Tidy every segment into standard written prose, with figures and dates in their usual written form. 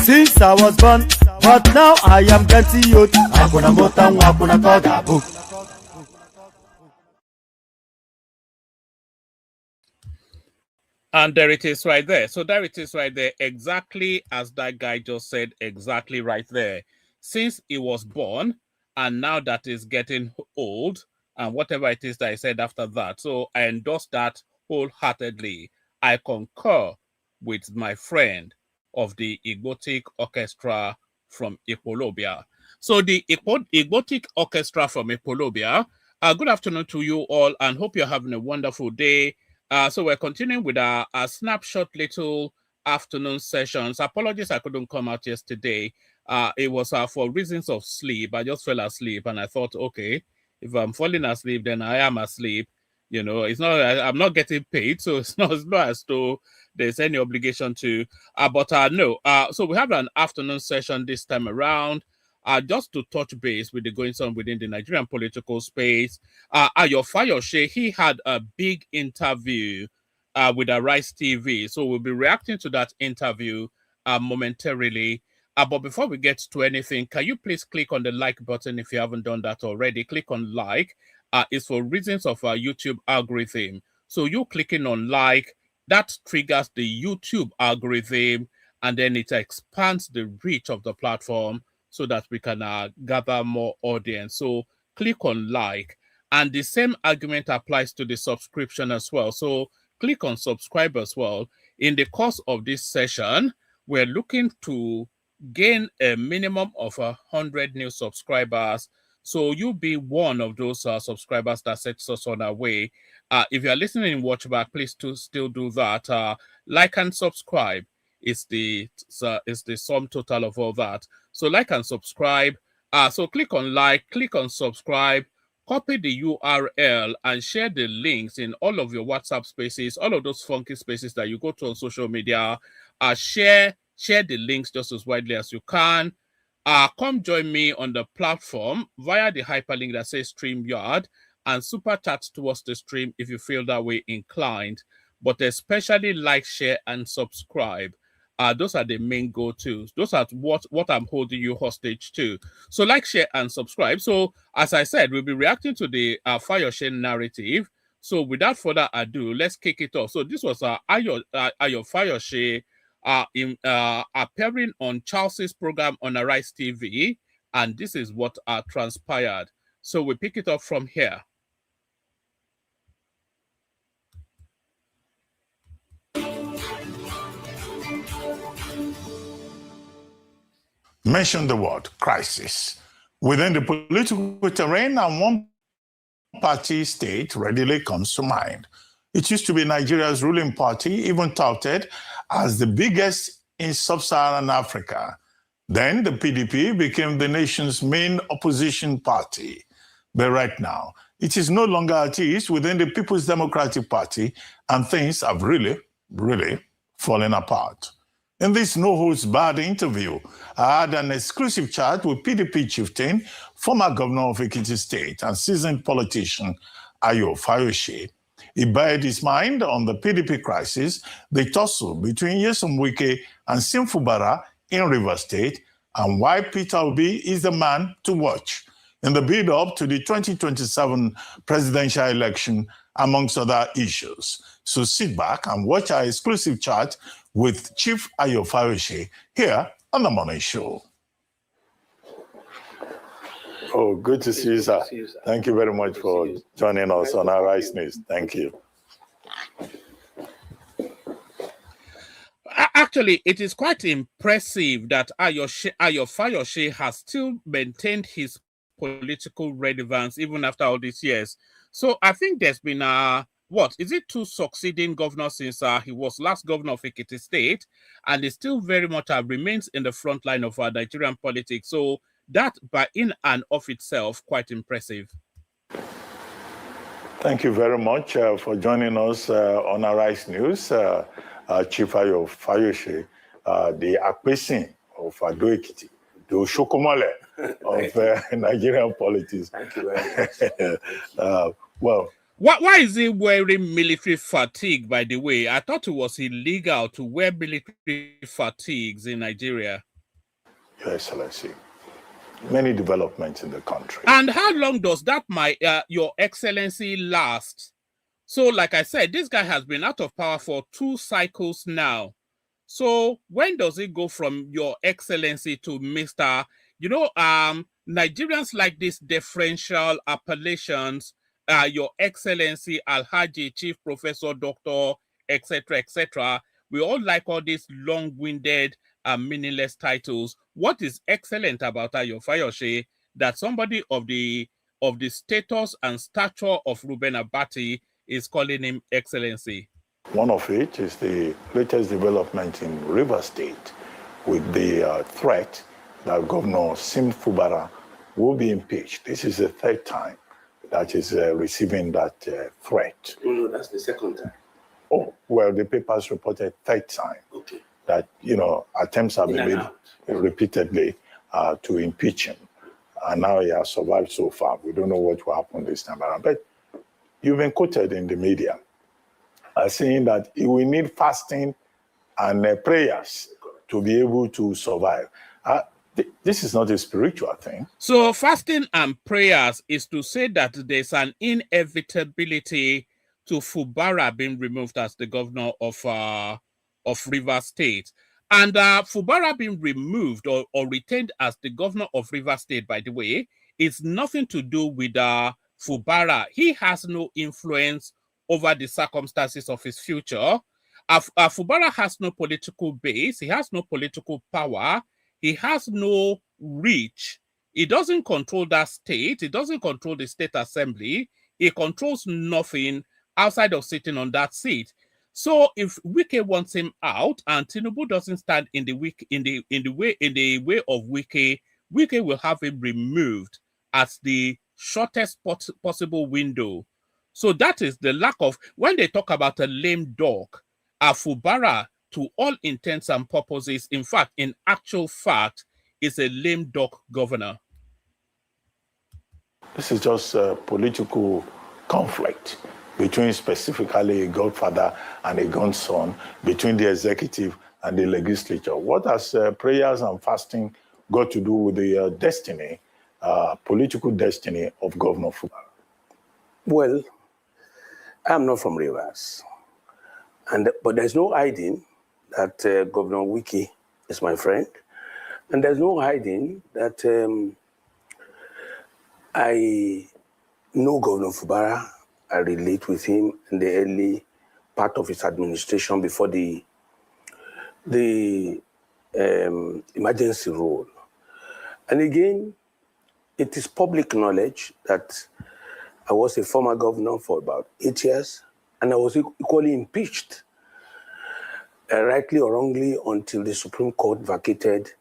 Since I was born, but now I am getting youth. And there it is right there. So there it is right there, exactly as that guy just said, exactly right there. Since he was born, and now that he's getting old, and whatever it is that I said after that. So I endorse that wholeheartedly. I concur with my friend of the Igbotic Orchestra from Ikolobia. So the Igbotic Orchestra from Ekolobia, good afternoon to you all and hope you're having a wonderful day. So we're continuing with our snapshot little afternoon sessions. Apologies I couldn't come out yesterday. It was for reasons of sleep. I just fell asleep and I thought, okay, if I'm falling asleep, then I am asleep. You know, it's not, I'm not getting paid, so it's not as though there's any obligation to. But no, so we have an afternoon session this time around. Just to touch base with the goings on within the Nigerian political space. Ayo Fayose, he had a big interview with Arise TV. So we'll be reacting to that interview momentarily. But before we get to anything, can you please click on the like button if you haven't done that already? Click on like. It's for reasons of our YouTube algorithm. So you clicking on like, that triggers the YouTube algorithm, and then it expands the reach of the platform so that we can gather more audience. So click on like. And the same argument applies to the subscription as well. So click on subscribe as well. In the course of this session, we're looking to gain a minimum of 100 new subscribers. So you'll be one of those subscribers that sets us on our way. If you're listening in watchback, please still do that. Like and subscribe is the sum total of all that. So like and subscribe. So click on like, click on subscribe, copy the URL and share the links in all of your WhatsApp spaces, all of those funky spaces that you go to on social media. Share the links just as widely as you can. Come join me on the platform via the hyperlink that says StreamYard and super chat towards the stream if you feel that way inclined. But especially like, share, and subscribe. Those are the main go-tos. Those are what I'm holding you hostage to. So like, share, and subscribe. So as I said, we'll be reacting to the Fayose narrative. So without further ado, let's kick it off. So this was Ayo Fayose appearing on Charles's program on Arise TV, and this is what transpired. So we pick it up from here. Mention the word crisis within the political terrain, and one party state readily comes to mind. It used to be Nigeria's ruling party, even touted as the biggest in sub-Saharan Africa. Then the PDP became the nation's main opposition party. But right now, it is no longer at ease within the People's Democratic Party, and things have really fallen apart. In this no-holds-barred interview, I had an exclusive chat with PDP chieftain, former governor of Ekiti State and seasoned politician Ayo Fayose. He bared his mind on the PDP crisis, the tussle between Nyesom Wike and Sim Fubara in Rivers State, and why Peter Obi is the man to watch in the build-up to the 2027 presidential election, amongst other issues. So sit back and watch our exclusive chat with Chief Ayo Fayose here on The Morning Show. Oh, good to see you, sir. Thank you very much for joining us on our Rice News. Thank you. Actually, it is quite impressive that Ayo Fayose has still maintained his political relevance even after all these years. So I think there's been two succeeding governors since he was last governor of Ekiti State, and he still very much remains in the front line of Nigerian politics. So that by in and of itself, quite impressive. Thank you very much for joining us on Arise News, Chief Ayo Fayose, the Akpesin of Ado Ekiti, the Oshokomole of Nigerian politics. Thank you very much. Well, why is he wearing military fatigue, by the way? I thought it was illegal to wear military fatigues in Nigeria. Your Excellency, many developments in the country. And how long does that, Your Excellency, last? So, like I said, this guy has been out of power for 2 cycles now. So, when does it go from Your Excellency to Mr.? You know, Nigerians like these differential appellations, Your Excellency, Alhaji, Chief Professor, Doctor, etc., etc. We all like all these long-winded and meaningless titles. What is excellent about Ayo Fayose that somebody of the status and stature of Reuben Abati is calling him Excellency? One of it is the latest development in Rivers State with the threat that Governor Sim Fubara will be impeached. This is the third time that is receiving that threat. No, that's the second time. Oh, well, the papers reported third time. Okay. That, attempts have been made repeatedly to impeach him. And now he has survived so far. We don't know what will happen this time around. But you've been quoted in the media saying that he will need fasting and prayers to be able to survive. This is not a spiritual thing. So fasting and prayers is to say that there's an inevitability to Fubara being removed as the governor of Rivers State. And Fubara being removed or retained as the governor of Rivers State, by the way, is nothing to do with Fubara. He has no influence over the circumstances of his future. Fubara has no political base. He has no political power. He has no reach. He doesn't control that state. He doesn't control the state assembly. He controls nothing outside of sitting on that seat. So if Wike wants him out and Tinubu doesn't stand in the way of Wike, Wike will have him removed as the shortest possible window. So that is the lack of, when they talk about a lame dog, Fubara, to all intents and purposes, in fact, in actual fact, is a lame dog governor. This is just a political conflict between specifically a godfather and a grandson, between the executive and the legislature. What has prayers and fasting got to do with the destiny, political destiny of Governor Fubara? Well, I'm not from Rivers, but there's no hiding that Governor Wike is my friend, and there's no hiding that I know Governor Fubara. I relate with him in the early part of his administration before the emergency rule. And again, it is public knowledge that I was a former governor for about 8 years, and I was equally impeached, rightly or wrongly, until the Supreme Court vacated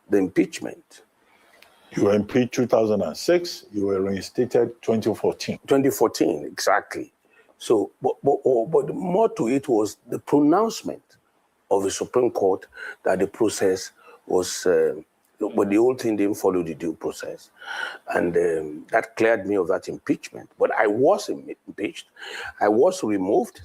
the impeachment. You were impeached 2006, you were reinstated 2014. 2014, exactly. So, but more to it was the pronouncement of the Supreme Court that the process was, but the whole thing didn't follow the due process. And that cleared me of that impeachment. But I was impeached, I was removed.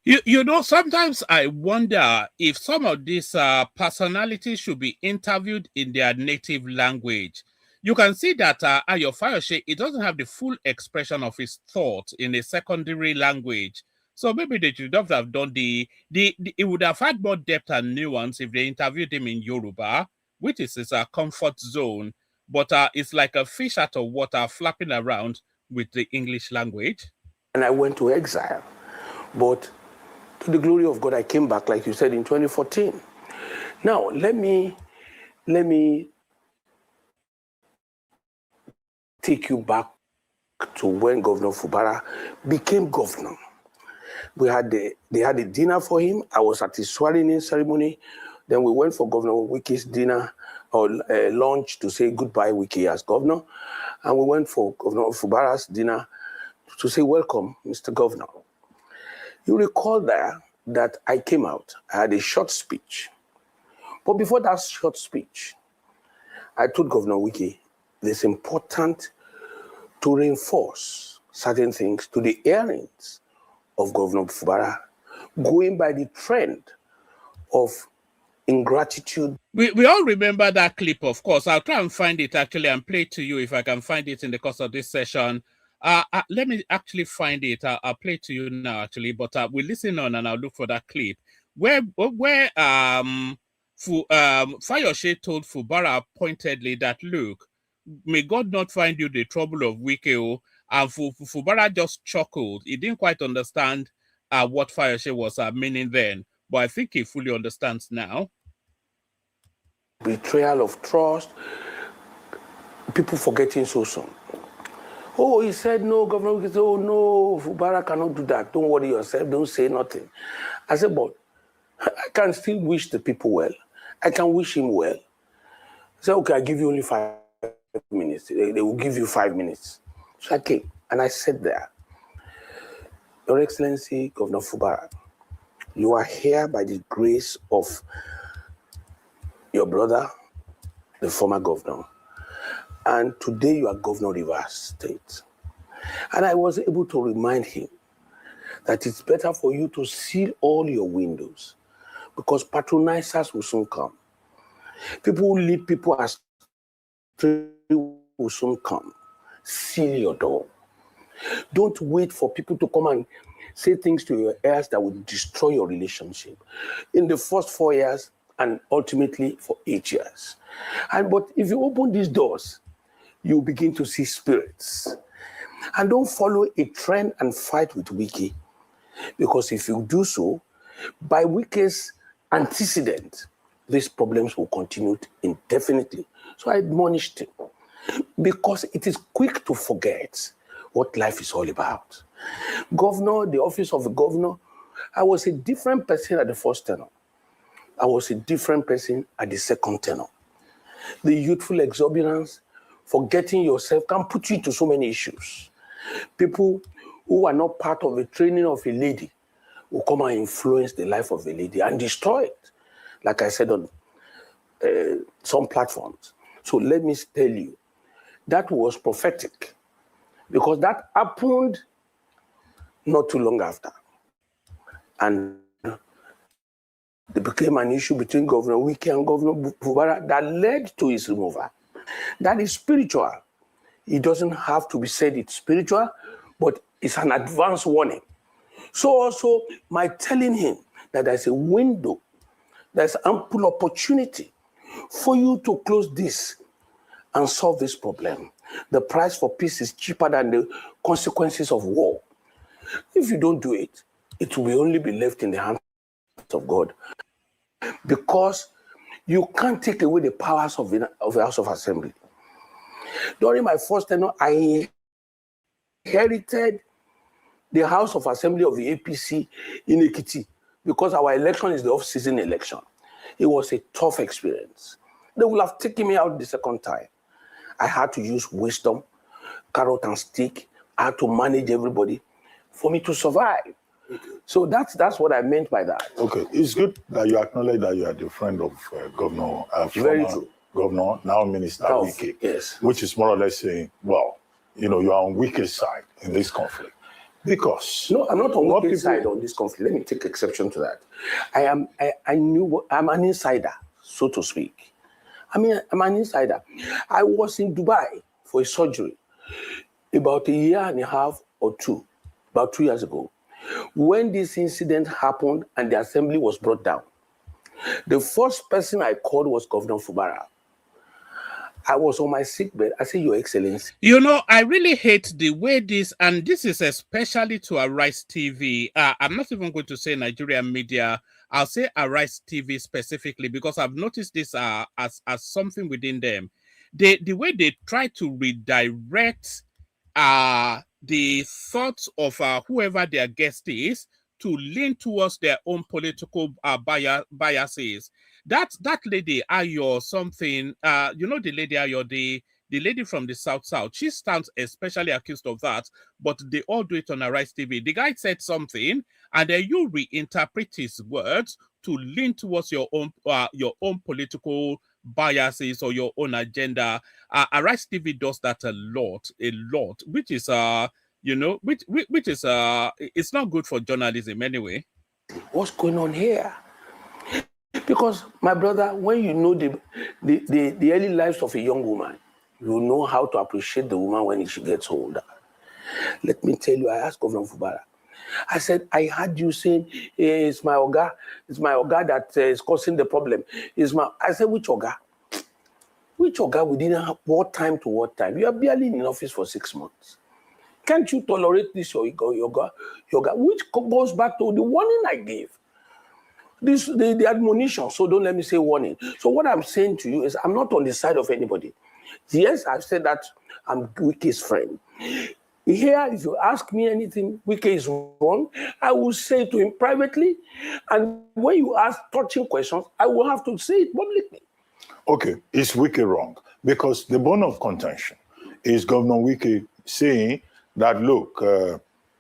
You know, sometimes I wonder if some of these personalities should be interviewed in their native language. You can see that Ayo Fayose, it doesn't have the full expression of his thoughts in a secondary language. So maybe they should have done it would have had more depth and nuance if they interviewed him in Yoruba, which is his comfort zone. But it's like a fish out of water flapping around with the English language. And I went to exile. But to the glory of God, I came back, like you said, in 2014. Now, let me take you back to when Governor Fubara became governor. They had a dinner for him. I was at his swearing-in ceremony. Then we went for Governor Wike's dinner or lunch to say goodbye, Wike, as governor. And we went for Governor Fubara's dinner to say welcome, Mr. Governor. You recall there that I came out. I had a short speech. But before that short speech, I told Governor Wike, it's important to reinforce certain things to the hearings of Governor Fubara, going by the trend of ingratitude. We all remember that clip, of course. I'll try and find it actually and play it to you if I can find it in the course of this session. Let me actually find it. I'll play it to you now, actually, but we'll listen on and I'll look for that clip where Fayose told Fubara pointedly that, look, may God not find you the trouble of Wike. And Fubara just chuckled. He didn't quite understand what Fayose was meaning then, but I think he fully understands now. betrayal of trust, people forgetting so soon. Oh, he said no, Governor. He said, oh no, Fubara cannot do that. Don't worry yourself, don't say nothing. I said, but I can still wish the people well. I can wish him well. I said, okay, I'll give you only 5 minutes. They will give you 5 minutes. So I came and I said there, Your Excellency, Governor Fubara, you are here by the grace of your brother, the former governor. And today you are Governor of Rivers State. And I was able to remind him that it's better for you to seal all your windows because patronizers will soon come. People who lead people astray will soon come. Seal your door. Don't wait for people to come and say things to your ears that will destroy your relationship in the first 4 years and ultimately for 8 years. But if you open these doors, you begin to see spirits. And don't follow a trend and fight with Wiki. Because if you do so, by Wiki's antecedent, these problems will continue indefinitely. So I admonished him. Because it is quick to forget what life is all about. Governor, the office of a governor, I was a different person at the first tenure. I was a different person at the second tenure. The youthful exuberance, forgetting yourself can put you into so many issues. People who are not part of the training of a lady will come and influence the life of a lady and destroy it, like I said on some platforms. So let me tell you, that was prophetic because that happened not too long after. And it became an issue between Governor Wiki and Governor Fubara that led to his removal. That is spiritual. It doesn't have to be said it's spiritual, but it's an advance warning. So also, my telling him that there's a window, there's ample opportunity for you to close this and solve this problem. The price for peace is cheaper than the consequences of war. If you don't do it, it will only be left in the hands of God. Because you can't take away the powers of the House of Assembly. During my first tenure, I inherited the House of Assembly of the APC in Ekiti because our election is the off-season election. It was a tough experience. They would have taken me out the second time. I had to use wisdom, carrot and stick. I had to manage everybody for me to survive. So that's what I meant by that. Okay, it's good that you acknowledge that you are the friend of Governor, Very true. Governor, now Minister Wike, yes. Which is more or less saying, well, you know, you are on Wike's side in this conflict. Because no, I'm not on Wike's side on this conflict. Let me take exception to that. I'm an insider, so to speak. I'm an insider. I was in Dubai for a surgery about a year and a half or two, about 2 years ago, when this incident happened and the assembly was brought down. The first person I called was Governor Fubara. I was on my sickbed. I said, Your Excellency. You know, I really hate the way this, and this is especially to Arise TV. I'm not even going to say Nigerian media. I'll say Arise TV specifically because I've noticed this as something within them. The way they try to redirect the thoughts of whoever their guest is to lean towards their own political biases. That lady Ayo something, you know the lady Ayo, the lady from the South, she stands especially accused of that, but they all do it on Arise TV. The guy said something, and then you reinterpret his words to lean towards your own political biases or your own agenda. Arise TV does that a lot, which is you know, which is it's not good for journalism anyway. What's going on here? Because my brother, when you know the early lives of a young woman, you know how to appreciate the woman when she gets older. Let me tell you, I asked Governor Fubara. I said, I heard you saying, it's my Oga that is causing the problem. I said, which Oga? Which Oga? We didn't have what time to what time? You are barely in office for 6 months. Can't you tolerate this, your Oga? Which goes back to the warning I gave. the admonition, so don't let me say warning. So what I'm saying to you is I'm not on the side of anybody. Yes, I've said that I'm Wike's friend. Here, if you ask me anything Wike is wrong, I will say it to him privately. And when you ask touching questions, I will have to say it publicly. Okay, is Wike wrong? Because the bone of contention is Governor Wike saying that, look,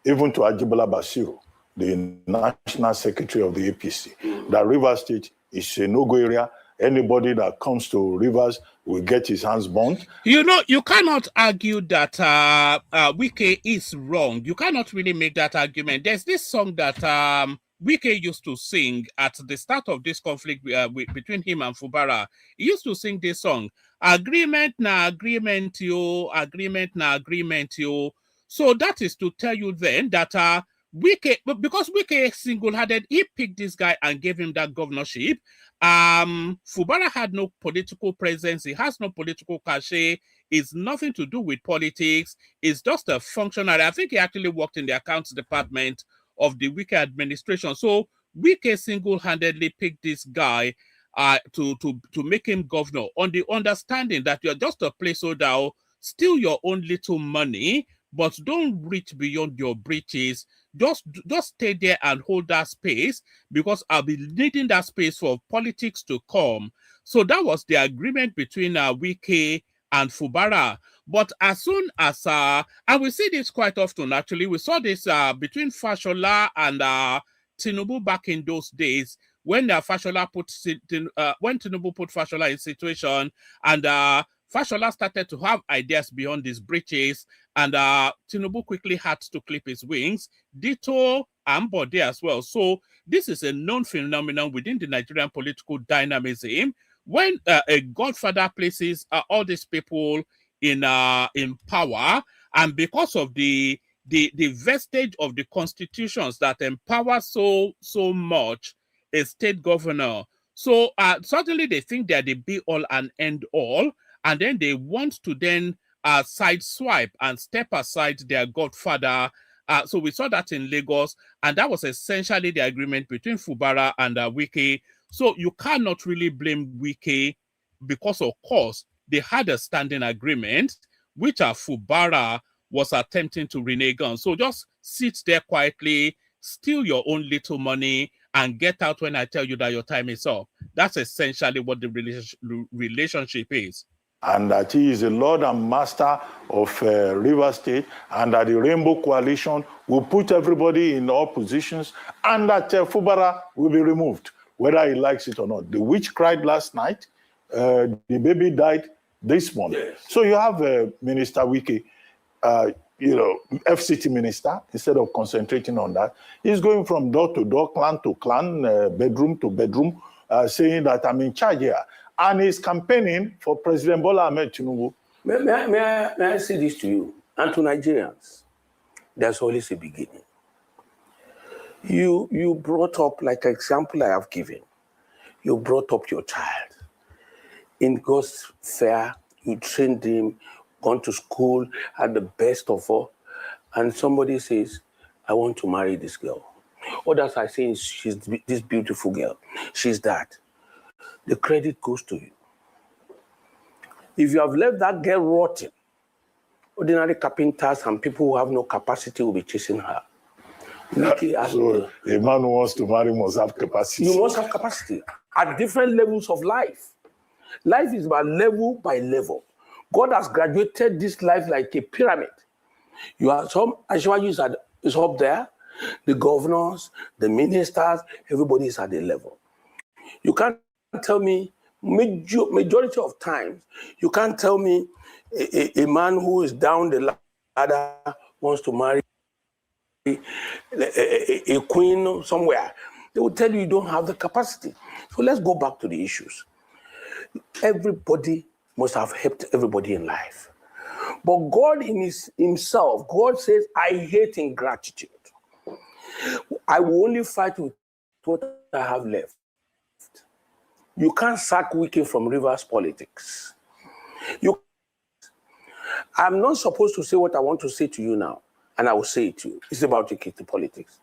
even to Ajibola Basiru, the National Secretary of the APC, that Rivers State is a no-go area. Anybody that comes to Rivers will get his hands burnt. You know, you cannot argue that Wike is wrong. You cannot really make that argument. There's this song that Wike used to sing at the start of this conflict between him and Fubara. He used to sing this song, agreement na agreement yo, agreement na agreement yo. So that is to tell you then that Wike, because Wike single-handed, he picked this guy and gave him that governorship. Fubara had no political presence. He has no political cachet. It's nothing to do with politics. It's just a functionary. I think he actually worked in the accounts department of the Wike administration. So Wike single-handedly picked this guy to make him governor on the understanding that you're just a placeholder, steal your own little money, but don't reach beyond your breaches. Just stay there and hold that space, because I'll be needing that space for politics to come. So that was the agreement between Wike and Fubara. But as soon as, and we see this quite often actually, we saw this between Fashola and Tinubu back in those days, when Fashola when Tinubu put Fashola in situation, and Fashola started to have ideas beyond these breaches, and Tinubu quickly had to clip his wings. Ditto Ambode as well. So this is a known phenomenon within the Nigerian political dynamism. When a godfather places all these people in power, and because of the vestige of the constitutions that empower so much a state governor, so suddenly they think they're the be all and end all, and then they want to then sideswipe and step aside their godfather. So we saw that in Lagos, and that was essentially the agreement between Fubara and Wike. So you cannot really blame Wike, because of course they had a standing agreement, which Fubara was attempting to renege on. So just sit there quietly, steal your own little money, and get out when I tell you that your time is up. That's essentially what the relationship is. And that he is the Lord and Master of River State, and that the Rainbow Coalition will put everybody in all positions, and that Fubara will be removed, whether he likes it or not. The witch cried last night, the baby died this morning. Yes. So you have Minister Wike, FCT minister, instead of concentrating on that, he's going from door to door, clan to clan, bedroom to bedroom, saying that I'm in charge here. And he's campaigning for President Bola Ahmed Tinubu. May I say this to you and to Nigerians? There's always a beginning. You brought up, like an example I have given, you brought up your child. In God's fair, you trained him, gone to school, had the best of all, and somebody says, I want to marry this girl. Others are saying, she's this beautiful girl. She's that. The credit goes to you. If you have left that girl rotting, ordinary carpenters and people who have no capacity will be chasing her. So a man who wants to marry must have capacity. You must have capacity at different levels of life. Life is about level by level. God has graduated this life like a pyramid. You have some, Ashwaji is up there, the governors, the ministers, everybody is at the level. You can't tell me, majority of times, you can't tell me a man who is down the ladder wants to marry a queen somewhere. They will tell you don't have the capacity. So let's go back to the issues. Everybody must have helped everybody in life. But God in himself, God says, I hate ingratitude. I will only fight with what I have left. You can't sack Wike from Rivers politics. I'm not supposed to say what I want to say to you now, and I will say it to you. It's about Ekiti politics.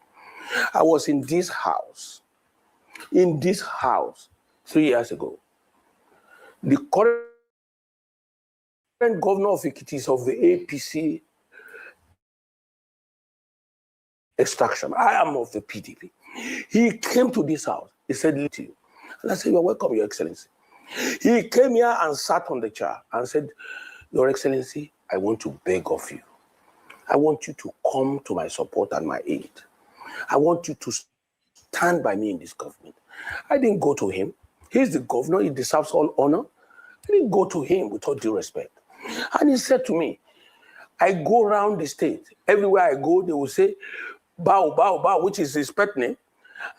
I was in this house in this house 3 years ago. The current governor of Ekiti is of the APC extraction. I am of the PDP. He came to this house. He said, "Leave you." And I said, "You're welcome, Your Excellency." He came here and sat on the chair and said, "Your Excellency, I want to beg of you. I want you to come to my support and my aid. I want you to stand by me in this government." I didn't go to him. He's the governor. He deserves all honor. I didn't go to him with all due respect. And he said to me, I go around the state. Everywhere I go, they will say, "Bow, bow, bow," which is his pet name.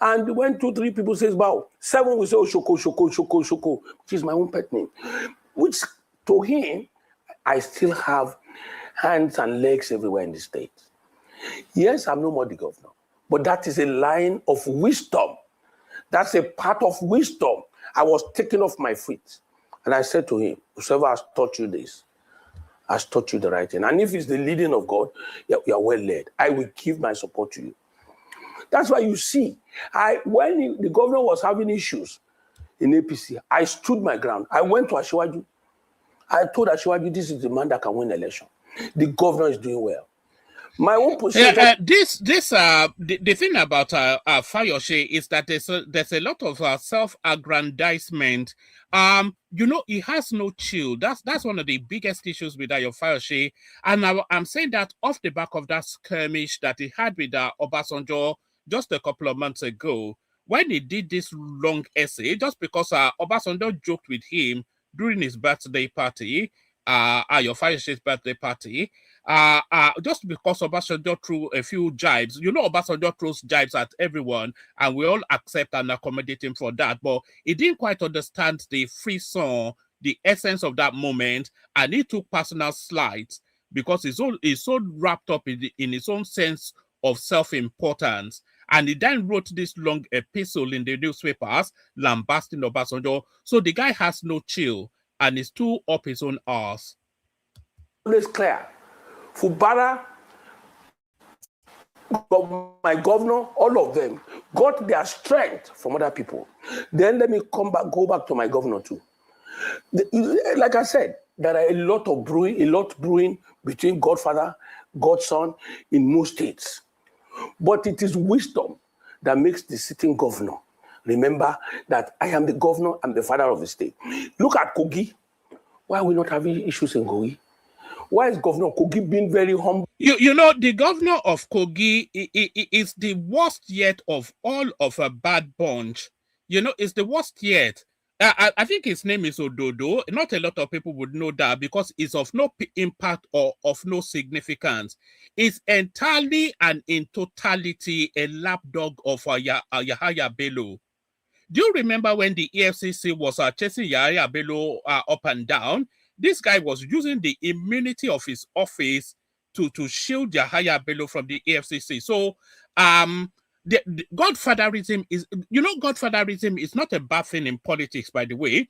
And when 2, 3 people say bow, 7 will say, "Oh, Shoko, Shoko, Shoko, Shoko," which is my own pet name. Which to him, I still have hands and legs everywhere in the state. Yes, I'm no more the governor, but that is a line of wisdom. That's a part of wisdom. I was taken off my feet. And I said to him, "Whoever has taught you this, has taught you the right thing. And if it's the leading of God, you're well led. I will give my support to you." That's why you see, when the governor was having issues in APC, I stood my ground. I went to Asiwaju. I told Asiwaju, "This is the man that can win the election. The governor is doing well." My own position. The thing about Fayose is that there's a lot of self-aggrandizement. He has no chill. That's one of the biggest issues with Ayo Fayose. And I'm saying that off the back of that skirmish that he had with Obasanjo just a couple of months ago, when he did this long essay, just because Obasanjo joked with him during his birthday party, Ayo Fayose's birthday party, just because Obasanjo threw a few jibes. Obasanjo throws jibes at everyone, and we all accept and accommodate him for that. But he didn't quite understand the frisson, the essence of that moment, and he took personal slides because he's so wrapped up in his own sense of self-importance. And he then wrote this long epistle in the newspapers, lambasting Obasanjo. So the guy has no chill, and is too up his own arse. It's clear. Fubara, my governor, all of them got their strength from other people. Then let me go back to my governor too. Like I said, there are a lot brewing between Godfather, Godson in most states. But it is wisdom that makes the sitting governor remember that I am the governor, I'm the father of the state. Look at Kogi. Why are we not having issues in Kogi? Why is Governor Kogi being very humble? The governor of Kogi is the worst yet of all of a bad bunch. It's the worst yet. I think his name is Ododo. Not a lot of people would know that because it's of no impact or of no significance. It's entirely and in totality a lapdog of Yahaya Bello. Do you remember when the EFCC was chasing Yahaya Bello up and down? This guy was using the immunity of his office to shield Yahaya Bello from the EFCC. So, the godfatherism is not a bad thing in politics, by the way,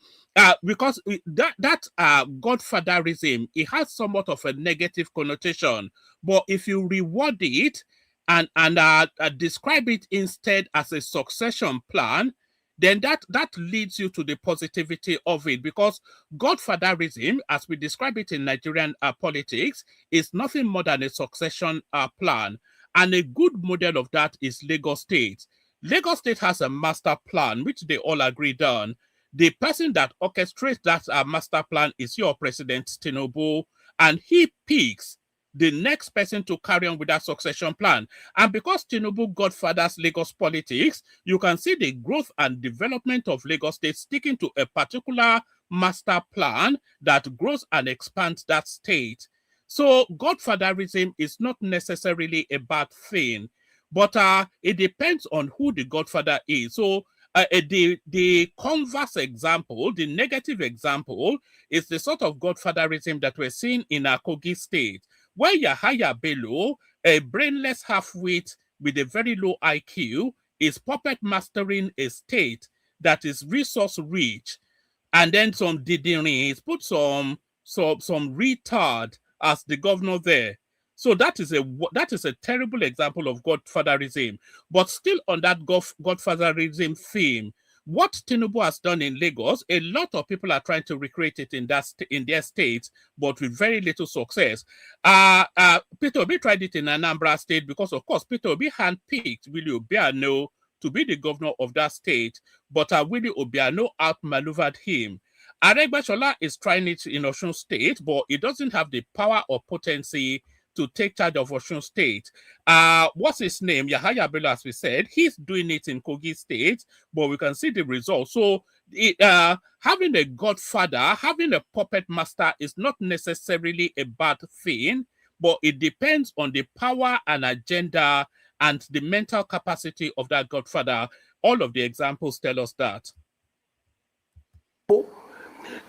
because that godfatherism, it has somewhat of a negative connotation. But if you reward it and describe it instead as a succession plan, then that leads you to the positivity of it, because godfatherism, as we describe it in Nigerian politics, is nothing more than a succession plan. And a good model of that is Lagos State. Lagos State has a master plan, which they all agreed on. The person that orchestrates that master plan is your President Tinubu, and he picks the next person to carry on with that succession plan. And because Tinubu godfathers Lagos politics, you can see the growth and development of Lagos State sticking to a particular master plan that grows and expands that state. So godfatherism is not necessarily a bad thing, but it depends on who the godfather is. So the converse example, the negative example, is the sort of godfatherism that we're seeing in Kogi State, where Yahaya Bello, a brainless half-wit with a very low IQ, is puppet mastering a state that is resource rich, and then some didiris put some retard as the governor there. So that is a terrible example of godfatherism. But still on that godfatherism theme, what Tinubu has done in Lagos, a lot of people are trying to recreate it in their states, but with very little success. Peter Obi tried it in Anambra State because, of course, Peter Obi handpicked Willie Obiano to be the governor of that state, but Willie Obiano outmaneuvered him. Aregbesola is trying it in Osun State, but it doesn't have the power or potency to take charge of Osun State. What's his name? Yahaya Bello, as we said, he's doing it in Kogi State, but we can see the results. So having a godfather, having a puppet master is not necessarily a bad thing, but it depends on the power and agenda and the mental capacity of that godfather. All of the examples tell us that.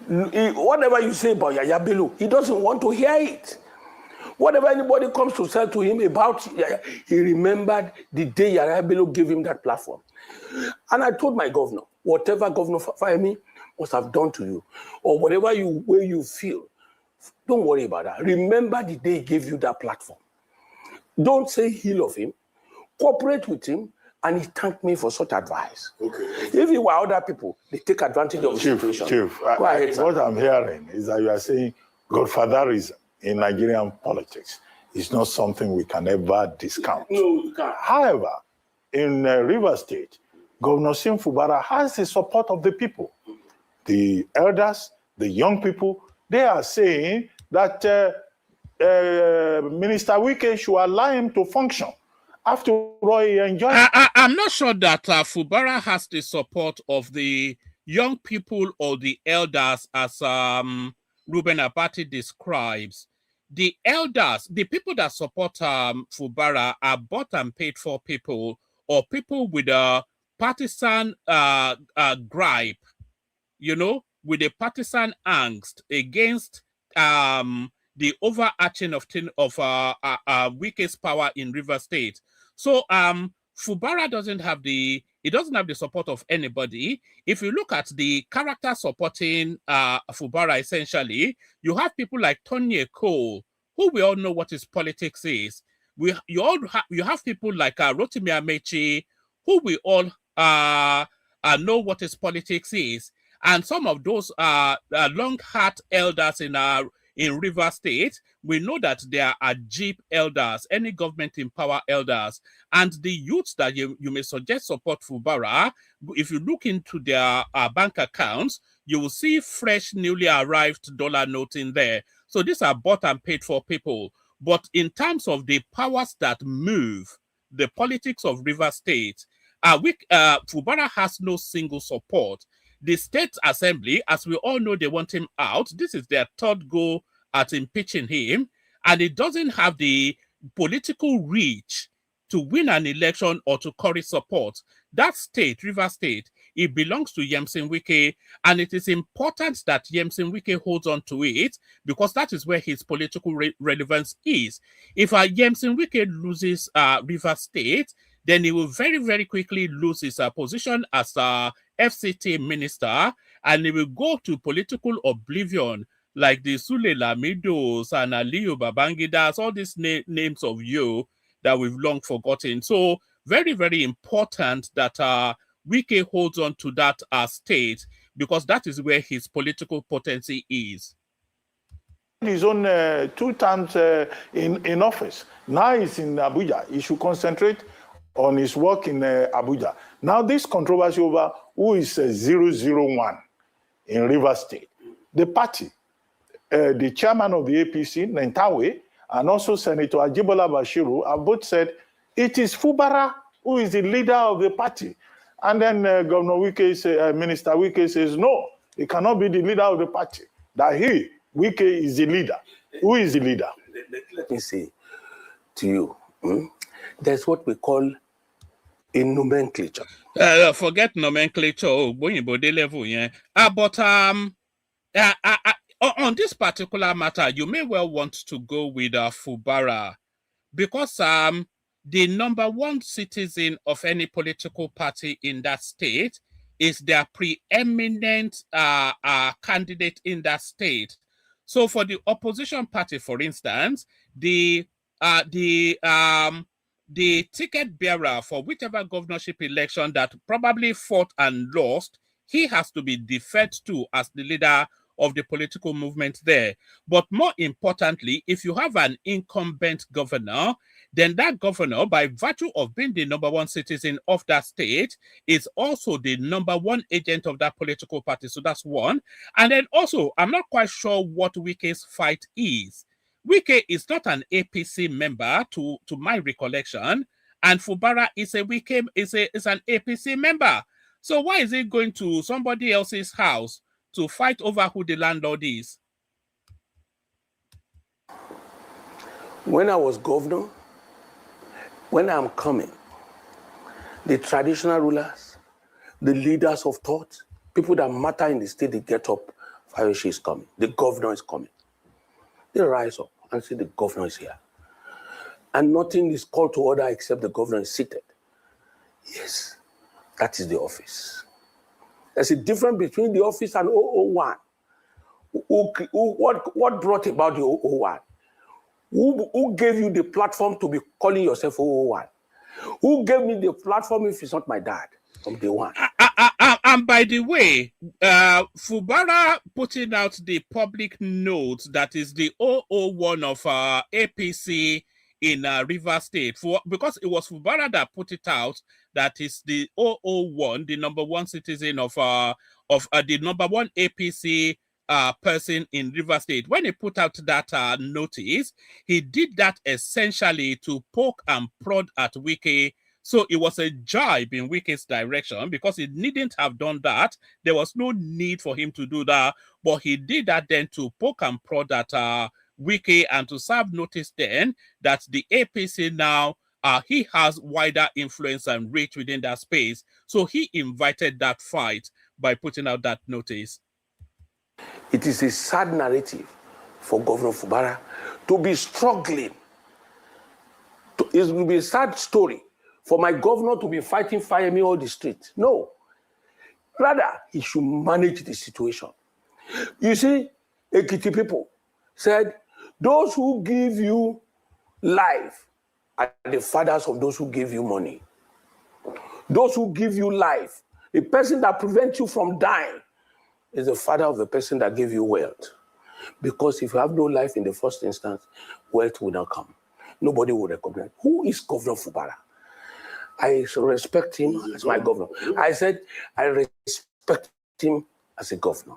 Whatever you say about Yahaya Bello, he doesn't want to hear it. Whatever anybody comes to say to him about, he remembered the day Yahaya Bello gave him that platform. And I told my governor, whatever Governor Fayemi must have done to you, or whatever way you feel, don't worry about that. Remember the day he gave you that platform. Don't say ill of him. Cooperate with him, and he thanked me for such advice. Okay. If it were other people, they take advantage of the situation. Chief, what I'm hearing is that you are saying godfatherism in Nigerian politics is not something we can ever discount. No, you can't. However, in Rivers State, Governor Sim Fubara has the support of the people. The elders, the young people, they are saying that Minister Wike should allow him to function. After all, he enjoyed. I'm not sure that Fubara has the support of the young people or the elders, as Ruben Abati describes. The elders, the people that support Fubara are bought and paid for people, or people with a partisan gripe, with a partisan angst against the overarching of Wike's power in River State. So Fubara doesn't have the support of anybody. If you look at the character supporting Fubara, essentially, you have people like Tony Cole, who we all know what his politics is. You have people like Rotimi Amechi, who we all know what his politics is. And some of those long-heart elders in River State, we know that there are Jeep elders, any government in power elders, and the youths that you may suggest support Fubara. If you look into their bank accounts, you will see fresh, newly arrived dollar notes in there. So these are bought and paid for people. But in terms of the powers that move the politics of River State, Fubara has no single support. The State Assembly, as we all know, they want him out. This is their third go at impeaching him, and it doesn't have the political reach to win an election or to curry support. That state, River State, it belongs to Yemsin Wike, and it is important that Yemsin Wike holds on to it because that is where his political relevance is. If Yemsin Wike loses River State, then he will very, very quickly lose his position as FCT minister, and he will go to political oblivion like the Sule Lamidos and Aliyu Babangidas, all these names of you that we've long forgotten. So very, very important that Wike holds on to that state because that is where his political potency is. His own 2 terms in office. Now he's in Abuja. He should concentrate on his work in Abuja. Now this controversy over who is 001 in Rivers State. The party, the chairman of the APC, Nentawe, and also Senator Ajibola Bashiru have both said it is Fubara who is the leader of the party. And then Governor Wike, Minister Wike says, no, he cannot be the leader of the party. That Wike is the leader. Who is the leader? Let me say to you, there's what we call a nomenclature. Forget nomenclature, level, yeah. But on this particular matter, you may well want to go with Fubara because the number one citizen of any political party in that state is their preeminent candidate in that state. So for the opposition party, for instance, the the ticket bearer for whichever governorship election that probably fought and lost, he has to be deferred to as the leader of the political movement there. But more importantly, if you have an incumbent governor, then that governor, by virtue of being the #1 citizen of that state, is also the #1 agent of that political party. So that's one. And then also, I'm not quite sure what Wike's fight is. Wike is not an APC member to my recollection, and Fubara is an APC member. So why is he going to somebody else's house to fight over who the landlord is? When I was governor, when I'm coming, the traditional rulers, the leaders of thought, people that matter in the state, they get up. Fayose is coming. The governor is coming. They rise up and say the governor is here. And nothing is called to order except the governor is seated. Yes, that is the office. There's a difference between the office and 001. What brought about the 001? Who gave you the platform to be calling yourself 001? Who gave me the platform if it's not my dad from day one? And by the way, Fubara putting out the public note that is the 001 of APC in River State, because it was Fubara that put it out, that is the 001, the #1 citizen of the #1 APC person in River State. When he put out that notice, he did that essentially to poke and prod at Wike. So it was a jibe in Wike's direction because he needn't have done that. There was no need for him to do that, but he did that then to poke and prod at Wike and to serve notice then that the APC now, he has wider influence and reach within that space. So he invited that fight by putting out that notice. It is a sad narrative for Governor Fubara to be struggling. It will be a sad story for my governor to be fighting fire me on the street. No. Rather, he should manage the situation. You see, Ekiti people said, those who give you life are the fathers of those who give you money. Those who give you life, the person that prevents you from dying, is the father of the person that gave you wealth. Because if you have no life in the first instance, wealth will not come. Nobody will recognize. Who is Governor Fubara? I respect him as my governor. I said, I respect him as a governor.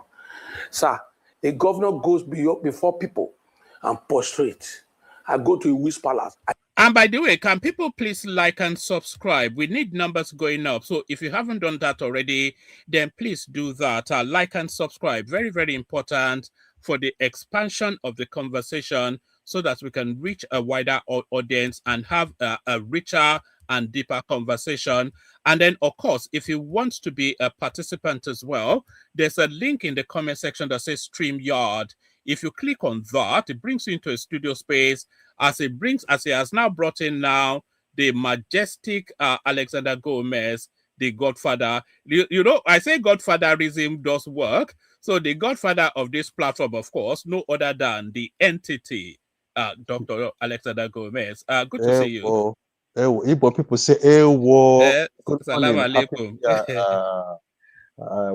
Sir, a governor goes before people and prostrate. I go to a Wish Palace. And by the way, can people please like and subscribe? We need numbers going up. So if you haven't done that already, then please do that. Like and subscribe. Very, very important for the expansion of the conversation so that we can reach a wider audience and have a richer and deeper conversation. And then, of course, if you want to be a participant as well, there's a link in the comment section that says StreamYard. If you click on that, it brings you into a studio space as he has now brought in now the majestic Alexander Gomez, the godfather. You know, I say godfatherism does work. So the godfather of this platform, of course, no other than the entity, Dr. Alexander Gomez. Good to see you. Igbo people say, good Salam morning. alaikum.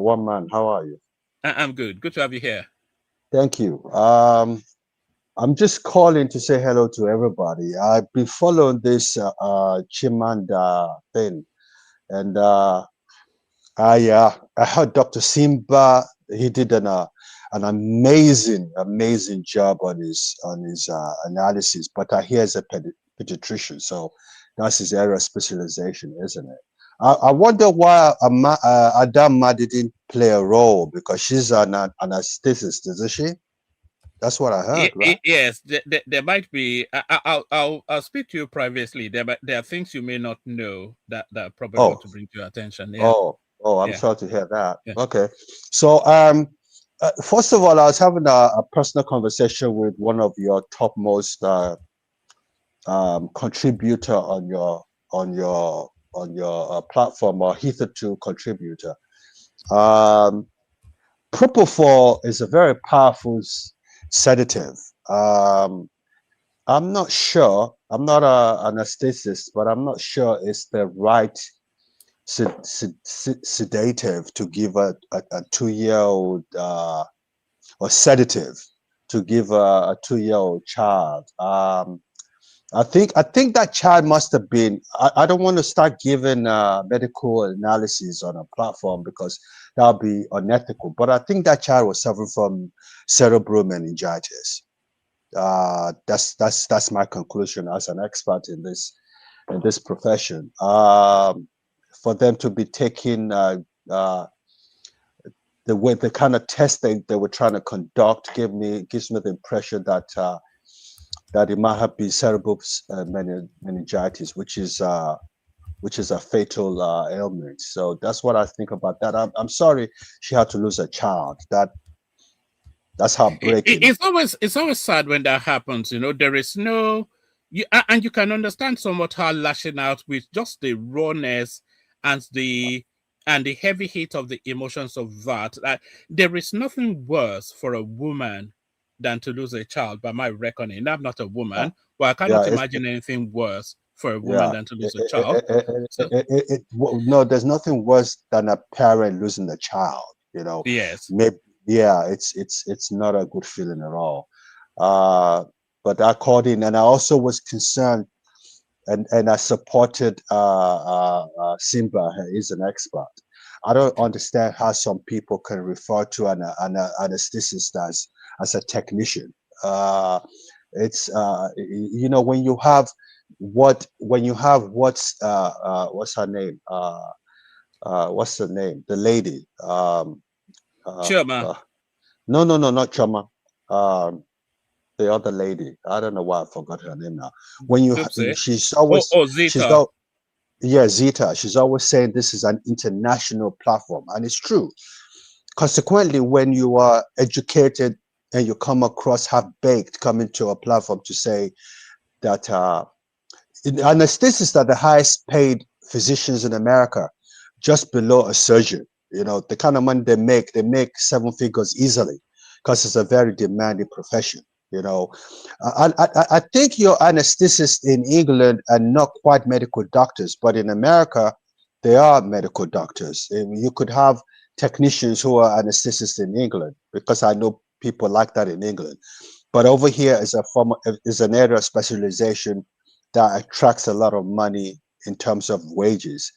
One man, how are you? I'm good. Good to have you here. Thank you. I'm just calling to say hello to everybody. I've been following this Chimanda thing, and I heard Dr. Simba. He did an amazing job on his analysis. But I hear he's a pediatrician, so that's his area of specialization, isn't it? I wonder why Adama didn't play a role, because she's an anesthetist, isn't she? That's what I heard, right? Yes, there might be. I'll speak to you privately. There are things you may not know that probably want to bring to your attention. Yeah. I'm sorry to hear that. Yeah. Okay, so first of all, I was having a personal conversation with one of your topmost contributor on your platform, or hitherto contributor. Propofol is a very powerful sedative. I'm not sure. I'm not a anesthetist, but I'm not sure it's the right sedative to give a 2-year-old or sedative to give a 2-year-old child. I think that child must have been. I don't want to start giving medical analysis on a platform because that'll be unethical. But I think that child was suffering from cerebral meningitis. That's my conclusion as an expert in this profession. For them to be taking the kind of testing they were trying to conduct gives me the impression that that it might have been cerebral meningitis, which is a fatal ailment. So that's what I think about that. I'm sorry she had to lose a child. That's heartbreaking. It's always sad when that happens. There is no and you can understand somewhat how lashing out with just the rawness and the heavy hit of the emotions of that. There is nothing worse for a woman than to lose a child, by my reckoning. I'm not a woman, but I cannot imagine anything worse for a woman than to lose a child. No, there's nothing worse than a parent losing a child. Yes. Maybe, it's not a good feeling at all. But I called in, and I also was concerned, and I supported Simba. He's an expert. I don't understand how some people can refer to an anesthetist as a technician. It's when you have what's her name? What's the name? The lady. Choma. No, not Choma. The other lady. I don't know why I forgot her name now. When you, she's always, Zita. Zita. She's always saying this is an international platform, and it's true. Consequently, when you are educated and you come across half-baked, coming to a platform to say that anesthetists are the highest paid physicians in America, just below a surgeon. The kind of money they make 7 figures easily because it's a very demanding profession. I think your anesthetists in England are not quite medical doctors, but in America, they are medical doctors. You could have technicians who are anesthetists in England, because I know people like that in England. But over here is an area of specialization that attracts a lot of money in terms of wages.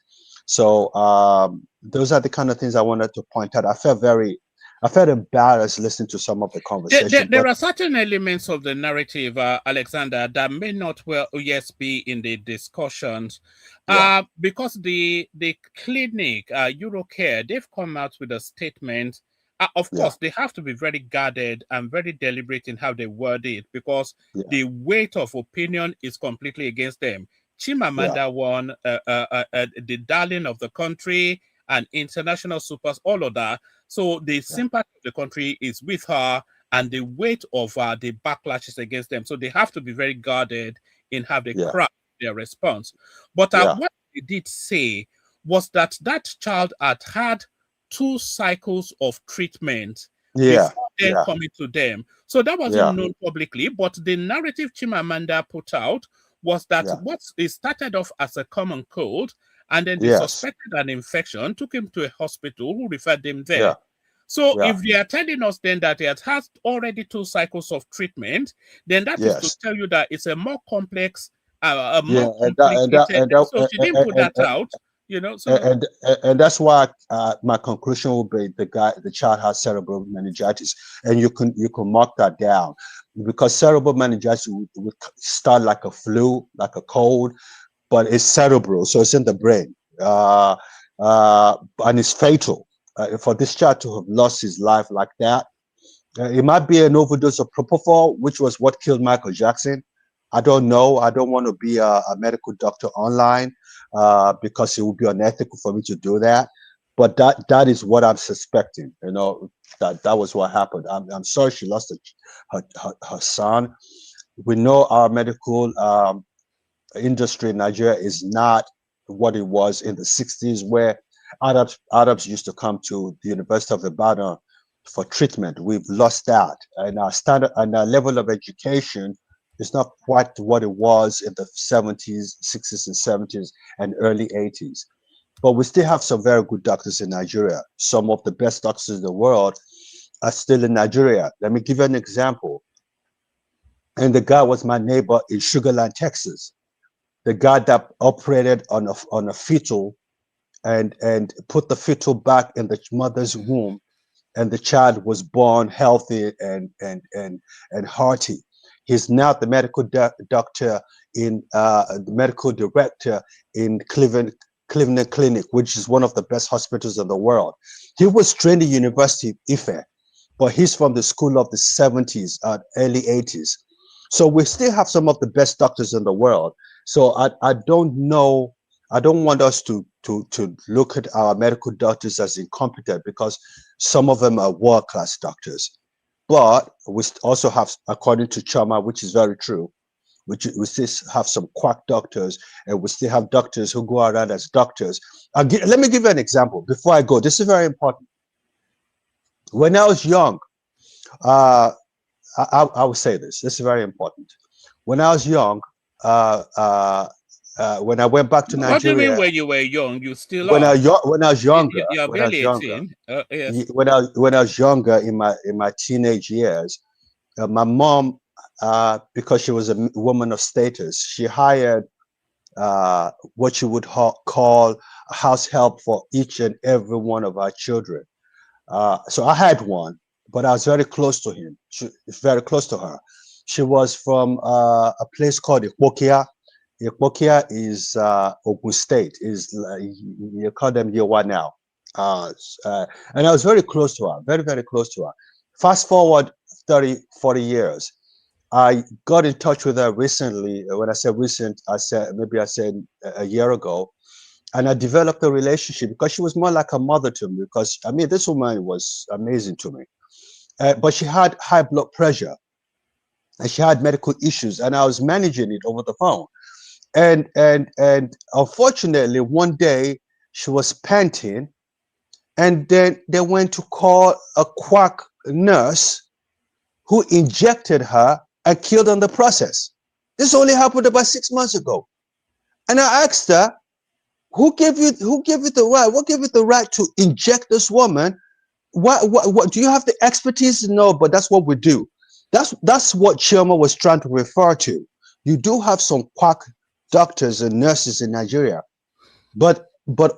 So those are the kind of things I wanted to point out. I felt embarrassed listening to some of the conversation. There are certain elements of the narrative, Alexander, that may not be in the discussions. Because the clinic, Eurocare, they've come out with a statement. Of course, they have to be very guarded and very deliberate in how they word it, because the weight of opinion is completely against them. Chimamanda won the darling of the country and international supers, all of that. So the sympathy of the country is with her, and the weight of the backlash is against them. So they have to be very guarded in how they craft their response. But what they did say was that child had 2 cycles of treatment before then coming to them. So that wasn't known publicly, but the narrative Chimamanda put out was that what it started off as a common cold, and then they suspected an infection, took him to a hospital who referred him there. So if they are telling us then that it has already 2 cycles of treatment, then that is to tell you that it's a more complex, more complicated. So she didn't put that out. And that's why my conclusion will be the child has cerebral meningitis, and you can mark that down, because cerebral meningitis would start like a flu, like a cold, but it's cerebral, so it's in the brain, and it's fatal. For this child to have lost his life like that, it might be an overdose of propofol, which was what killed Michael Jackson. I don't know. I don't want to be a medical doctor online, because it would be unethical for me to do that. But that is what I'm suspecting. That was what happened. I'm sorry she lost her son. We know our medical industry in Nigeria is not what it was in the 60s, where Arabs used to come to the University of Ibadan for treatment. We've lost that, and our standard and our level of education It's not quite what it was in the 70s, 60s, and 70s, and early 80s. But we still have some very good doctors in Nigeria. Some of the best doctors in the world are still in Nigeria. Let me give you an example. And the guy was my neighbor in Sugarland, Texas. The guy that operated on a fetal and put the fetal back in the mother's womb, and the child was born healthy and hearty. He's now the medical doctor in the medical director in Cleveland Clinic, which is one of the best hospitals in the world. He was trained at University of Ife, but he's from the school of the 70s, early 80s. So we still have some of the best doctors in the world. So I don't know. I don't want us to look at our medical doctors as incompetent, because some of them are world-class doctors. But we also have, according to Chama, which is very true, we still have some quack doctors, and we still have doctors who go around as doctors. Let me give you an example before I go. This is very important. When I was young, I will say this. This is very important. When I was young, when I went back to Nigeria. What do you mean when you were young? You still when are. when I was younger. You're When I was barely younger. 18. Yes. When I was younger, in my teenage years, my mom, because she was a woman of status, she hired what you would call a house help for each and every one of our children. So I had one, but I was very close to him. Very close to her. She was from a place called Ikpokia. Ikpokia is Ogun State. Is you call them Yewa now. And I was very close to her, very, very close to her. Fast forward 30, 40 years. I got in touch with her recently. When I said recent, I said a year ago. And I developed a relationship because she was more like a mother to me. Because I mean, this woman was amazing to me. But she had high blood pressure, and she had medical issues, and I was managing it over the phone. And unfortunately, one day she was panting, and then they went to call a quack nurse who injected her and killed her in the process. This only happened about 6 months ago. And I asked her, who gave you the right? What gave you the right to inject this woman? What do you have the expertise? No, but that's what we do. That's what Chirma was trying to refer to. You do have some quack doctors and nurses in Nigeria, but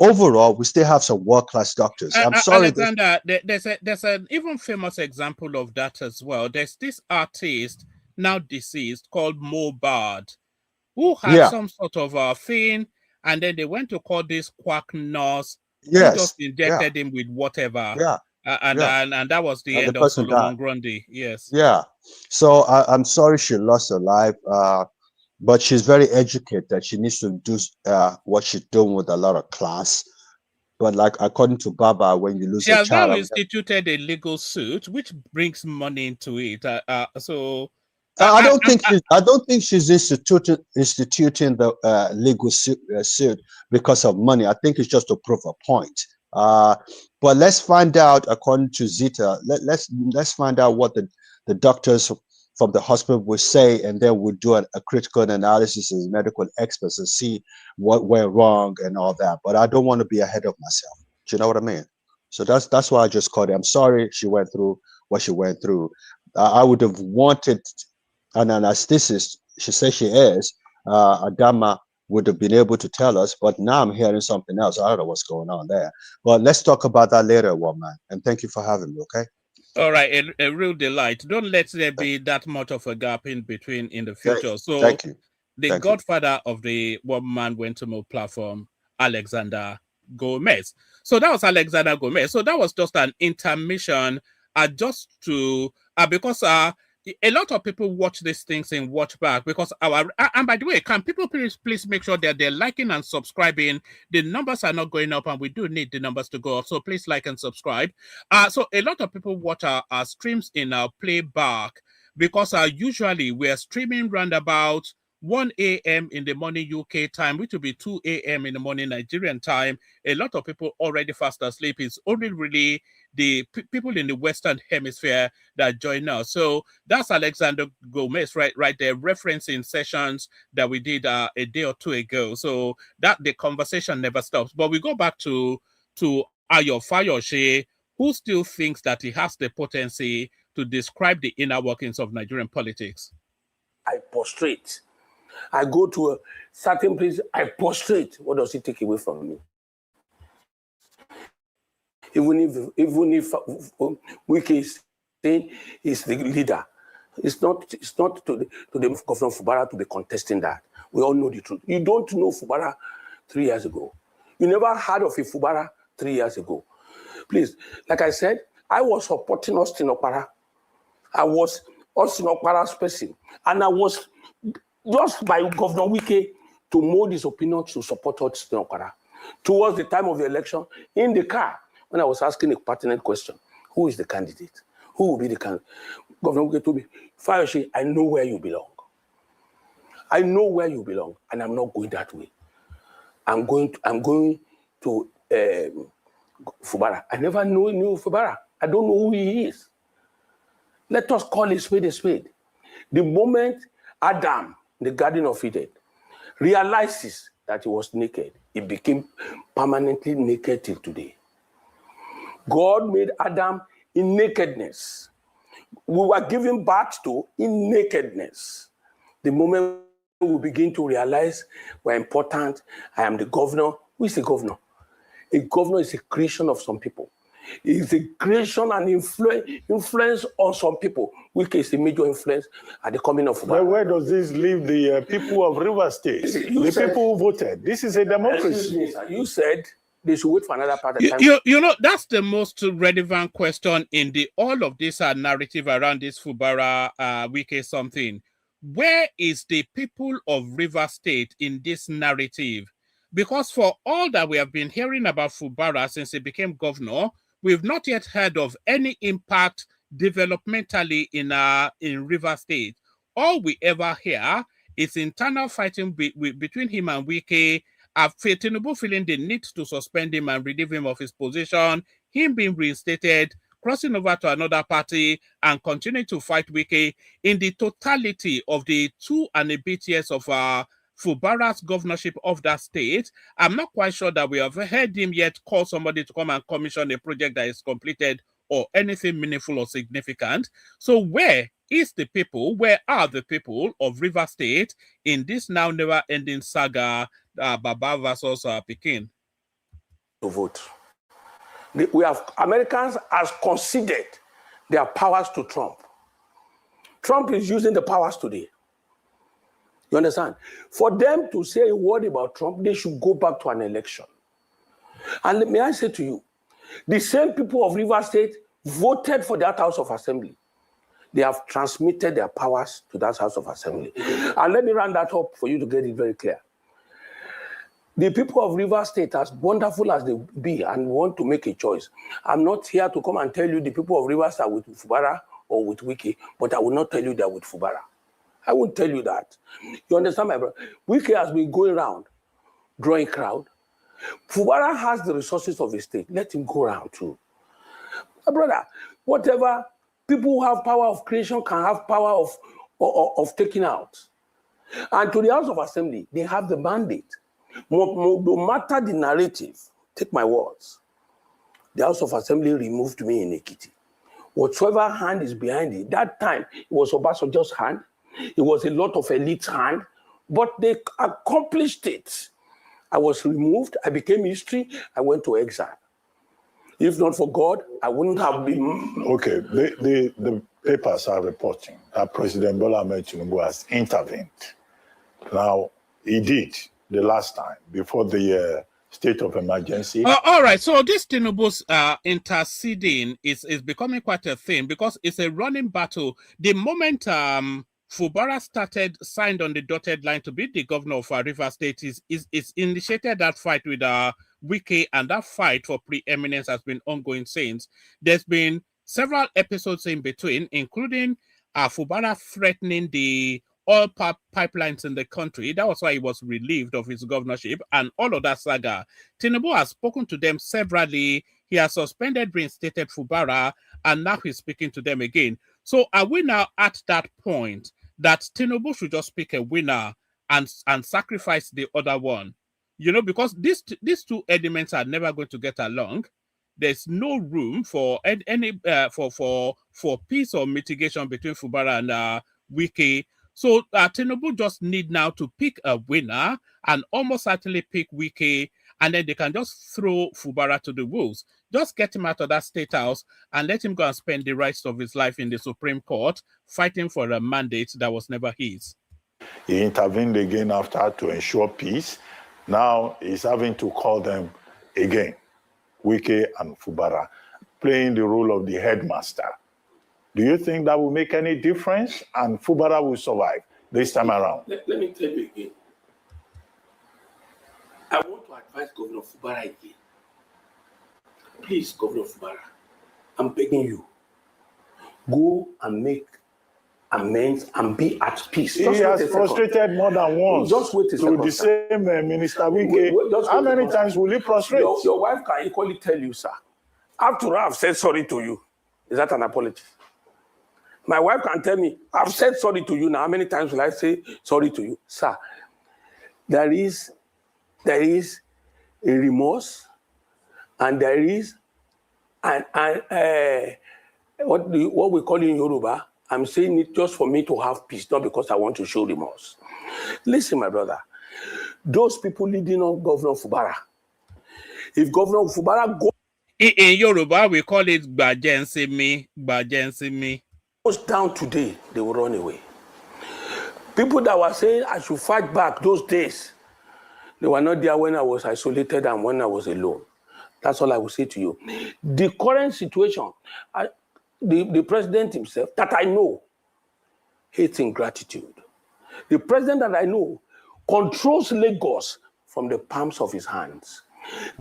overall, we still have some world-class doctors. I'm sorry, Alexander. There's an even famous example of that as well. There's this artist now deceased called Mobad, who had some sort of thing, and then they went to call this quack nurse, who just injected him with whatever. And that was the end of Solomon Grundy. Yes. Yeah. So I'm sorry she lost her life. But she's very educated. She needs to do what she's doing with a lot of class. But like according to Baba, when you lose a child, she has now instituted a legal suit, which brings money into it. I don't think she's instituting the legal suit because of money. I think it's just to prove a point. But let's find out, according to Zita. Let's find out what the doctors from the hospital will say, and then we'll do a critical analysis as medical experts and see what went wrong and all that. But I don't want to be ahead of myself. Do you know what I mean? So that's why I just called it. I'm sorry she went through what she went through. I would have wanted an anesthetist. She says she is. Adama would have been able to tell us, but now I'm hearing something else. I don't know what's going on there. But let's talk about that later, woman. And thank you for having me, okay? All right, a real delight. Don't let there be that much of a gap in between in the future. Thank you. The godfather of the One Man Went to More platform, Alexander Gomez. So that was Alexander Gomez. So that was just an intermission, just to because a lot of people watch these things and watch back because and by the way, can people please make sure that they're liking and subscribing? The numbers are not going up, and we do need the numbers to go up. So please like and subscribe. So a lot of people watch our streams in our playback because usually we're streaming round about 1 a.m. in the morning UK time, which will be 2 a.m. in the morning Nigerian time. A lot of people already fast asleep. It's only really the people in the Western Hemisphere that join us. So that's Alexander Gomez right there, referencing sessions that we did a day or two ago. So that the conversation never stops. But we go back to Ayo Fayose, who still thinks that he has the potency to describe the inner workings of Nigerian politics. I prostrate. I go to a certain place, I prostrate. What does it take away from me? Even if Wike is saying he's the leader, it's not to the Governor Fubara to be contesting that. We all know the truth. You don't know Fubara 3 years ago. You never heard of a Fubara 3 years ago. Please, like I said, I was supporting Austin Okpara. I was Austin Okpara's person, and I was just by Governor Wike to mold his opinion to support Austin Okpara. Towards the time of the election, in the car, when I was asking a pertinent question, who is the candidate? Who will be the candidate? Governor Wike told me, Fayose, I know where you belong. I know where you belong, and I'm not going that way. I'm going to Fubara. I never knew Fubara. I don't know who he is. Let us call a spade a spade. The moment Adam, in the Garden of Eden, realizes that he was naked, he became permanently naked till today. God made Adam in nakedness. We were given birth to in nakedness. The moment we begin to realize we're important, I am the governor. Who is the governor? A governor is a creation of some people. It's a creation and influence on some people, which is the major influence at the coming of. Well, where does this leave the people of Rivers State? People who voted. This is a democracy. You said they should wait for another part of time. You know, that's the most relevant question in all of this narrative around this Fubara Wike something. Where is the people of Rivers State in this narrative? Because for all that we have been hearing about Fubara since he became governor, we've not yet heard of any impact developmentally in Rivers State. All we ever hear is internal fighting between him and Wike, Tinubu feeling the need to suspend him and relieve him of his position, him being reinstated, crossing over to another party, and continuing to fight Wike. In the totality of the 2 and a bit years of Fubara's governorship of that state, I'm not quite sure that we have heard him yet call somebody to come and commission a project that is completed or anything meaningful or significant. So where are the people of River State in this now never-ending saga, Baba versus Pekin? To vote. Americans has conceded their powers to Trump. Trump is using the powers today. You understand? For them to say a word about Trump, they should go back to an election. And may I say to you, the same people of Rivers State voted for that House of Assembly. They have transmitted their powers to that House of Assembly. And let me round that up for you to get it very clear. The people of Rivers State, as wonderful as they be and want to make a choice, I'm not here to come and tell you the people of Rivers are with Fubara or with Wike, but I will not tell you they're with Fubara. I won't tell you that. You understand, my brother? Wike has been going around, drawing crowd. Fubara has the resources of the state. Let him go around too. My brother, whatever people who have power of creation can have power of taking out. And to the House of Assembly, they have the mandate. No matter the narrative, take my words. The House of Assembly removed me in Ekiti. Whatsoever hand is behind it, that time it was Obasanjo's hand. It was a lot of elite hand, but they accomplished it. I was removed. I became history. I went to exile. If not for God, I wouldn't have been. Okay, the papers are reporting that President Bola Ahmed Tinubu has intervened. Now, he did the last time before the state of emergency. All right, so this Tinubu's interceding is becoming quite a thing because it's a running battle. The moment Fubara signed on the dotted line to be the governor of Rivers State, is initiated that fight with Wike, and that fight for preeminence has been ongoing since. There's been several episodes in between, including Fubara threatening the oil pipelines in the country. That was why he was relieved of his governorship and all of that saga. Tinubu has spoken to them severally. He has suspended, reinstated Fubara, and now he's speaking to them again. So are we now at that point that Tinubu should just pick a winner and sacrifice the other one? You know, because these two elements are never going to get along. There's no room for any for peace or mitigation between Fubara and Wike. So Tinubu just need now to pick a winner and almost certainly pick Wike, and then they can just throw Fubara to the wolves. Just get him out of that state house and let him go and spend the rest of his life in the Supreme Court fighting for a mandate that was never his. He intervened again after to ensure peace. Now he's having to call them again, Wike and Fubara, playing the role of the headmaster. Do you think that will make any difference and Fubara will survive this time around? Let me tell you again. I want to advise Governor Fubara again. Please, Governor Fubara, I'm begging you, go and make amends and be at peace. He has frustrated more than once. Just wait a second. To the same Minister Wike. How many times will he frustrate? Your wife can equally tell you, sir. After I've said sorry to you. Is that an apology? My wife can tell me, I've said sorry to you now. How many times will I say sorry to you? Sir, there is a remorse and there is what we call in Yoruba, I'm saying it just for me to have peace, not because I want to show remorse. Listen, my brother, those people leading on Governor Fubara, if Governor Fubara in Yoruba, we call it Bajensimi. Goes down today, they will run away. People that were saying I should fight back those days, they were not there when I was isolated and when I was alone. That's all I will say to you. The current situation, the president himself, that I know, hates ingratitude. The president that I know controls Lagos from the palms of his hands.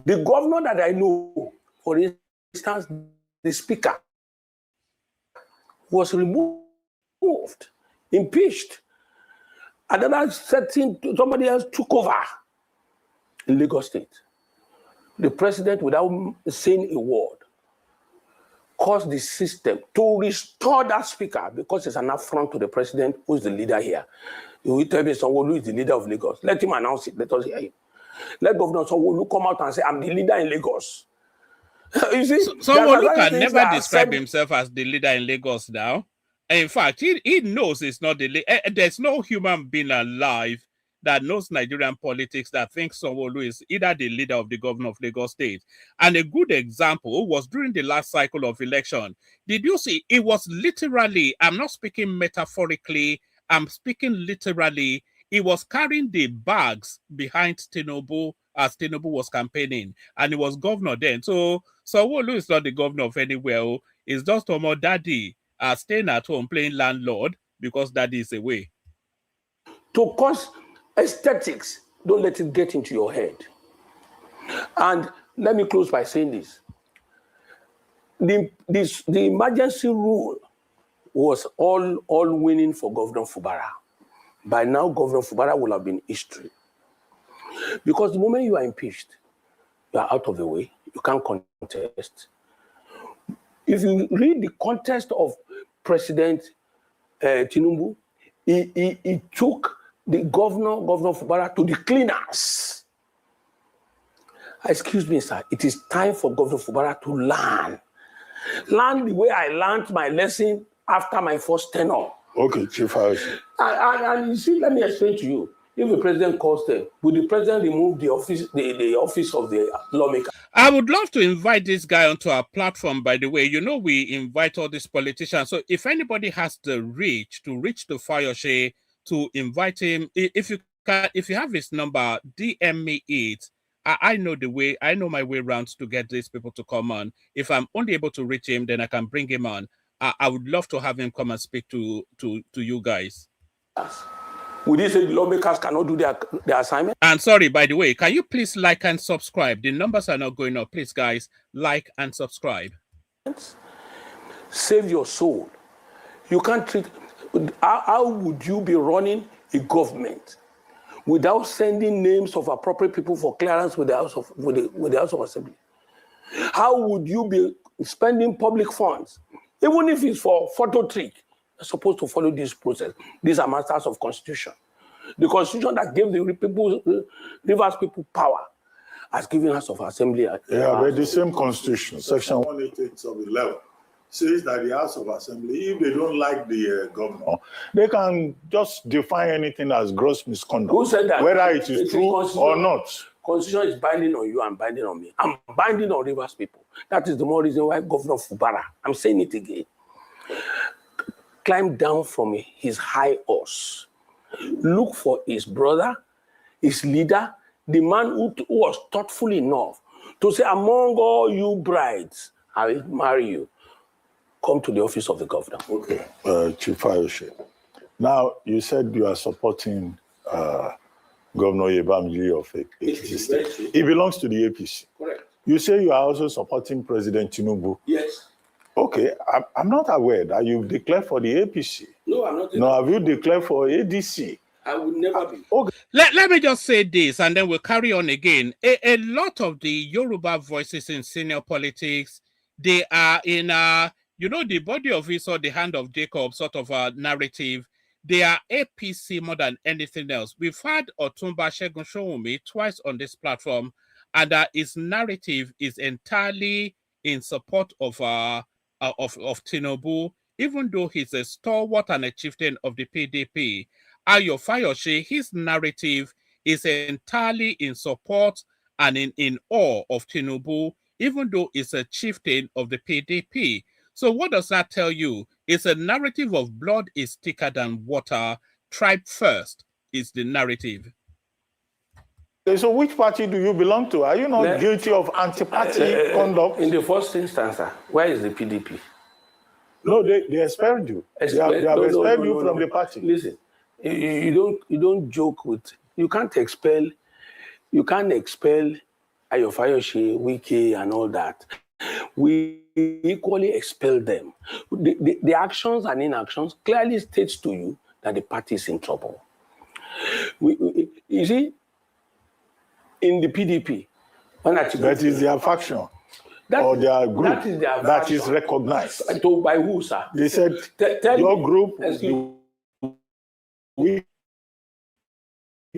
The governor that I know, for instance, the speaker, was removed, impeached. Another setting, somebody else took over in Lagos State. The president, without saying a word, caused the system to restore that speaker because it's an affront to the president who is the leader here. You will tell me someone who is the leader of Lagos. Let him announce it. Let us hear him. Let Governor Sanwo-Olu come out and say, I'm the leader in Lagos. You see, Sanwo-Olu can never describe himself as the leader in Lagos now. In fact, he knows it's not the leader. There's no human being alive that knows Nigerian politics that thinks Sanwo-Olu is either the leader of the governor of Lagos State. And a good example was during the last cycle of election. Did you see? It was literally, I'm not speaking metaphorically, I'm speaking literally. He was carrying the bags behind Tinubu as Tinubu was campaigning, and he was governor then. So Sanwo-Olu is not the governor of anywhere. It's just Omo Daddy staying at home playing landlord because Daddy is away. To cause aesthetics, don't let it get into your head. And let me close by saying this. The emergency rule was all winning for Governor Fubara. By now, Governor Fubara will have been history. Because the moment you are impeached, you are out of the way. You can't contest. If you read the context of President Tinubu, he took the Governor Fubara to the cleaners. Excuse me, sir. It is time for Governor Fubara to learn. Learn the way I learned my lesson after my first tenure. Okay, Chief Fayose. And you see, let me explain to you. If the president calls them, will the president remove the office of the lawmaker? I would love to invite this guy onto our platform, by the way. You know, we invite all these politicians. So if anybody has the reach to Fayose, to invite him, if you have his number, DM me it. I know the way, I know my way around to get these people to come on. If I'm only able to reach him, then I can bring him on. I would love to have him come and speak to you guys. Would you say the lawmakers cannot do their assignment? And sorry, by the way, can you please like and subscribe? The numbers are not going up. Please, guys, like and subscribe. Save your soul. You can't treat... How would you be running a government without sending names of appropriate people for clearance with the House of Assembly? How would you be spending public funds, even if it's for photo trick? You're supposed to follow this process. These are masters of constitution. The constitution that gave the Rivers people power has given House of Assembly. Yeah, but the same constitution, section 188 of 11, says that the House of Assembly, if they don't like the governor, they can just define anything as gross misconduct. Who said that? Whether it is true or not. Constitution is binding on you and binding on me. I'm binding on Rivers people. That is the more reason why Governor Fubara, I'm saying it again, climbed down from his high horse, look for his brother, his leader, the man who was thoughtful enough to say, among all you brides, I will marry you. Come to the office of the governor. Okay, Chief Fayose. Now, you said you are supporting Governor Yebamji of APC State. He belongs to the APC. Correct. You say you are also supporting President Tinubu. Yes. Okay, I'm not aware that you've declared for the APC. No, I'm not. No, have you declared for ADC? I would never be. Okay. Let me just say this, and then we'll carry on again. A lot of the Yoruba voices in senior politics, they are in, the body of Esau, the hand of Jacob sort of a narrative. They are APC more than anything else. We've had Otumba Segun Showunmi twice on this platform, and his narrative is entirely in support of Tinubu, even though he's a stalwart and a chieftain of the PDP. Ayo Fayose, his narrative is entirely in support and in awe of Tinubu, even though he's a chieftain of the PDP. So what does that tell you? It's a narrative of blood is thicker than water. Tribe first is the narrative. So which party do you belong to? Are you not guilty of anti-party conduct? In the first instance, where is the PDP? No, they expelled you. They have expelled you from the party. Listen, you don't joke with. You can't expel Ayo Fayose, Wike, and all that. We equally expel them. The actions and inactions clearly states to you that the party is in trouble. You see, in the PDP, that is their faction or their group that is recognized. By who, sir? They said your group, we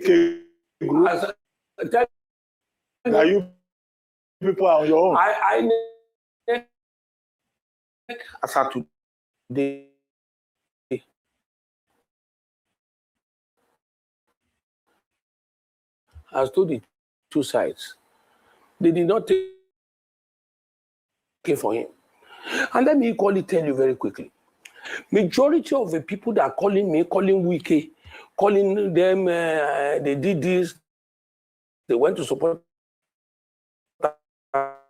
group, that you people are on your own. As of today, has told the two sides. They did not take it for him. And let me equally tell you very quickly. Majority of the people that are calling me, calling Wike, calling them, they did this, they went to support. Are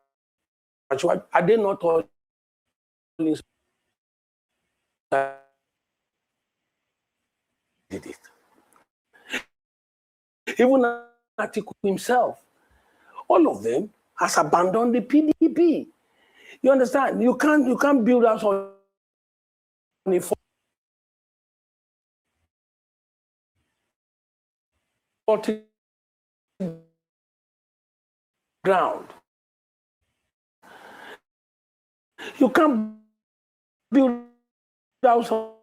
they not all did it? Even Atiku himself, all of them has abandoned the PDP. You understand? You can't build us on a faulty ground. You can't build house on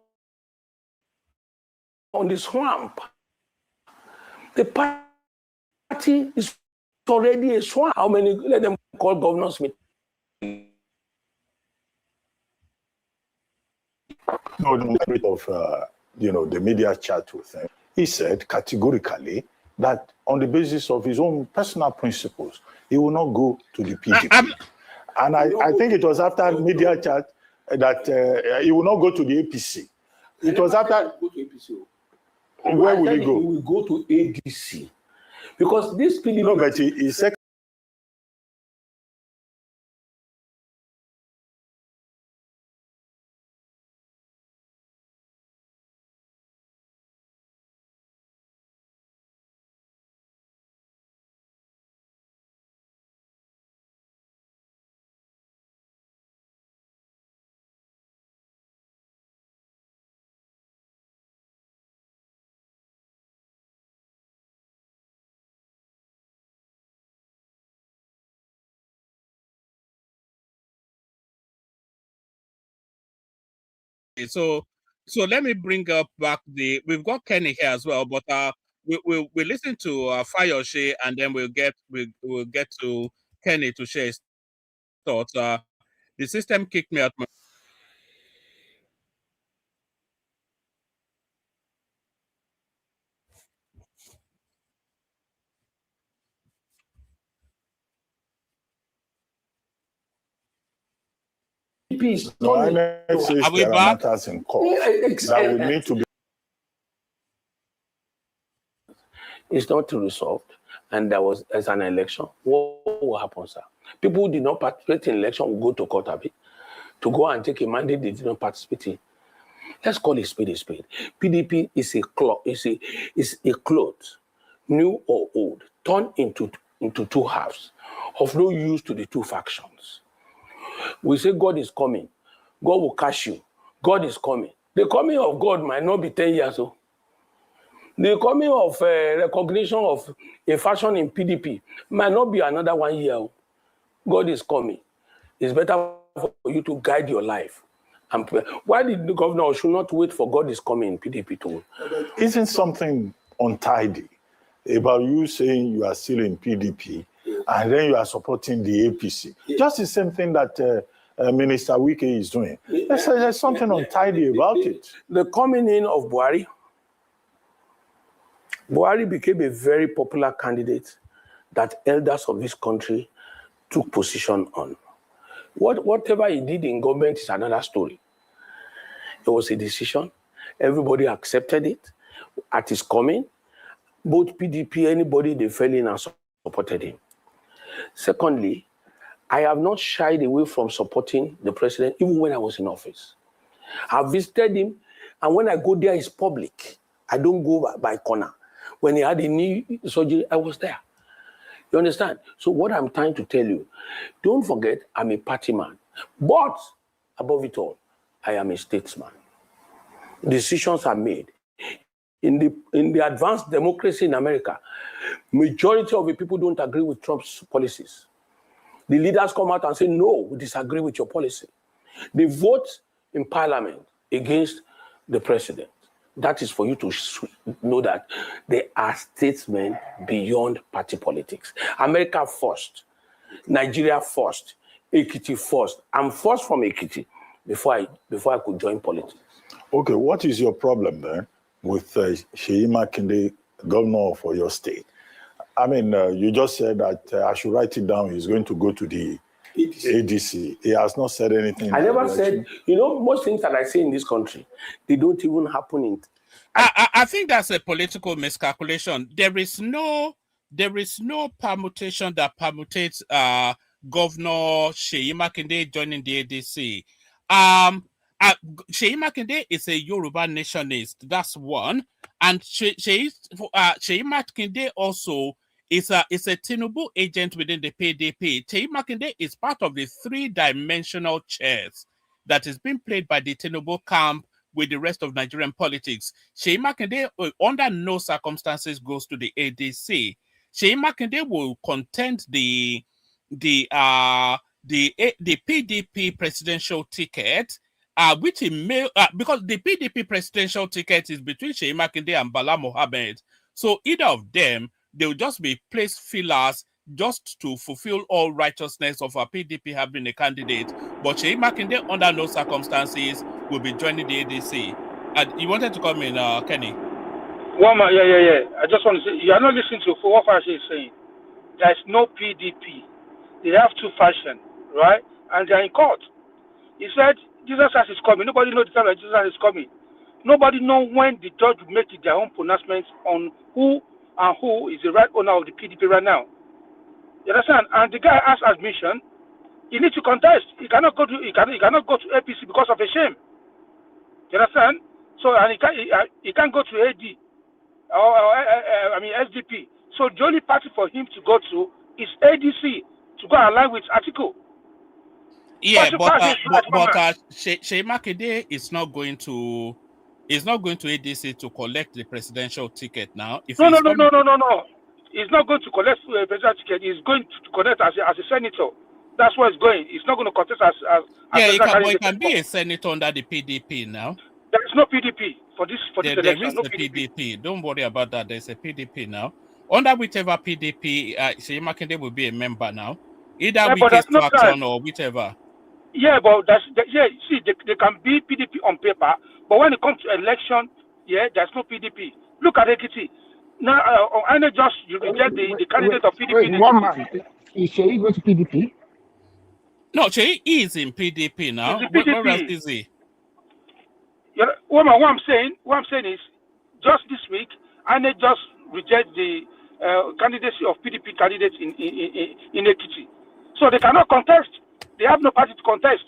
the swamp. The party is already a swamp. How many? Let them call governors meeting. No, the bit of the media chat with him. He said categorically that on the basis of his own personal principles, he will not go to the PDP. And I think it was after media chat that he will not go to the APC. It was after. Go to APC. Where will he go? He will go to ADC. Because this PDP. No, but he said So let me bring up back we've got Kenny here as well, but we'll listen to Fayose, and then we'll get to Kenny to share his thoughts. The system kicked me out. Peace. No, I says Are we there back? are matters in court that would need to be. It's not resolved, and there's an election. What will happen, sir? People who did not participate in election will go to court, to go and take a mandate they did not participate in. Let's call a spade a spade. PDP is a cloth, new or old, turned into two halves, of no use to the two factions. We say God is coming. God will catch you. God is coming. The coming of God might not be 10 years old. The coming of recognition of a faction in PDP might not be another 1 year. God is coming. It's better for you to guide your life. And why did the governor should not wait for God is coming in PDP to? Isn't something untidy about you saying you are still in PDP and then you are supporting the APC? Just the same thing that Minister Wike is doing. There's something untidy about it. The coming in of Buhari became a very popular candidate that elders of this country took position on. Whatever he did in government is another story. It was a decision. Everybody accepted it at his coming. Both PDP, anybody, they fell in and supported him. Secondly, I have not shied away from supporting the president even when I was in office. I've visited him, and when I go there, it's public. I don't go by corner. When he had a knee surgery, I was there. You understand? So what I'm trying to tell you, don't forget I'm a party man. But above it all, I am a statesman. Decisions are made. In the advanced democracy in America, majority of the people don't agree with Trump's policies. The leaders come out and say, no, we disagree with your policy. They vote in parliament against the president. That is for you to know that they are statesmen beyond party politics. America first, Nigeria first, Ekiti first. I'm first from Ekiti before I could join politics. Okay, what is your problem then with Seyi Makinde, governor for your state? I mean, you just said that I should write it down. He's going to go to the ADC. He has not said anything. I never said, most things that I say in this country, they don't even happen in. I think that's a political miscalculation. There is no permutation that permutates Governor Seyi Makinde joining the ADC. Seyi Makinde is a Yoruba nationalist. That's one. And Seyi Makinde also is a Tinubu agent within the PDP. Seyi Makinde is part of the three-dimensional chess that is being played by the Tinubu camp with the rest of Nigerian politics. Seyi Makinde, under no circumstances, goes to the ADC. Seyi Makinde will contend the PDP presidential ticket, which he may, because the PDP presidential ticket is between Seyi Makinde and Bala Mohammed. So either of them, they will just be placed fillers just to fulfill all righteousness of our PDP having a candidate. But Seyi Makinde, under no circumstances, will be joining the ADC. And you wanted to come in, Kenny? Yeah. I just want to say, you are not listening to what Fayose is saying. There is no PDP. They have two factions, right? And they are in court. He said, Jesus Christ is coming. Nobody knows the time that Jesus Christ is coming. Nobody knows when the judge will make their own pronouncements on who is the right owner of the PDP right now. You understand? And the guy has admission. He needs to contest. He cannot go to APC because of a shame. You understand? So and he can't go to AD or SDP. So the only party for him to go to is ADC to go align with Atiku. Yeah, but Seyi Makinde is not going to ADC to collect the presidential ticket now. No. He's not going to collect the presidential ticket. He's going to collect as a senator. That's where it's going. It's not going to contest as yeah, he can be a senator under the PDP now. There is no PDP for this election. There is no a PDP. Don't worry about that. There's a PDP now. Under whichever PDP, Seyi Makinde will be a member now. Either Wike's faction or whichever. Yeah, but see, they can be PDP on paper, but when it comes to election, there's no PDP. Look at Ekiti. Now, I know just you reject the candidate of PDP. Wait, one man. Is Seyi going to PDP? No, Seyi is in PDP now. Where else is he? What I'm saying is, just this week, INEC just reject the candidacy of PDP candidates in Ekiti. So they cannot contest. They have no party to contest.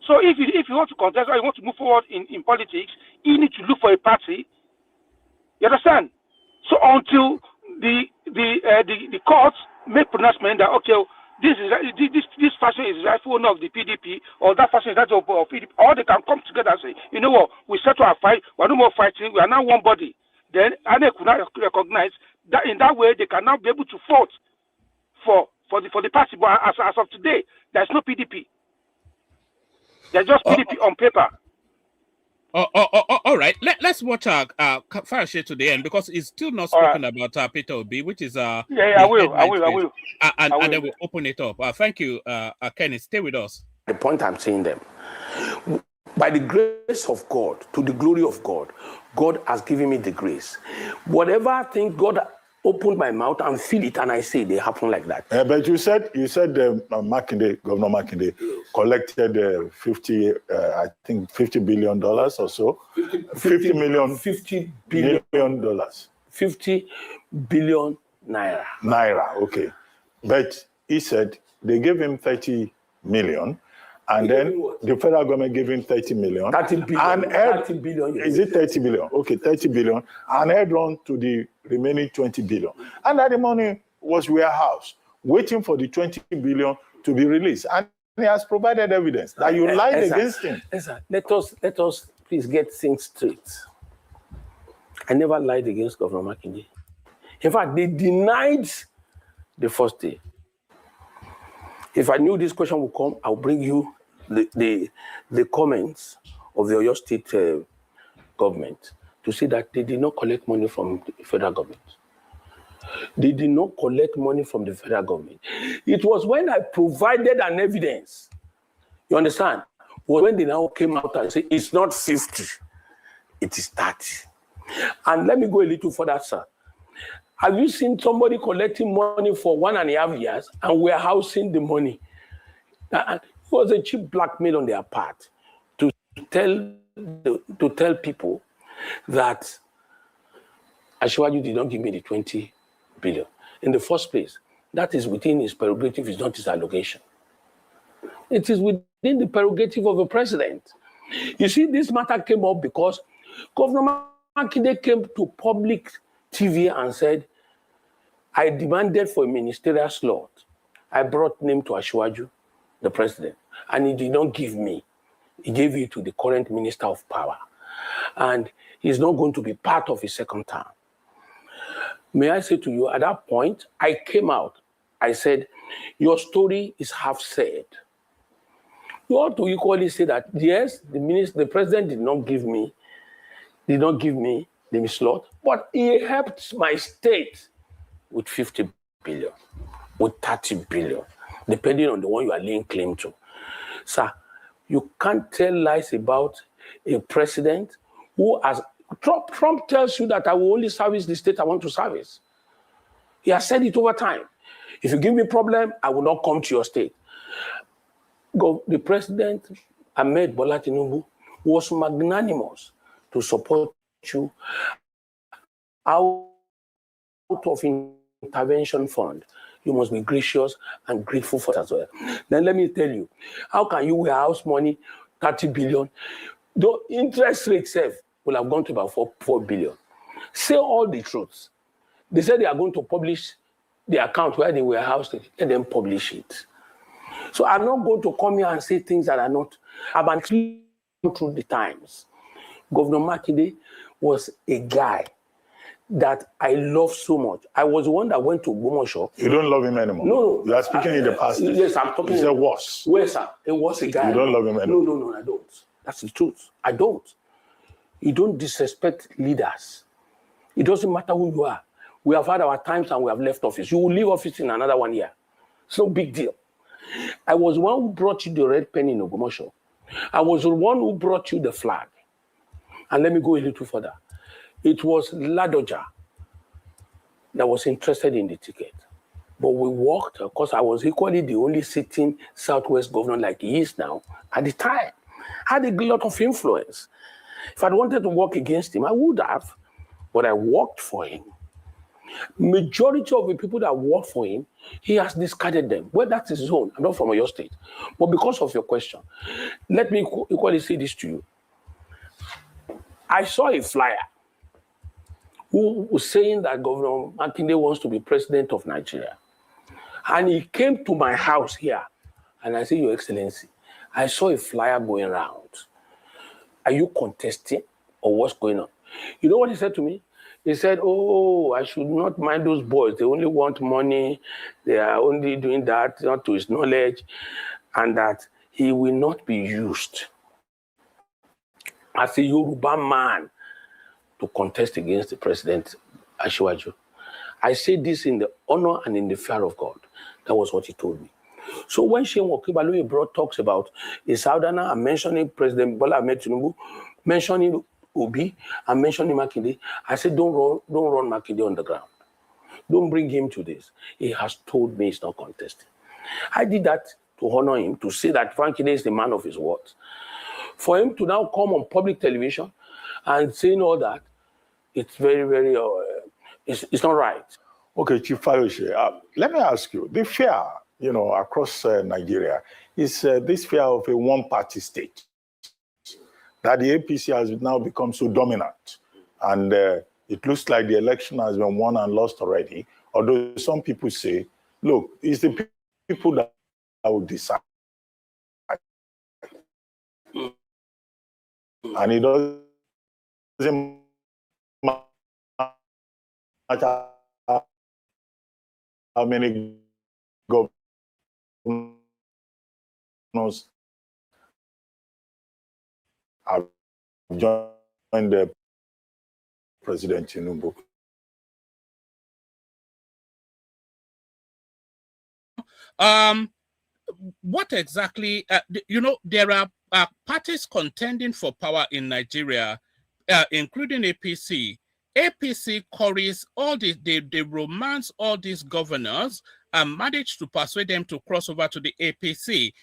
So if you want to contest or you want to move forward in politics, you need to look for a party. You understand? So until the courts make pronouncement that okay, this faction is rightful owner of the PDP, or that faction is rightful of PDP, or they can come together and say, you know what, we settle our fight, we're no more fighting, we are now one body. Then they could not recognize that in that way they can now be able to vote for the party. But as of today, there's no PDP. There's just PDP on paper. All right. Let's watch Fayose to the end, because he's still not spoken about Peter Obi, which is I will. And then we'll open it up. Thank you, Kenny. Stay with us. The point I'm saying them, by the grace of God, to the glory of God, God has given me the grace. Whatever thing God opened my mouth and feel it, and I say they happen like that. But you said Makinde, Governor Makinde, collected $50 billion or so. $50 billion naira. Naira, okay. But he said they gave him 30 million. And then the federal government gave him 30 million. 30 billion. And 30 billion. Is it 30 billion? Okay, 30 billion. And head on to the remaining 20 billion. And that the money was warehoused, waiting for the 20 billion to be released. And he has provided evidence that you lied against him. Let us please get things straight. I never lied against Governor Makinde. In fact, they denied the first day. If I knew this question would come, I'll bring you the comments of the Oyo State government to say that they did not collect money from the federal government. They did not collect money from the federal government. It was when I provided an evidence, you understand, when they now came out and said, it's not 50, it is 30. And let me go a little further, sir. Have you seen somebody collecting money for 1.5 years and warehousing the money? It was a cheap blackmail on their part to tell people that Asiwaju did not give me the 20 billion. In the first place, that is within his prerogative, it's not his allocation. It is within the prerogative of the president. You see, this matter came up because Governor Makinde came to public TV and said, I demanded for a ministerial slot. I brought name to Asiwaju, the president, and he did not give me. He gave it to the current minister of power. And he's not going to be part of his second term. May I say to you, at that point, I came out. I said, your story is half said. You ought to equally say that, yes, the president did not give me the slot, but he helped my state with 50 billion, with 30 billion, depending on the one you are laying claim to. Sir, you can't tell lies about a president who has... Trump tells you that I will only service the state I want to service. He has said it over time. If you give me a problem, I will not come to your state. The president, Ahmed Bola Tinubu, was magnanimous to support you out of intervention fund. You must be gracious and grateful for that as well. Then let me tell you, how can you warehouse money, 30 billion? The interest rate itself will have gone to about 4 billion. Say all the truths. They said they are going to publish the account where they warehoused it and then publish it. So I'm not going to come here and say things that are not. I've been through the times. Governor Makinde was a guy that I love so much. I was the one that went to Gomosho. You don't love him anymore? No. You are speaking in the past. Yes, I'm talking. Is there worse? Where, sir? It was a guy. You don't love him anymore? No, I don't. That's the truth. I don't. You don't disrespect leaders. It doesn't matter who you are. We have had our times and we have left office. You will leave office in another 1 year. It's no big deal. I was the one who brought you the red pen in Ogomosho. I was the one who brought you the flag. And let me go a little further. It was Ladoja that was interested in the ticket. But we worked, because I was equally the only sitting Southwest governor like he is now at the time. I had a lot of influence. If I'd wanted to work against him, I would have. But I worked for him. Majority of the people that work for him, he has discarded them. Well, that's his own. I'm not from your state. But because of your question, let me equally say this to you. I saw a flyer who was saying that Governor Makinde wants to be president of Nigeria. And he came to my house here. And I said, Your Excellency, I saw a flyer going around. Are you contesting or what's going on? You know what he said to me? He said, oh, I should not mind those boys. They only want money. They are only doing that, not to his knowledge. And that he will not be used as a Yoruba man to contest against the president, Asiwaju. I say this in the honor and in the fear of God. That was what he told me. So when Shehu Okinbaloye brought talks about a Southern and mentioning President Bola Ahmed Tinubu, mentioning Obi and mentioning Makinde, I said, don't run Makinde on the ground. Don't bring him to this. He has told me he's not contesting. I did that to honor him, to say that Makinde is the man of his words. For him to now come on public television and saying all that, it's very, very, it's not right. Okay, Chief Fayose, let me ask you, the fear, across Nigeria is this fear of a one-party state, that the APC has now become so dominant. And it looks like the election has been won and lost already, although some people say, look, it's the people that will decide. And it doesn't matter how many governors have joined the President Tinubu. What exactly, there are parties contending for power in Nigeria, including APC. APC curries all they romance all these governors and managed to persuade them to cross over to the APC.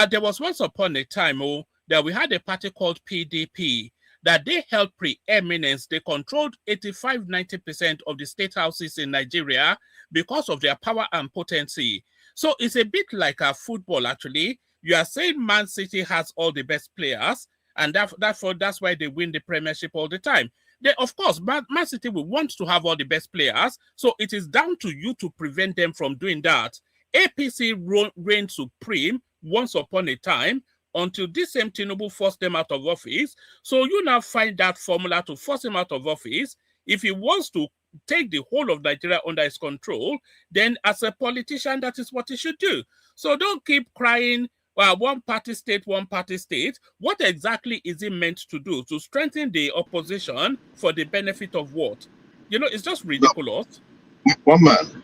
There was once upon a time that we had a party called PDP that they held preeminence. They controlled 85-90% of the state houses in Nigeria because of their power and potency. So it's a bit like a football, actually. You are saying Man City has all the best players, and that's why they win the Premiership all the time. Of course, Man City will want to have all the best players, so it is down to you to prevent them from doing that. APC reigned supreme once upon a time until this same Tinubu forced them out of office. So you now find that formula to force him out of office. If he wants to take the whole of Nigeria under his control, then as a politician, that is what he should do. So don't keep crying, well, one party state, one party state. What exactly is it meant to do? To strengthen the opposition for the benefit of what? It's just ridiculous. No. One man.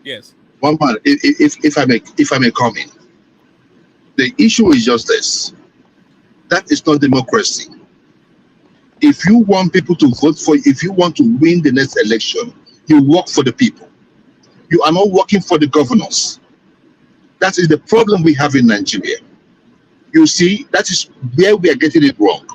Yes. One man. If I may come in, the issue is just this. That is not democracy. If you want people to vote for you, if you want to win the next election, you work for the people. You are not working for the governors. That is the problem we have in Nigeria. You see, that is where we are getting it wrong.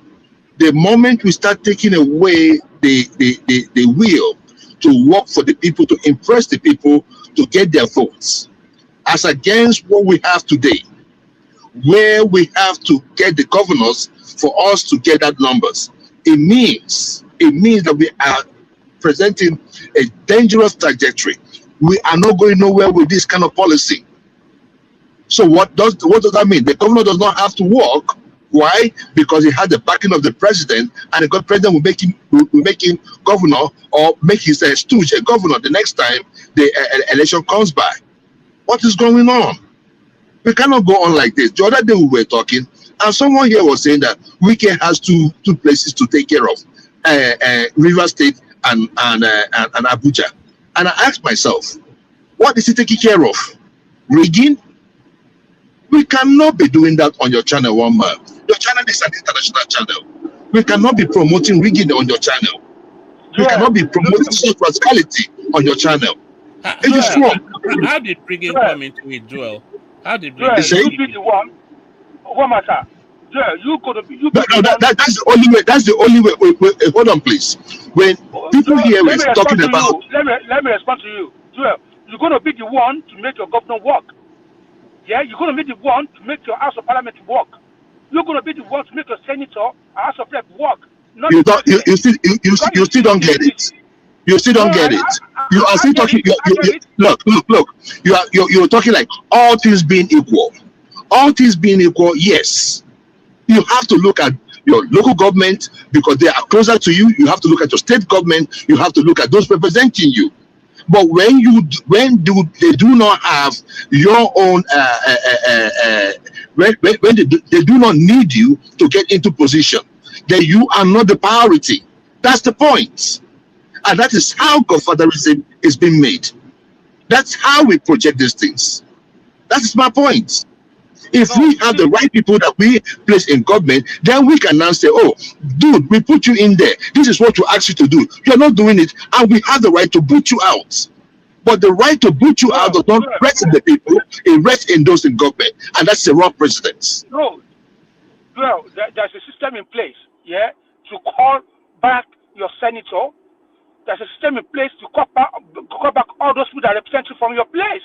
The moment we start taking away the will to work for the people, to impress the people, to get their votes, as against what we have today, where we have to get the governors for us to get that numbers, it means that we are presenting a dangerous trajectory. We are not going nowhere with this kind of policy. So what does that mean? The governor does not have to work Why? Because he had the backing of the president, and the president will make him governor, or make his stooge a governor the next time the election comes by. What is going on? We cannot go on like this. The other day we were talking, and someone here was saying that Wike has two places to take care of, River State and Abuja. And I asked myself, what is he taking care of? Rigging? We cannot be doing that on your channel, one man. Your channel is an international channel. We cannot be promoting rigging on your channel. We cannot be promoting such rascality on your channel. It is wrong. How did rigging come into it, Joel? How did rigging? You be the one. What matter? Joel, you could have. That's the only way. That's the only way. Wait, hold on, please. When people here is talking about, let me respond to you, Joel. You're going to be the one to make your governor work. Yeah, you're going to be the one to make your House of Parliament work. You're going to be the one to make your senator and House of Rep work. You still don't get it. You still don't get it. You are still talking. Look. You're talking like all things being equal. All things being equal, yes. You have to look at your local government because they are closer to you. You have to look at your state government. You have to look at those representing you. But when they do not have your own, when they do not need you to get into position, then you are not the priority. That's the point. And that is how godfatherism is being made. That's how we project these things. That is my point. If we have the right people that we place in government, then we can now say, oh, dude, we put you in there. This is what we asked you to do. You're not doing it, and we have the right to boot you out. But the right to boot you out does not rest in the people, it rests in those in government. And that's the wrong precedence. No. Well, there's a system in place, yeah, to call back your senator. There's a system in place to call back all those people that represent you from your place.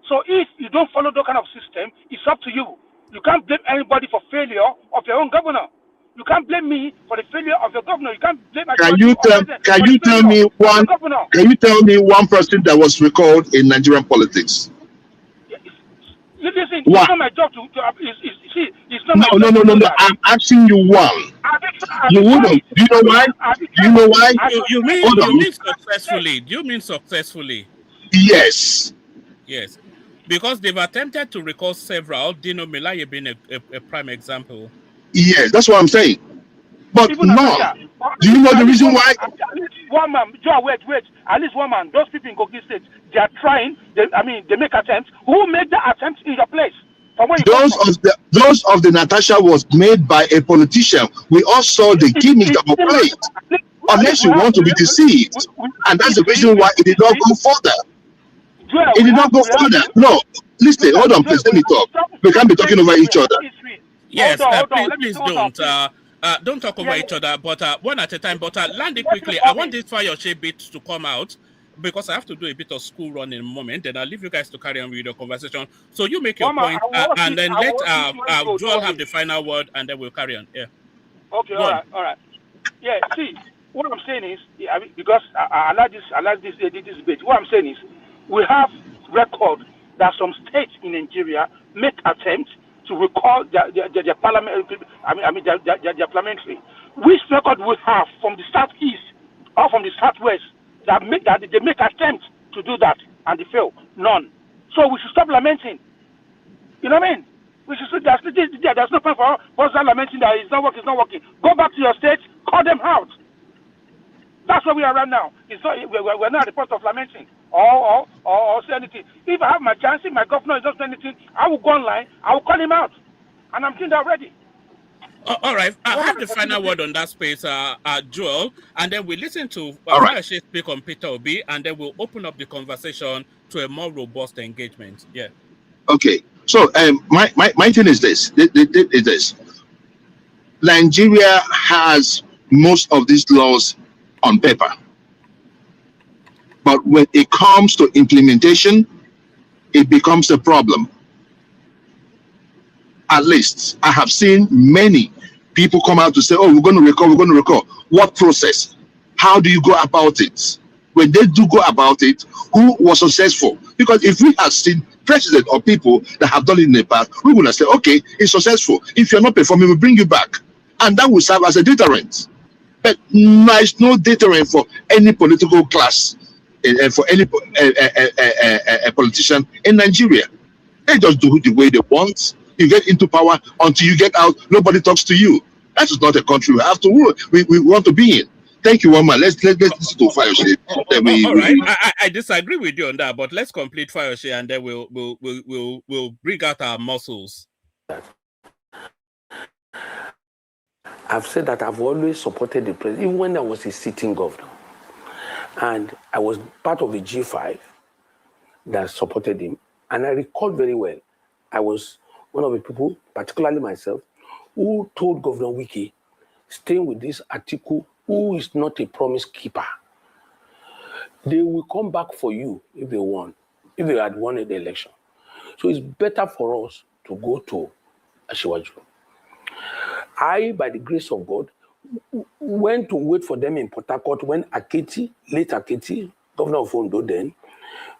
So if you don't follow that kind of system, it's up to you. You can't blame anybody for failure of your own governor. You can't blame me for the failure of your governor. You can't blame. Can you tell me one person that was recalled in Nigerian politics? Listen, it's not my job to it's not No. I'm asking you one. You wouldn't. Do you know why? You mean successfully? Do you mean successfully? Yes. Yes. Because they've attempted to recall several, Dino Melaye being a prime example. Yes, that's what I'm saying. But no. Do you know the reason why? One man, Joe, wait. At least one man. Those people in Kogi State, they are trying. They make attempts. Who made the attempts in your place? Those of the Natasha was made by a politician. We all saw the gimmicks that were played. Unless you want to be deceived, and that's the reason why it did not go further. It did not go further. No, listen, hold on, please. Let me talk. We can't be talking over each other. Yes, please don't. Don't talk over each other, but one at a time. But land it quickly. I want this Fayose bit to come out because I have to do a bit of school run in a moment. Then I'll leave you guys to carry on with your conversation. So you make your point, and then let Joel have the final word, and then we'll carry on. Yeah. Okay. All right. Yeah. See, what I'm saying is, because I like this debate. What I'm saying is, we have record that some states in Nigeria make attempts to recall their parliament. Their parliamentary. Which record we have from the southeast or from the southwest that they make attempts to do that and they fail? None. So we should stop lamenting. You know what I mean? We should. There's no point for us lamenting that it's not working. Go back to your states, call them out. That's where we are right now. It's not. We're not at the point of lamenting or say anything. If I have my chance, if my governor is not saying anything, I will go online. I will call him out, and I'm doing that already. All right. I have the final word on that space, Joel, and then we listen to Fayose speak on Peter Obi, and then we'll open up the conversation to a more robust engagement. Yeah. Okay. So my thing is this. Nigeria has most of these laws on paper, but when it comes to implementation, it becomes a problem. At least I have seen many people come out to say, oh, we're going to recall. What process? How do you go about it? When they do go about it, who was successful? Because if we have seen president or people that have done it in the past, we will say, okay, it's successful. If you're not performing, we'll bring you back. And that will serve as a deterrent. But there's no deterrent for any political class, for any politician in Nigeria. They just do it the way they want. You get into power, until you get out, nobody talks to you. That is not a country we have to rule. We want to be in. Thank you, Wama. Let's listen to Fayose. All right, I disagree with you on that, but let's complete Fayose, and then we'll bring out our muscles. I've said that I've always supported the president, even when I was a sitting governor. And I was part of the G5 that supported him. And I recall very well, I was one of the people, particularly myself, who told Governor Wike, staying with this article, who is not a promise keeper. They will come back for you if they won, if they had won the election. So it's better for us to go to Asiwaju. I, by the grace of God, went to wait for them in Port Harcourt when Aketi, late Aketi, governor of Ondo then,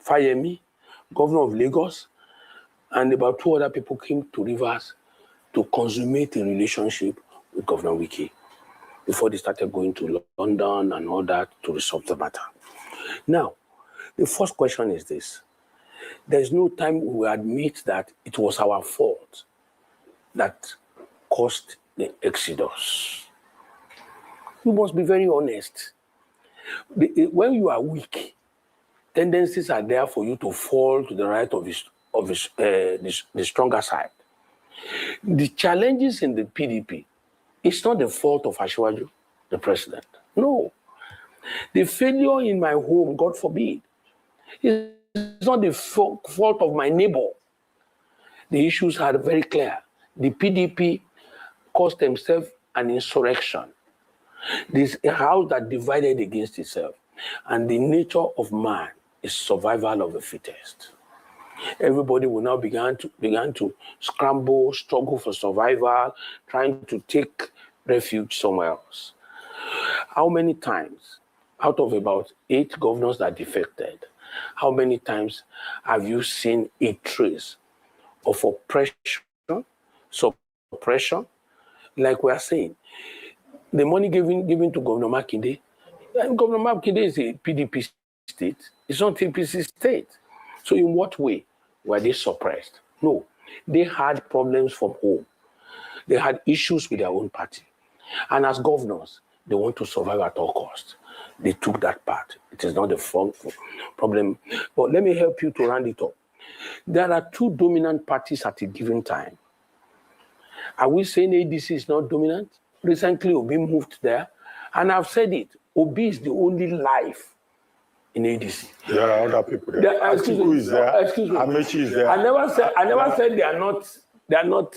Fayemi, governor of Lagos, and about 2 other people came to Rivers to consummate a relationship with Governor Wike before they started going to London and all that to resolve the matter. Now, the first question is this. There's no time we will admit that it was our fault that caused the exodus. You must be very honest. When you are weak, tendencies are there for you to fall to the right of the stronger side. The challenges in the PDP, it's not the fault of Asiwaju, the president. No. The failure in my home, God forbid, is not the fault of my neighbor. The issues are very clear. The PDP caused themselves an insurrection. This is a house that divided against itself. And the nature of man is survival of the fittest. Everybody will now begin to scramble, struggle for survival, trying to take refuge somewhere else. How many times, out of about 8 governors that defected, how many times have you seen a trace of oppression, suppression? Like we are saying, the money given to Governor Makinde, Governor Makinde is a PDP state. It's not a APC state. So in what way were they suppressed? No, they had problems from home. They had issues with their own party. And as governors, they want to survive at all costs. They took that part. It is not a problem. But let me help you to round it up. There are 2 dominant parties at a given time. Are we saying ADC is not dominant? Recently, Obi moved there. And I've said it, Obi is the only life in ADC. There are other people there. Atiku is there. Excuse me. Amechi is there. I never said they are not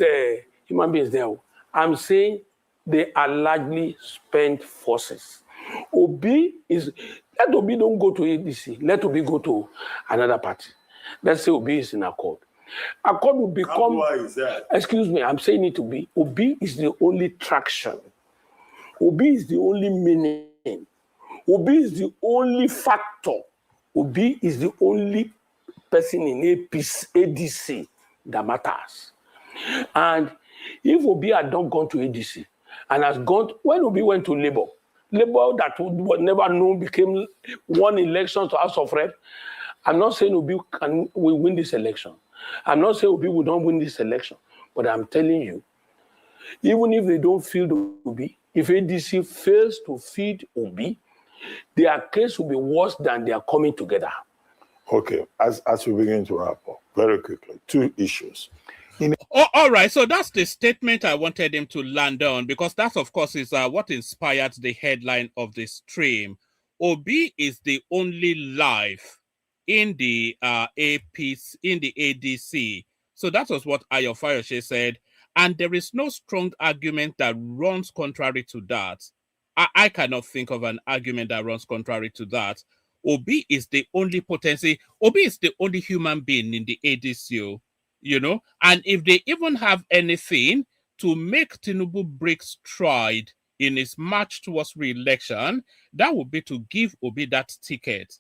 human beings there. I'm saying they are largely spent forces. Let Obi don't go to ADC. Let Obi go to another party. Let's say Obi is in Accord. Accord will become. Excuse me, I'm saying it to be. Obi is the only traction. Obi is the only meaning. Obi is the only factor. Obi is the only person in ADC that matters. And if Obi had not gone to ADC and has gone, when Obi went to Labour that would never known became won elections to House of Rep, I'm not saying Obi will win this election. I'm not saying Obi will not win this election, but I'm telling you, even if they don't feed Obi, if ADC fails to feed Obi, their case will be worse than they are coming together. Okay, as we begin to wrap up, very quickly, 2 issues. All right, so that's the statement I wanted him to land on, because that, of course, is what inspired the headline of the stream. Obi is the only life in the ADC. So that was what Ayo Fayose said, and there is no strong argument that runs contrary to that. I cannot think of an argument that runs contrary to that. Obi is the only potency. Obi is the only human being in the ADC, you know. And if they even have anything to make Tinubu break stride in his march towards re-election, that would be to give Obi that ticket.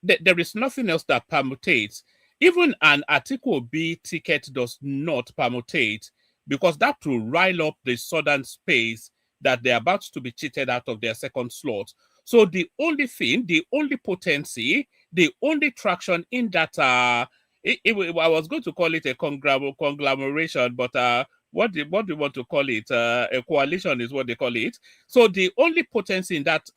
There is nothing else that permutates. even an Atiku Obi ticket does not permutate, because that will rile up the southern space that they're about to be cheated out of their second slot. So the only thing, the only potency, the only traction in that, I was going to call it a conglomeration, but what do you want to call it? A coalition is what they call it. So the only potency in that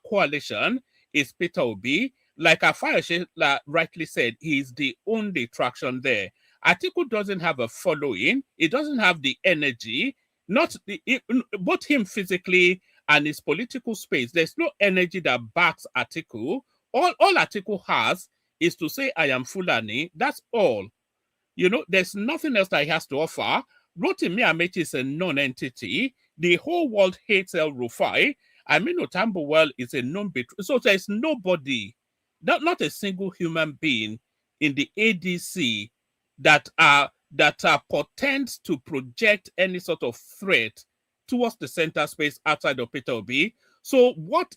coalition is Peter Obi. Like Fayose rightly said, he's the only traction there. Atiku doesn't have a following. He doesn't have the energy, both him physically and his political space. There's no energy that backs Atiku. All Atiku has is to say, I am Fulani. That's all. You know, there's nothing else that he has to offer. Rotimi Amechi is a non-entity. The whole world hates El Rufai. Aminu Tambuwal is a non-betrayal. So there's nobody, not a single human being in the ADC that portends to project any sort of threat towards the center space outside of Peter Obi. So what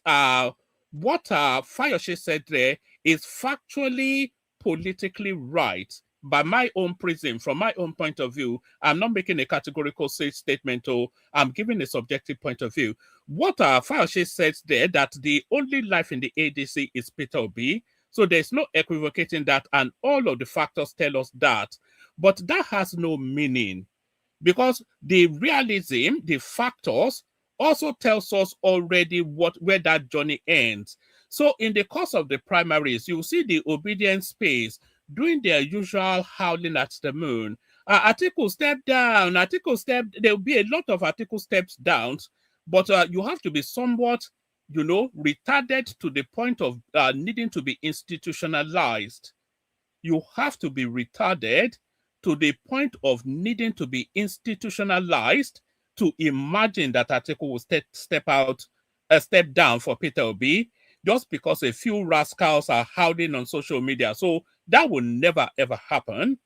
Fayose said there is factually, politically right by my own prism, from my own point of view. I'm not making a categorical statement, or I'm giving a subjective point of view. What Fayose says there, that the only life in the ADC is Peter Obi. So there's no equivocating that, and all of the factors tell us that. But that has no meaning, because the realism, the factors, also tells us already where that journey ends. So in the course of the primaries, you see the obedient space doing their usual howling at the moon. Atiku step down, there'll be a lot of Atiku steps down, but you have to be somewhat, you know, retarded to the point of needing to be institutionalized. You have to be retarded to the point of needing to be institutionalized to imagine that Atiku will step down for Peter Obi, just because a few rascals are howling on social media. So that will never, ever happen.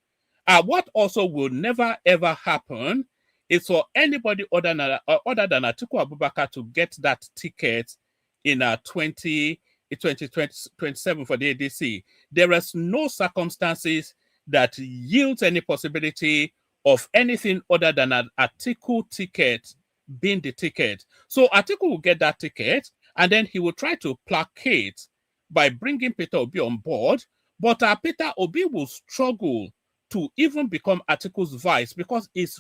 What also will never, ever happen is for anybody other than Atiku Abubakar to get that ticket in 2027 for the ADC. There is no circumstances that yields any possibility of anything other than an Atiku ticket being the ticket. So Atiku will get that ticket, and then he will try to placate by bringing Peter Obi on board. But Peter Obi will struggle to even become Atiku's vice, because his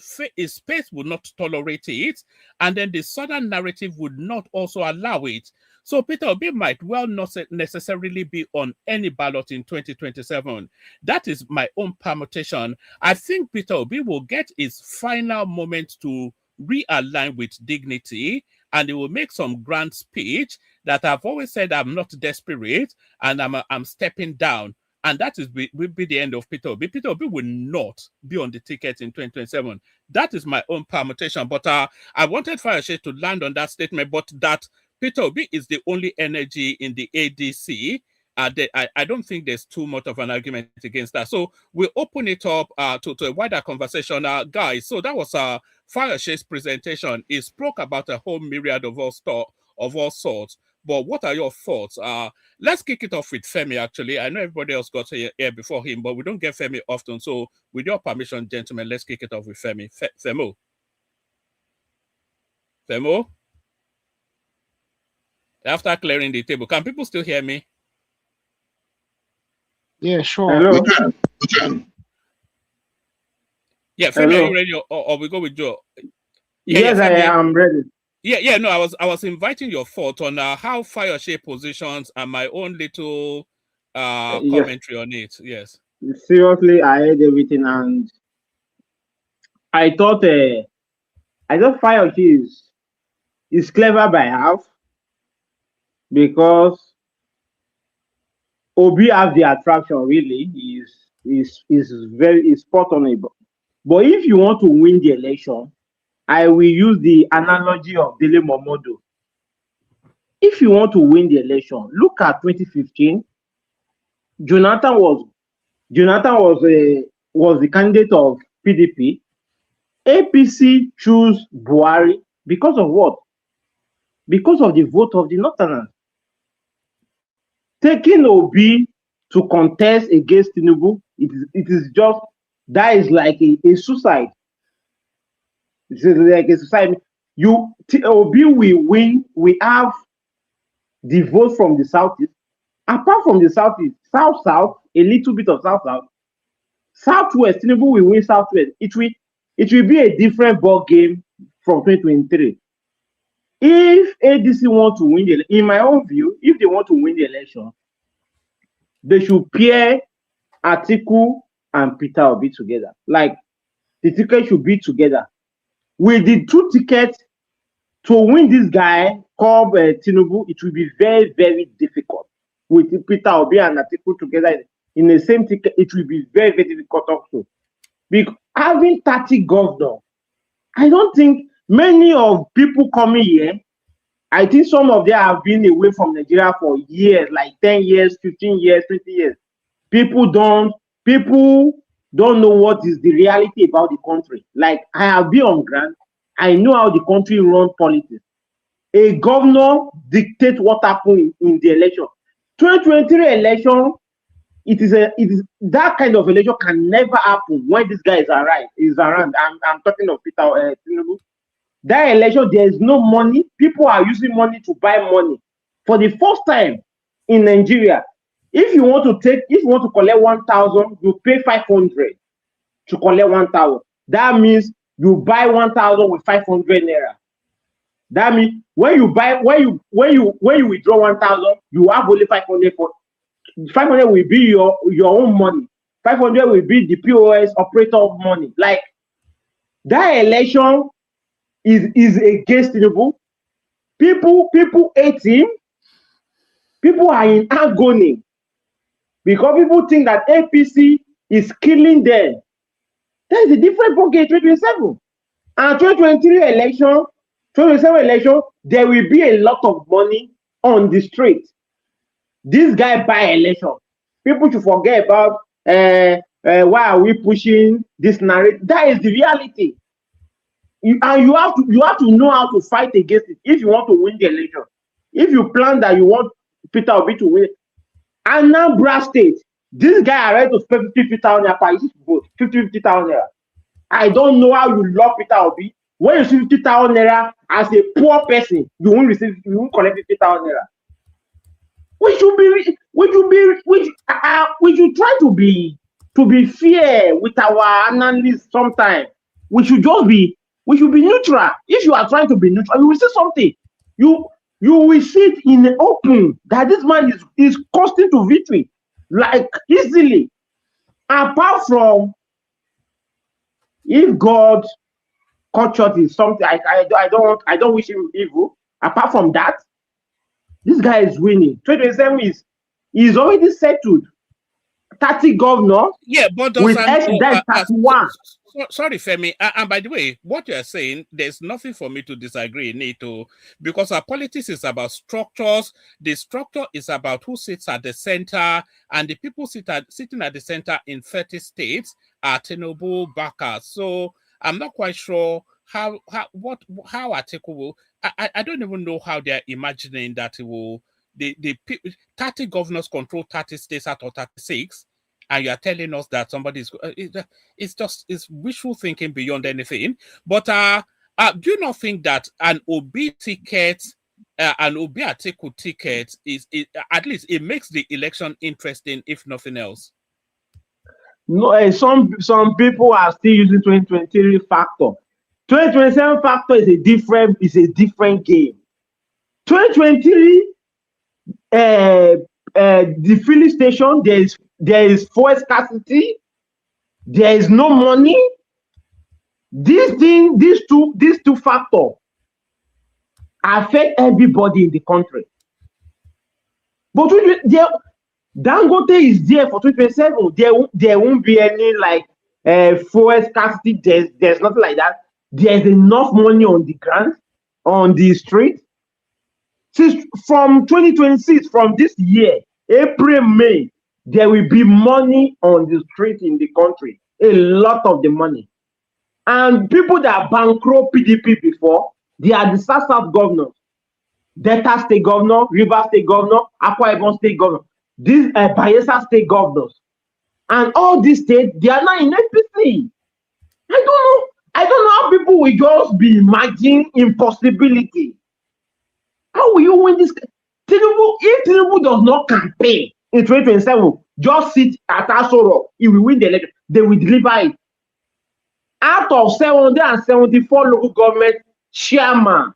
space would not tolerate it, and then the southern narrative would not also allow it. So Peter Obi might well not necessarily be on any ballot in 2027. That is my own permutation. I think Peter Obi will get his final moment to realign with dignity, and he will make some grand speech that I've always said, I'm not desperate and I'm stepping down. And that will be the end of Peter Obi. Peter Obi will not be on the ticket in 2027. That is my own permutation. But I wanted Fayose to land on that statement, but that Peter Obi is the only energy in the ADC. I don't think there's too much of an argument against that. So we'll open it up to a wider conversation. Guys, so that was Fayose's presentation. He spoke about a whole myriad of all sorts. But what are your thoughts? Let's kick it off with Femi, actually. I know everybody else got here before him, but we don't get Femi often. So with your permission, gentlemen, let's kick it off with Femi. Femo? After clearing the table, can people still hear me? Yeah, sure. Hello. We can. Yeah, Femi, are you ready, or we go with Joe? Yes, I am ready. Yeah, no, I was inviting your thought on how Fayose positions and my own little commentary on it. Yes. Seriously, I heard everything, and I thought Fayose is clever by half, because Obi has the attraction. Really, is very spot on. But if you want to win the election, I will use the analogy of Dele Momodu. If you want to win the election, look at 2015. Jonathan was the candidate of PDP. APC chose Buhari because of what? Because of the vote of the Northerners. Taking Obi to contest against Tinubu It is just that is like a suicide. It's like a suicide. Obi will win. We have the vote from the southeast. Apart from the southeast, south, a little bit of south, southwest. Tinubu will win southwest. It will be a different ball game from 2023. If ADC want to win in my own view, if they want to win the election, they should pair Atiku and Peter Obi together. Like the ticket should be together. With the two tickets to win this guy called Tinubu, it will be very, very difficult. With Peter Obi and Atiku together in the same ticket, it will be very, very difficult also. Because having 30 governors, I don't think many of people coming here, I think some of them have been away from Nigeria for years, like 10 years, 15 years, 20 years. People don't know what is the reality about the country. Like, I have been on ground. I know how the country runs politics. A governor dictates what happened in the election. 2023 election, it is that kind of election can never happen when this guy is around. I'm talking of Peter Tinubu. That election, there is no money. People are using money to buy money. For the first time in Nigeria, if you want to collect 1,000, you pay 500 to collect 1,000. That means you buy 1,000 with 500 naira. That means when you withdraw 1,000, you have only 500 for 500 will be your own money. 500 will be the POS operator money. Like that election is against Tinubu. People hate him. People are in agony because people think that APC is killing them. That is a different ballgame. 2027 and 2023 election, 2027 election, there will be a lot of money on the street. This guy by election. People should forget about why are we pushing this narrative. That is the reality. You have to know how to fight against it if you want to win the election. If you plan that you want Peter Obi to win, Anambra State, this guy already to spend 50,000 naira per vote, 50,000 naira. I don't know how you love Peter Obi. When you see 50,000 naira as a poor person, you won't collect 50,000 naira. We should try to be fair with our analysts sometimes. We should be neutral. If you are trying to be neutral, you will see something. You will see it in the open that this man is costing to victory, like easily. Apart from if God cut short is something, I don't wish him evil. Apart from that, this guy is winning. 2027 is already settled. 30 governors. Yeah, but with 31. Sorry, Femi. And by the way, what you are saying, there's nothing for me to disagree, Nito, because our politics is about structures. The structure is about who sits at the center, and the people sitting at the center in 30 states are Tinubu backers. So I'm not quite sure how Atiku will. I don't even know how they're imagining that it will. The 30 governors control 30 states out of 36. And you are telling us that somebody is, it's wishful thinking beyond anything. But do you not think that an Obi ticket, an Obi Atiku ticket is at least it makes the election interesting, if nothing else? No, some people are still using 2023 factor. 2027 factor is a different game. 2023, the filling station, there is fuel scarcity, there is no money. These two factors affect everybody in the country. But Dangote is there for 2027. There won't be any like fuel scarcity. There's nothing like that. There's enough money on the ground, on the street. Since from 2026, from this year, April, May, there will be money on the street in the country. A lot of the money. And people that bankroll PDP before, they are the South governors. Delta State Governor, River State Governor, Akwa Ibom State Governor. These Bayelsa State governors. and all these states, they are now in APC. I don't know how people will just be imagining impossibility. How will you win this? Tinubu, if Tinubu does not campaign in 2027, just sit at Asoro, he will win the election. They will deliver it. Out of 774 local government chairman,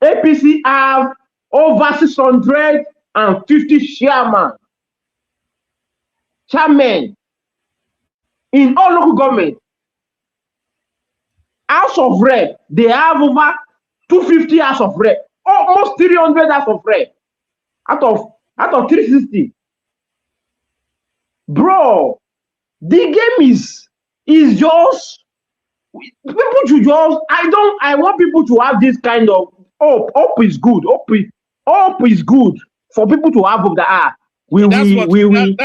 APC have over 650 chairmen in all local government. House of Rep, they have over 250 House of Rep, almost 300 House of Rep out of 360. Bro, the game is just, people should just, I want people to have this kind of hope. Hope is good. Hope is good for people to have hope that we will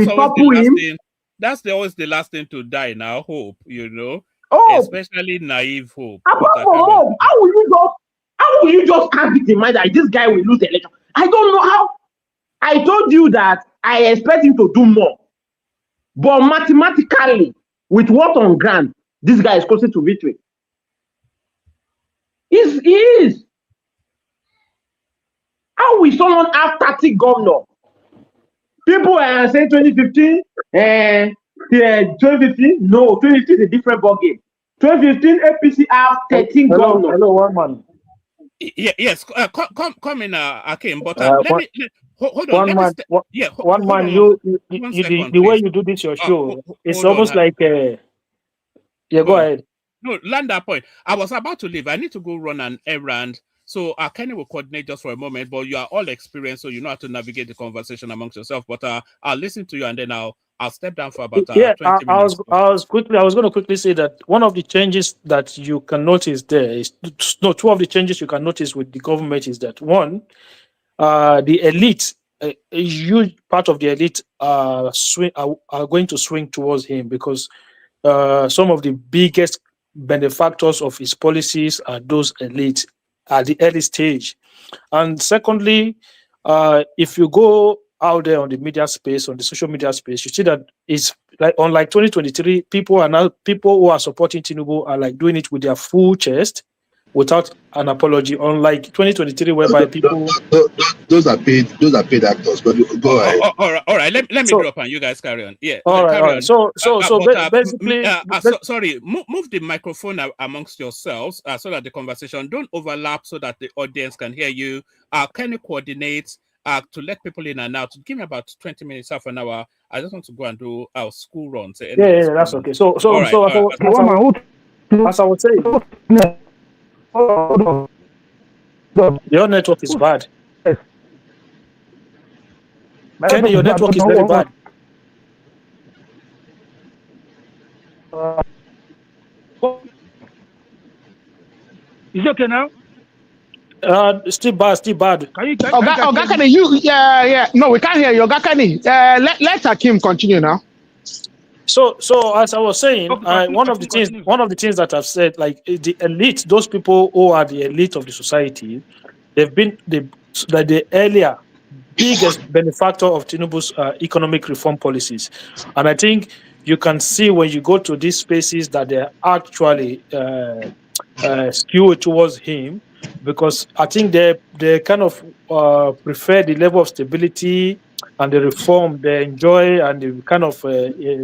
topple him. That's always the last thing to die now, hope, you know. Oh, especially naive hope. Apart from hope, how will you just have it in mind that this guy will lose the election? I don't know how. I told you that I expect him to do more. But mathematically, with what on ground, this guy is closer to victory. He is. How will someone have 30 governor? People are saying 2015 and 2015. No, 2015 is a different ballgame. 2015 APC have 13 governors. Hello, one man. Yes, come in, Akim. But hold on. One man. The way you do this your show, it's almost like yeah. Go ahead. No, land that point. I was about to leave. I need to go run an errand. So Kenny will coordinate just for a moment, but you are all experienced, so you know how to navigate the conversation amongst yourself. But I'll listen to you, and then I'll step down for about 20 minutes. I was going to quickly say that one of the changes that you can notice there is two of the changes you can notice with the government is that one, the elite, a huge part of the elite are going to swing towards him because some of the biggest benefactors of his policies are those elite at the early stage. And secondly, if you go out there on the media space, on the social media space, you see that it's like unlike 2023, people who are supporting Tinubu are like doing it with their full chest without an apology. Unlike 2023, whereby people those are paid actors. But go ahead. All right. Let me drop and you guys carry on. Yeah. All right. So basically, sorry. Move the microphone amongst yourselves so that the conversation don't overlap, so that the audience can hear you. Can you coordinate to let people in and out? Give me about 20 minutes, half an hour. I just want to go and do our school runs. Yeah, that's okay. So as I would say. Your network is bad. Kenny, your network is very bad. Is it okay now? Still bad. Can you no, we can't hear you. Let Hakim continue now. So as I was saying, one of the things that I've said, like the elite, those people who are the elite of the society, they've been the earlier biggest benefactor of Tinubu's economic reform policies, and I think you can see when you go to these spaces that they're actually skewed towards him, because I think they kind of prefer the level of stability and the reform they enjoy and the kind of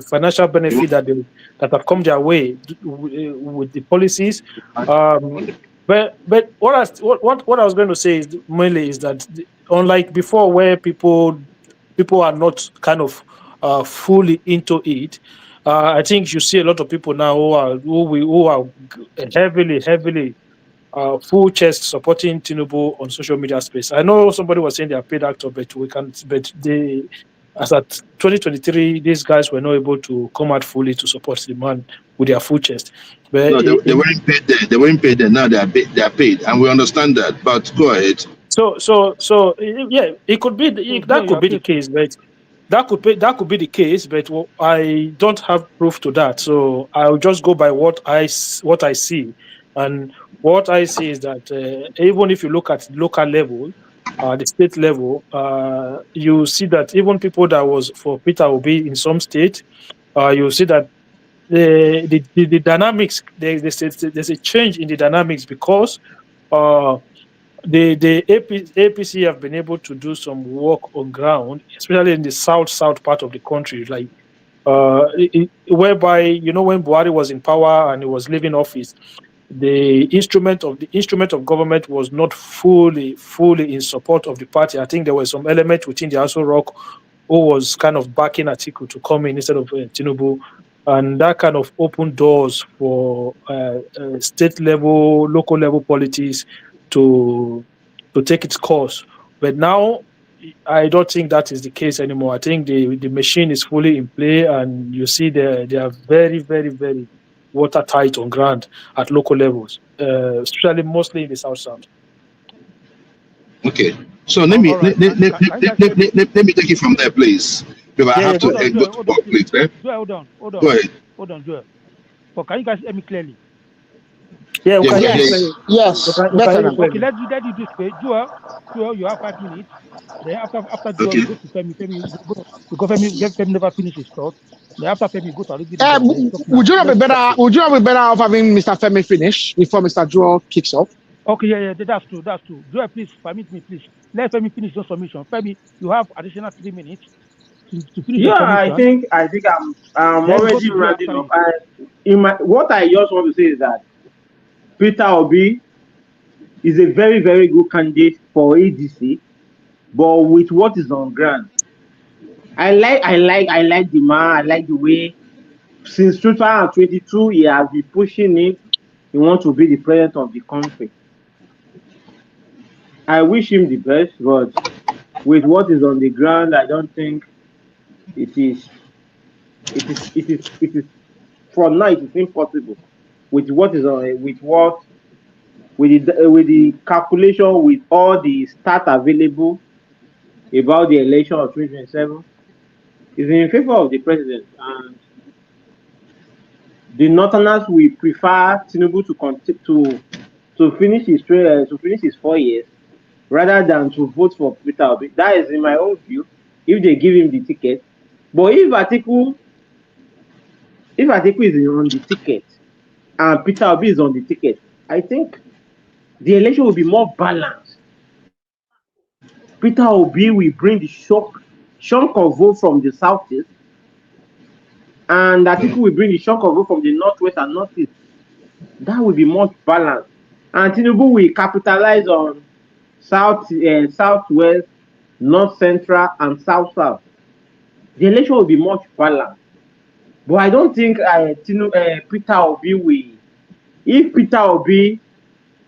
financial benefit that have come their way with the policies. But what I was going to say is mainly is that unlike before, where people are not kind of fully into it, I think you see a lot of people now who are heavily full chest supporting Tinubu on social media space. I know somebody was saying they are paid actor, but as at 2023, these guys were not able to come out fully to support the man with their full chest. But no, they weren't paid there. They weren't paid there. Now they are paid, and we understand that. But go ahead. So yeah, it could be that could be the case, but that could be the case. But I don't have proof to that, so I'll just go by what I see. And what I see is that even if you look at local level, the state level, you see that even people that was for Peter Obi in some state, you see that the dynamics, there's a change in the dynamics because the APC have been able to do some work on ground, especially in the south part of the country, like whereby, you know, when Buhari was in power and he was leaving office, the instrument of government was not fully in support of the party. I think there were some elements within the Aso Rock who was kind of backing Atiku to come in instead of Tinubu, and that kind of opened doors for state level, local level politics to take its course. But now, I don't think that is the case anymore. I think the machine is fully in play, and you see they are very, very, very watertight on ground at local levels, especially mostly in the South. Okay, so let me take it from there, please. Because I have to go to work, please. Hold on. Go ahead. Hold on, Joel. But can you guys hear me clearly? Yeah, we can yes. Okay, let's do this way. Joel, you have 5 minutes. Then after Joel, Okay. go to Femi. Femi never finish his thought. Then after Femi, go to Would you not be better off having Mr. Femi finish before Mr. Joel kicks off? Okay, yeah, that's true. Joel, please permit me, please. Let Femi finish your submission. Femi, you have additional 3 minutes to finish your submission. I think I'm already rounding up. What I just want to say is that Peter Obi is a very, very good candidate for ADC, but with what is on ground, I like the man. I like the way since 2022 he has been pushing it. He wants to be the president of the country. I wish him the best, but with what is on the ground, I don't think it is for now. It is impossible with what is on with the calculation, with all the stats available about the election of 2027, is in favor of the president, and the Northerners will prefer Tinubu to finish his 4 years rather than to vote for Peter Obi. That is in my own view, if they give him the ticket. But if Atiku is on the ticket and Peter Obi is on the ticket, I think the election will be more balanced. Peter Obi will bring the chunk of vote from the southeast, and Atiku will bring the chunk of vote from the northwest and northeast. That will be more balanced. And Tinubu will capitalize on southwest, north central, and south. The election will be much balanced. But I don't think Peter Obi will. If Peter Obi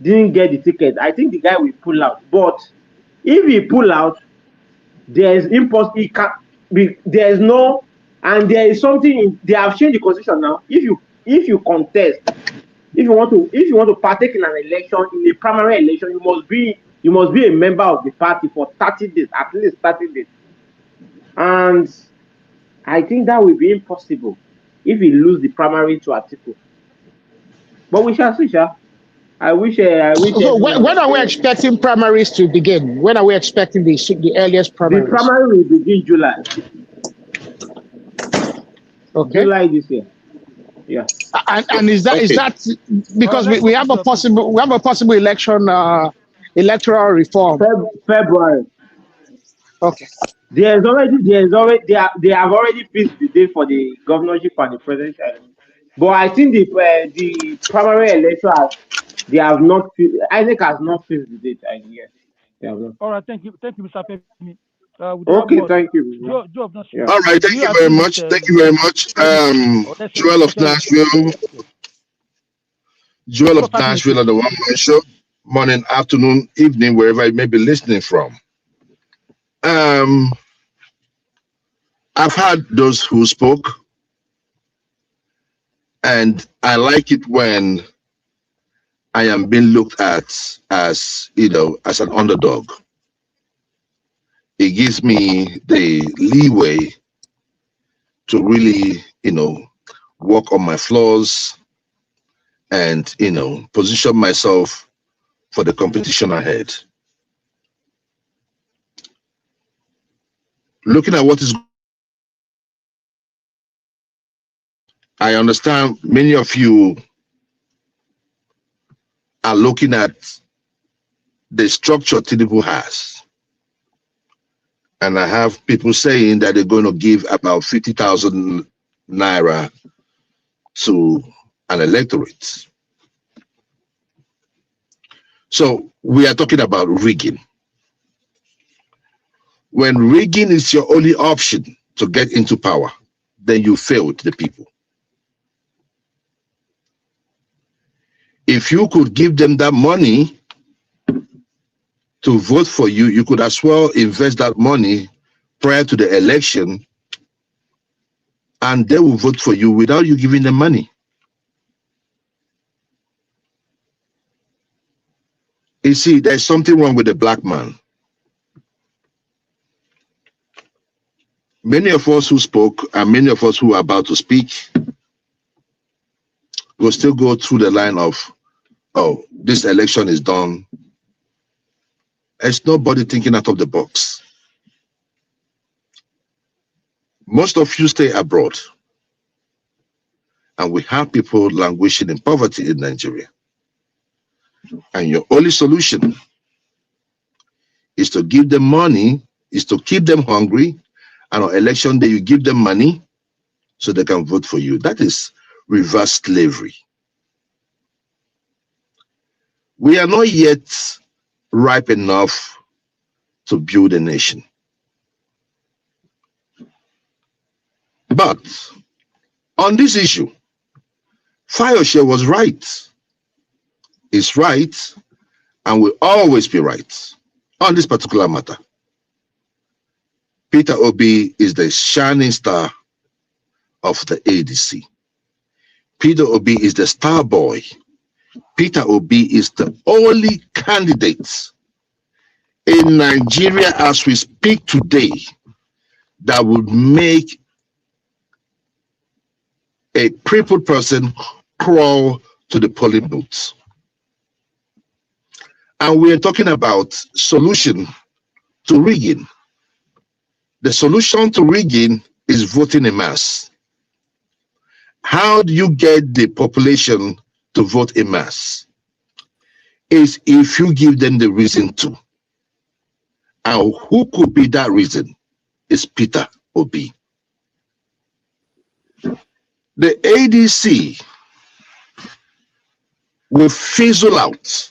didn't get the ticket, I think the guy will pull out. But if he pull out, there is something. They have changed the constitution now. If you contest, if you want to partake in an election, in a primary election, you must be a member of the party for 30 days, at least 30 days. And I think that will be impossible if he lose the primary to Atiku. But we shall see, I wish. So when are we expecting primaries to begin? When are we expecting the earliest primaries? The primary will begin July. Okay. July this year. Yeah. And is that because we have a possible election electoral reform? February. Okay. They have already fixed the date for the governorship and the presidential. But I think the primary election they have not. INEC has not fixed the date. I guess. All right, thank you, Mr. Femi. Okay, thank you. Joe, yeah. All right, thank you very much. Thank you very much. Joel of Nashville. Joel of Nashville on the One Man Show. Morning, afternoon, evening, wherever you may be listening from. I've heard those who spoke, and I like it when I am being looked at as, as an underdog. It gives me the leeway to really, work on my flaws and, position myself for the competition ahead. looking at what is, I understand many of you are looking at the structure Tinubu has. And I have people saying that they're going to give about 50,000 naira to an electorate. So we are talking about rigging. When rigging is your only option to get into power, then you failed the people. If you could give them that money to vote for you, you could as well invest that money prior to the election, and they will vote for you without you giving them money. You see, there's something wrong with the black man. Many of us who spoke and many of us who are about to speak will still go through the line of, oh, this election is done. There's nobody thinking out of the box. Most of you stay abroad, and we have people languishing in poverty in Nigeria. And your only solution is to give them money, is to keep them hungry, and on election day you give them money so they can vote for you. That is reverse slavery. We are not yet ripe enough to build a nation. But on this issue, Fayose was right. Is right and will always be right on this particular matter. Peter Obi is the shining star of the ADC. Peter Obi is the star boy. Peter Obi is the only candidate in Nigeria as we speak today that would make a crippled person crawl to the polling booth. And we are talking about solution to rigging. The solution to rigging is voting en masse. How do you get the population to vote en masse? Is if you give them the reason to. And who could be that reason? Is Peter Obi. The ADC will fizzle out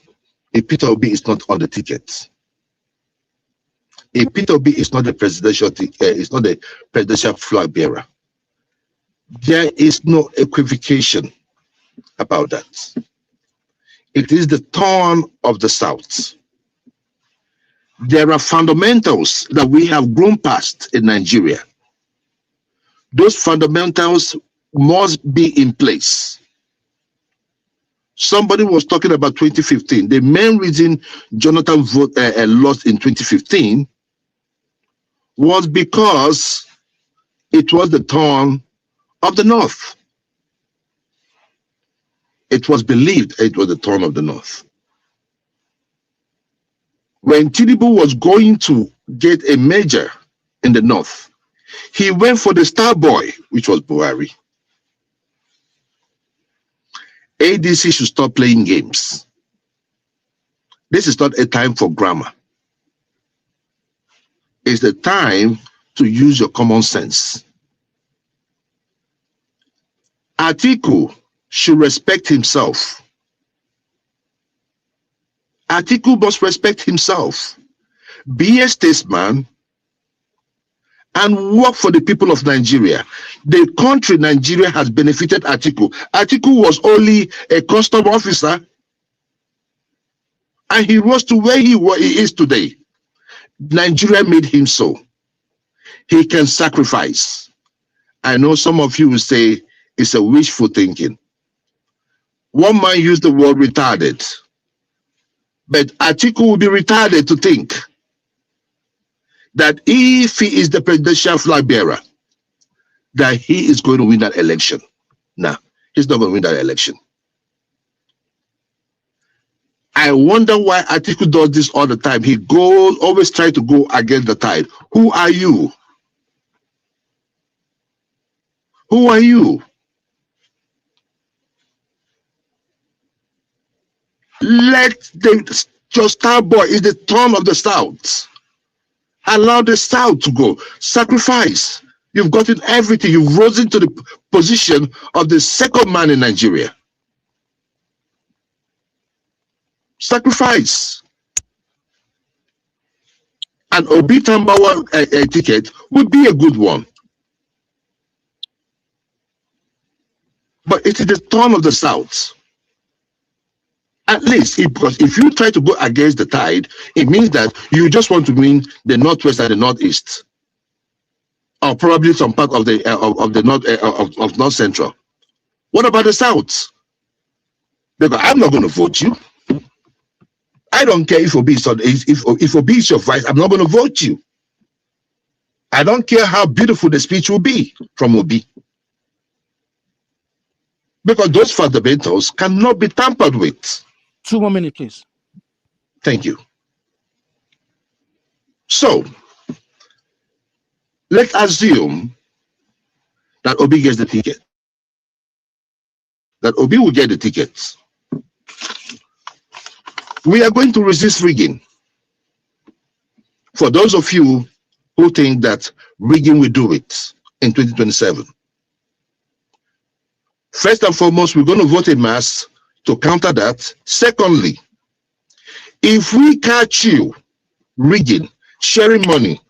if Peter Obi is not on the ticket. If Peter Obi is not the presidential flag bearer, there is no equivocation about that. It is the turn of the South. There are fundamentals that we have grown past in Nigeria. Those fundamentals must be in place. Somebody was talking about 2015. The main reason Jonathan lost in 2015 was because it was the turn of the North. It was believed it was the turn of the North. When Tinubu was going to get a major in the North, he went for the star boy, which was Buhari. ADC should stop playing games. This is not a time for grammar. It's the time to use your common sense. Atiku should respect himself. Atiku must respect himself. Be a statesman and work for the people of Nigeria. The country Nigeria has benefited Atiku. Atiku was only a custom officer and he rose to where he is today. Nigeria made him so. He can sacrifice. I know some of you will say it's a wishful thinking. One man used the word retarded. But Atiku will be retarded to think that if he is the presidential flag bearer, that he is going to win that election. No, he's not going to win that election. I wonder why Atiku does this all the time. He always tries to go against the tide. Who are you Who are you? Your star boy is the turn of the South. Allow the South to go. Sacrifice. You've gotten everything. You've risen to the position of the second man in Nigeria. Sacrifice. An Obi Tambawa ticket would be a good one. But it is the turn of the South. At least, because if you try to go against the tide, it means that you just want to win the Northwest and the Northeast, or probably some part of the North Central. What about the South? Because I'm not going to vote you. I don't care if Obi is your vice. I'm not going to vote you. I don't care how beautiful the speech will be from Obi. Because those fundamentals cannot be tampered with. 2 more minutes, please. Thank you. So, let's assume that Obi gets the ticket. That Obi will get the tickets. We are going to resist rigging. For those of you who think that rigging will do it in 2027. First and foremost, we're going to vote en masse to counter that. Secondly, if we catch you rigging, sharing money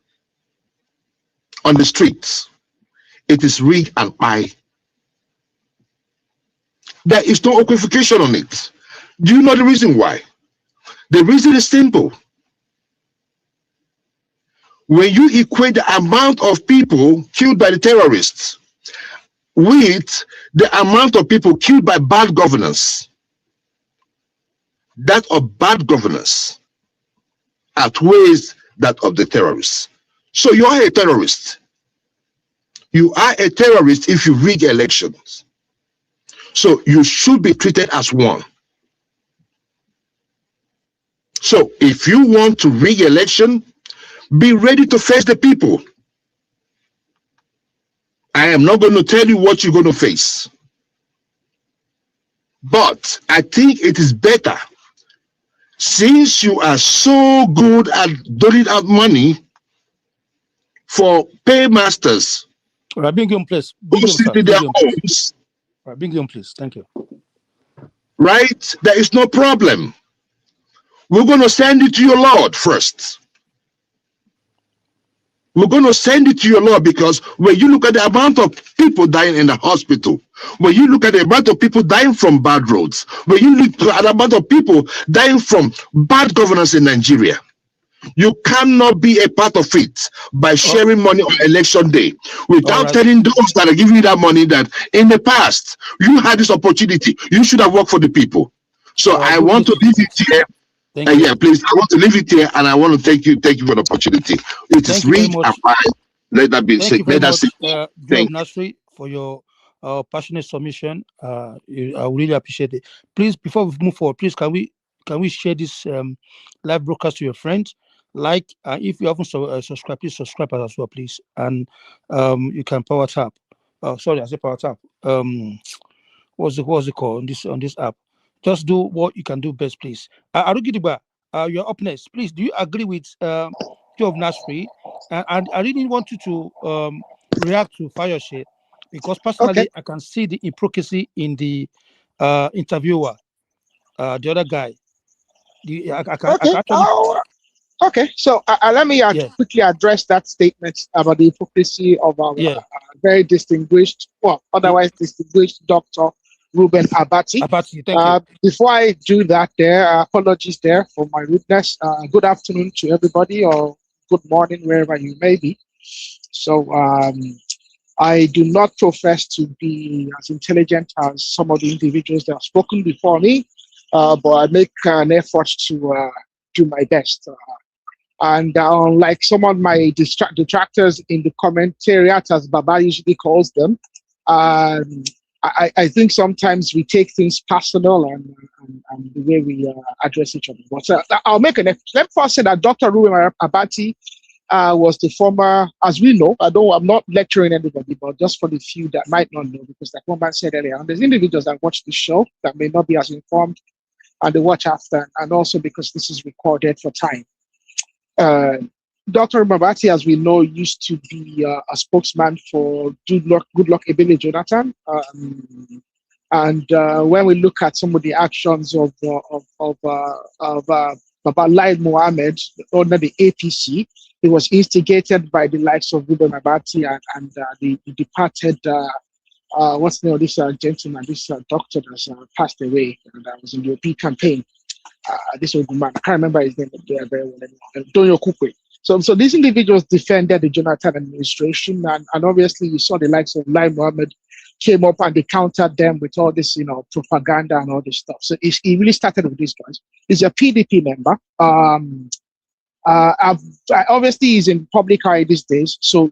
on the streets, it is rig and buy. There is no equivocation on it. Do you know the reason why? The reason is simple. When you equate the amount of people killed by the terrorists with the amount of people killed by bad governance, that of bad governance outweighs that of the terrorists. So you are a terrorist. You are a terrorist if you rig elections. So you should be treated as one. So if you want to rig election, be ready to face the people. I am not going to tell you what you're going to face. But I think it is better, since you are so good at doling out money for paymasters. All right, bring you in place. Who sit in their homes. All right, bring you in place. Thank you. Right? There is no problem. We're going to send it to your Lord first. We're going to send it to your Lord, because when you look at the amount of people dying in the hospital, when you look at the amount of people dying from bad roads, when you look at the amount of people dying from bad governance in Nigeria, you cannot be a part of it by sharing money on election day without telling those that are giving you that money that in the past you had this opportunity. You should have worked for the people. So I want to leave it here. Yeah, please. I want to leave it here, and I want to thank you for the opportunity. It is read and fine. Let that be said. Let that say. Thank you, Nasri, for your passionate submission. I really appreciate it. Please, before we move forward, please can we share this live broadcast to your friends? Like, if you haven't subscribed, please subscribe as well, please. And you can power tap. Sorry, I said power tap. What's it called on this app? Just do what you can do best, please. Arugidiba, you're up next. Please, do you agree with Joe of Nasri? And I really want you to react to Fayose, because personally, I can see the hypocrisy in the interviewer, the other guy. Okay, so let me quickly address that statement about the hypocrisy of our very distinguished, otherwise distinguished Dr. Ruben Abati. Thank you. Before I do that, apologies there for my rudeness. Good afternoon to everybody, or good morning, wherever you may be. So I do not profess to be as intelligent as some of the individuals that have spoken before me, but I make an effort to do my best. And unlike some of my detractors in the commentariat, as Baba usually calls them, I think sometimes we take things personal and the way we address each other. But I'll make an effort. Let me first say that Dr. Ruben Abati was the former, as we know, I'm not lecturing anybody, but just for the few that might not know, because like one man said earlier, and there's individuals that watch the show that may not be as informed, and they watch after, and also because this is recorded for time. Dr. Mabati, as we know, used to be a spokesman for Goodluck Ebele Jonathan. And when we look at some of the actions of Baba Lai Mohammed under the APC, it was instigated by the likes of Budo Mabati and the departed, what's the name of this gentleman, this doctor that's passed away, and that was in the OP campaign. This old man, I can't remember his name, but they are very well known. Donyo Kukwe. So these individuals defended the Jonathan administration, and obviously you saw the likes of Lai Mohammed came up and they countered them with all this, propaganda and all this stuff. So it really started with these guys. He's a PDP member. Obviously he's in public eye these days, so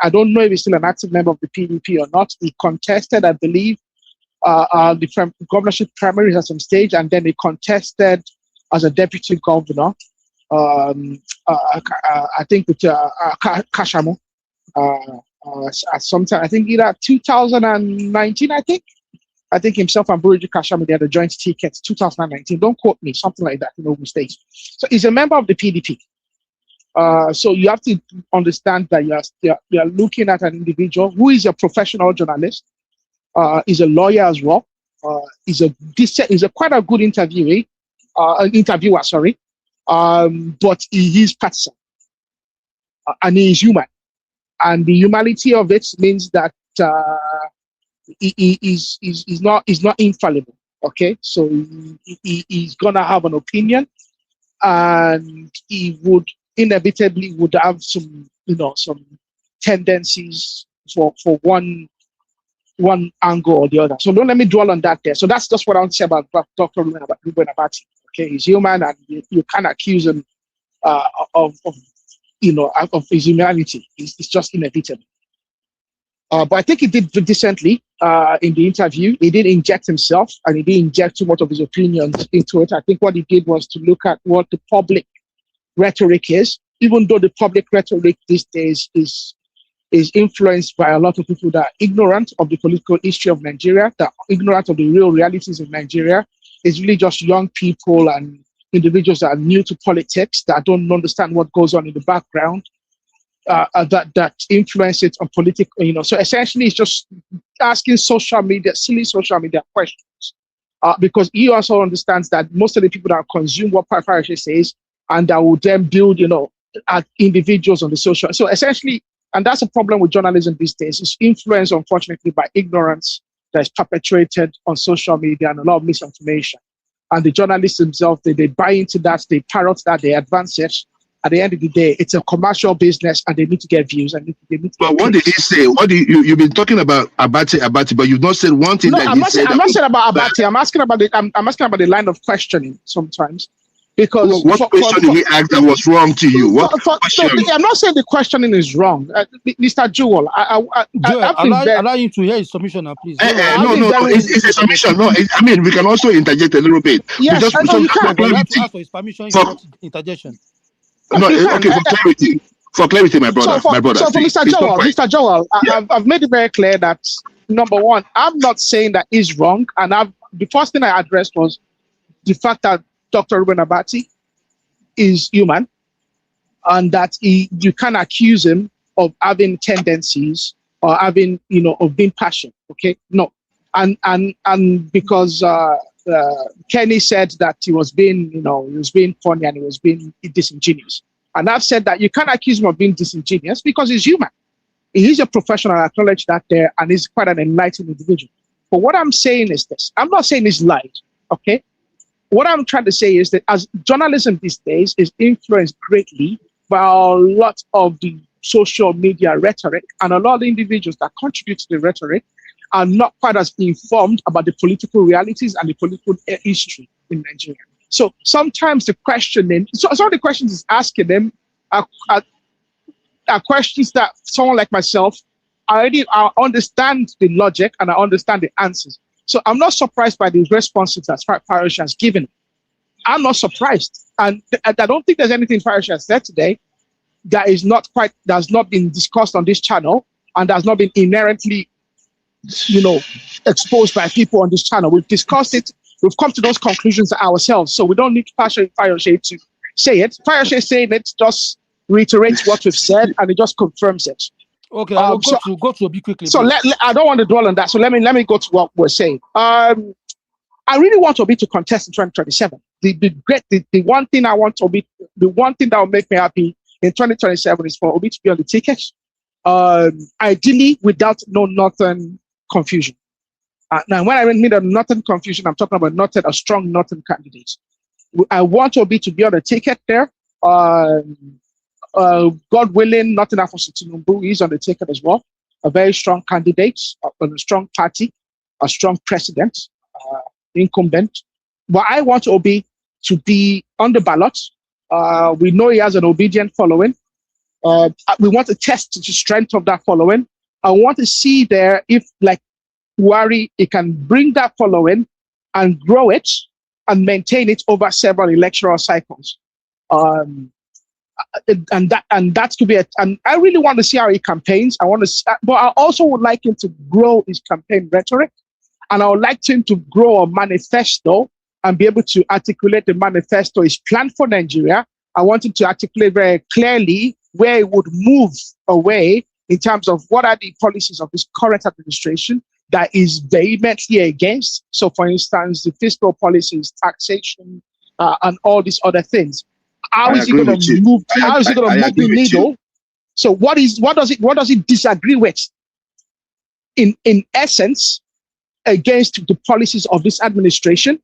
I don't know if he's still an active member of the PDP or not. He contested, I believe, the governorship primaries at some stage, and then he contested as a deputy governor. I think with Kashamu at some time. I think either 2019. I think himself and Buriji Kashamu, they had a joint ticket. 2019. Don't quote me. Something like that in Ogun State. So he's a member of the PDP. So you have to understand that you are looking at an individual who is a professional journalist. Is a lawyer as well. Is a quite a good interviewer. Sorry. But he is partisan, and he is human, and the humanity of it means that he is not infallible. Okay, so he's gonna have an opinion, and he would inevitably have some tendencies for one angle or the other. So don't let me dwell on that there. So that's just what I want to say about Dr. Ruben Abati. Okay, he's human, and you can't accuse him of his humanity. It's just inevitable. But I think he did decently in the interview. He did inject himself, and he did inject too much of his opinions into it. I think what he did was to look at what the public rhetoric is, even though the public rhetoric these days is influenced by a lot of people that are ignorant of the political history of Nigeria, that are ignorant of the real realities of Nigeria. It's really just young people and individuals that are new to politics, that don't understand what goes on in the background, that influence it on political, So essentially, it's just asking silly social media questions, because he also understands that most of the people that consume what Fayose says and that will then build, at individuals on the social. So essentially, and that's a problem with journalism these days. It's influenced, unfortunately, by ignorance that is perpetrated on social media and a lot of misinformation. And the journalists themselves, they buy into that, they parrot that, they advance it. At the end of the day, it's a commercial business, and they need to get views. And they need to but what did he say? What do you've been talking about Abati, but you've not said one thing. No, I'm not saying about Abati. I'm asking about the line of questioning sometimes. Because what question did he ask that was wrong to you? I'm not saying the questioning is wrong, Mr. Jewel. Allow you to hear his submission now, please. No, it's a submission. No, I mean, we can also interject a little bit. Yes, I know you can. You have to ask for his permission for interjection. No, okay, for clarity, my brother. So for Mr. Joel, I've made it very clear that, number one, I'm not saying that he's wrong, and the first thing I addressed was the fact that Dr. Ruben Abati is human, and that you can't accuse him of having tendencies or having, of being passionate. Okay, no, and because Kenny said that he was being funny and he was being disingenuous, and I've said that you can't accuse him of being disingenuous because he's human. He's a professional. I acknowledge that there, and he's quite an enlightened individual. But what I'm saying is this: I'm not saying he's lied. Okay. What I'm trying to say is that as journalism these days is influenced greatly by a lot of the social media rhetoric, and a lot of the individuals that contribute to the rhetoric are not quite as informed about the political realities and the political history in Nigeria. So sometimes the questioning, some of the questions he's asking them are questions that someone like myself, I understand the logic and I understand the answers. So I'm not surprised by the responses that Fayose has given. I'm not surprised. And I don't think there's anything Fayose has said today that's not been discussed on this channel and has not been inherently, exposed by people on this channel. We've discussed it. We've come to those conclusions ourselves. So we don't need Fayose to say it. Fayose saying it just reiterates what we've said, and it just confirms it. Okay, I will go to Obi quickly. So I don't want to dwell on that. So let me go to what we're saying. I really want Obi to contest in 2027. The one thing I want Obi, the one thing that will make me happy in 2027 is for Obi to be on the ticket. Ideally, without northern confusion. Now, when I mean northern confusion, I'm talking about a strong northern candidate. I want Obi to be on the ticket there. God willing, nothing after Tinubu is on the ticket as well. A very strong candidate, a strong party, a strong president, incumbent. But I want Obi to be on the ballot. We know he has an obedient following. We want to test the strength of that following. I want to see there if, like Buhari, it can bring that following and grow it and maintain it over several electoral cycles. And that could be it. And I really want to see how he campaigns. But I also would like him to grow his campaign rhetoric, and I would like him to grow a manifesto and be able to articulate the manifesto, his plan for Nigeria. I want him to articulate very clearly where he would move away in terms of what are the policies of this current administration that is vehemently against. So, for instance, the fiscal policies, taxation, and all these other things. How is he going to move? How is he going to move the needle? So, what does it disagree with? In essence, against the policies of this administration.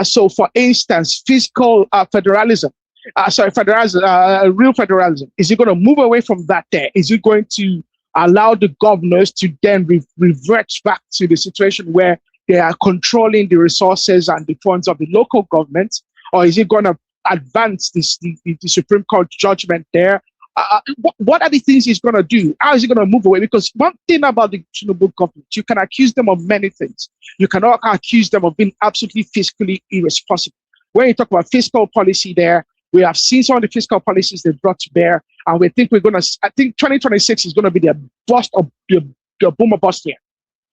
So, for instance, fiscal federalism. Real federalism. Is he going to move away from that there? Is he going to allow the governors to then revert back to the situation where they are controlling the resources and the funds of the local government? Or is he going to advance the Supreme Court judgment there? What are the things he's going to do? How is he going to move away? Because one thing about the Tinubu government, you can accuse them of many things. You cannot accuse them of being absolutely fiscally irresponsible. When you talk about fiscal policy there, we have seen some of the fiscal policies they've brought to bear, and we think I think 2026 is going to be their bust of the boom or bust year.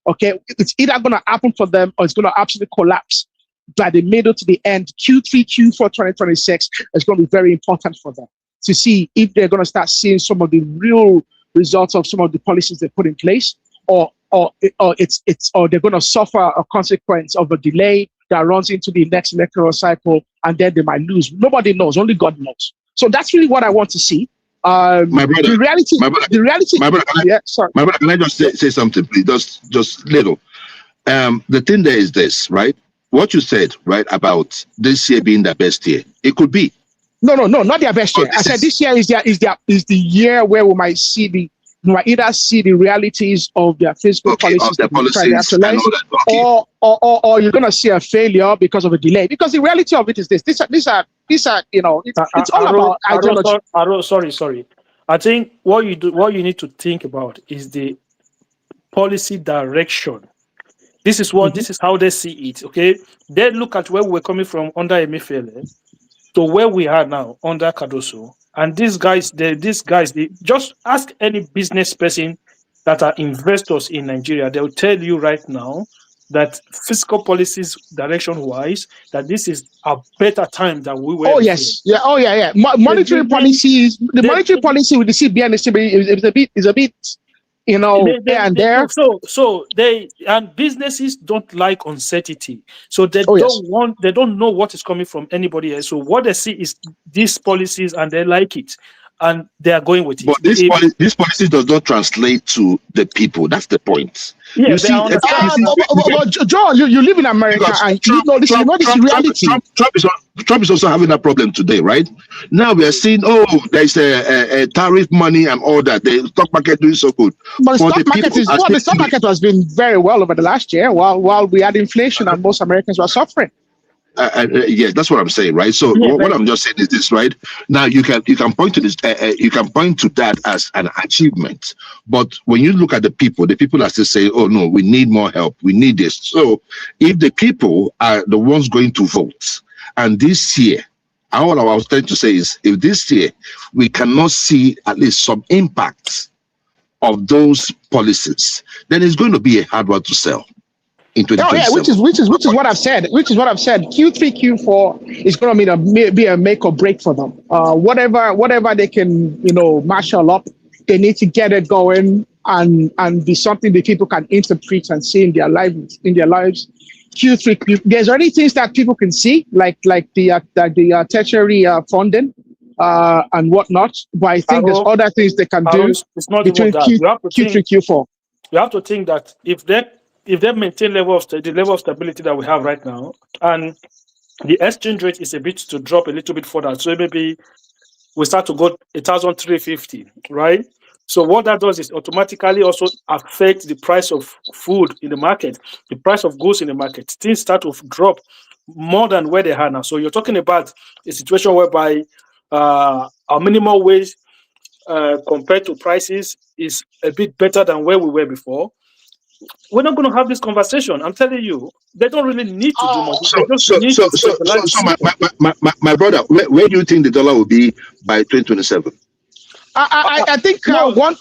Okay, it's either going to happen for them or it's going to absolutely collapse by the middle to the end. Q3, Q4 2026 is going to be very important for them to see if they're going to start seeing some of the real results of some of the policies they put in place, or they're going to suffer a consequence of a delay that runs into the next electoral cycle, and then they might lose. Nobody knows, only God knows. So that's really what I want to see. My brother, the reality. Can I just say something, please? Just little. The thing there is this, right? What you said, right, about this year being the best year. It could be. No, not their best year. I said this year is the year where we might either see the realities of their fiscal policies, or you're going to see a failure because of a delay. Because the reality of it is this: these are it's all about ideology. Sorry. I think what you need to think about is the policy direction. This is how they see it. Okay, they look at where we're coming from under Emefiele to where we are now under Cardoso. And these guys, they just ask any business person that are investors in Nigeria. They'll tell you right now that fiscal policies direction-wise, that this is a better time than we were. Oh yes, before. Yeah. Monetary policies, monetary policy with the CBN is a bit. So businesses don't like uncertainty. So they don't know what is coming from anybody else. So what they see is these policies and they like it. And they are going with it. But this policy does not translate to the people. That's the point. Yeah, you see, John, you live in America and you know this reality. Trump is also having that problem today, right? Now we are seeing, there's a tariff money and all that. The stock market doing so good. But the stock market has been very well over the last year while we had inflation and most Americans were suffering. Yeah, that's what I'm saying, right? So what I'm just saying is this, right? Now you can point to this, you can point to that as an achievement, but when you look at the people are still saying, "Oh no, we need more help, we need this." So if the people are the ones going to vote, and this year All I was trying to say is, if this year we cannot see at least some impact of those policies, then it's going to be a hard one to sell in 2027. Oh yeah, which is what I've said. Which is what I've said. Q3, Q4 is going to be a make or break for them. Whatever they can, marshal up, they need to get it going and be something that people can interpret and see in their lives. Q3, there's already things that people can see, like the tertiary funding and whatnot. But I think there's other things they can do between Q3, Q4. You have to think that if they maintain the level of stability that we have right now, and the exchange rate is a bit to drop a little bit further, so maybe we start to go 1,350, right? So what that does is automatically also affect the price of food in the market, the price of goods in the market. Things start to drop more than where they are now. So you're talking about a situation whereby our minimum wage compared to prices is a bit better than where we were before. We're not going to have this conversation. I'm telling you, they don't really need to do much. My brother, where do you think the dollar will be by 2027? I think between 1.2 and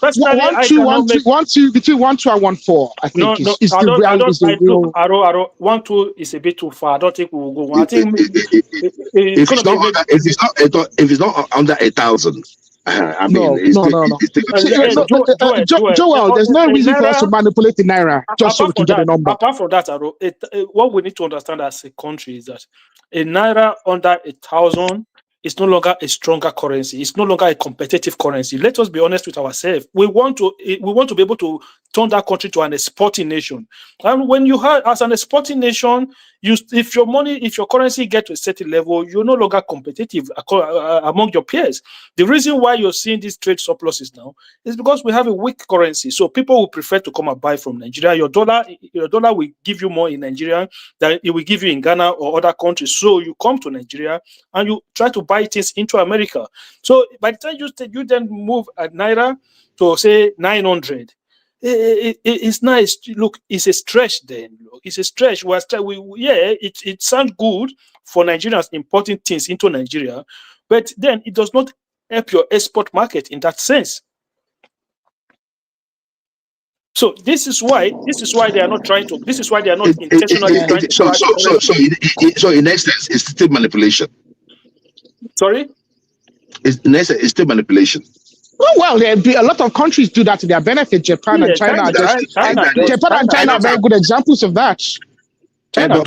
1.4. I think is the real. Aro 1.2 is a bit too far. I don't think we will go. I think if it's not under 1,000. No. Joel, there's no reason for us to manipulate the naira just so we can get a number. Apart from that, what we need to understand as a country is that a naira under 1,000 is no longer a stronger currency. It's no longer a competitive currency. Let us be honest with ourselves. We want to be able to turn that country to an exporting nation. And when you have, as an exporting nation, if your currency gets to a certain level, you're no longer competitive among your peers. The reason why you're seeing these trade surpluses now is because we have a weak currency. So people will prefer to come and buy from Nigeria. Your dollar will give you more in Nigeria than it will give you in Ghana or other countries. So you come to Nigeria and you try to buy things into America. So by the time you then move at naira to say 900. It's nice. Look, it's a stretch then. It's a stretch. It sounds good for Nigerians importing things into Nigeria, but then it does not help your export market in that sense. So this is why they are not trying to. This is why they are not intentionally trying to. So in essence, it's still manipulation. Sorry? In essence, it's still manipulation. Oh, well, a lot of countries do that to their benefit. Japan and China are very good examples of that. And we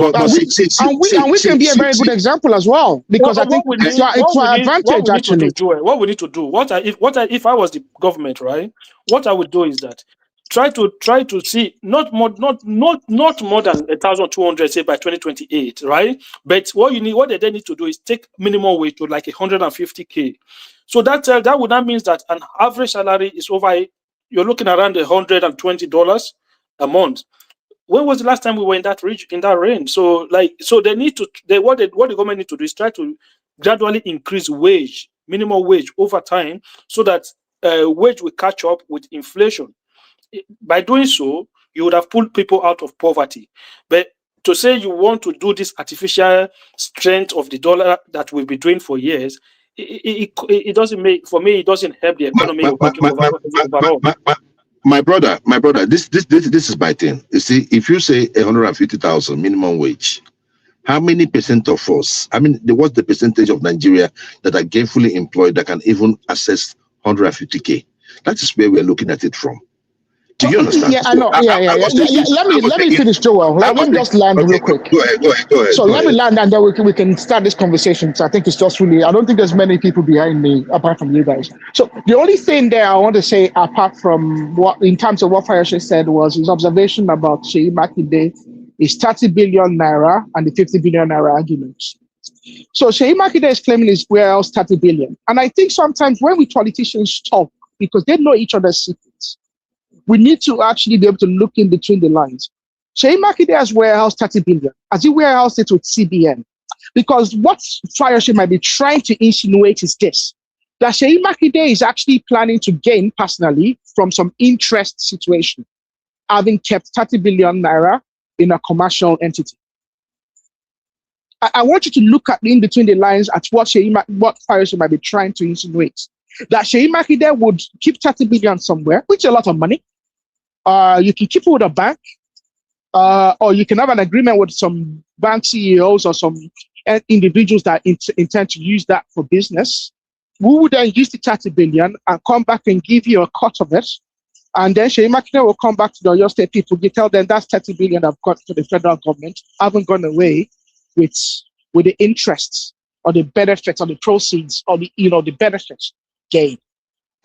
can be a very good example as well, because I think it's our advantage actually. What we need to do, if I was the government, right? What I would do is that try to see not more than 1,200, say by 2028, right? But what they then need to do is take minimum wage to like 150K. So that would not mean that an average salary is you're looking around $120 a month. When was the last time we were in that range? So they need to. What the government need to do is try to gradually increase minimum wage over time, so that wage will catch up with inflation. By doing so, you would have pulled people out of poverty. But to say you want to do this artificial strength of the dollar that we've been doing for years, it doesn't make, for me, it doesn't help the economy overall. My brother, this is my thing. You see, if you say 150,000 minimum wage, how many percent of us, what's the percentage of Nigeria that are gainfully employed that can even access 150K? That is where we're looking at it from. Do you understand? Yeah, I know. Let me finish, Joel. Let me just land real quick. Go ahead. So let me land, and then we can start this conversation. So I think it's just really, I don't think there's many people behind me apart from you guys. So the only thing there I want to say, apart from in terms of what Fayose said, was his observation about Seyi Makinde is 30 billion naira and the 50 billion naira argument. So Seyi Makinde is claiming his warehouse 30 billion. And I think sometimes when we politicians talk, because they know each other's secrets, we need to actually be able to look in between the lines. Seyi Makinde has warehouse 30 billion. Has he warehoused it with CBN? Because what Fayose might be trying to insinuate is this, that Seyi Makinde is actually planning to gain personally from some interest situation, having kept 30 billion naira in a commercial entity. I want you to look at in between the lines at what Fayose might be trying to insinuate. That Seyi Makinde would keep 30 billion somewhere, which is a lot of money. You can keep it with a bank, or you can have an agreement with some bank CEOs or some individuals that intend to use that for business. We would then use the 30 billion and come back and give you a cut of it. And then Seyi Makinde will come back to the Oyo State people. You tell them that's 30 billion I've got to the federal government. I haven't gone away with the interests or the benefits or the proceeds or the benefits gain.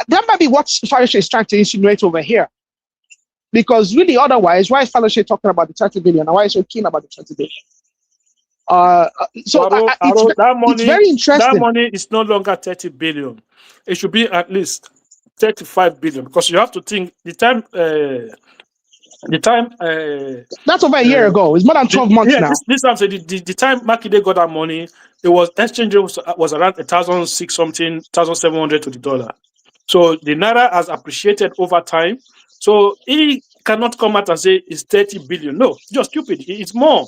That might be what Fayose is trying to insinuate over here. Because really, otherwise, why is Fayose talking about the 30 billion? And why is he so keen about the 30 billion? It's very interesting. That money is no longer 30 billion. It should be at least 35 billion, because you have to think the time. That's over a year ago. It's more than 12 months now. This time, so the time Makinde got that money, it was exchange rate was around 1,700 to the dollar. So the naira has appreciated over time. So he cannot come out and say it's 30 billion. No, you're stupid. It's more.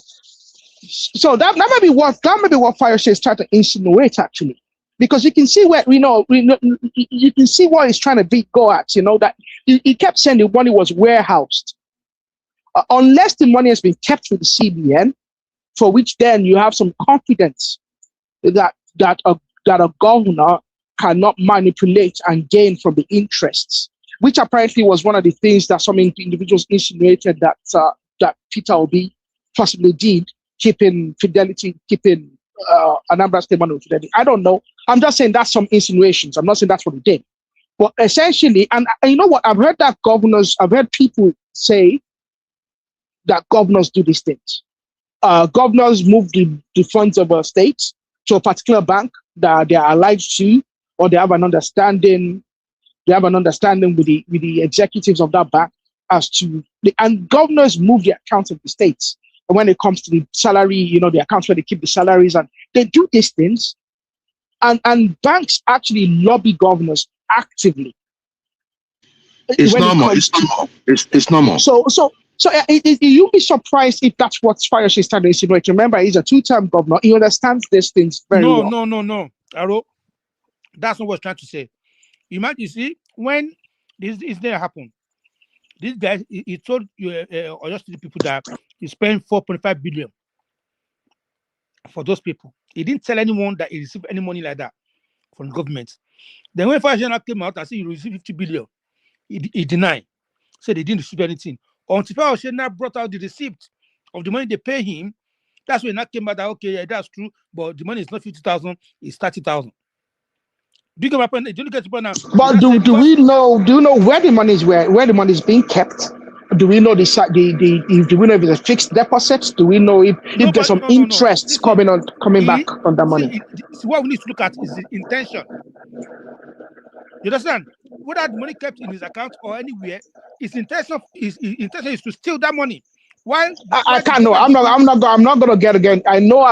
So that may be what Fayose is trying to insinuate, actually, because you can see where you can see what he's trying to go at. That he kept saying the money was warehoused, unless the money has been kept with the CBN, for which then you have some confidence that a governor cannot manipulate and gain from the interests, which apparently was one of the things that some individuals insinuated that Peter Obi possibly did. Keeping Anambra State money with fidelity. I don't know. I'm just saying that's some insinuations. I'm not saying that's what he did. But essentially, and you know what? I've heard people say that governors do these things. Governors move the funds of a state to a particular bank that they are allied to, or they have an understanding. They have an understanding with the executives of that bank as to and governors move the accounts of the states. And when it comes to the salary, the accounts where they keep the salaries, and they do these things. And banks actually lobby governors actively. It's normal. It's normal. So you'll be surprised if that's what Fayose is trying to insinuate. Remember, he's a two-term governor. He understands these things very well. No. Aro, that's not what I was trying to say. You see, when this thing happened, this guy, he told Oyo State people that he spent 4.5 billion for those people. He didn't tell anyone that he received any money like that from the government. Then when Fayose came out and said he received 50 billion, he denied. Said he didn't receive anything. Until Fayose brought out the receipt of the money they pay him, that's when that came out that, okay, yeah, that's true, but the money is not 50,000, it's 30,000. Do you get my point? Do you get the point now? But do you know where the money is where the money is being kept? Do we know do we know if it's a fixed deposit? Do we know if there's some interest coming back on that money? What we need to look at is the intention. You understand? Whether the money kept in his account or anywhere, his intention is to steal that money. I can't know. I'm not gonna get again. I know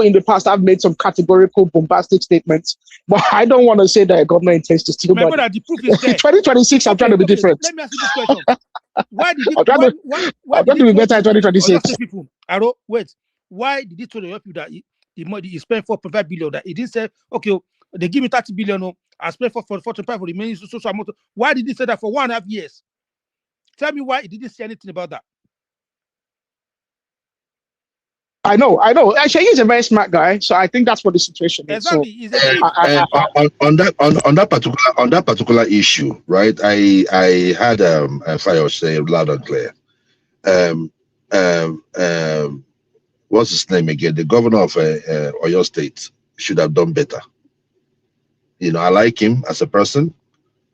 in the past I've made some categorical bombastic statements, but I don't want to say that a government intends to steal money. Brother, the proof is there. 2026, I'm trying to be different. Let me ask you this question. Why did I'm trying to be better in 2026. People, wait. Why did he tell the people that he spent 4.5 billion? That he didn't say, okay, they give me 30 billion. I spent 4.5 for the remaining social amount. Why did he say that for 1.5 years? Tell me why he didn't say anything about that. I know. Actually, he's a very smart guy, so I think that's what the situation is. Exactly. On that particular issue, right? I had Fayose say loud and clear. What's his name again? The governor of Oyo State should have done better. I like him as a person,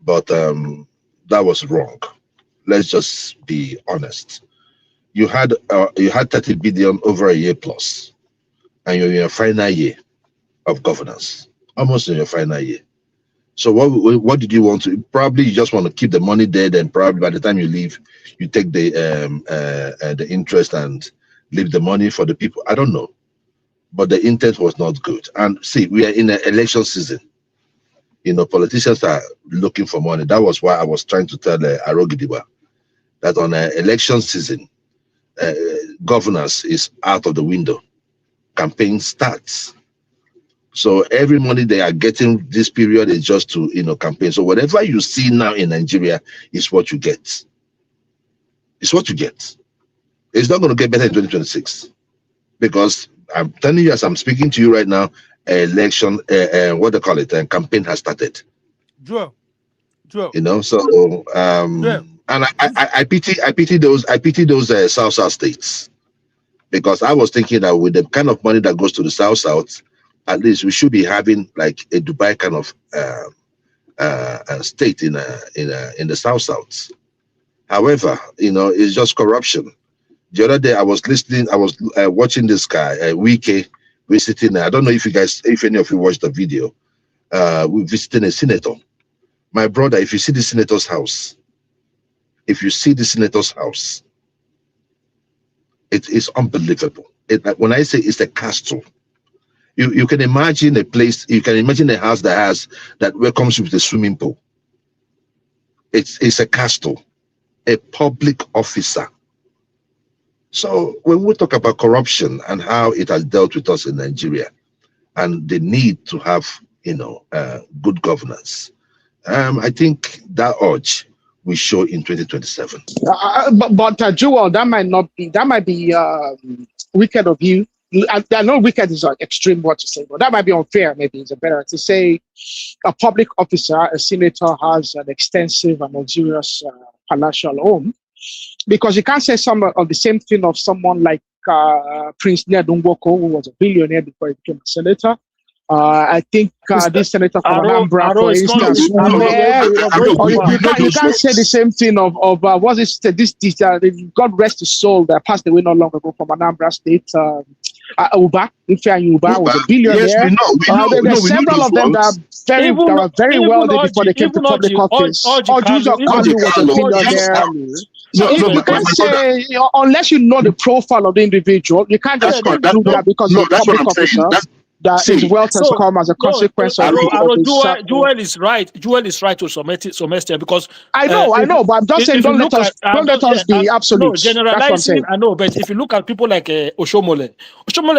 but that was wrong. Let's just be honest. You had 30 billion over a year plus, and you're in your final year of governance, almost in your final year. So what did you want to? Probably you just want to keep the money there. Then probably by the time you leave, you take the interest and leave the money for the people. I don't know, but the intent was not good. And see, we are in an election season. Politicians are looking for money. That was why I was trying to tell Arogidiba that on an election season, governance is out of the window. campaign starts. So every money they are getting this period is just to campaign. So whatever you see now in Nigeria is what you get. It's what you get. It's not going to get better in 2026 because I'm telling you, as I'm speaking to you right now, election, what they call it, campaign has started. Joel. So and I pity those South states, because I was thinking that with the kind of money that goes to the South, at least we should be having like a Dubai kind of state in the South. However, it's just corruption. The other day I was watching this guy, Wike, visiting. I don't know if any of you watched the video. We visiting a senator. My brother, if you see the senator's house, it is unbelievable. When I say it's a castle, you can imagine a place. You can imagine a house that welcomes you with a swimming pool. It's a castle, a public officer. So when we talk about corruption and how it has dealt with us in Nigeria, and the need to have good governance, I think that urge will show in 2027. But Joel, that might be wicked of you. I know wicked is an extreme word to say, but that might be unfair. Maybe it's better to say a public officer, a senator, has an extensive and luxurious palatial home, because you can't say some of the same thing of someone like Prince Nyadongwoko, who was a billionaire before he became a senator. I think this senator from Anambra, for instance, you can't say the same thing of God rest his soul, that passed away not long ago from Anambra State. Uba was a billionaire. Yes, we know. There's several of them that are very wealthy before they came to public office. Ojuzo Kalu was a billionaire. You can't say, unless you know the profile of the individual, you can't just do that because you're a public officer. His wealth has come as a consequence of Joel is right. Joel is right to some extent, because I know, but I'm just saying don't let us be absolute. No, generalizing, I know, but if you look at people like Oshomole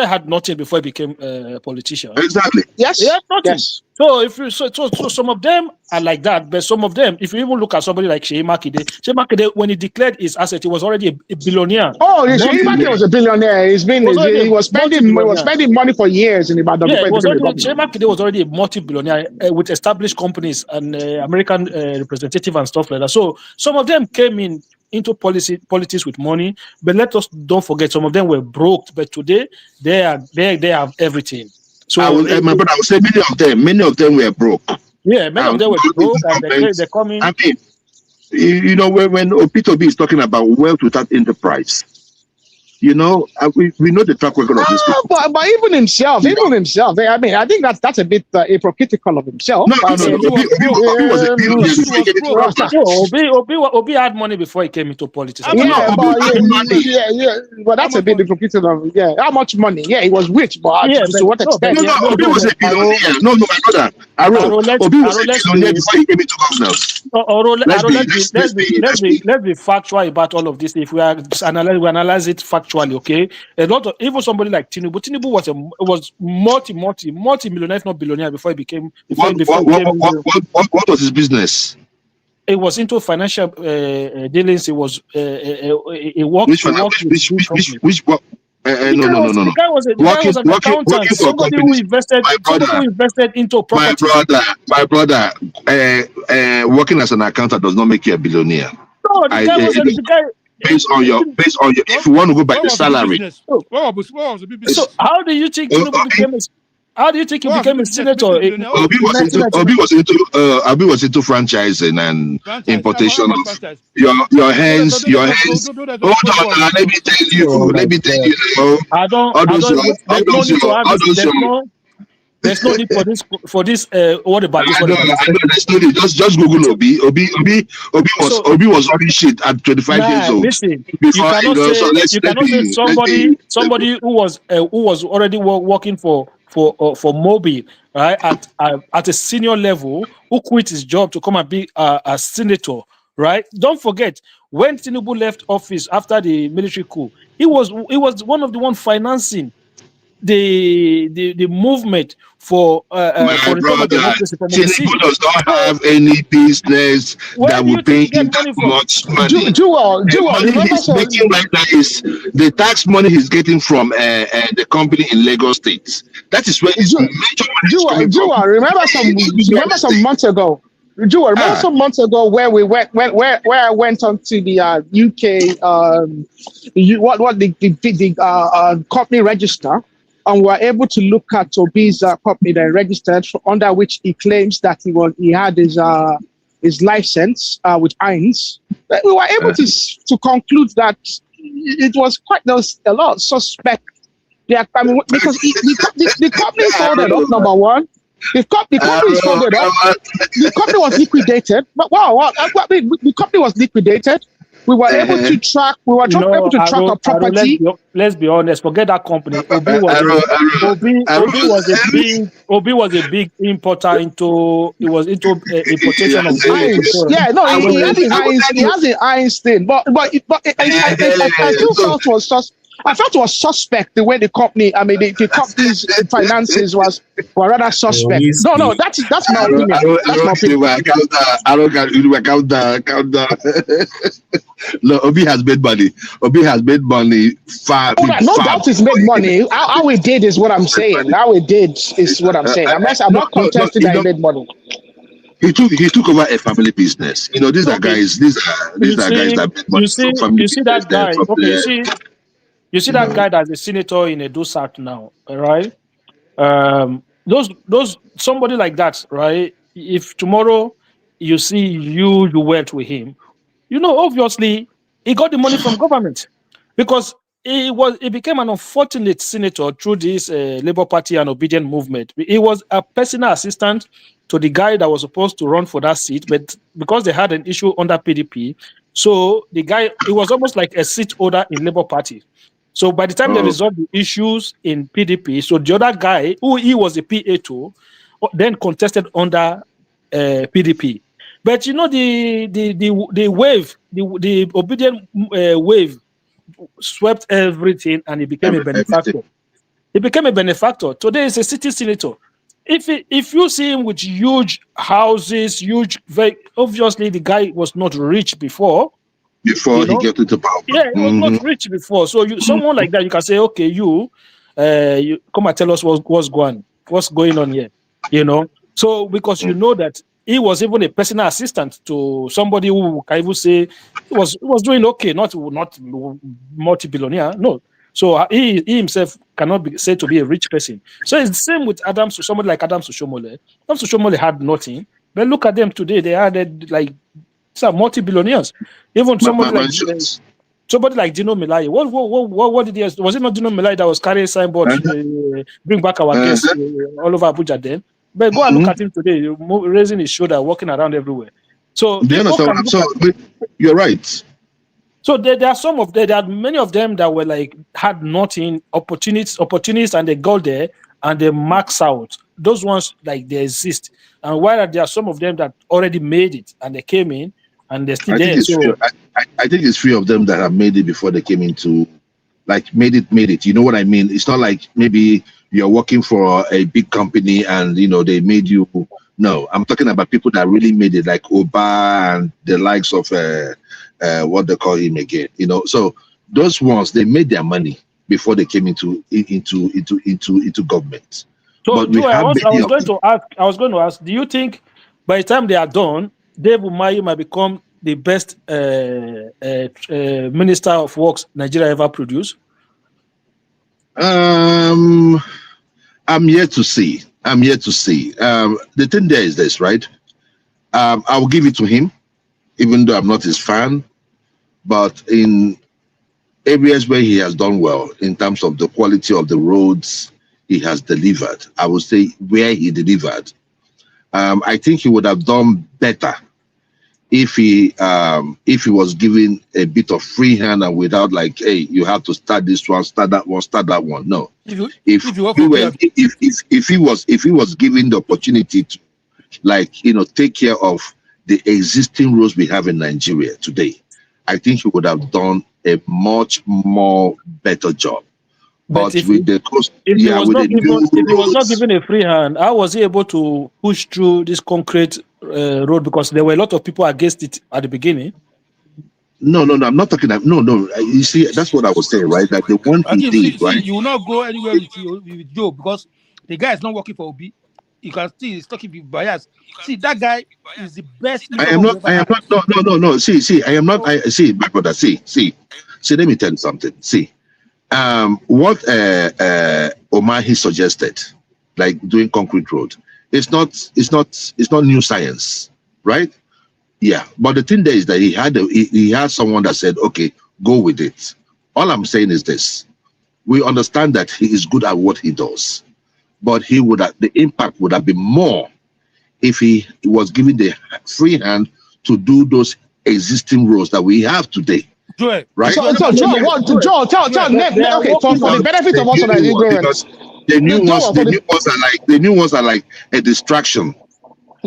had nothing before he became a politician. Exactly. Yes. He had nothing. Yes. So if you so some of them are like that, but some of them, if you even look at somebody like Sheyi Makinde, when he declared his asset, he was already a billionaire. Oh, Sheyi Makinde was a billionaire. He was spending money for years in Ibadan. Yeah, Sheyi Makinde was already a multi-billionaire with established companies and American representative and stuff like that. So some of them came into politics with money, but let us don't forget, some of them were broke, but today they have everything. So my brother, I would say many of them were broke. Yeah, many of them were broke, and they're coming. I mean, when Peter Obi is talking about wealth without enterprise, we know the track record of this people. But even himself, I mean, I think that's a bit hypocritical of himself. Obi had money before he came into politics. But that's a bit hypocritical. How much money? Yeah, he was rich, but to what extent? Obi was a billionaire. No, my brother. Obi was a billionaire before he came into governance. Let's be factual about all of this. If we analyze it factually, okay. A lot of, even somebody like Tinubu. Tinubu was multi-millionaire, if not billionaire, before he became. What was his business? It was into financial dealings. It was he worked. Which? No. The guy was an accountant. Somebody who invested into property. My brother, working as an accountant does not make you a billionaire. No, the guy. Based on your, if you want to go by the salary. So how do you think Tinubu became? How do you think he became a senator? Obi was into franchising and importation of your hands. Hold on, let me tell you. There's no need for this. What about this? Just Google Obi. Obi was already shit at 25 years old. Listen, you cannot say somebody who was already working for Mobi, right, at a senior level, who quit his job to come and be a senator, right? Don't forget, when Tinubu left office after the military coup, he was one of the one financing the movement for return of democracy from overseas. Tinubu does not have any business that will pay him that much money. Jewel, the money he's making right now is the tax money he's getting from the company in Lagos State. That is where his major money is coming from. Remember some months ago. Jewel, remember some months ago where we went where I went on to the UK the company register, and we're able to look at Obi's company that registered under which he claims that he had his license with Heinz. We were able to conclude that it was quite a lot of suspect. Yeah, I mean, because the company folded up, number one. The company is folded up. The company was liquidated. But the company was liquidated. We were able to track. We were able to track a property. Let's be honest. Forget that company. Obi was a big importer into. It was into importation of Heinz. Yeah, no, he has the Heinz thing. But I still felt it was suspect the way the company. I mean, the company's finances were rather suspect. No, that's my opinion. Count down. No, Obi has made money. Obi has made money far. No doubt he's made money. How he did is what I'm saying. How he did is what I'm saying. I'm not contesting that he made money. He took over a family business. You know, these are guys. These are guys that made money from family. You see that guy. Okay, you see that guy that's a senator in Edo South now, right? Those somebody like that, right? If tomorrow you see you went with him, you know, obviously he got the money from government because he became an unfortunate senator through this Labour Party and obedient movement. He was a personal assistant to the guy that was supposed to run for that seat, but because they had an issue under PDP, so the guy, it was almost like a seat holder in Labour Party. So by the time they resolved the issues in PDP, so the other guy, who he was a PA to, then contested under PDP. But you know, the wave, the obedient wave swept everything, and he became a benefactor. He became a benefactor. Today he's a city senator. If you see him with huge houses, obviously the guy was not rich before. Before he got into power. Yeah, he was not rich before. So someone like that, you can say, okay, you come and tell us what's going on here. You know? So because you know that he was even a personal assistant to somebody who can even say he was doing okay, not multi-billionaire. No. So he himself cannot be said to be a rich person. So it's the same with somebody like Adams Oshomole. Adams Oshomole had nothing. But look at them today. They had like some multi-billionaires. Even somebody like Dino Melaye. What did he have? Was it not Dino Melaye that was carrying signboard bring back our guests all over Abuja then? But go and look at him today, raising his shoulder, walking around everywhere. So you're right. So there are many of them that were like had nothing, opportunists, and they go there and they max out. Those ones like they exist. And while there are some of them that already made it and they came in and they're still there. I think it's few of them that have made it before they came into, like made it. You know what I mean? It's not like maybe you're working for a big company and you know they made you. No, I'm talking about people that really made it, like Oba and the likes of what they call him again. You know, so those ones they made their money before they came into government. So I was going to ask, do you think by the time they are done, Dave Umahi might become the best Minister of Works Nigeria ever produced? I'm yet to see. The thing there is this, right? I will give it to him, even though I'm not his fan. But in areas where he has done well, in terms of the quality of the roads, he has delivered. I would say where he delivered. I think he would have done better if he was given a bit of free hand and without like, hey, you have to start this one, start that one. No. If he was given the opportunity to, like, you know, take care of the existing roads we have in Nigeria today, I think he would have done a much more better job. But if with the cost, if he was with not the given new if he was not roads, given a free hand, how was he able to push through this concrete road? Because there were a lot of people against it at the beginning. no, I'm not talking about, no. You see, that's what I was saying, right? That the one he Again, did, right? you will not go anywhere with Joe because the guy is not working for Obi. You can see he's talking with bias. See, that guy is the best I Mr. am Bob not, we ever had. no. See, I am not, see, my brother, see, let me tell you something. See, what Omahi suggested, like doing concrete road, it's not new science, right? Yeah, but the thing there is that he had someone that said, okay, go with it. All I'm saying is this: we understand that he is good at what he does, but the impact would have been more if he was given the free hand to do those existing roads that we have today. Joel, right? So, Joel, tell okay, for the benefit of us that are ignorant. Because the new ones are like a distraction.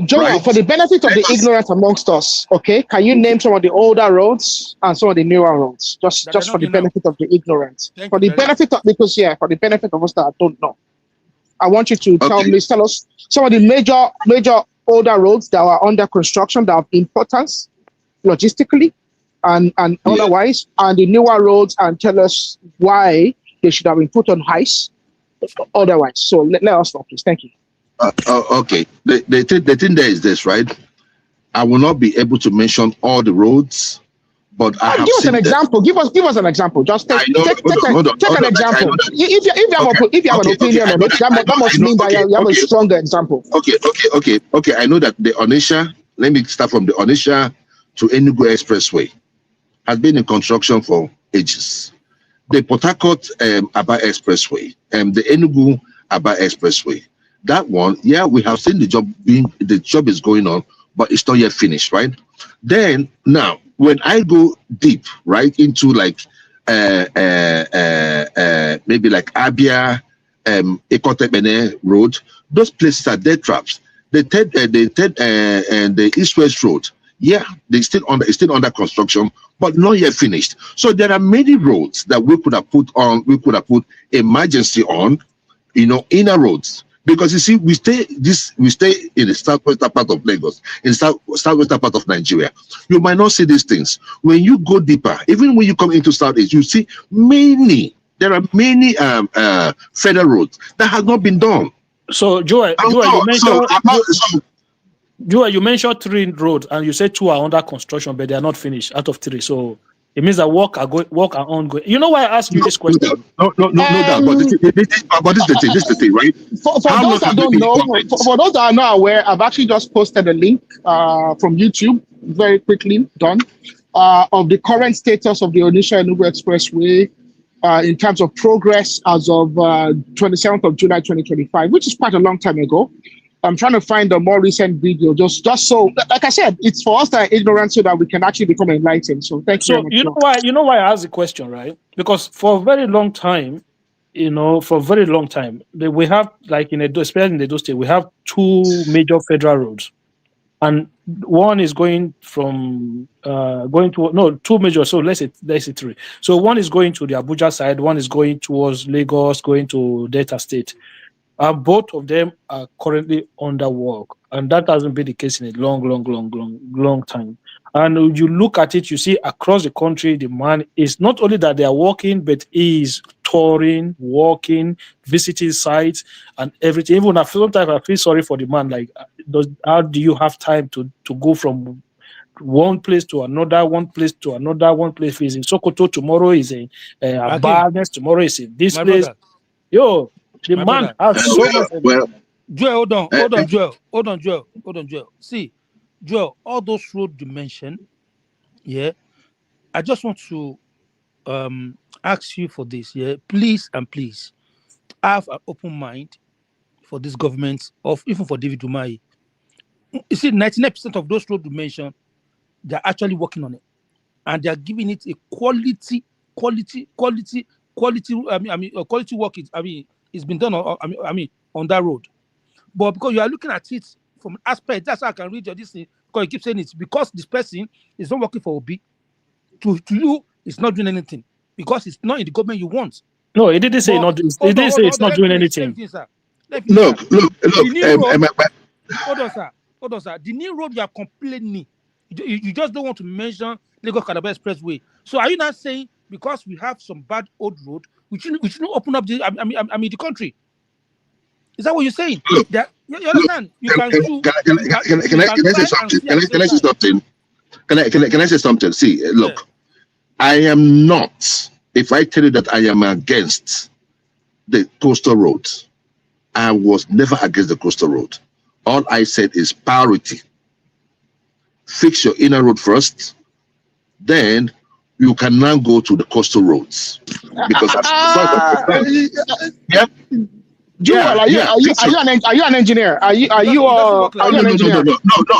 Joel, right? for the benefit of the ignorant amongst us, okay, can you name some of the older roads and some of the newer roads? Just for the benefit of the ignorant. For the benefit of us that don't know. I want you to tell us some of the major older roads that are under construction that have importance logistically and otherwise, and the newer roads, and tell us why they should have been put on ice otherwise. So let us know, please. Thank you. Okay. The thing there is this, right? I will not be able to mention all the roads, but I have give us an example. Give us an example. Just take an example. If you have an opinion on it, that must mean that you have a stronger example. Okay. I know that the Onitsha, let me start from the Onitsha to Enugu Expressway, has been in construction for ages. The Port Harcourt Aba Expressway and the Enugu Aba Expressway, that one, yeah, we have seen the job is going on, but it's not yet finished, right? Then now, when I go deep, right, into like maybe like Abia, Ekotebene Road, those places are dead traps. The East-West Road, yeah, it's still under construction, but not yet finished. So there are many roads that we could have put emergency on, inner roads. Because you see, we stay in the southwestern part of Lagos, in southwestern part of Nigeria. You might not see these things. When you go deeper, even when you come into Southeast, you see there are many federal roads that have not been done. So Joel, you mentioned 3 roads, and you said 2 are under construction, but they are not finished out of 3. So it means that work are ongoing. You know why I asked you this question? No doubt. But this is the thing, right? For those that don't know, for those that are not aware, I've actually just posted a link from YouTube, very quickly done, of the current status of the Onitsha Enugu Expressway in terms of progress as of 27th of July 2025, which is quite a long time ago. I'm trying to find a more recent video, just so, like I said, it's for us that are ignorant so that we can actually become enlightened. So thank you very much. You know why I asked the question, right? Because for a very long time, we have, like especially in Edo State, we have 2 major federal roads, and one is going from 2 major. So let's say 3. So one is going to the Abuja side, one is going towards Lagos, going to Delta State. Both of them are currently under work, and that hasn't been the case in a long time. And you look at it, you see across the country, the man is not only that they are working, but he is touring, walking, visiting sites, and everything. Even sometimes I feel sorry for the man. Like, how do you have time to go from one place to another, one place is in Sokoto, tomorrow is in Aba, tomorrow is in this place. Brother. Yo. The man has so much. Joel, hold on, Joel. See, Joel, all those roads you mentioned, yeah. I just want to ask you for this, yeah. Please have an open mind for this government, even for David Umahi. You see, 99% of those roads you mentioned, they're actually working on it, and they're giving it a quality work. It's been done on that road, but because you are looking at it from an aspect, that's how I can read your this thing, because you keep saying it's because this person is not working for Obi. To you, it's not doing anything because it's not in the government you want. No, he didn't say not. He didn't say it's not doing anything. Look. Hold on, sir. The new road you are complaining, you just don't want to mention Lagos Calabar Expressway. So are you not saying because we have some bad old road, we shouldn't open up the the country? Is that what you're saying? You understand? Can I say something? Can I say something? See, look, yeah. I am not. If I tell you that I am against the coastal road, I was never against the coastal road. All I said is priority. Fix your inner road first, then you can now go to the coastal roads. Because yeah. Joel, are you an engineer? Are you an engineer?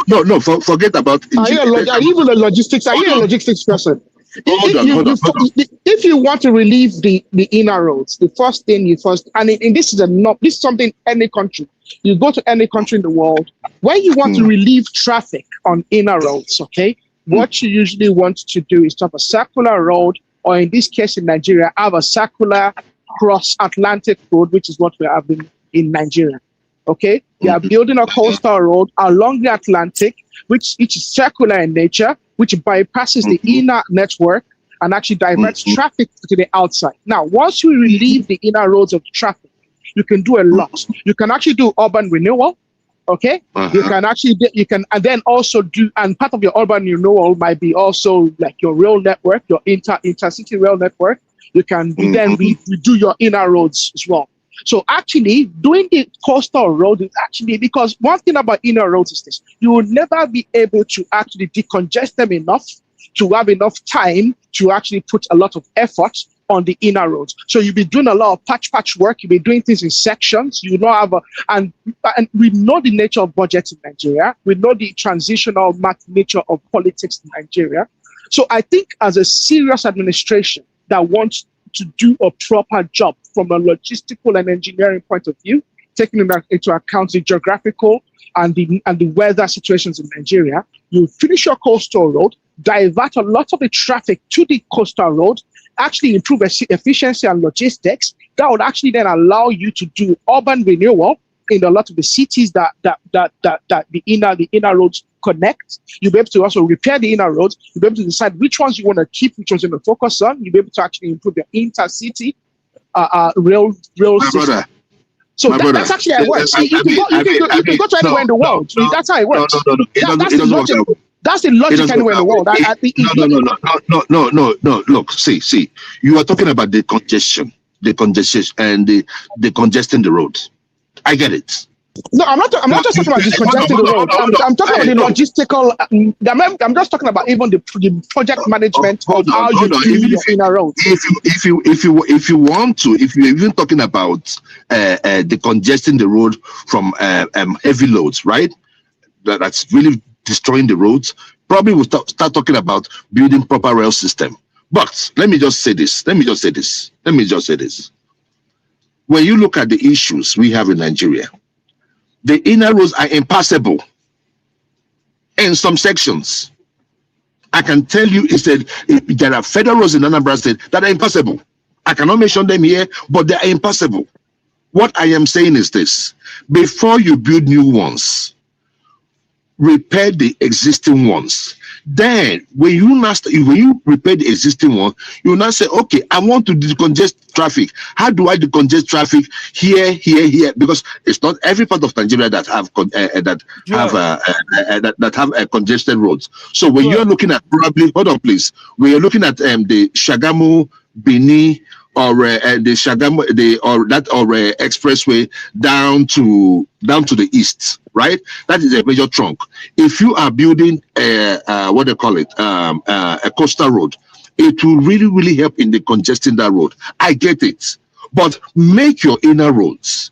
No. Forget about engineering. Are you even a logistics? Are you a logistics person? Hold on. If you want to relieve the inner roads, the first thing and this is something any country. You go to any country in the world when you want to relieve traffic on inner roads. Okay, what you usually want to do is to have a circular road, or in this case in Nigeria, have a circular cross-Atlantic road, which is what we're having in Nigeria. Okay, we are building a coastal road along the Atlantic, which is circular in nature, which bypasses the inner network and actually diverts traffic to the outside. Now, once you relieve the inner roads of traffic, you can do a lot. You can actually do urban renewal. Okay, and then also and part of your urban renewal might be also like your rail network, your intercity rail network. You can then redo your inner roads as well. So actually, doing the coastal road is actually, because one thing about inner roads is this: you will never be able to actually decongest them enough to have enough time to actually put a lot of effort on the inner roads. So you'll be doing a lot of patch work. You'll be doing things in sections. You know, and we know the nature of budgets in Nigeria. We know the transitional nature of politics in Nigeria. So I think as a serious administration that wants to do a proper job from a logistical and engineering point of view, taking into account the geographical and the weather situations in Nigeria, you finish your coastal road, divert a lot of the traffic to the coastal road, actually improve efficiency and logistics. That would actually then allow you to do urban renewal in a lot of the cities that the inner roads connect. You'll be able to also repair the inner roads. You'll be able to decide which ones you want to keep, which ones you want to focus on. You'll be able to actually improve your intercity rail system. Brother. So that's actually how it works. You can go to anywhere in the world. That's how it works. That's the logic anywhere in the world. No. Look, see. You are talking about the congestion and the congesting the road. I get it. No, I'm not just talking about congesting the road. I'm talking about the logistical. I'm just talking about even the project management of how you do your inner roads. If you want to, if you're even talking about the congesting the road from heavy loads, right? That's really destroying the roads. Probably we'll start talking about building proper rail system. But let me just say this. When you look at the issues we have in Nigeria, the inner roads are impassable in some sections. I can tell you, there are federal roads in Anambra State that are impassable. I cannot mention them here, but they are impassable. What I am saying is this: before you build new ones, repair the existing ones. Then when you repair the existing one, you now say, okay, I want to decongest traffic. How do I decongest traffic here? Because it's not every part of Nigeria that have congested roads. So when you're looking at when you're looking at the Shagamu, Bini, or the Shagamu, expressway down to the east, right? That is a major trunk. If you are building a coastal road, it will really help in the congesting that road. I get it, but make your inner roads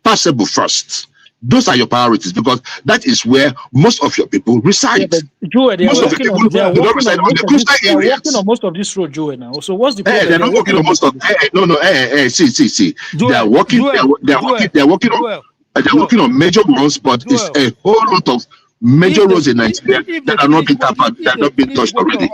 passable first. Those are your priorities, because that is where most of your people reside. Joe, they are working on most of this road, Joe, now. So what's the problem? They're not working on most of. See. They're working on major ones, but it's a whole lot of major roads in Nigeria that are not being touched already.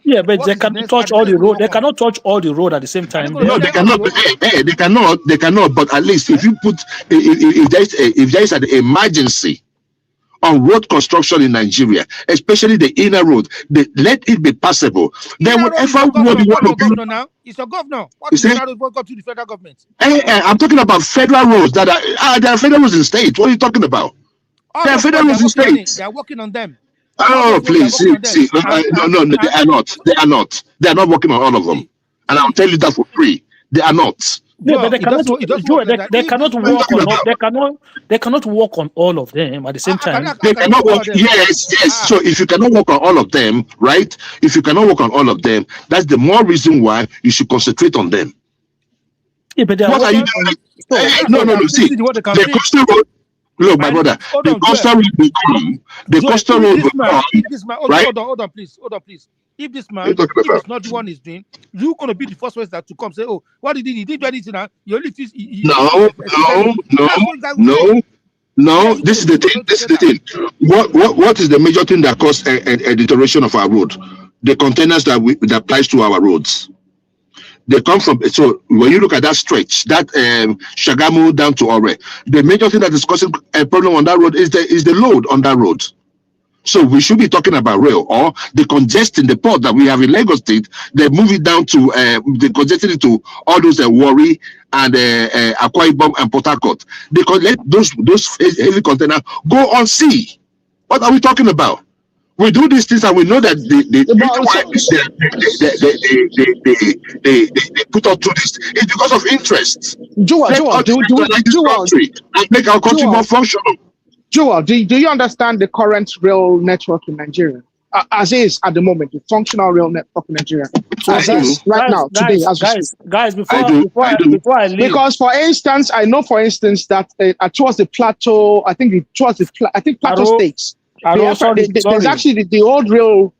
Yeah, but they cannot touch all the road. They cannot touch all the road at the same time. No, they cannot. They cannot. But at least if you put, if there is an emergency on road construction in Nigeria, especially the inner road, let it be passable. Then whatever road you want to build now, it's a governor. What is inner road go to the federal government? I'm talking about federal roads that are there are federal roads in states. What are you talking about? There are federal roads in states. They are working on them. Oh, please, see. No, they are not. They are not. They are not working on all of them. And I'll tell you that for free. They are not. Yeah, but they cannot work on. They cannot work on all of them at the same time. They cannot work. Yes. So if you cannot work on all of them, right? If you cannot work on all of them, that's the more reason why you should concentrate on them. Yeah, but what are you doing? No. See, the coastal road. Look, my brother, the coastal road will come. The coastal road will come. Right? Hold on, please. If this man, if it's not the one he's doing, you're gonna be the first person that to come say, "Oh, what did he did do anything now? You only No. This is the thing. What is the major thing that caused a deterioration of our road? The containers that applies to our roads. They come from, so when you look at that stretch, that Shagamu down to Ore, the major thing that is causing a problem on that road is the load on that road. So we should be talking about rail or the congesting the port that we have in Lagos State. They move it down to they congested it to all those Warri and Akwa Ibom and Port Harcourt. They let those heavy containers go on sea. What are we talking about? We do these things and we know that they put up to this. It's because of interest. Joel, and make our country more functional. Joel, do you understand the current rail network in Nigeria? As is at the moment, the functional rail network in Nigeria. Before I leave. Because for instance, I know that towards the plateau, I think plateau states. There's actually the old rail.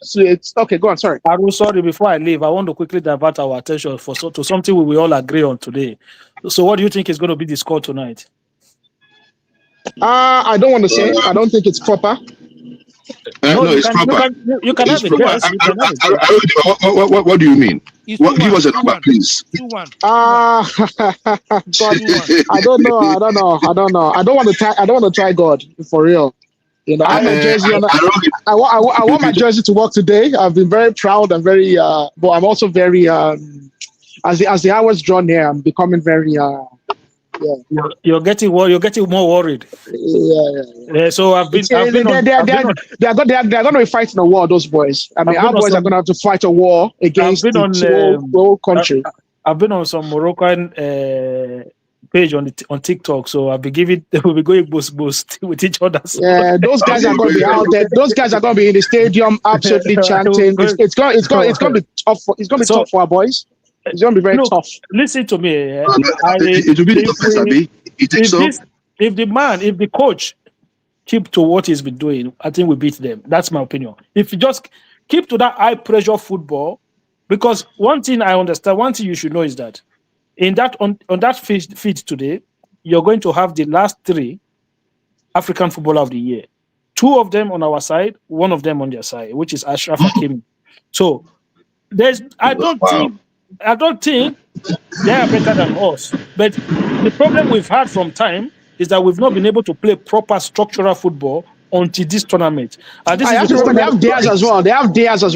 Okay, go on. Sorry. Sorry. Before I leave, I want to quickly divert our attention to something we will all agree on today. So, what do you think is going to be the score tonight? I don't want to say. I don't think it's proper. No, it's proper. You can have it. Yes. What do you mean? Give us a number, please. 2-1. I don't know. I don't want to try God for real. You know, I'm a jersey. I want my jersey to work today. I've been very proud and very, but I'm also very. As the hours draw near, I'm becoming very. You're getting more worried. Yeah. So they're going to be fighting a war. Those boys. I mean, our boys are going to have to fight a war against the whole country. I've been on some Moroccan page on TikTok, so we'll be going boost with each other. So. Yeah, those guys are going to be out there. Those guys are going to be in the stadium, absolutely chanting. It's going to be tough. It's going to be tough for our boys. It's going to be very tough. Listen to me. It will be tough, if the coach keep to what he's been doing, I think we beat them. That's my opinion. If you just keep to that high pressure football, because one thing I understand, one thing you should know is that in that on that feed today, you're going to have the last 3 African Footballer of the Year. 2 of them on our side, 1 of them on their side, which is Ashraf Hakimi. So I don't think they are better than us. But the problem we've had from time is that we've not been able to play proper structural football until this tournament. And this is they have Diaz as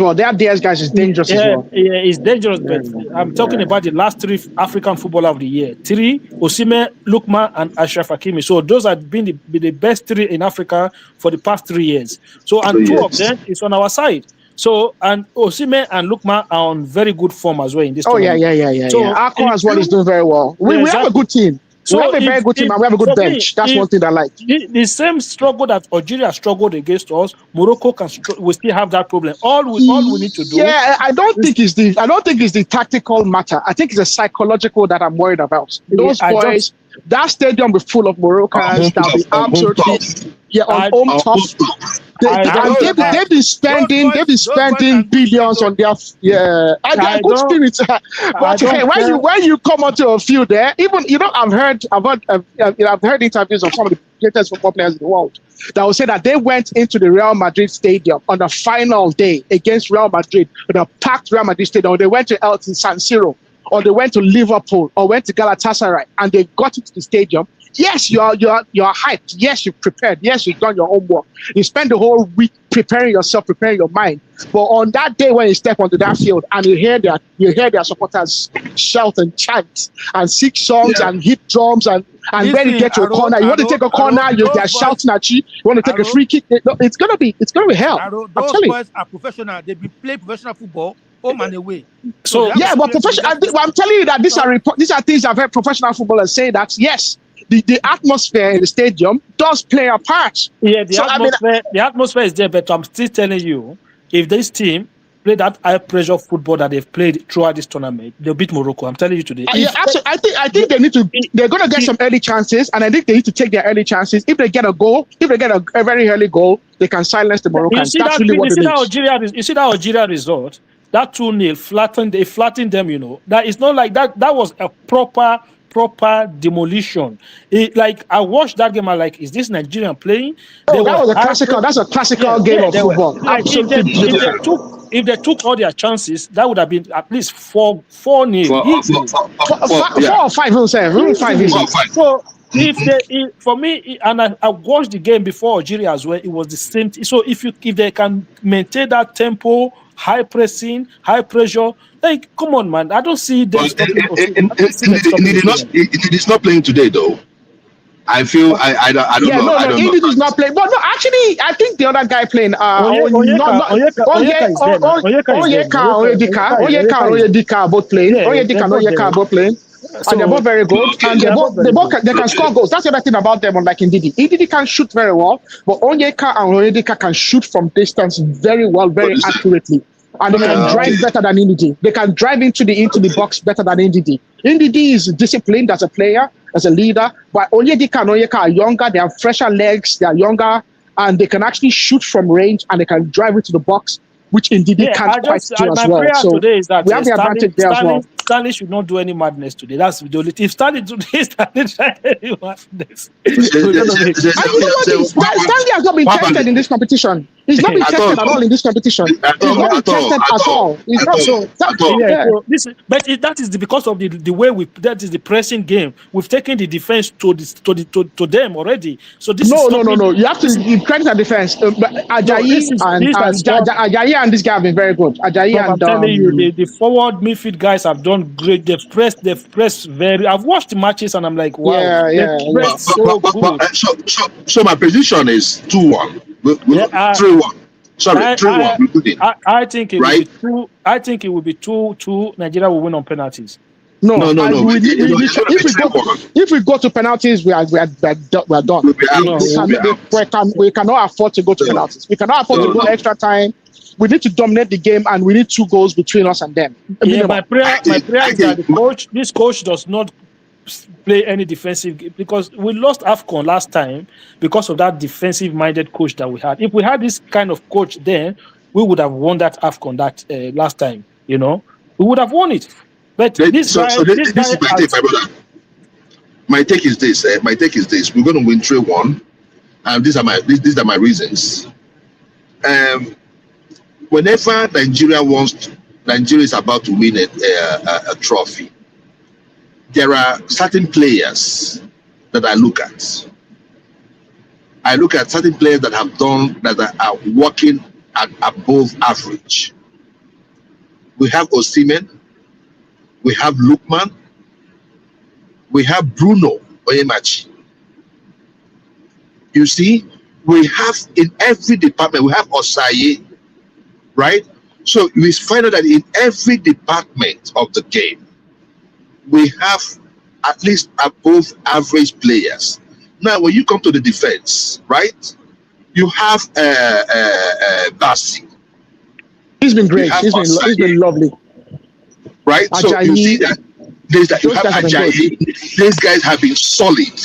well. Their Diaz guys is dangerous as well. Yeah, it's dangerous. But I'm talking about the last 3 African Footballer of the Year. 3, Osimhen, Lookman, and Ashraf Hakimi. So those have been the best 3 in Africa for the past 3 years. So, and 2 of them is on our side. So, and Osimhen and Lookman are on very good form as well in this tournament. Yeah. So, Akko as well is doing very well. We have a good team. So we have a very good team and we have a good bench. That's one thing I like. The same struggle that Algeria struggled against us, Morocco we still have that problem. All we need to do. Yeah, I don't think it's the tactical matter. I think it's the psychological that I'm worried about. Those boys, that stadium will be full of Moroccans. That'll be absolutely on home tough. They've been spending billions on their good spirits. But when you come onto a field there, even I've heard interviews of some of the greatest football players in the world, that will say that they went into the Real Madrid stadium on the final day against Real Madrid, with a packed Real Madrid stadium, or they went to San Siro, or they went to Liverpool, or went to Galatasaray, and they got into the stadium. Yes, you're hyped. Yes, you've prepared. Yes, you've done your homework. You spend the whole week preparing yourself, preparing your mind. But on that day when you step onto that field and you hear their supporters shout and chant and sing songs and hit drums and when you get to a corner, you want to take a corner, they're shouting at you. You want to take a free kick. It's gonna be hell. Those boys are professional. They play professional football home and away. So yeah, but professional. I'm telling you that these are things I've heard professional footballers say that yes. The atmosphere in the stadium does play a part. Yeah, the atmosphere is there, but I'm still telling you, if this team play that high pressure football that they've played throughout this tournament, they'll beat Morocco. I'm telling you today. Yeah, absolutely. I think they need to. They're going to get some early chances, and I think they need to take their early chances. If they get a goal, if they get a very early goal, they can silence the Moroccans. That's really what it is. You see that Algeria result? That 2-0 flattened them. You know that it's not like that. That was a proper demolition. Like I watched that game, I'm like, is this Nigerian playing? That was a classical. That's a classical game of football. Like, if they took all their chances, that would have been at least 4-0. 4 or 5, we'll say 5 easy. So for me, and I watched the game before Algeria as well, it was the same. So if they can maintain that tempo, high pressing, high pressure, like come on, man, I don't see them stopping. It is not playing today, though. I feel I don't know. I don't know. It is not playing. But no, actually, I think the other guy playing Onyeka both playing. Onyeka and Onyeka both playing. And they're both very good. And they can score goals. That's the other thing about them, unlike Ndidi. Ndidi can shoot very well, but Onyeka and Onyeka can shoot from distance very well, very accurately. And they can drive better than Ndidi. They can drive into the box better than Ndidi. Ndidi is disciplined as a player, as a leader, but Onyeka and Onyeka are younger, they have fresher legs, they are younger, and they can actually shoot from range and they can drive into the box, which Ndidi can't quite do as well. So today is that we have the advantage there as well. Stanley should not do any madness today. That's the only. If Stanley today, Stanley tried any madness. Stanley has not been tested in this competition. He's not been tested at all in this competition. He's not been tested at all. He's not so. That is because of the way that is the pressing game. We've taken the defense to them already. So this no. You have to credit the defense. Ajayi and this guy have been very good. Ajayi and I'm telling you, the forward midfield guys have done great. They've pressed very. I've watched the matches and I'm like, wow. So my position is 2-1. 3-1. Sorry, 3-1. I think it will be 2. I think it will be 2-2. Nigeria will win on penalties. No. If we go to penalties, we are done. We cannot afford to go to penalties. We cannot afford to go extra time. We need to dominate the game, and we need 2 goals between us and them. My prayer is that this coach does not play any defensive game, because we lost AFCON last time because of that defensive-minded coach that we had. If we had this kind of coach then, we would have won that AFCON last time. You know, we would have won it. But this is my take, my brother. My take is this. We're going to win 3-1, and these are my reasons. Whenever Nigeria is about to win a trophy, there are certain players that I look at. I look at certain players that are working at above average. We have Osimhen, we have Lookman, we have Bruno Oyemachi. You see, we have in every department, we have Osayi, right? So we find out that in every department of the game, we have at least above average players. Now, when you come to the defense, right, you have Bassi. He's been great. He's been lovely. Right? Ajayi, so you see that you have Ajayi. These guys have been solid.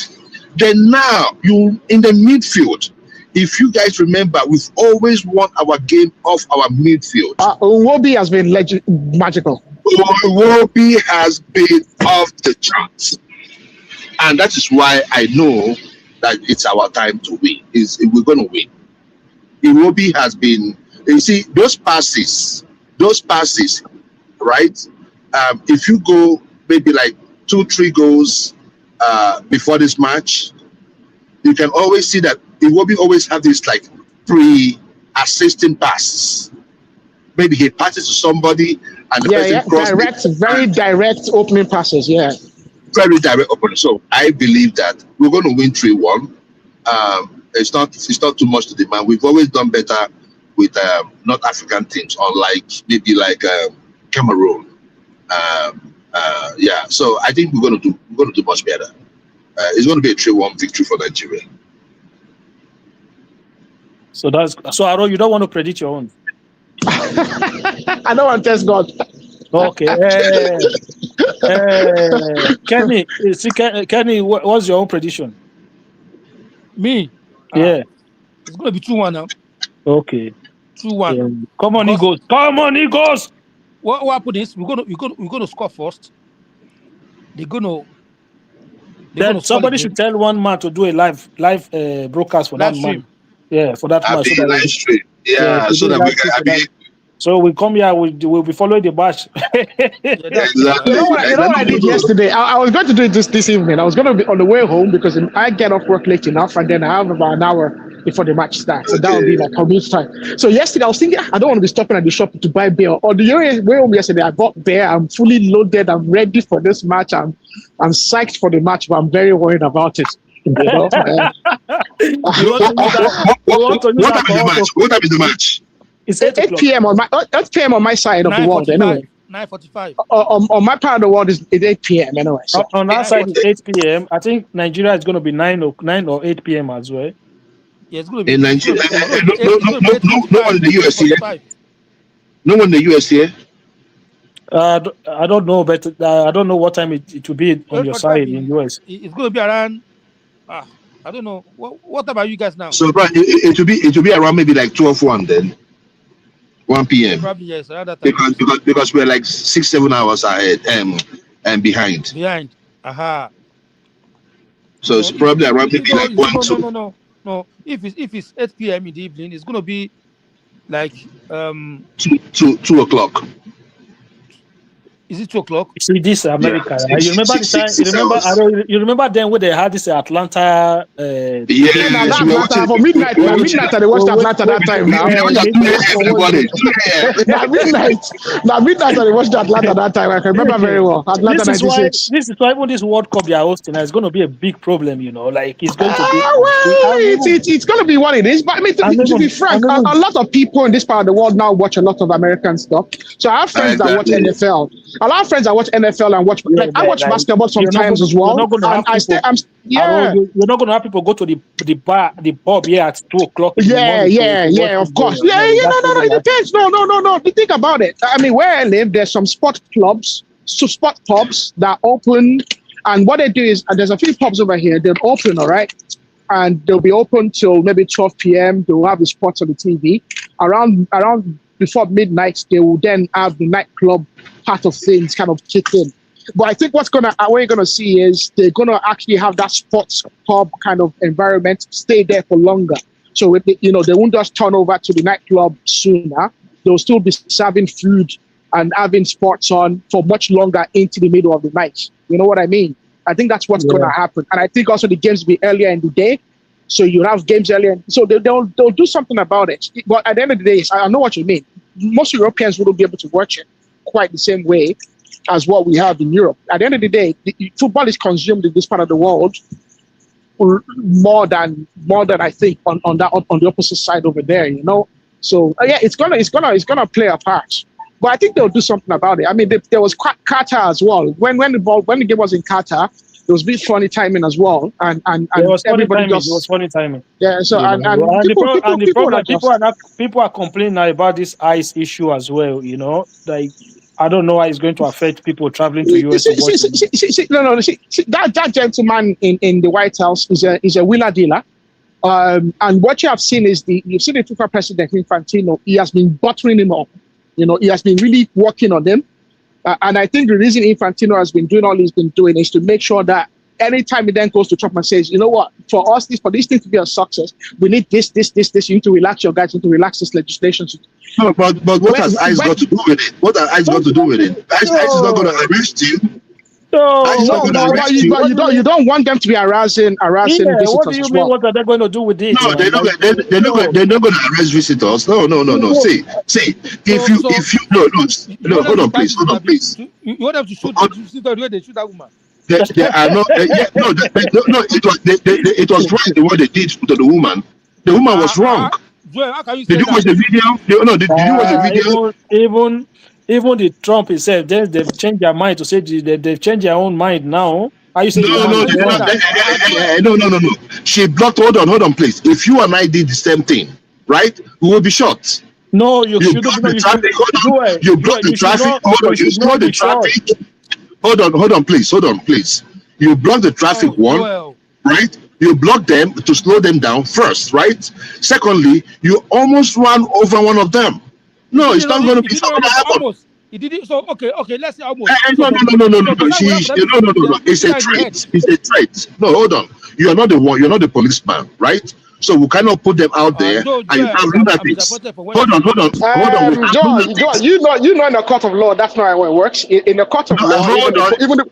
Then now, you in the midfield, if you guys remember, we've always won our game off our midfield. Wobi has been magical. Wobi has been off the charts. And that is why I know that it's our time to win. We're going to win. Iwobi has been, you see, those passes, right? If you go maybe like 2-3 goals before this match, you can always see that Iwobi always have this like pre-assisting passes. Maybe he passes to somebody and the person crosses. Very direct opening passes, Very direct opening. So I believe that we're going to win 3-1. It's not too much to demand. We've always done better with North African teams, unlike maybe like Cameroon. So I think we're going to do much better. It's going to be a 3-1 victory for Nigeria. So Aro, you don't want to predict your own? I don't want to test God. Okay. Kenny, what's your own prediction? Me? Yeah. It's going to be 2-1 now. Okay. 2-1. Yeah. Come on, Eagles. Come on, Eagles. What happened is we're going to score first. They're going to. Then somebody should tell one man to do a live broadcast for that man. Yeah, for that match. So live stream. So that we can. So we come here, we'll be following the match. Exactly. You know what I did yesterday? I was going to do it this evening. I was going to be on the way home because I get off work late enough, and then I have about an hour before the match starts. So that would be like commute time. So yesterday I was thinking, I don't want to be stopping at the shop to buy beer. Or the way home yesterday, I bought beer. I'm fully loaded. I'm ready for this match. I'm psyched for the match, but I'm very worried about it. You know? What time is the match? It's 8 p.m. on my side of the world anyway. 9:45. On my part of the world is 8 p.m. anyway. So. On our side is 8 p.m. I think Nigeria is going to be 9 or 8 p.m. as well. Yeah, it's going to be in Nigeria. No one in the US here. No one in the US here. I don't know, but I don't know what time it will be on your side in US. It's going to be around. I don't know. What about you guys now? So, right, it will be around maybe like 12:01 then. 1 p.m. Probably yes, around that time. Because we're like 6-7 hours ahead and behind. Aha. So it's probably around maybe like 1-2. No. If it's 8 p.m. in the evening, it's gonna be like 2 o'clock. Is it 2 o'clock? See, this America. Yeah. You remember the time? You remember then when they had this Atlanta? Atlanta for midnight. Midnight. They watched Atlanta that time. Now midnight. They watched Atlanta that time. I can remember very well. Atlanta 96. This is why even this World Cup they are hosting is going to be a big problem. You know, like it's going to be. It's going to be what it is. But I mean, to be frank, a lot of people in this part of the world now watch a lot of American stuff. So I have friends that watch NFL. A lot of friends that watch NFL and watch. I watch basketball sometimes as well. You're not going to have people go to the pub here at 2 o'clock. Yeah, of course. No. It depends. No. Think about it. I mean, where I live, there's some sport clubs, sport pubs that open, and what they do is, there's a few pubs over here. They'll open, all right, and they'll be open till maybe 12 p.m. They'll have the sports on the TV around. Before midnight, they will then have the nightclub part of things kind of kick in. But I think what you're gonna see is they're gonna actually have that sports pub kind of environment stay there for longer. So they won't just turn over to the nightclub sooner. They'll still be serving food and having sports on for much longer into the middle of the night. You know what I mean? I think that's what's gonna happen. And I think also the games will be earlier in the day. So you have games earlier. So they'll do something about it. But at the end of the day, I know what you mean. Most Europeans wouldn't be able to watch it quite the same way as what we have in Europe. At the end of the day, football is consumed in this part of the world more than I think on the opposite side over there. You know. So it's gonna play a part. But I think they'll do something about it. I mean, there was Qatar as well. When the game was in Qatar, it was a bit funny timing as well, and everybody just. It was funny timing. Yeah. So people are complaining now about this ICE issue as well. You know, like I don't know how it's going to affect people traveling to US. That gentleman in the White House is a wheeler dealer. And what you have seen is you've seen the FIFA president Infantino. He has been buttering him up. You know, he has been really working on them. And I think the reason Infantino has been doing all he's been doing is to make sure that anytime it then goes to Trump and says, you know what, for these things to be a success, we need this. You need to relax your guys, you need to relax this legislation. No, but what has ICE got to do with it? What has ICE got to do with it? ICE is not going to arrest you. You don't want them to be harassing visitors. What do you mean? What are they going to do with this? No, they're not going to arrest visitors. No. See, if you no, hold on, please. You want them to shoot the way they shoot that woman? They are not. It was right the way they did to the woman. The woman was wrong. How can you say did you watch the video? Did you watch the video? Even the Trump himself, they've changed their mind to say they've changed their own mind now. Are you saying no. She blocked. Hold on, please. If you and I did the same thing, right, we will be shot. No, you shouldn't. You block the traffic. Hold on, you slow the traffic. Hold on, please. You block the traffic right? You block them to slow them down first, right? Secondly, you almost ran over one of them. No, it's not going to be something that happens. He did it. So okay. Let's say almost. No. It's a threat. It's a threat. No, hold on. You are not the one. You're not the policeman, right? So we cannot put them out there. And you have lunatics. Hold on. John, you know, in the court of law, that's not how it works. In the court of law, even the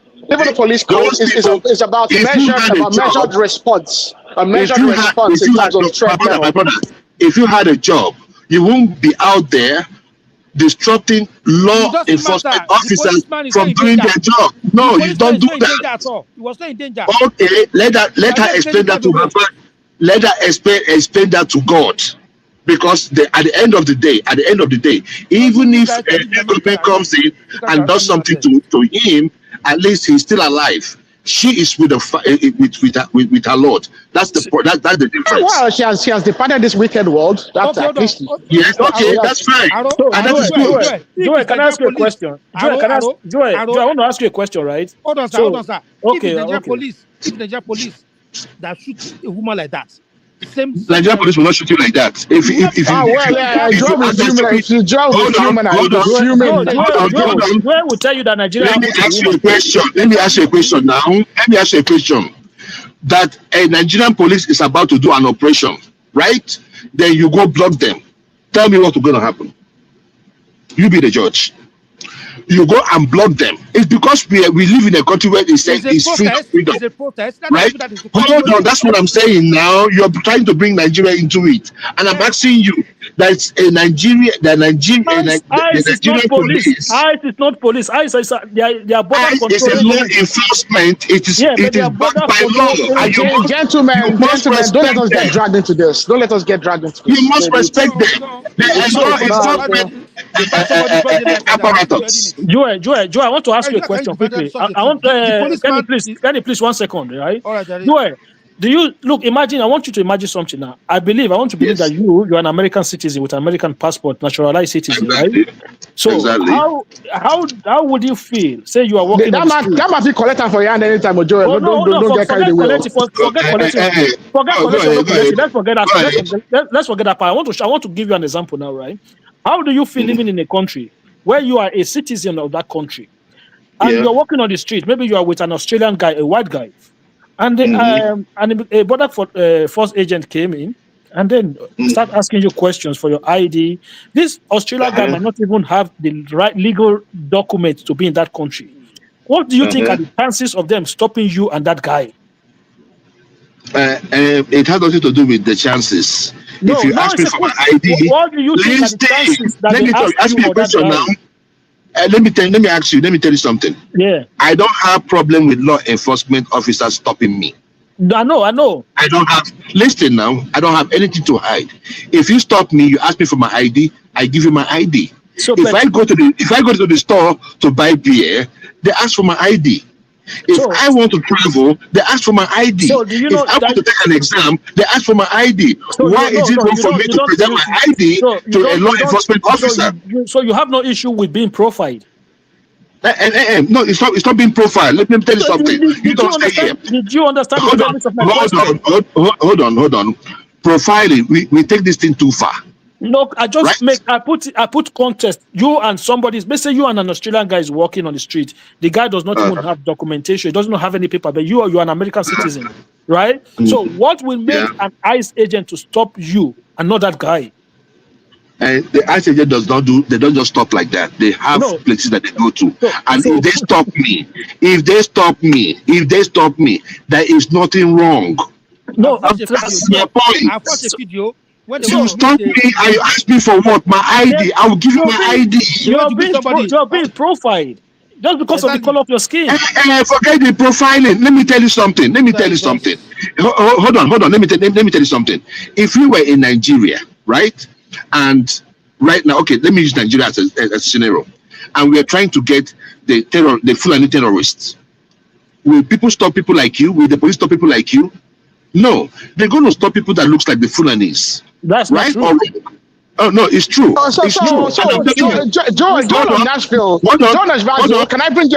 police code is about measured response. A measured response in terms of threat. My brother, if you had a job, you won't be out there disrupting law enforcement officers from doing their job. No, you don't do that. He was not in danger. Okay, let her explain that to her. Let her explain that to God, because at the end of the day, even if a government comes in and does something to him, at least he's still alive. She is with her Lord. That's the difference. Well, she has departed this wicked world. That's at least. Yes, okay, that's fine. And that is good. Joy, can I ask you a question? Joy, I want to ask you a question, right? Hold on, sir. Okay, if the Nigerian police that shoots a woman like that, Nigerian police will not shoot you like that. If you drive with human, Joy will tell you that Nigeria. Let me ask you a question now. Let me ask you a question. That a Nigerian police is about to do an operation, right? Then you go block them. Tell me what's going to happen. You be the judge. You go and block them. It's because we live in a country where they say it's freedom. It's a protest. Right? Hold on, that's what I'm saying now. You're trying to bring Nigeria into it. And I'm asking you, that's a Nigerian police. ICE is not police. ICE is their border control. It's a law enforcement. It is backed by law. Gentlemen, don't let us get dragged into this. Don't let us get dragged into this. You must respect them. It's not apparatus. Joy, I want to ask you a question quickly. I want can you please 1 second, right? All right, Joy, do you I want you to imagine something now. I want to believe that you're an American citizen with an American passport, naturalized citizen, right? So how would you feel? Say you are working. That might be collected for your hand anytime, Joy. Don't get carried away. Forget collection. Let's forget that part. I want to give you an example now, right? How do you feel living in a country where you are a citizen of that country, and you're walking on the street? Maybe you are with an Australian guy, a white guy, and a border force agent came in and then start asking you questions for your ID. This Australian guy might not even have the right legal documents to be in that country. What do you think are the chances of them stopping you and that guy? It has nothing to do with the chances. If you ask me for my ID, what do you think are the chances that let me ask me a question now. Let me tell you something. Yeah. I don't have problem with law enforcement officers stopping me. I know. I don't have. Listen now. I don't have anything to hide. If you stop me, you ask me for my ID. I give you my ID. So if I go to the store to buy beer, they ask for my ID. If I want to travel, they ask for my ID. So do you know if I want to take an exam, they ask for my ID. Why is it wrong for me to present my ID to a law enforcement officer? So you have no issue with being profiled? No, it's not being profiled. Let me tell you something. You don't stay here. Did you understand? Hold on. Profiling, we take this thing too far. No, I just right? I put contest. You and somebody, let's say you and an Australian guy is walking on the street. The guy does not even have documentation. He doesn't have any paper, but you're an American citizen, right? So what will make an ICE agent to stop you and not that guy? And the ICE agent they don't just stop like that. They have places that they go to. And if they stop me, there is nothing wrong. No, that's my point. I've watched a video. You stop me and you ask me for what? My ID. I will give you my ID. You're being profiled just because of the color of your skin. Forget the profiling. Let me tell you something. Hold on. Let me tell you something. If we were in Nigeria, right? And right now, okay, let me use Nigeria as a scenario. And we are trying to get the Fulani terrorists. Will people stop people like you? Will the police stop people like you? No, they're going to stop people that looks like the Fulanis. That's right. Not true. Oh no, it's true. Joe on Nashville. Can I bring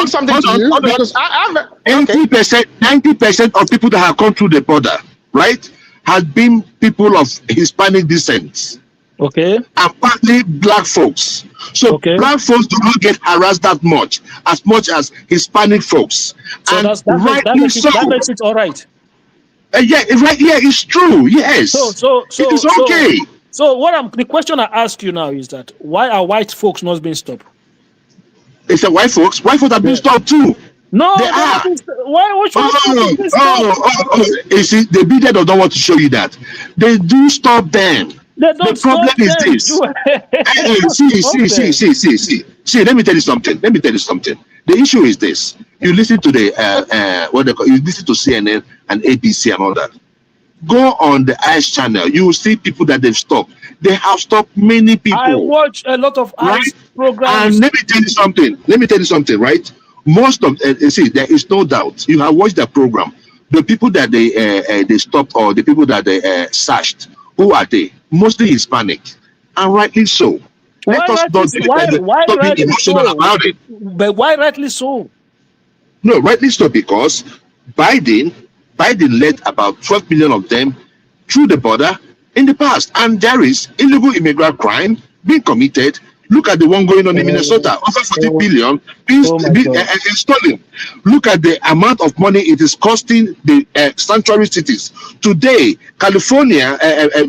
something to you? Because I'm 90% of people that have come through the border, right, have been people of Hispanic descent. Okay. And partly black folks. So black folks do not get harassed that much as Hispanic folks. So and that makes it all right. Yeah, it's true. Yes. So it is okay. So the question I ask you now is that why are white folks not being stopped? It's the white folks. White folks have been stopped too. No, they are. Why should they stop? You see, the media don't want to show you that. They do stop them. The problem is this. See, let me tell you something. The issue is this. You listen to you listen to CNN and ABC and all that. Go on the ICE channel. You will see people that they've stopped. They have stopped many people. I watch a lot of ICE programs. And let me tell you something, right? Most of see, there is no doubt. You have watched the program. The people that they stopped or the people that they searched, who are they? Mostly Hispanic, and rightly so. Let us not be emotional about it. But why rightly so? No, rightly so because Biden let about 12 million of them through the border in the past, and there is illegal immigrant crime being committed. Look at the one going on in Minnesota, over 40 billion being stolen. Look at the amount of money it is costing the sanctuary cities. Today, California,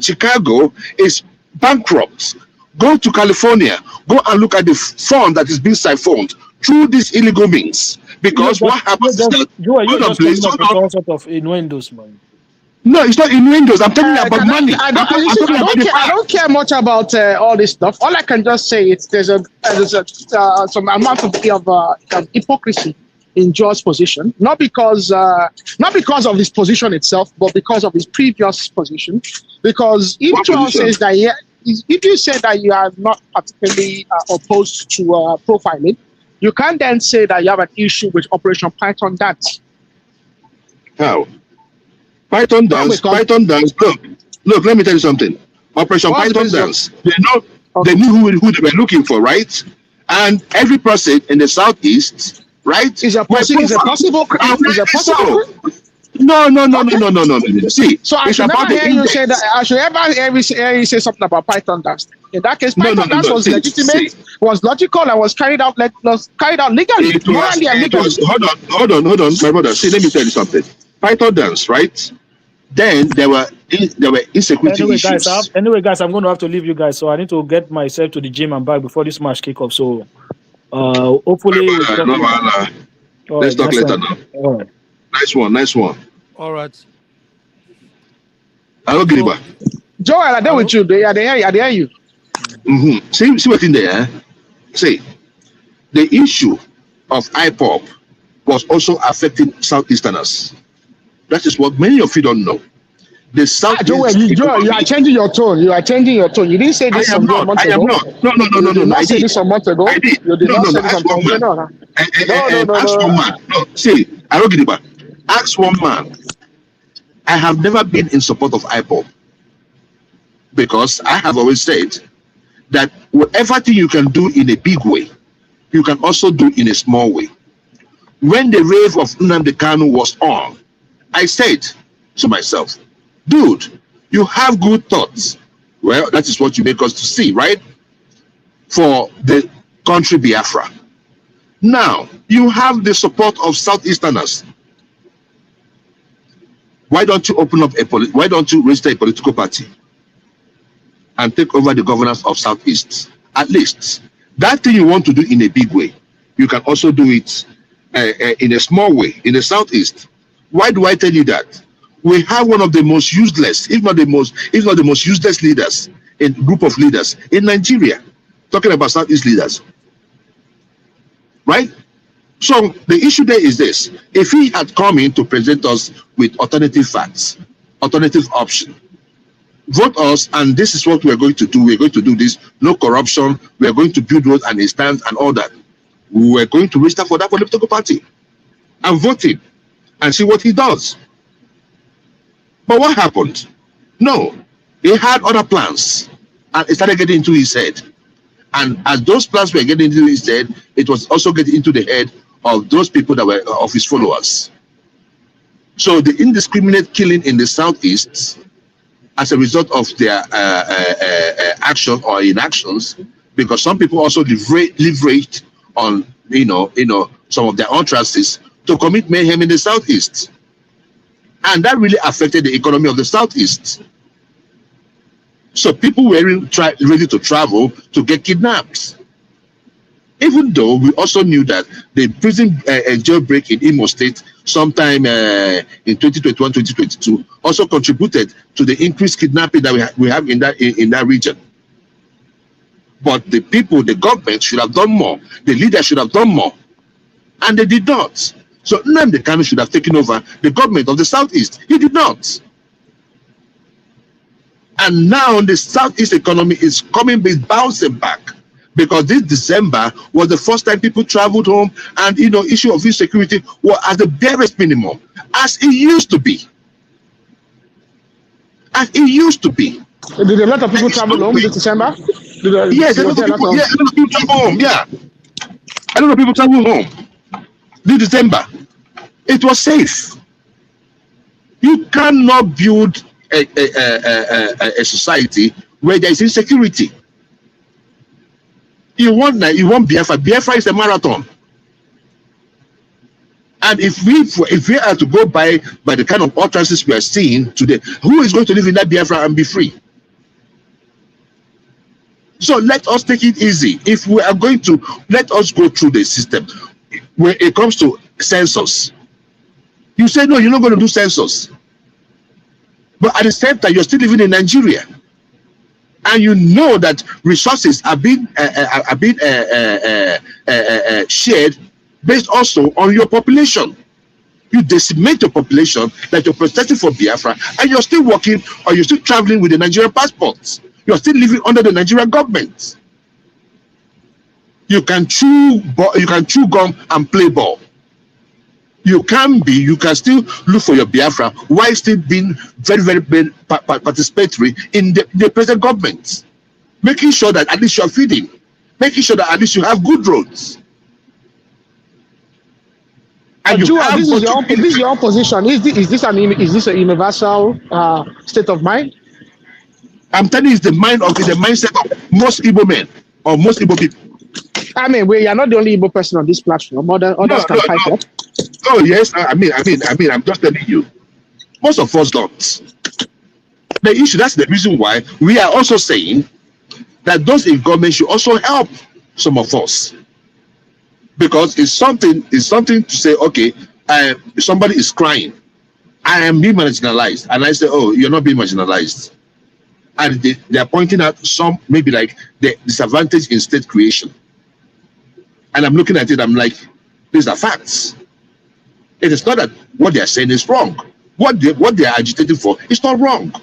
Chicago is bankrupt. Go to California, go and look at the fund that is being siphoned through these illegal means. Because what happens is that innuendos, man. No, it's not innuendos. I'm telling you about money. I don't care much about all this stuff. All I can just say is there's some amount of hypocrisy in Joe's position, not because of his position itself, but because of his previous position. Because if Joe says that if you say that you are not particularly opposed to profiling, you can't then say that you have an issue with Operation Python Dance. How? Python Dance. Look, let me tell you something. Operation Python Dance. They knew who they were looking for, right? And every person in the southeast, right? Is a possible? No. See, so I should never hear you say that. I should ever hear you say something about Python Dance. In that case, Python Dance was legitimate, was logical, and was carried out legally, morally and legally. Hold on, my brother. See, let me tell you something. Python Dance, right? Then there were insecurity issues. Anyway, guys, I'm going to have to leave you guys. So I need to get myself to the gym and back before this match kick off. So hopefully, let's talk later now. All right. Nice one. All right. I'll give it back. Joel, I there with you. They hear you. See what's in there. See, the issue of IPOP was also affecting Southeasterners. That is what many of you don't know. The Joel, you are changing your tone. You didn't say this some months ago. No. You did not say this some months ago. I did. You did not say this some months ago. Ask one man. No, see, I don't get it back. Ask one man. I have never been in support of IPOP because I have always said that whatever thing you can do in a big way, you can also do in a small way. When the rave of Nnamdi Kanu was on, I said to myself, dude, you have good thoughts. Well, that is what you make us to see, right? For the country Biafra. Now, you have the support of Southeasterners. Why don't you open up why don't you register a political party and take over the governance of Southeast? At least that thing you want to do in a big way, you can also do it in a small way in the Southeast. Why do I tell you that? We have one of the most useless, if not the most useless leaders, in group of leaders in Nigeria. Talking about Southeast leaders, right? So the issue there is this: if he had come in to present us with alternative facts, alternative option, vote us, and this is what we're going to do. We're going to do this. No corruption. We're going to build roads and a stand and all that. We're going to register for that political party and vote him and see what he does. But what happened? No, he had other plans, and it started getting into his head. And as those plans were getting into his head, it was also getting into the head of those people that were of his followers. So the indiscriminate killing in the Southeast, as a result of their action or inactions, because some people also leveraged on some of their utterances to commit mayhem in the Southeast, and that really affected the economy of the Southeast. So people were ready to travel to get kidnapped. Even though we also knew that the prison jailbreak in Imo State sometime in 2021, 2022 also contributed to the increased kidnapping that we have in that region. But the people, the government should have done more. The leaders should have done more. And they did not. So Nnamdi Kanu should have taken over the government of the Southeast. He did not. And now the Southeast economy is bouncing back, because this December was the first time people traveled home, and issue of insecurity was at the barest minimum, as it used to be. As it used to be. Did a lot of people travel home this December? Yes, a lot of people travel home. Yeah, a lot of people travel home this December. It was safe. You cannot build a society where there is insecurity. You want Biafra. Biafra is a marathon. And if we are to go by the kind of utterances we are seeing today, who is going to live in that Biafra and be free? So let us take it easy. If we are going to, let us go through the system. When it comes to census, you say no, you're not going to do census. But at the same time, you're still living in Nigeria, and you know that resources are being shared based also on your population. You decimate your population, that you're protesting for Biafra, and you're still working, or you're still traveling with the Nigerian passports. You're still living under the Nigerian government. You can chew gum and play ball. You can still look for your Biafra while still being very, very participatory in the present government, making sure that at least you are feeding, making sure that at least you have good roads. And this is your own position. Is this a universal state of mind? I'm telling you, it's the mindset of most Igbo men or most Igbo people. I mean, we are not the only Igbo person on this platform. Others can fight that. Oh yes, I mean, I'm just telling you, most of us don't. The issue, that's the reason why we are also saying that those in government should also help some of us, because it's something to say, okay, somebody is crying, I am being marginalized, and I say, oh, you're not being marginalized, and they are pointing out some maybe like the disadvantage in state creation, and I'm looking at it, I'm like, these are facts. It is not that what they are saying is wrong. What they are agitating for is not wrong.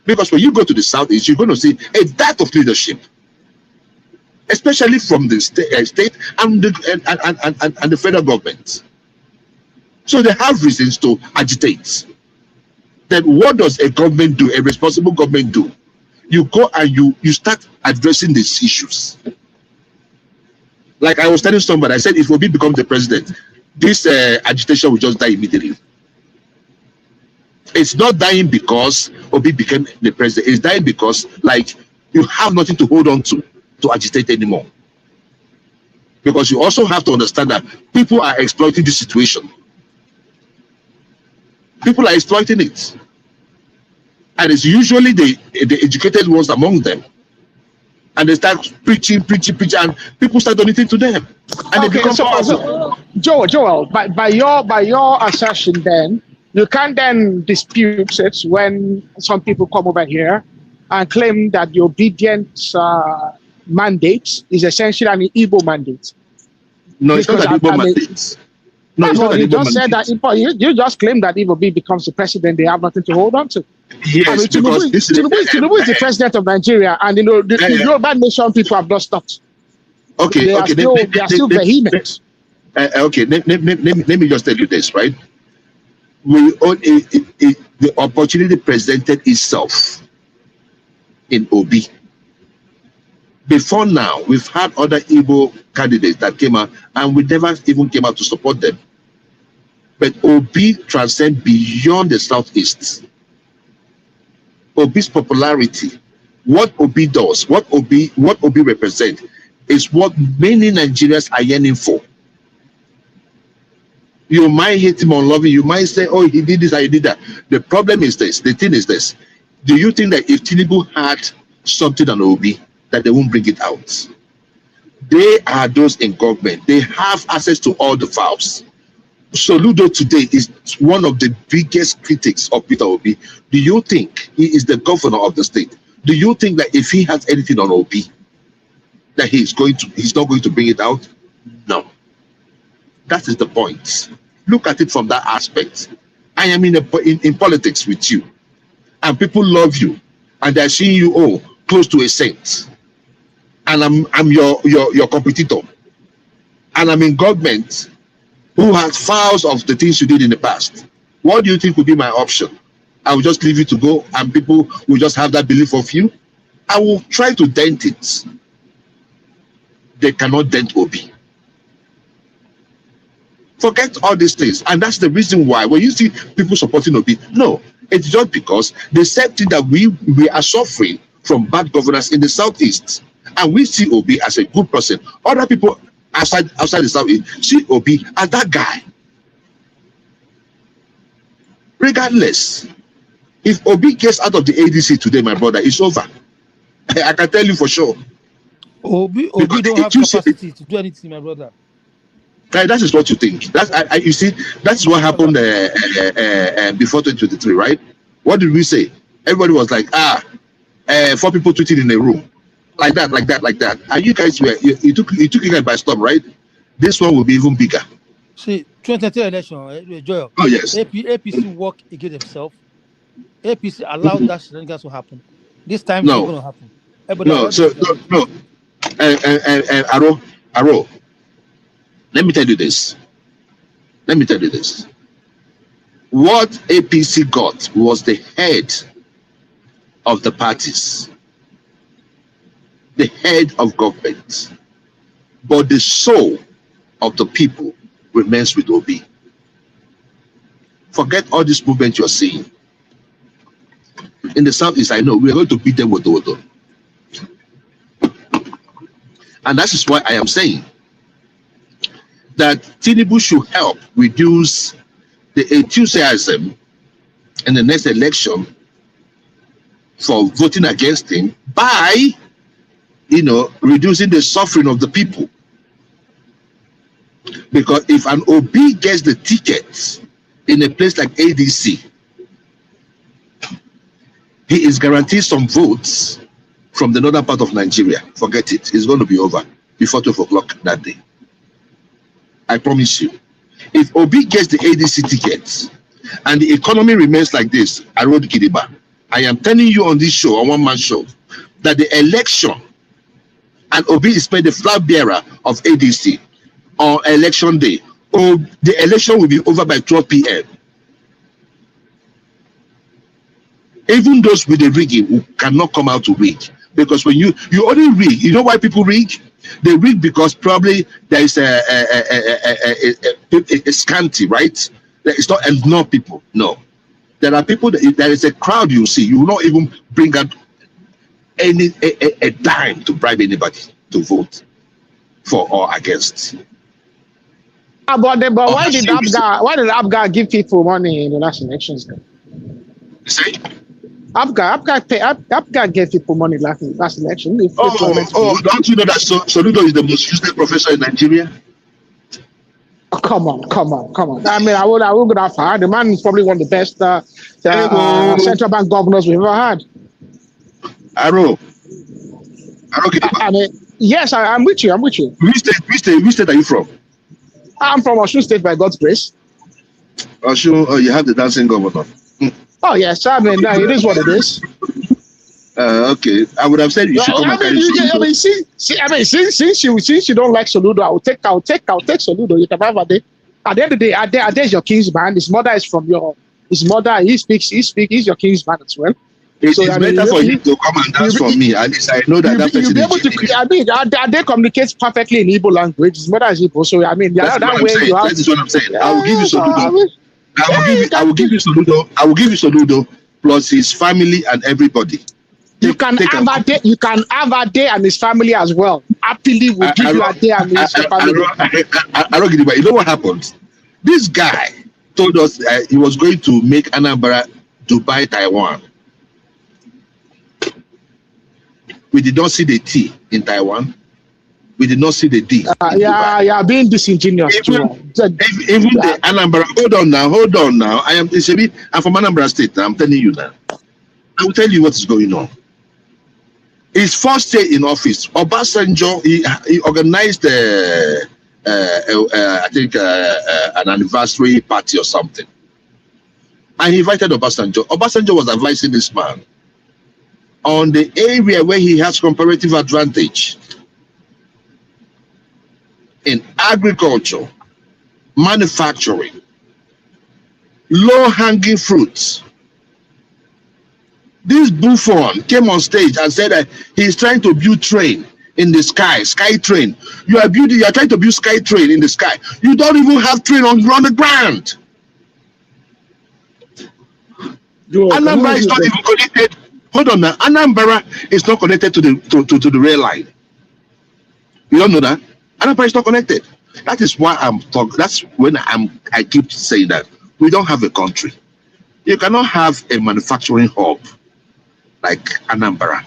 Because when you go to the Southeast, you're going to see a dearth of leadership, especially from the state and the federal government. So they have reasons to agitate. Then what does a government do, a responsible government do? You go and you start addressing these issues. Like I was telling somebody, I said, if Obi becomes the president, this agitation will just die immediately. It's not dying because Obi became the president. He's dying because, like, you have nothing to hold on to agitate anymore. Because you also have to understand that people are exploiting this situation. People are exploiting it. And it's usually the educated ones among them. And they start preaching, and people start donating to them. And they become powerful. Joel, by your assertion then, you can't then dispute it when some people come over here and claim that the obedience mandate is essentially an Igbo mandate. No, it's not an Igbo mandate. No, it's not you just said that you just claim that if Obi becomes the president, they have nothing to hold on to. Yes, I mean, Tinubu is the president of Nigeria, and the Yoruba nation people have not stopped. Okay, they are still vehement. Okay, let me just tell you this, right? The opportunity presented itself in Obi. Before now, we've had other Igbo candidates that came out, and we never even came out to support them. But Obi transcends beyond the Southeast. Obi's popularity, what Obi does, what Obi represents, is what many Nigerians are yearning for. You might hate him or love him, you might say, oh, he did this, he did that. The problem is this, the thing is this. Do you think that if Tinubu had something on Obi, that they won't bring it out? They are those in government. They have access to all the files. Soludo today is one of the biggest critics of Peter Obi. Do you think he is the governor of the state? Do you think that if he has anything on Obi, that he's not going to bring it out? No. That is the point. Look at it from that aspect. I am in politics with you, and people love you, and they're seeing you close to a saint. And I'm your competitor, and I'm in government who has files of the things you did in the past. What do you think would be my option? I will just leave you to go, and people will just have that belief of you. I will try to dent it. They cannot dent Obi. Forget all these things, and that's the reason why when you see people supporting Obi, no, it's just because the same thing that we are suffering from bad governance in the Southeast. And we see Obi as a good person. Other people outside the Southeast see Obi as that guy. Regardless, if Obi gets out of the ADC today, my brother, it's over. I can tell you for sure. Obi don't have capacity to do anything, my brother. That is what you think. You see, that's what happened before 2023, right? What did we say? Everybody was like, 4 people tweeting in a room. Like that. And you guys you took you guys by storm, right? This one will be even bigger. See, 2023 election, Joel. Oh yes. APC work against themselves. APC allowed that shenanigans to happen. This time no. It's going to happen. No. And Aro. Let me tell you this. What APC got was the head of the parties, the head of government, but the soul of the people remains with Obi. Forget all this movement you're seeing. In the Southeast, I know we're going to beat them with Odo. And that is why I am saying that Tinubu should help reduce the enthusiasm in the next election for voting against him by, reducing the suffering of the people. Because if an OB gets the ticket in a place like ADC, he is guaranteed some votes from the northern part of Nigeria. Forget it. It's going to be over before 12 o'clock that day. I promise you. If Obi gets the ADC tickets and the economy remains like this, I wrote Gidiba. I am telling you on this show, on One Man Show, that the election, and Obi is made the flag bearer of ADC on election day, or the election will be over by 12 p.m. Even those with the rigging who cannot come out to rig, because when you only rig, you know why people rig? They rig because probably there is a scanty, right? It's not enough people. No, There are people, there is a crowd you see, you will not even bring out a dime to bribe anybody to vote for or against. But why did Abga give people money in the last elections? Say? Abga gave people money last election. Don't you know that Soludo is the most useless professor in Nigeria? Oh, come on. I mean, I would have had. The man is probably one of the best central bank governors we've ever had. Ayo, I mean, yes, I'm with you. Which state are you from? I'm from Osun State by God's grace. Osun, you have the dancing governor. Oh yes, I mean, it is what it is. Okay, I would have said you should come and carry Soludo. Since you don't like Soludo, I'll take Soludo. You can have a day. At the end of the day, Ade is your king's man. His mother is from his mother. He's your king's man as well. It's better for you to come and dance for me. At least I know that person is Igbo. I mean, Ade communicates perfectly in Igbo language. His mother is Igbo, so I mean, that way you have. That is what I'm saying. I will give you Soludo. I will give you Soludo plus his family and everybody. You can have Ade and his family as well. Happily will give you Ade and his family. You know what happened? This guy told us he was going to make Anambra Dubai Taiwan. We did not see the T in Taiwan. We did not see the D. Being disingenuous. Even the Anambra. Hold on now. I'm from Anambra State. I'm telling you now. I will tell you what is going on. His first day in office, Obasanjo, he organized I think an anniversary party or something. And he invited Obasanjo. Obasanjo was advising this man on the area where he has comparative advantage in agriculture, manufacturing, low-hanging fruits. This buffon came on stage and said that he's trying to build train in the sky train. You are trying to build sky train in the sky. You don't even have train on the ground. Anambra is not even connected. Hold on now. Anambra is not connected to the rail line. You don't know that? Anambra is not connected. That is why I'm talking. That's when I keep saying that we don't have a country. You cannot have a manufacturing hub like Anambra,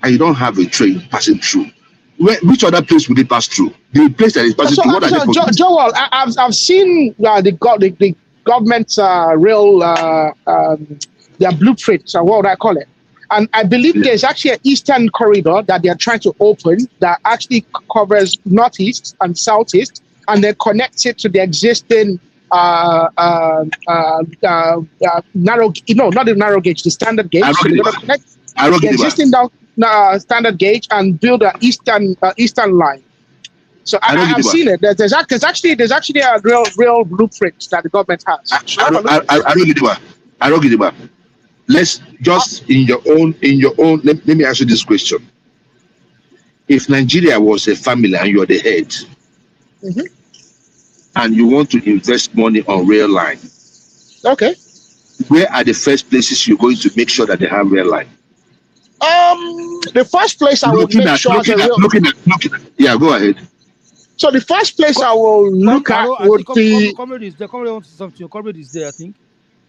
and you don't have a train passing through. Which other place will it pass through? The place that is passing through. What are they Joel, I've seen the government rail their blueprints, or what would I call it? And I believe there's actually an eastern corridor that they are trying to open that actually covers northeast and southeast, and then connects it to the existing narrow, not the narrow gauge, the standard gauge. So they're going to connect the existing standard gauge and build an eastern line. So I've seen it. There's actually a real blueprint that the government has. Let's just in your own. Let me ask you this question: if Nigeria was a family and you're the head, and you want to invest money on rail line, okay, where are the first places you're going to make sure that they have rail line? The first place I will make sure. Looking at. Yeah, go ahead. So the first place I will look at would be. The comrade wants something. Comrade is there, I think.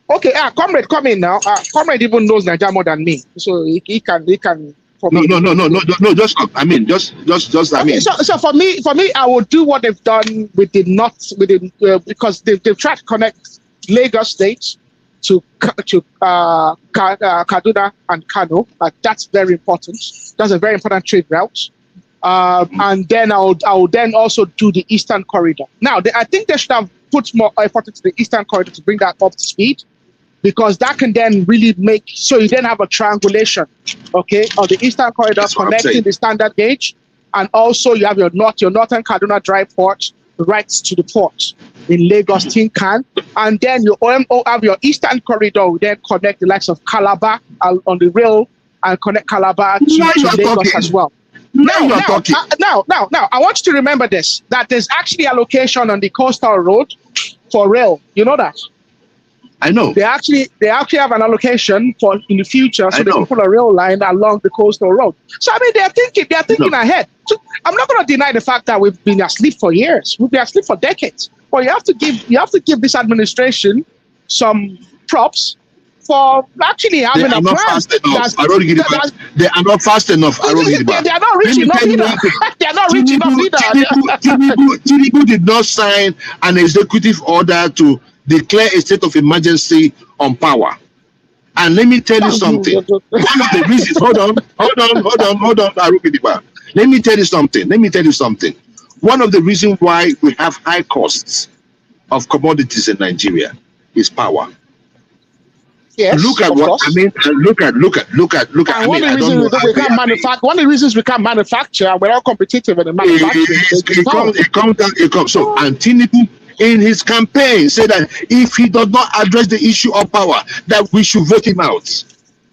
Okay, comrade, come in now. Comrade even knows Nigeria more than me, so he can. No. Just I mean. So for me, I will do what they've done with the north, because they've tried to connect Lagos State to Kaduna and Kano. That's very important. That's a very important trade route. And then I will then also do the Eastern Corridor. Now, I think they should have put more effort into the Eastern Corridor to bring that up to speed, because that can then really make, so you then have a triangulation, okay, of the Eastern Corridor connecting the standard gauge, and also you have your northern Kaduna dry port right to the port in Lagos, Tinkan, and then you have your Eastern Corridor will then connect the likes of Calabar on the rail and connect Calabar to Lagos as well. Now, I want you to remember this, that there's actually allocation on the coastal road for rail. You know that? I know. They actually have an allocation for in the future, so they can put a rail line along the coastal road. So I mean, they're thinking ahead. So I'm not going to deny the fact that we've been asleep for years. We've been asleep for decades. But you have to give this administration some props for actually having a plan. I don't get it. They are not fast enough. I don't get it. They are not rich enough either. They are not rich enough either. Tinubu did not sign an executive order to declare a state of emergency on power. And let me tell you something. One of the reasons, hold on, Arubidiba. Let me tell you something. One of the reasons why we have high costs of commodities in Nigeria is power. Yes, look at what I mean. Look at. And one of the reasons we can't manufacture, we're not competitive in the manufacturing. It comes. So, and Tinubu in his campaign said that if he does not address the issue of power, that we should vote him out.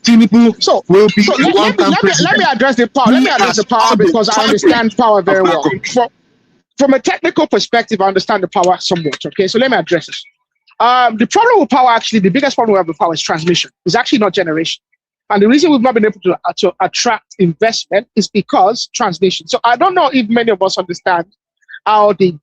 Tinubu will be the one-time president. Let me address the power. Let me address the power because I understand power very well. From a technical perspective, I understand the power somewhat. Okay, so let me address this. The problem with power, actually, the biggest problem we have with power is transmission. It's actually not generation. And the reason we've not been able to attract investment is because transmission. So I don't know if many of us understand how the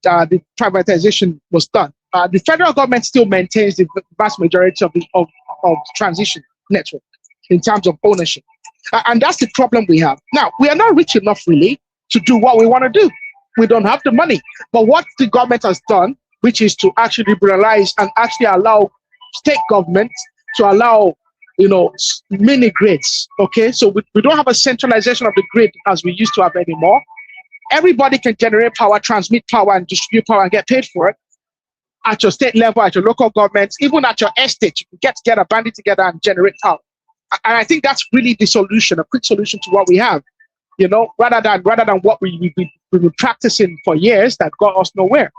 privatization was done. The federal government still maintains the vast majority of the transition network in terms of ownership. And that's the problem we have. Now, we are not rich enough, really, to do what we want to do. We don't have the money. But what the government has done, which is to actually liberalize and actually allow state government to allow, mini grids. Okay, so we don't have a centralization of the grid as we used to have anymore. Everybody can generate power, transmit power, and distribute power and get paid for it at your state level, at your local governments, even at your estate. You can get together, band it together, and generate power. And I think that's really the solution, a quick solution to what we have. Rather than what we've been practicing for years that got us nowhere.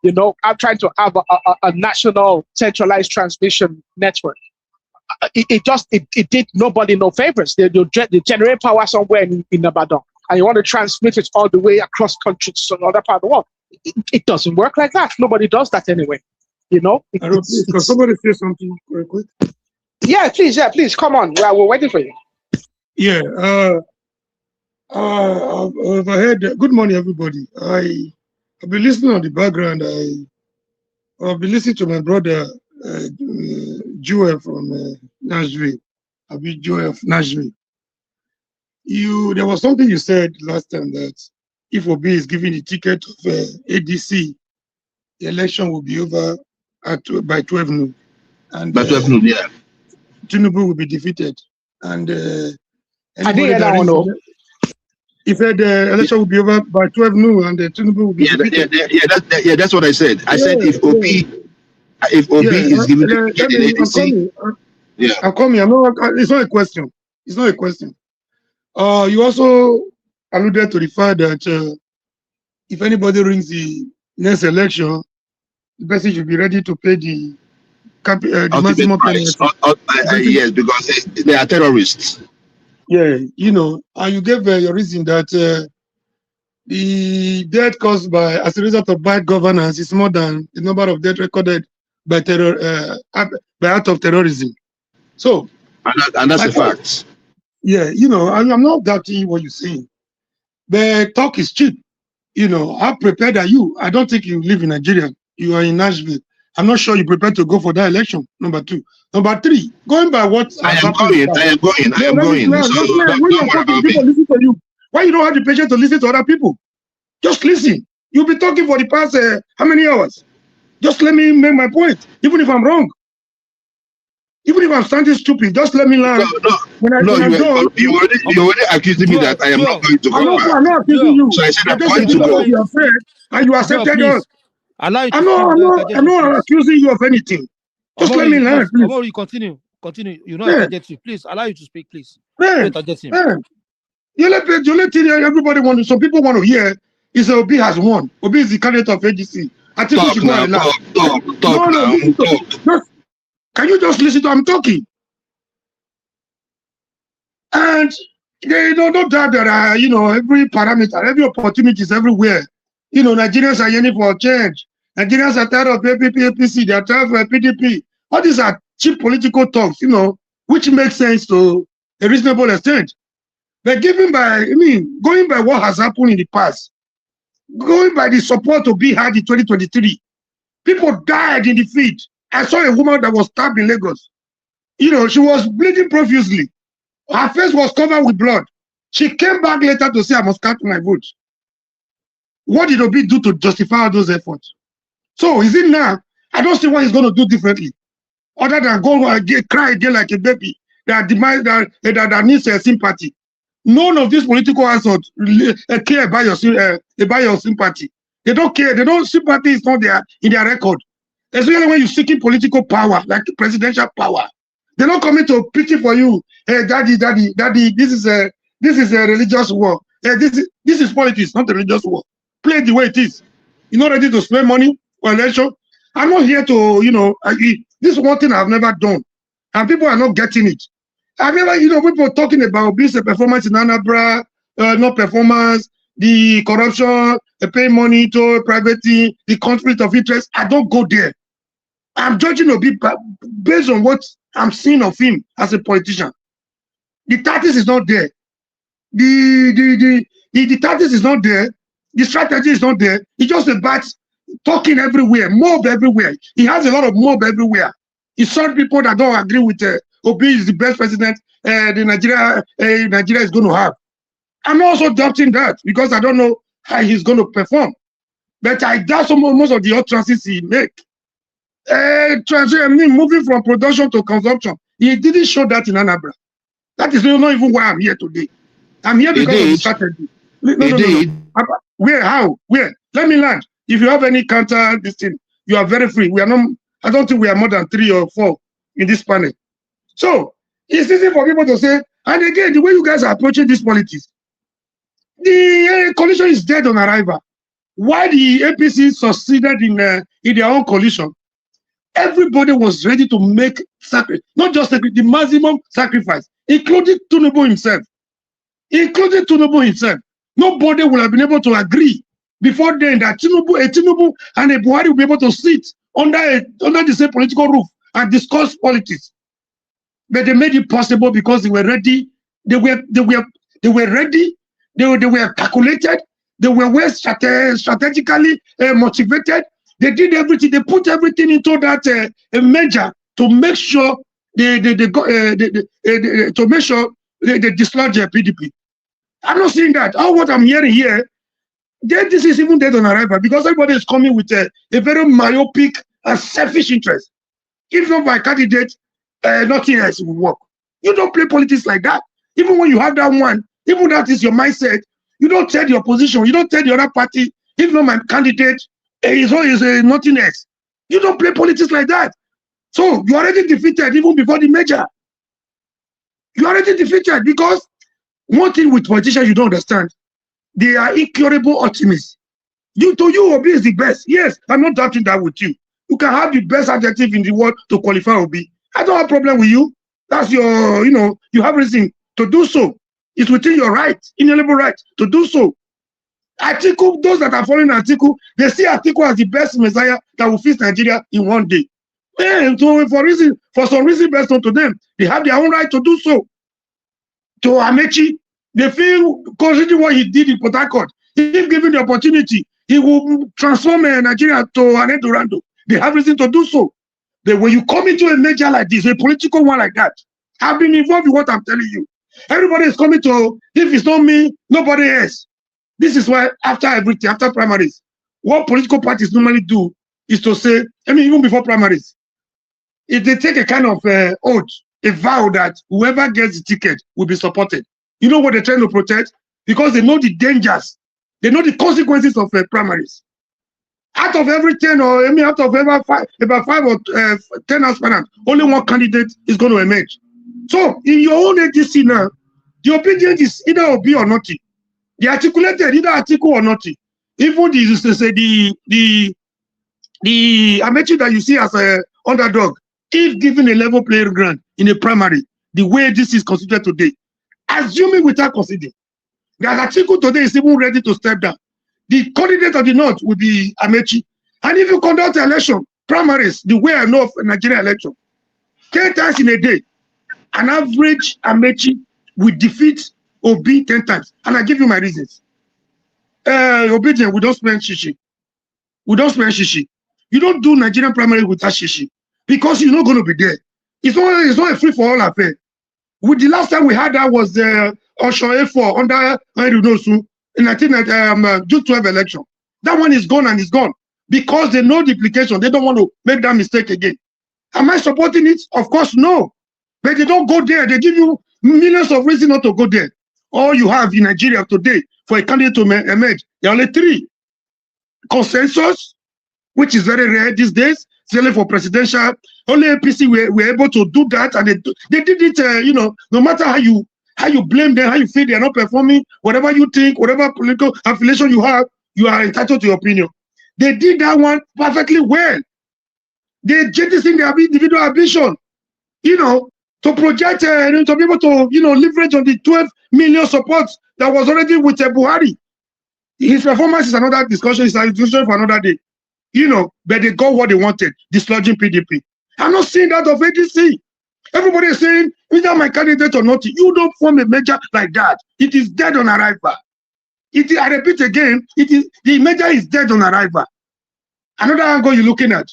I'm trying to have a national centralized transmission network. It did nobody no favors. They generate power somewhere in Ibadan, and you want to transmit it all the way across countries to another part of the world. It doesn't work like that. Nobody does that anyway. Can somebody say something very quick? Yeah, please, come on. We're waiting for you. Yeah. I've heard. Good morning, everybody. I've been listening on the background. I've been listening to my brother Joel from Nashville. I've been Joel of Nashville. There was something you said last time that if Obi is giving the ticket of ADC, the election will be over by 12 noon. And by 12 noon, yeah. Tinubu will be defeated. And I didn't hear that one. He said the election will be over by 12 noon and the Tinubu will be defeated. That's what I said. I said if Obi is given the ADC, I'm coming. It's not a question. It's not a question. You also alluded to the fact that if anybody rings the next election, the person should be ready to pay the maximum penalty. Yes, because they are terrorists. Yeah, and you gave your reason that the death caused as a result of bad governance is more than the number of deaths recorded by act of terrorism. So, and that's a fact. Yeah, I'm not doubting what you're saying, but talk is cheap. How prepared are you? I don't think you live in Nigeria. You are in Nashville. I'm not sure you're prepared to go for that election. Number 2. Number 3, going by what I am going. When you're talking, people listen to you. Why you don't have the patience to listen to other people? Just listen. You'll be talking for the past how many hours? Just let me make my point, even if I'm wrong. Even if I'm standing stupid, just let me learn. You already accusing me that I am not going to go. I'm not accusing you. So I said I'm going to go. You have said, and you accepted us. I'm not accusing you of anything. Just let me learn. You continue. You know I get you. Please allow you to speak, please. You let everybody want to. Some people want to hear. Is Obi has won. Obi is the candidate of ADC. I think we should go and talk. Can you just listen to I'm talking? And they don't doubt that every parameter, every opportunity is everywhere. Nigerians are yearning for change. Nigerians are tired of APC, they are tired of PDP. All these are cheap political talks, you know, which makes sense to a reasonable extent. But going by what has happened in the past, going by the support Obi had in 2023, people died in the field. I saw a woman that was stabbed in Lagos. You know, she was bleeding profusely. Her face was covered with blood. She came back later to say, I must count my vote. What did Obi do to justify all those efforts? So is it now? I don't see what he's going to do differently, other than go and cry again like a baby that demands that needs sympathy. None of these political assholes care about your sympathy. They don't care. They don't. Sympathy is not there in their record. Especially when you're seeking political power, like presidential power. They're not coming to pity for you. Hey, daddy, this is a religious war. Hey, this is politics, not a religious war. Play the way it is. You're not ready to spend money for election. I'm not here to, you know, this is one thing I've never done. And people are not getting it. I've never, you know, people talking about this performance in Anambra, no performance, the corruption, paying money to private thing, the conflict of interest. I don't go there. I'm judging Obi based on what I'm seeing of him as a politician. The tactics is not there. The tactics is not there. The strategy is not there. It's just about talking everywhere, mob everywhere. He has a lot of mob everywhere. He saw people that don't agree with Obi is the best president Nigeria is going to have. I'm also doubting that because I don't know how he's going to perform. But I doubt most of the utterances he make. Moving from production to consumption. He didn't show that in Anambra. That is not even why I'm here today. I'm here because of the strategy. No. Where? How? Where? Let me land. If you have any counter this thing, you are very free. We are not. I don't think we are more than 3 or 4 in this panel. So it's easy for people to say. And again, the way you guys are approaching this politics, the coalition is dead on arrival. Why the APC succeeded in their own coalition? Everybody was ready to make sacrifice, not just the maximum sacrifice, including Tinubu himself. Nobody will have been able to agree before then that Tinubu and a Buhari will be able to sit under the same political roof and discuss politics. But they made it possible because they were ready. They were ready. They were calculated. They were well strategically motivated. They did everything. They put everything into that measure to make sure they dislodge PDP. I'm not saying that. All what I'm hearing here, this is even dead on arrival because everybody is coming with a very myopic and selfish interest. If not by candidate, nothing else will work. You don't play politics like that. Even when you have that one, even that is your mindset, you don't tell your position. You don't tell the other party, if not my candidate, is nothing else. You don't play politics like that. So you already defeated even before the major. You already defeated because one thing with politicians you don't understand, they are incurable optimists. Obi is the best. Yes, I'm not doubting that with you. You can have the best adjective in the world to qualify Obi. I don't have a problem with you. That's your, you have reason to do so. It's within your right, inalienable right to do so. Atiku, those that are following Atiku, they see Atiku as the best messiah that will fix Nigeria in one day. And so for some reason based on to them, they have their own right to do so. To Amechi, they feel, considering what he did in Port Harcourt, if given the opportunity, he will transform Nigeria to an Eldorado. They have reason to do so. But when you come into a major like this, a political one like that, I've been involved in what I'm telling you. Everybody is coming to, if it's not me, nobody else. This is why after everything, after primaries, what political parties normally do is to say, even before primaries, if they take a kind of oath, a vow that whoever gets the ticket will be supported. You know what they're trying to protect? Because they know the dangers. They know the consequences of primaries. Out of every 10 or out of about 5 or 10 aspirants, only one candidate is going to emerge. So in your own ADC now, the opinion is either Obi or nothing. They articulated either article or nothing. Even the Amechi that you see as an underdog, if given a level playing ground in a primary, the way this is considered today, assuming without considering that article today is even ready to step down, the candidate of the North will be Amechi. And if you conduct election, primaries, the way I know of Nigerian election, 10 times in a day. An average Amechi will defeat Obi 10 times. And I give you my reasons. Obedient, we don't spend shishi. We don't spend shishi. You don't do Nigerian primary without shishi because you're not going to be there. It's not a free-for-all affair. With the last time we had that was the Ocean A4 under Irunosu in June 12 election. That one is gone and is gone because they know the implication. They don't want to make that mistake again. Am I supporting it? Of course, no. But they don't go there. They give you millions of reasons not to go there. All you have in Nigeria today for a candidate to emerge, there are only 3. Consensus, which is very rare these days, certainly for presidential. Only APC were able to do that, and they did it. No matter how you blame them, how you feel they are not performing, whatever you think, whatever political affiliation you have, you are entitled to your opinion. They did that one perfectly well. They jettisoned their individual ambition, to project, to be able to, leverage on the 12 million support that was already with Buhari. His performance is another discussion. It's a discussion for another day. But they got what they wanted, dislodging PDP. I'm not saying that of ADC. Everybody is saying, either my candidate or not, you don't form a major like that. It is dead on arrival. I repeat again, the major is dead on arrival. Another angle you're looking at,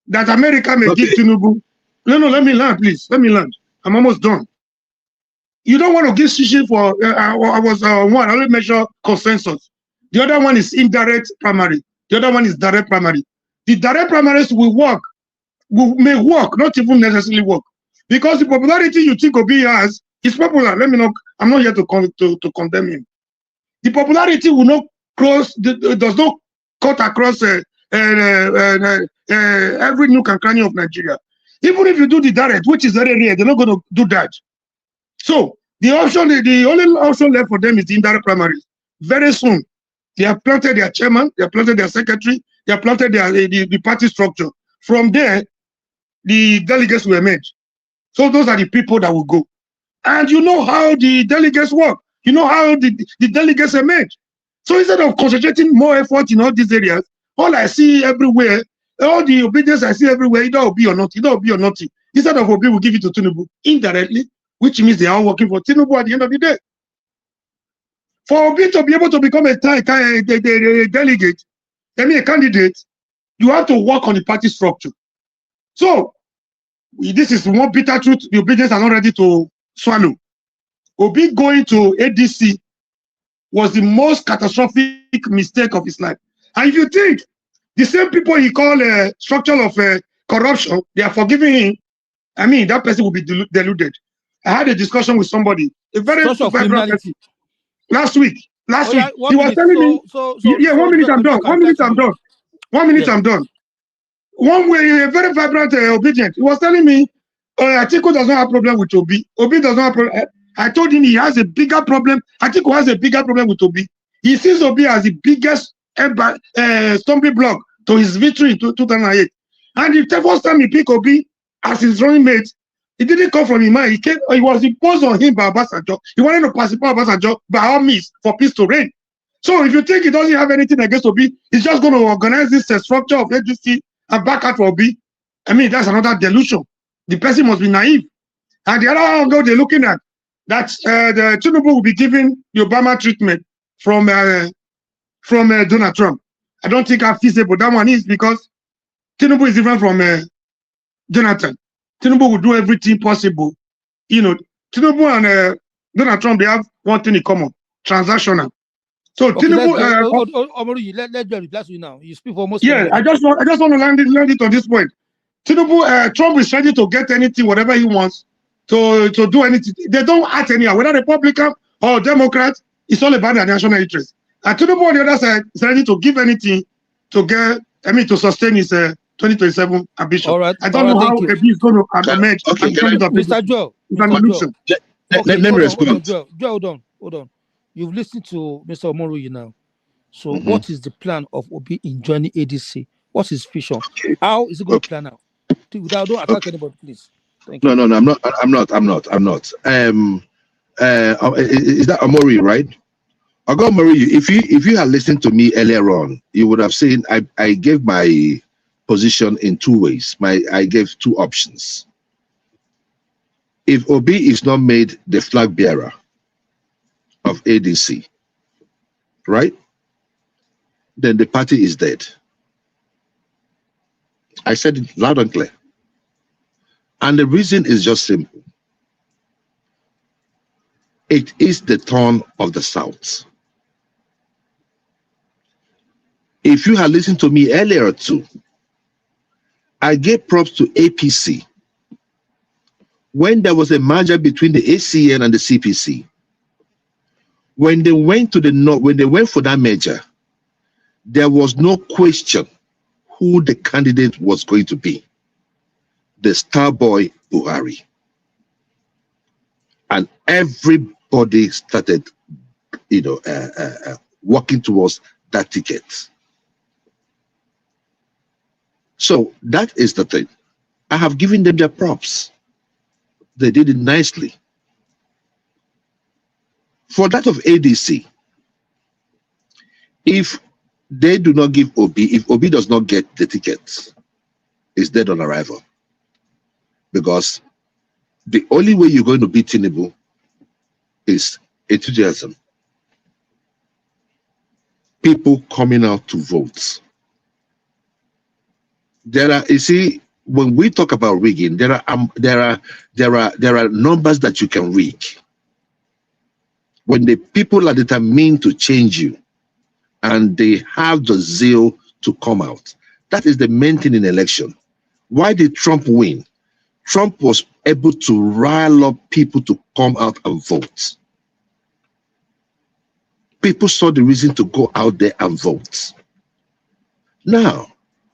that America may give Tinubu. No, let me land, please. Let me land. I'm almost done. You don't want to give shishi for, I only measure consensus. The other one is indirect primary. The other one is direct primary. The direct primaries may work, not even necessarily work. Because the popularity you think Obi has is popular. I'm not here to condemn him. The popularity will not does not cut across every nook and cranny of Nigeria. Even if you do the direct, which is very rare, they're not going to do that. So the only option left for them is the indirect primaries. Very soon, they have planted their chairman, they have planted their secretary, they have planted the party structure. From there, the delegates will emerge. So those are the people that will go. And you know how the delegates work. You know how the delegates emerge. So instead of concentrating more effort in all these areas, all I see everywhere, all the obedience I see everywhere, either Obi or not, instead of Obi will give it to Tinubu indirectly, which means they are working for Tinubu at the end of the day. For Obi to be able to become a delegate, a candidate, you have to work on the party structure. So this is one bitter truth the obedience are not ready to swallow. Obi going to ADC was the most catastrophic mistake of his life. And if you think the same people he called structure of corruption, they are forgiving him, that person will be deluded. I had a discussion with somebody, a very vibrant person, last week. He was telling me, 1 minute I'm done. 1 minute I'm done. 1 minute I'm done. One way, a very vibrant obedient. He was telling me, Atiku does not have a problem with Obi. Obi does not have a problem. I told him he has a bigger problem. Atiku has a bigger problem with Obi. He sees Obi as the biggest stumbling block to his victory in 2008. And the first time he picked Obi as his running mate, it didn't come from his mind. It was imposed on him by Obasanjo. He wanted to pacify Obasanjo by all means for peace to reign. So if you think he doesn't have anything against Obi, he's just going to organize this structure of ADC and back out for Obi. That's another delusion. The person must be naive. And the other angle they're looking at, that the Tinubu will be giving the Obama treatment from Donald Trump. I don't think how feasible that one is, because Tinubu is different from Jonathan. Tinubu will do everything possible. Tinubu and Donald Trump, they have one thing in common: transactional. So okay, Tinubu, let them reply to you now. You speak for almost. Yeah, I just want to land it on this point. Tinubu, Trump is ready to get anything, whatever he wants, to do anything. They don't act anyhow, whether Republican or Democrat. It's all about their national interest. And Tinubu on the other side is ready to give anything to get, to sustain his 2027 ambition. All right. I don't know how Obi is going to emerge. Mr. Joe. Let me respond. Joe, hold on. You've listened to Mr. Omoruyi now. So what is the plan of Obi in joining ADC? What's his vision? How is it going to plan out? Don't attack anybody, please. Thank you. No, I'm not. Is that Omori, right? Omori, if you had listened to me earlier on, you would have seen I gave my position in two ways. I gave two options. if Obi is not made the flag bearer of ADC, right, then the party is dead. I said it loud and clear. And the reason is just simple. It is the turn of the South. If you had listened to me earlier too, I gave props to APC. When there was a merger between the ACN and the CPC, when they went to the north, when they went for that merger, there was no question who the candidate was going to be. The star boy Buhari. And everybody started, working towards that ticket. So that is the thing. I have given them their props. They did it nicely. For that of ADC, if they do not give Obi, if Obi does not get the tickets, it's dead on arrival. Because the only way you're going to beat Tinubu is enthusiasm. People coming out to vote. There are, you see, when we talk about rigging, there are numbers that you can rig. When the people are determined to change you, and they have the zeal to come out, that is the main thing in election. Why did Trump win? Trump was able to rile up people to come out and vote. People saw the reason to go out there and vote. Now,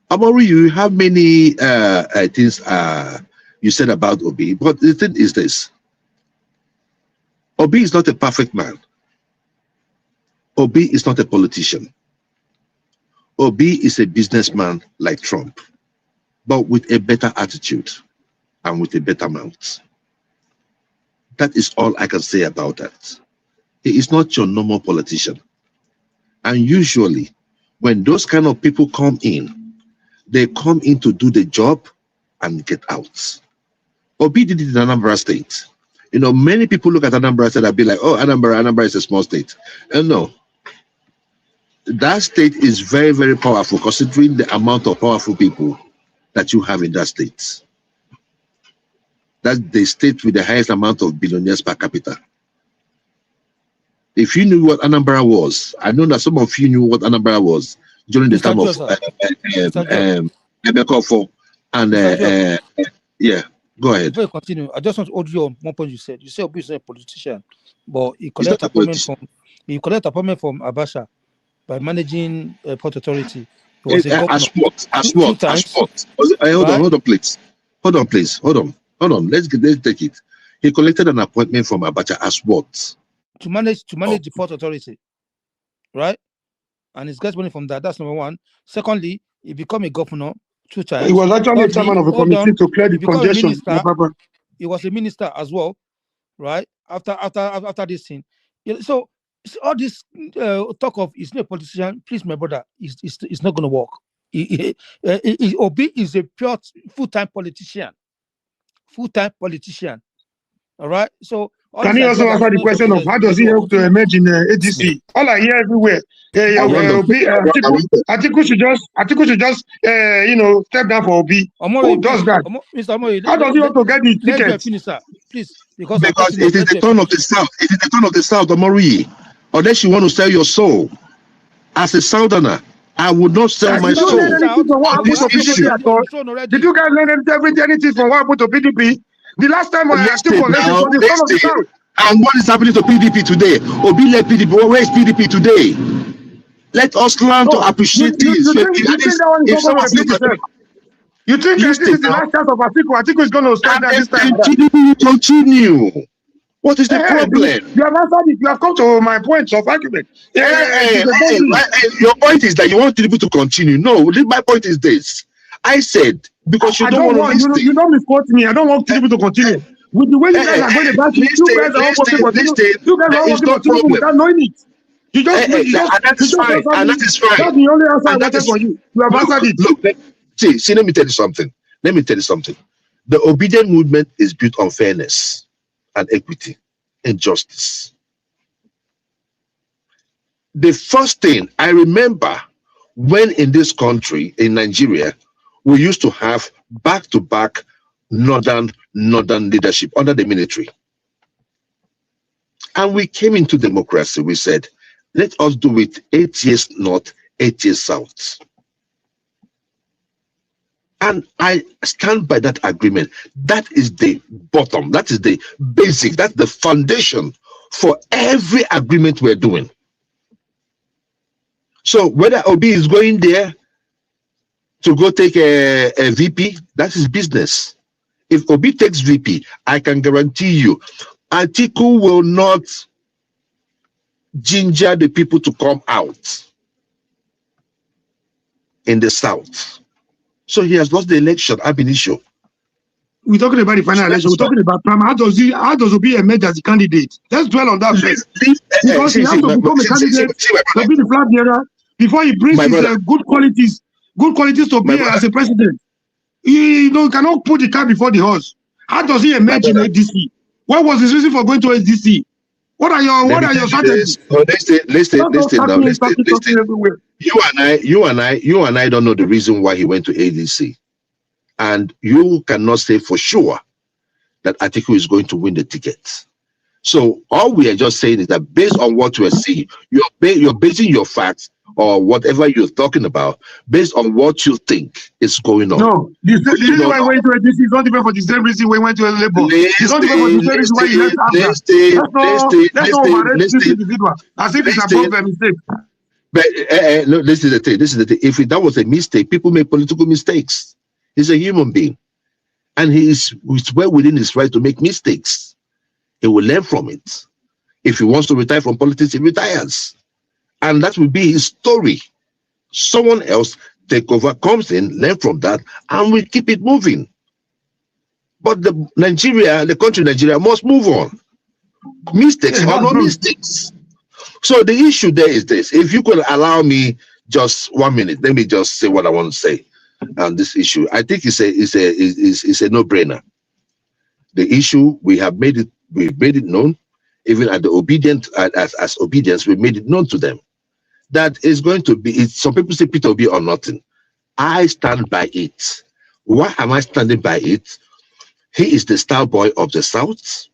Amori, you have many things you said about Obi, but the thing is this. Obi is not a perfect man. Obi is not a politician. Obi is a businessman like Trump, but with a better attitude and with a better mouth. That is all I can say about that. He is not your normal politician. And usually, when those kind of people come in, they come in to do the job and get out. Obi did it in Anambra State. You know, many people look at Anambra State and be like, oh, Anambra is a small state. And no. That state is very, very powerful considering the amount of powerful people that you have in that state. That's the state with the highest amount of billionaires per capita. If you knew what Anambra was, I know that some of you knew what Anambra was during the time of Ebekofo and yeah, go ahead. Before you continue, I just want to hold you on one point you said. You said Obi is a politician, but he collected appointment from Abacha by managing Port Authority. As what? Hold on, please. Hold on. Let's take it. He collected an appointment from Abacha as what? To manage the Port Authority, right? And he's gets money from that. That's number one. Secondly, he became a governor 2 times. He was actually chairman of a committee to clear the congestion. He was a minister as well, right? After this thing, so all this talk of he's not a politician. Please, my brother, it's not going to work. Obi is a pure full-time politician. All right. So can you also answer the question of how does he help to emerge in ADC? All I hear everywhere, Atiku should just step down for Obi. Who does that? How does he want to get the ticket? Please, because it is the turn of the South. It is the turn of the South, Omori. Unless you want to sell your soul, as a Southerner, I would not sell my soul. Did you guys learn anything from what happened to PDP? The last time I took election for the Son of the South. And what is happening to PDP today? Obi led PDP. Where is PDP today? Let us learn to appreciate this. You think this is the last chance of Atiku? Atiku is going to stand there this time. PDP will continue. What is the problem? You have answered it. You have come to my points of argument. Your point is that you want people to continue. No, my point is this. I said, because you don't want to listen. You don't misquote me. I don't want people to continue. With the way you guys are going to back, you guys are all working for Tinubu without knowing it. You just, and that is fine. That's the only answer I wanted for you. You have answered it. Look, see, let me tell you something. The obedient movement is built on fairness. and equity and justice. The first thing I remember when in this country, in Nigeria, we used to have back-to-back northern leadership under the military. And we came into democracy. We said, let us do it 8 years north, 8 years south. And I stand by that agreement. That is the bottom. That is the basic. That's the foundation for every agreement we're doing. So whether Obi is going there to go take a VP, that's his business. If Obi takes VP, I can guarantee you, Atiku will not ginger the people to come out in the south. So he has lost the election, ab initio. We're talking about the final election. We're talking about primary. How does Obi emerge as a candidate? Let's dwell on that first. Because he has to become a candidate to be the flag bearer before he brings his good qualities to be as a president. He cannot put the car before the horse. How does he emerge in ADC? What was his reason for going to ADC? What are your strategies? Listen. You and I don't know the reason why he went to ADC. And you cannot say for sure that Atiku is going to win the ticket. So all we are just saying is that based on what you are seeing, you're basing your facts or whatever you're talking about based on what you think is going on. No, the reason why he went to ADC is not even for the same reason we went to Labour. It's not even for the same reason why he left Abga. Let's not overrate this individual as if it's above a mistake. But no, this is the thing. If that was a mistake, people make political mistakes. He's a human being, and he's well within his right to make mistakes. He will learn from it. If he wants to retire from politics, he retires, and that will be his story. Someone else take over, comes in, learn from that, and we keep it moving. But the country Nigeria must move on. Mistakes are not mistakes. So the issue there is this. If you could allow me just 1 minute, let me just say what I want to say on this issue. I think it's a no-brainer. The issue, we've made it known, even at the obedient as obedience, we made it known to them that it's going to be. Some people say Peter Obi or nothing. I stand by it. Why am I standing by it? He is the star boy of the South.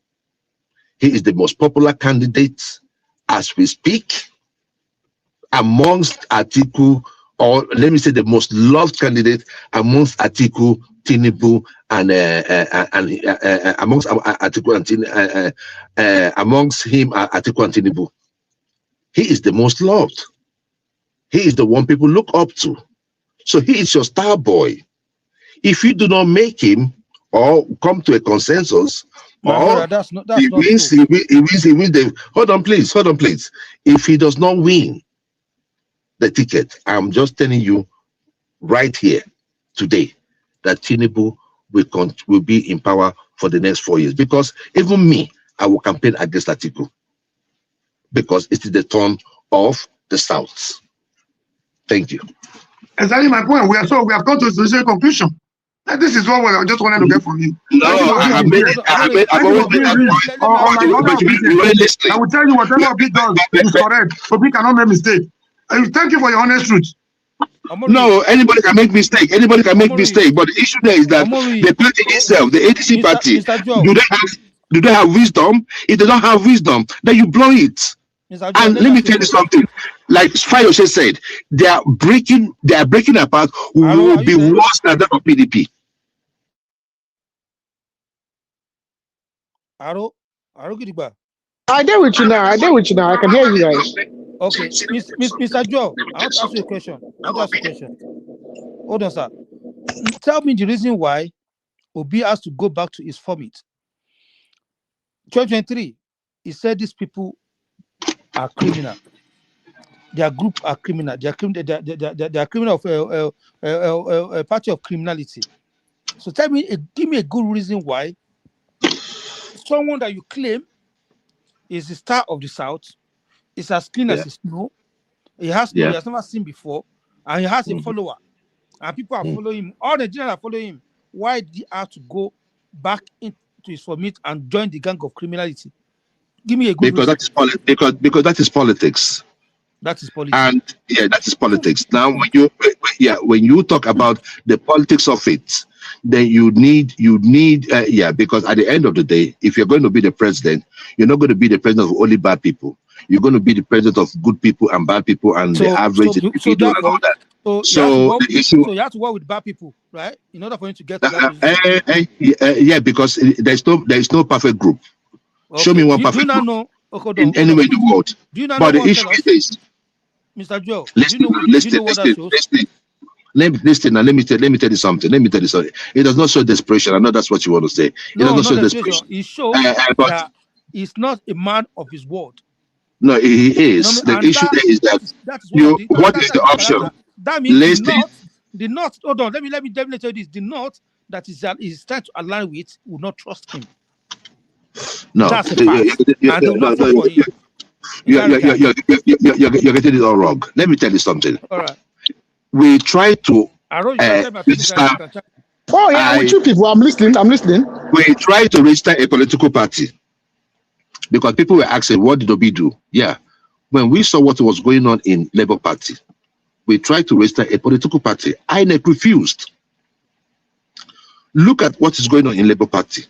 He is the most popular candidate as we speak amongst Atiku, or let me say the most loved candidate amongst Atiku, Tinubu, and amongst Atiku and amongst him, Atiku and Tinubu. He is the most loved. He is the one people look up to. So he is your star boy. If you do not make him or come to a consensus, or he wins. Hold on, please. If he does not win the ticket, I'm just telling you right here today that Tinubu will be in power for the next 4 years. Because even me, I will campaign against Atiku because it is the turn of the South. Thank you. Exactly my point. We have come to the same conclusion. And this is what I just wanted to get from you. No, I've always been that point. I will tell you whatever Obi does is correct. Obi cannot make mistake. Thank you for your honest truth. No, anybody can make mistake. But the issue there is that the party itself, the ADC party, do they have wisdom? If they don't have wisdom, then you blow it. And let me tell you something. Like Fayose said, they are breaking apart. Will be worse than that of PDP. I get with you now. I can hear you guys. Okay, Mr. Joe, I want to ask you a question. Hold on, sir. Tell me the reason why Obi has to go back to his format. 2023, he said these people are criminal. Their group are criminal. They are criminal of a party of criminality. So give me a good reason why someone that you claim is the star of the South is as clean as snow. He has never seen before, and he has a follower, and people are following him. All the Nigerians are following him. Why did he have to go back into to his vomit and join the gang of criminality? Give me a good because reason. that is because that is politics. That is politics. And yeah, that is politics. Now, when you talk about the politics of it, then you need because at the end of the day, if you're going to be the president, you're not going to be the president of only bad people. You're going to be the president of good people and bad people and the average individual and all that. So you have to work with bad people, right? In order for you to get to that yeah, because there is no perfect group. Okay. Show me one perfect group in any way in the world. Do you know but the issue is this, Mr. Joe. Listen. Let me tell you something. It does not show desperation. I know that's what you want to say. It does not show desperation. It shows that he's not a man of his word. No, he is. The issue is that what is the option? That means the North. Hold on. Let me tell you this. The North that is trying to align with will not trust him. No, that's a fact. You're getting it all wrong. Let me tell you something. All right. We try to. With you people, I'm listening. We try to register a political party because people were asking, "What did Obi do?" Yeah, when we saw what was going on in Labour Party, we tried to register a political party. INEC refused. Look at what is going on in Labour Party.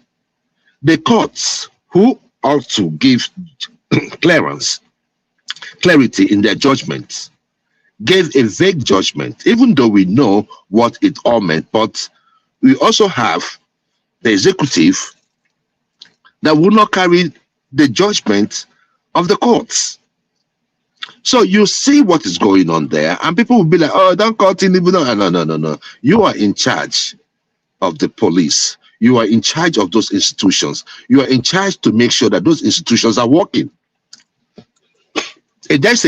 The courts, who ought to give clarity in their judgments, gave a vague judgment, even though we know what it all meant. But we also have the executive that will not carry the judgment of the courts. So you see what is going on there, and people will be like, "Oh, don't call Tinubu." No. You are in charge of the police. You are in charge of those institutions. You are in charge to make sure that those institutions are working. If there's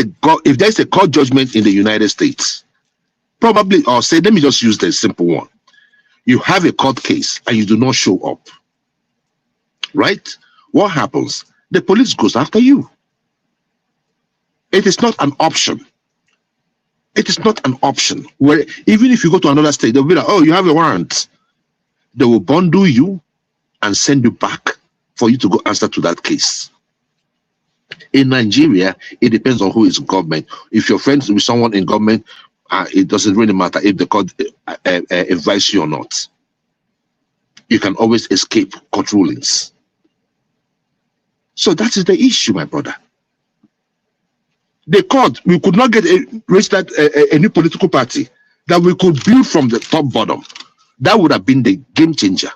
a court judgment in the United States, probably, or say, let me just use the simple one. You have a court case and you do not show up, right? What happens? The police goes after you. It is not an option. It is not an option. Where even if you go to another state, they'll be like, "Oh, you have a warrant." They will bundle you and send you back for you to go answer to that case. In Nigeria, it depends on who is in government. If you're friends with someone in government, it doesn't really matter if the court invites you or not. You can always escape court rulings. So that is the issue, my brother. The court, we could not get a new political party that we could build from the top bottom. That would have been the game changer.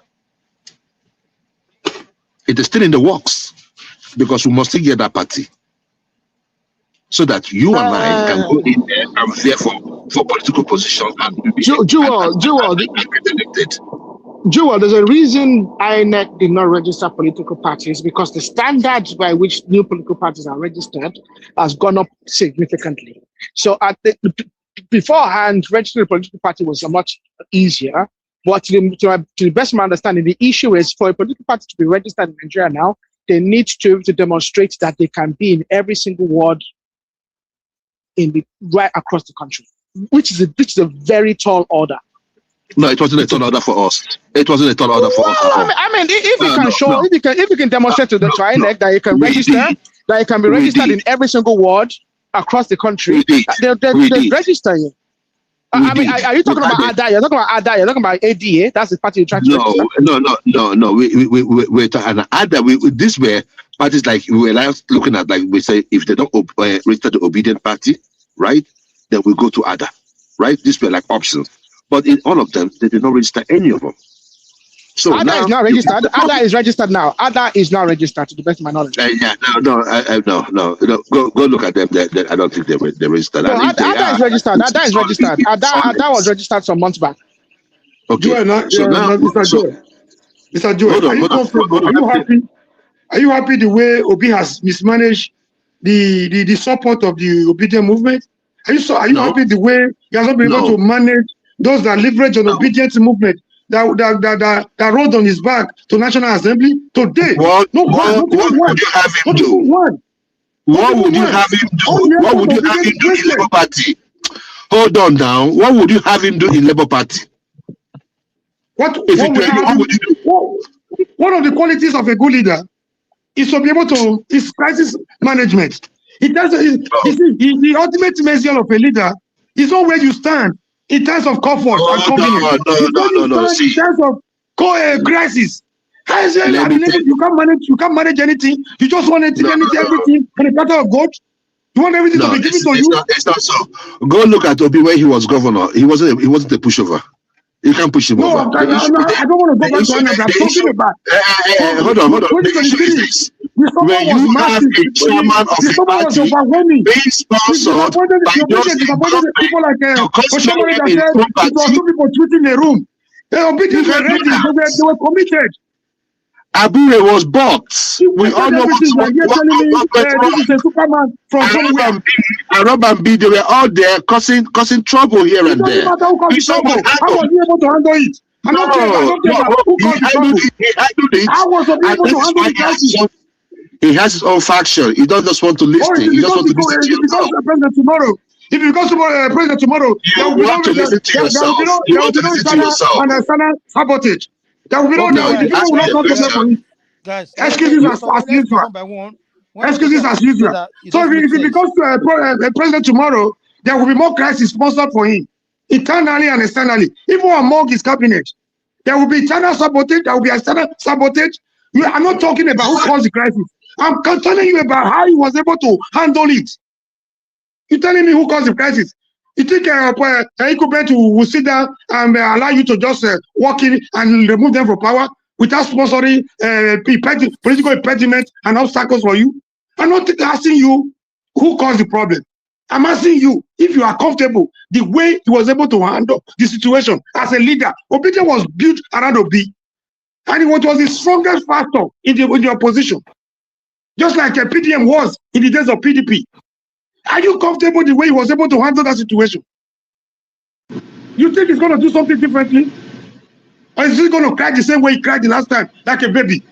It is still in the works because we must still get that party so that you and I can go in there and there for political position and Jewel, there's a reason INEC did not register political parties because the standards by which new political parties are registered has gone up significantly. So beforehand, registering a political party was much easier. But to the best of my understanding, the issue is for a political party to be registered in Nigeria now, they need to demonstrate that they can be in every single ward right across the country, which is a very tall order. No, it wasn't a tall order for us. It wasn't a tall order for us. I mean, if you can demonstrate to the INEC that you can register, that you can be registered in every single ward across the country, they'll register you. I mean, are you talking about ADA? You're talking about ADA. You're talking about ADA. That's the party you're trying to register. No. We're talking about ADA. This were parties like we were looking at, like we say, if they don't register the obedient party, right? Then we go to ADA, right? These were like options. But in all of them, they did not register any of them. So ADA is not registered. ADA is registered now. ADA is not registered, to the best of my knowledge. No. Go look at them. I don't think they're registered. No, ADA is registered. ADA is registered. ADA was registered some months back. Okay. Mr. Joel, are you comfortable? Are you happy? Are you happy the way Obi has mismanaged the support of the obedient movement? Are you happy the way he has not been able to manage those that leverage on obedience movement? That rode on his back to National Assembly today. What would you have him do? What would you have him do? What would you have him do in Labour Party? Hold on now. What would you have him do in Labour Party? What would you one of the qualities of a good leader is to be able to, is crisis management. It does, the ultimate measure of a leader is not where you stand in terms of comfort and convenience. No. In terms of crisis. You can't manage anything. You just want everything on a platter of gold. You want everything to be given to you. It's not so. Go look at Obi when he was governor. He wasn't a pushover. You can't push him over. I don't want to go back to another. I'm talking about. Hold on. The issue is this. When you have a chairman of a party being sponsored by those people like people tweeting in a room. They were committed. Abure was bought. We all know this is a Superman from somewhere. Arab and B, they were all there causing trouble here and there. How was he able to handle it? He handled it. How was he able to handle it? He has his own faction. He doesn't just want to listen. He just wants to listen to yourself. If you become president tomorrow, you want to listen to yourself. You want to listen to yourself. And sabotage. There will be guys, excuses as usual. Excuses as usual. So if he becomes a president tomorrow, there will be more crisis sponsored for him, internally and externally, even among his cabinet. There will be internal sabotage. There will be external sabotage. I'm not talking about who caused the crisis. I'm telling you about how he was able to handle it. You're telling me who caused the crisis? You think incumbent will sit down and allow you to just walk in and remove them from power without sponsoring political impediment and obstacles for you? I'm not asking you who caused the problem. I'm asking you if you are comfortable the way he was able to handle the situation as a leader. Obi was built around Obi, and he was the strongest factor in the opposition, just like a PDM was in the days of PDP. Are you comfortable the way he was able to handle that situation? You think he's going to do something differently? Or is he going to cry the same way he cried the last time, like a baby?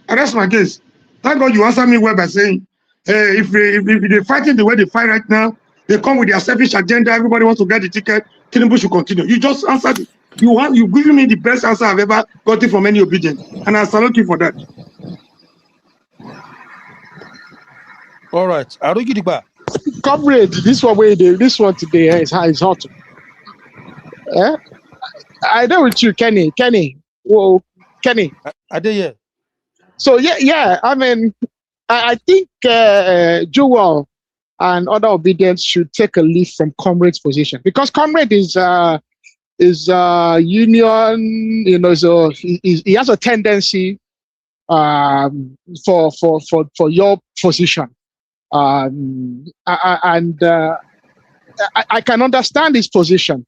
And that's my case. Thank God you answered me well by saying, if they're fighting the way they fight right now, they come with their selfish agenda, everybody wants to get the ticket, Tinubu should continue. You just answered it. You've given me the best answer I've ever gotten from any obedience, and I salute you for that. All right, Arugidiba. Comrade, this one today is hot. I know with you, Kenny. Whoa, Kenny. I did, yeah. So yeah. I mean, I think Jewel and other obedience should take a leaf from Comrade's position, because Comrade is union, so he has a tendency for your position. I can understand his position.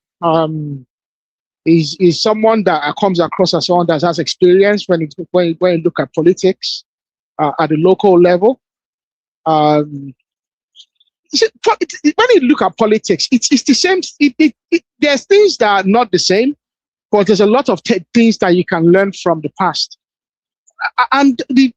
He's someone that comes across as someone that has experience when you look at politics at the local level. When you look at politics, it's the same. There's things that are not the same, but there's a lot of things that you can learn from the past. And the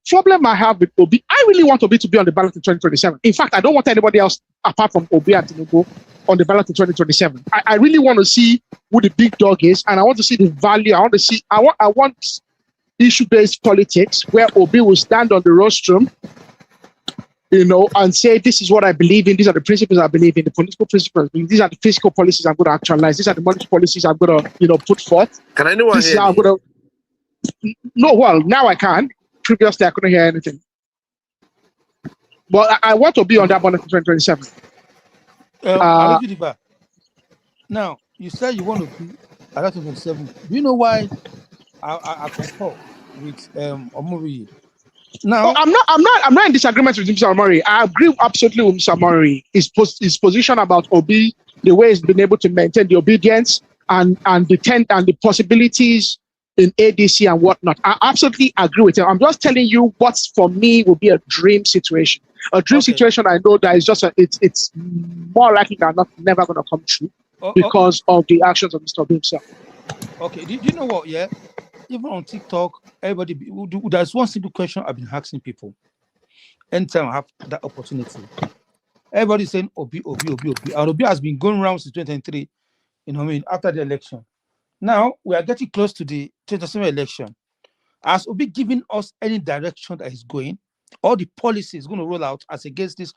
problem I have with Obi, I really want Obi to be on the ballot in 2027. In fact, I don't want anybody else apart from Obi and Tinubu on the ballot in 2027. I really want to see who the big dog is, and I want to see the value. I want issue-based politics where Obi will stand on the rostrum, and say, this is what I believe in, these are the principles I believe in, the political principles, these are the fiscal policies I'm going to actualize, these are the monetary policies I'm going to, put forth. Can anyone hear me? No, well, now I can. Previously, I couldn't hear anything. But I want to be on that ballot in 2027. Now, you said you want to be at 2027. Do you know why I concur with Omori? Now, I'm not in disagreement with Mr. Omori. I agree absolutely with Mr. Omori. His position about Obi, the way he's been able to maintain the obedience and the possibilities in ADC and whatnot. I absolutely agree with him. I'm just telling you what for me will be a dream situation. A dream situation I know that is just it's more likely than not never going to come true because of the actions of Mr. Obi himself. Okay, do you know what? Yeah, even on TikTok, everybody there's one simple question I've been asking people. Anytime I have that opportunity, everybody's saying Obi. And Obi has been going around since 2023. After the election. Now we are getting close to the 2027 election. Has Obi given us any direction that is going, or the policy is going to roll out as against this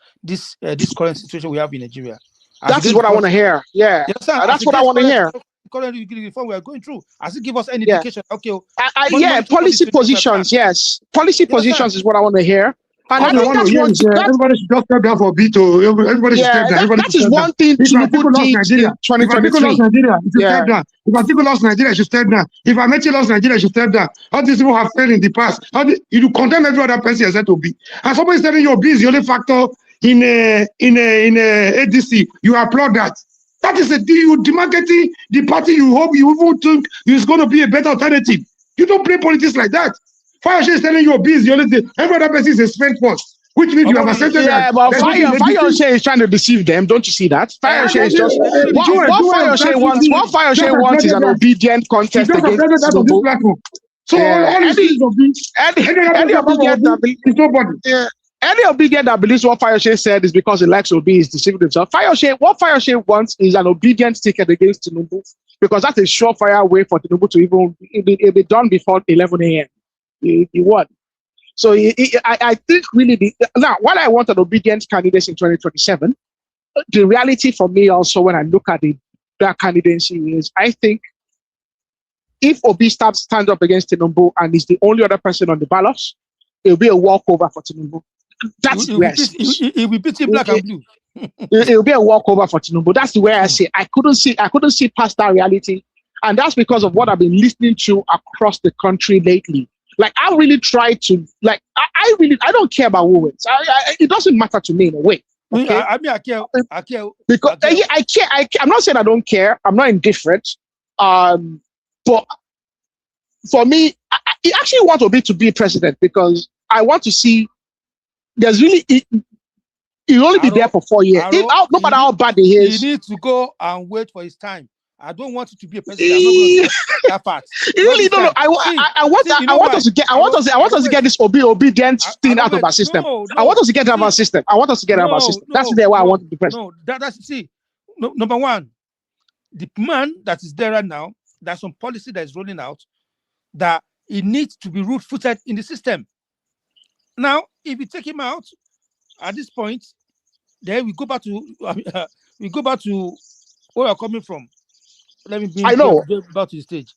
current situation we have in Nigeria? That is what I want to hear. Yeah, that's what I want to hear. Current reform we are going through. Has it give us any indication? Okay. Yeah, policy positions. Yes, policy positions is what I want to hear. And I think that's one thing. Everybody should just step down for veto. Everybody should step down. That is one thing Tinubu did in 2023. If Atiku lost Nigeria, you should step down. If Atiku lost Nigeria, you should step down. If Amechi lost Nigeria, you should step down. All these people have failed in the past. You condemn every other person except Obi. And somebody is telling you Obi is the only factor in ADC. You applaud that. That is you demarcating the party you hope you even think is going to be a better alternative. You don't play politics like that. Fayose is telling you Obi is the only thing. Every other person is a spent force, which means you have accepted that. Yeah, but Fayose is trying to deceive them. Don't you see that? Fayose is just what Fayose wants is an obedient contest against Tinubu. So all these any obedient that believes what Fayose said is because he likes Obi is deceiving himself. What Fayose wants is an obedient ticket against Tinubu, because that's a surefire way for Tinubu to even be done before 11 a.m. He won. So I think really now what I want an obedient candidate in 2027. The reality for me also when I look at that candidacy is I think if Obi stands up against Tinubu and is the only other person on the ballot, it'll be a walkover for Tinubu. That's where it will beat black and blue. It'll be a walkover for Tinubu. That's the way I say. I couldn't see past that reality, and that's because of what I've been listening to across the country lately. Like I really try to I don't care about who wins. It doesn't matter to me in a way. Okay? I care because I care. I'm not saying I don't care. I'm not indifferent. But for me, I actually want Obi to be president because I want to see. There's really he'll only be there for 4 years. No matter how bad he is, he needs to go and wait for his time. I don't want you to be a president. I'm not going to get that part. Really, no. I want us to get this obedient thing out of our system. I want us to get out of our system. That's the way I want to be president. No, number one, the man that is there right now, there's some policy that is rolling out that it needs to be root-footed in the system. Now, if you take him out at this point, then we go back to where we're coming from. Let me bring back to the stage.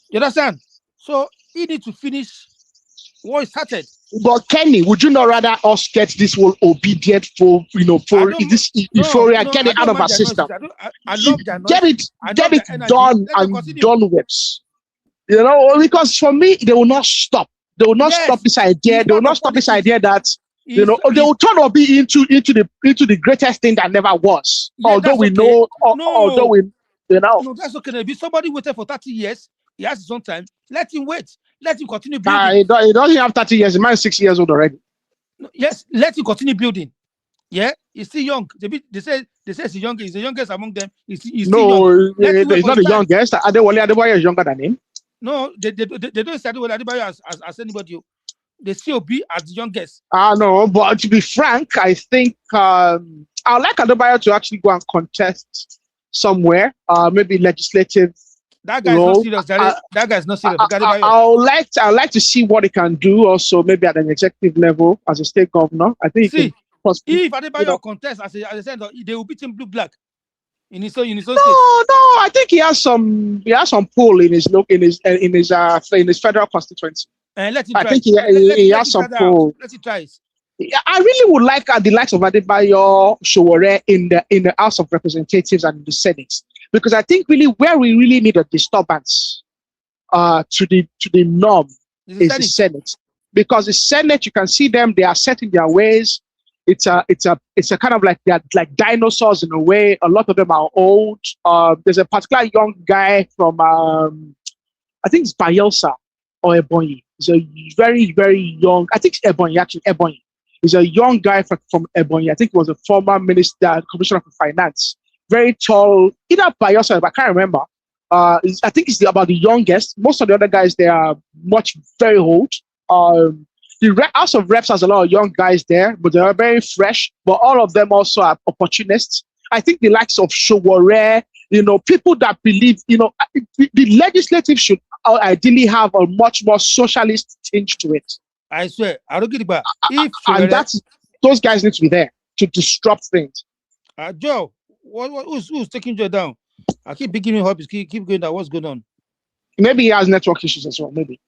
You understand? So he needs to finish what he started. But Kenny, would you not rather us get this whole obedient this euphoria, get it out of our system? I love that. Get it done and done with. Because for me, they will not stop. They will not stop this idea. They will not stop this idea that they will turn Obi into the greatest thing that never was. Yeah, although we know, although we. No, that's okay. If somebody waited for 30 years, he has his own time. Let him wait. Let him continue building. He doesn't have 30 years. The man is 6 years old already. No, yes, let him continue building. Yeah, he's still young. They say he's the youngest. He's the youngest among them. He's still young. He's not the youngest. Adewale Adebayo is younger than him. No, they don't say Adewale Adebayo as anybody. They still be as the youngest. No, but to be frank, I think I'd like Adebayo to actually go and contest somewhere, maybe legislative. That guy is not serious. That guy is not serious. I'd like to see what he can do also, maybe at an executive level as a state governor. I think if Adebayo contests as a senator, they will beat him blue-black in his own state. No, I think he has some pull in his federal constituency. And let him try. I think he has some pull. Let him try it. I really would like the likes of Adebayo, Sowore in the House of Representatives and in the Senate, because I think really where we really need a disturbance to the norm is the Senate, because the Senate, you can see them, they are set in their ways. It's a kind of like they're like dinosaurs in a way. A lot of them are old. There's a particular young guy from I think it's Bayelsa or Ebonyi. He's a very, very young. I think it's Ebonyi. He's a young guy from Ebonyi. I think he was a former minister, commissioner for finance. Very tall, either Bayelsa, I can't remember. I think he's about the youngest. Most of the other guys, they are very old. The House of Reps has a lot of young guys there, but they are very fresh. But all of them also are opportunists. I think the likes of Sowore, people that believe, the legislative should ideally have a much more socialist tinge to it. I swear, I don't get it back. If And those guys need to be there to disrupt things. Joe, who's taking Joe down? I keep picking him up. Keep going down. What's going on? Maybe he has network issues as well. Maybe.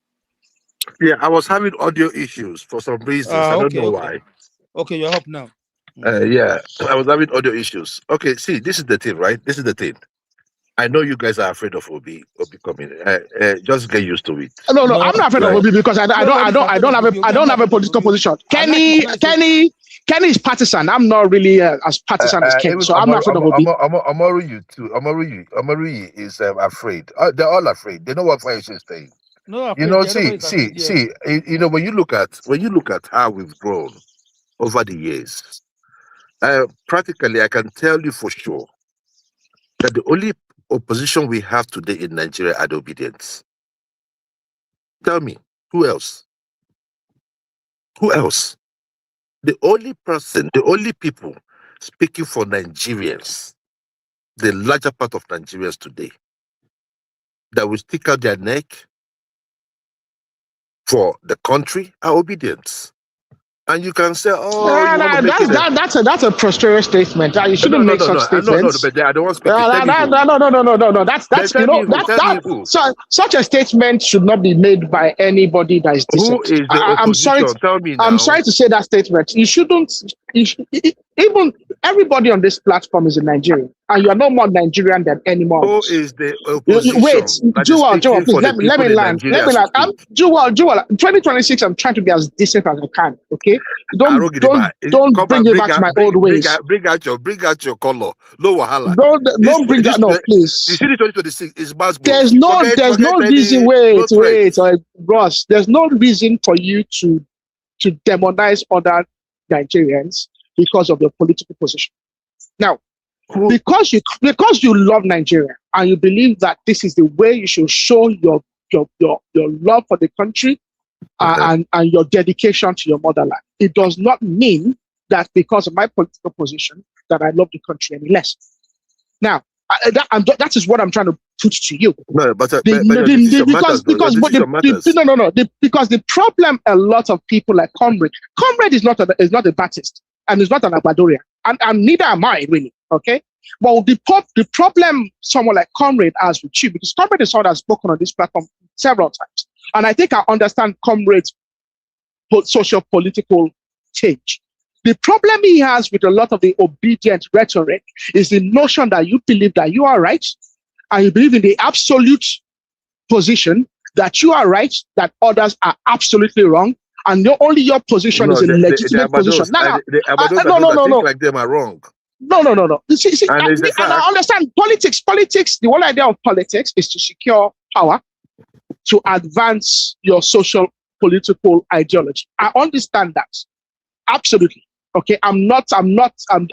Yeah, I was having audio issues for some reasons. I don't know why. Okay, you're up now. Yeah, I was having audio issues. Okay, see, this is the thing, right? This is the thing. I know you guys are afraid of Obi coming. Just get used to it. No, I'm not afraid of Obi because I don't have a political position. Kenny is partisan. I'm not really as partisan as Kenny, so I'm not afraid of Obi. Amaru is afraid. They're all afraid. They know what Fayose is saying. No, see. When you look at how we've grown over the years, practically, I can tell you for sure that the only opposition we have today in Nigeria are the obedience. Tell me, who else? Who else? The only people speaking for Nigerians, the larger part of Nigerians today, that will stick out their neck for the country are obedience. And you can say, that's a prosperous statement. You shouldn't make such statements. No, but I don't want to speak. No. Such a statement should not be made by anybody that is decent. Who is the opposition? Tell me now. I'm sorry to say that statement. You shouldn't. Even everybody on this platform is a Nigerian, and you are no more Nigerian than any more. Who is the opposition? Wait, Joel, please let me land. Joel, 2026. I'm trying to be as decent as I can. Okay. Don't bring me back to my old ways. Bring out your color. No wahala. Don't bring that. No, please. You see, the 2026 is mass. There's no reason. Wait, Ross. There's no reason for you to demonize other Nigerians because of your political position. Now, because you love Nigeria and you believe that this is the way you should show your love for the country. And your dedication to your motherland. It does not mean that because of my political position that I love the country any less. Now, that is what I'm trying to put to you. No, but because the problem a lot of people like Comrade is not a Baptist and is not an Abadorian, and neither am I really. Okay, well the problem someone like Comrade has with you, because Comrade is someone that's spoken on this platform several times. And I think I understand Comrade's social-political change. The problem he has with a lot of the obedient rhetoric is the notion that you believe that you are right, and you believe in the absolute position that you are right, that others are absolutely wrong, and only your position is a legitimate position. No. Like them are wrong. No. See, and I understand politics. The whole idea of politics is to secure power, to advance your social political ideology. I understand that. Absolutely. Okay. I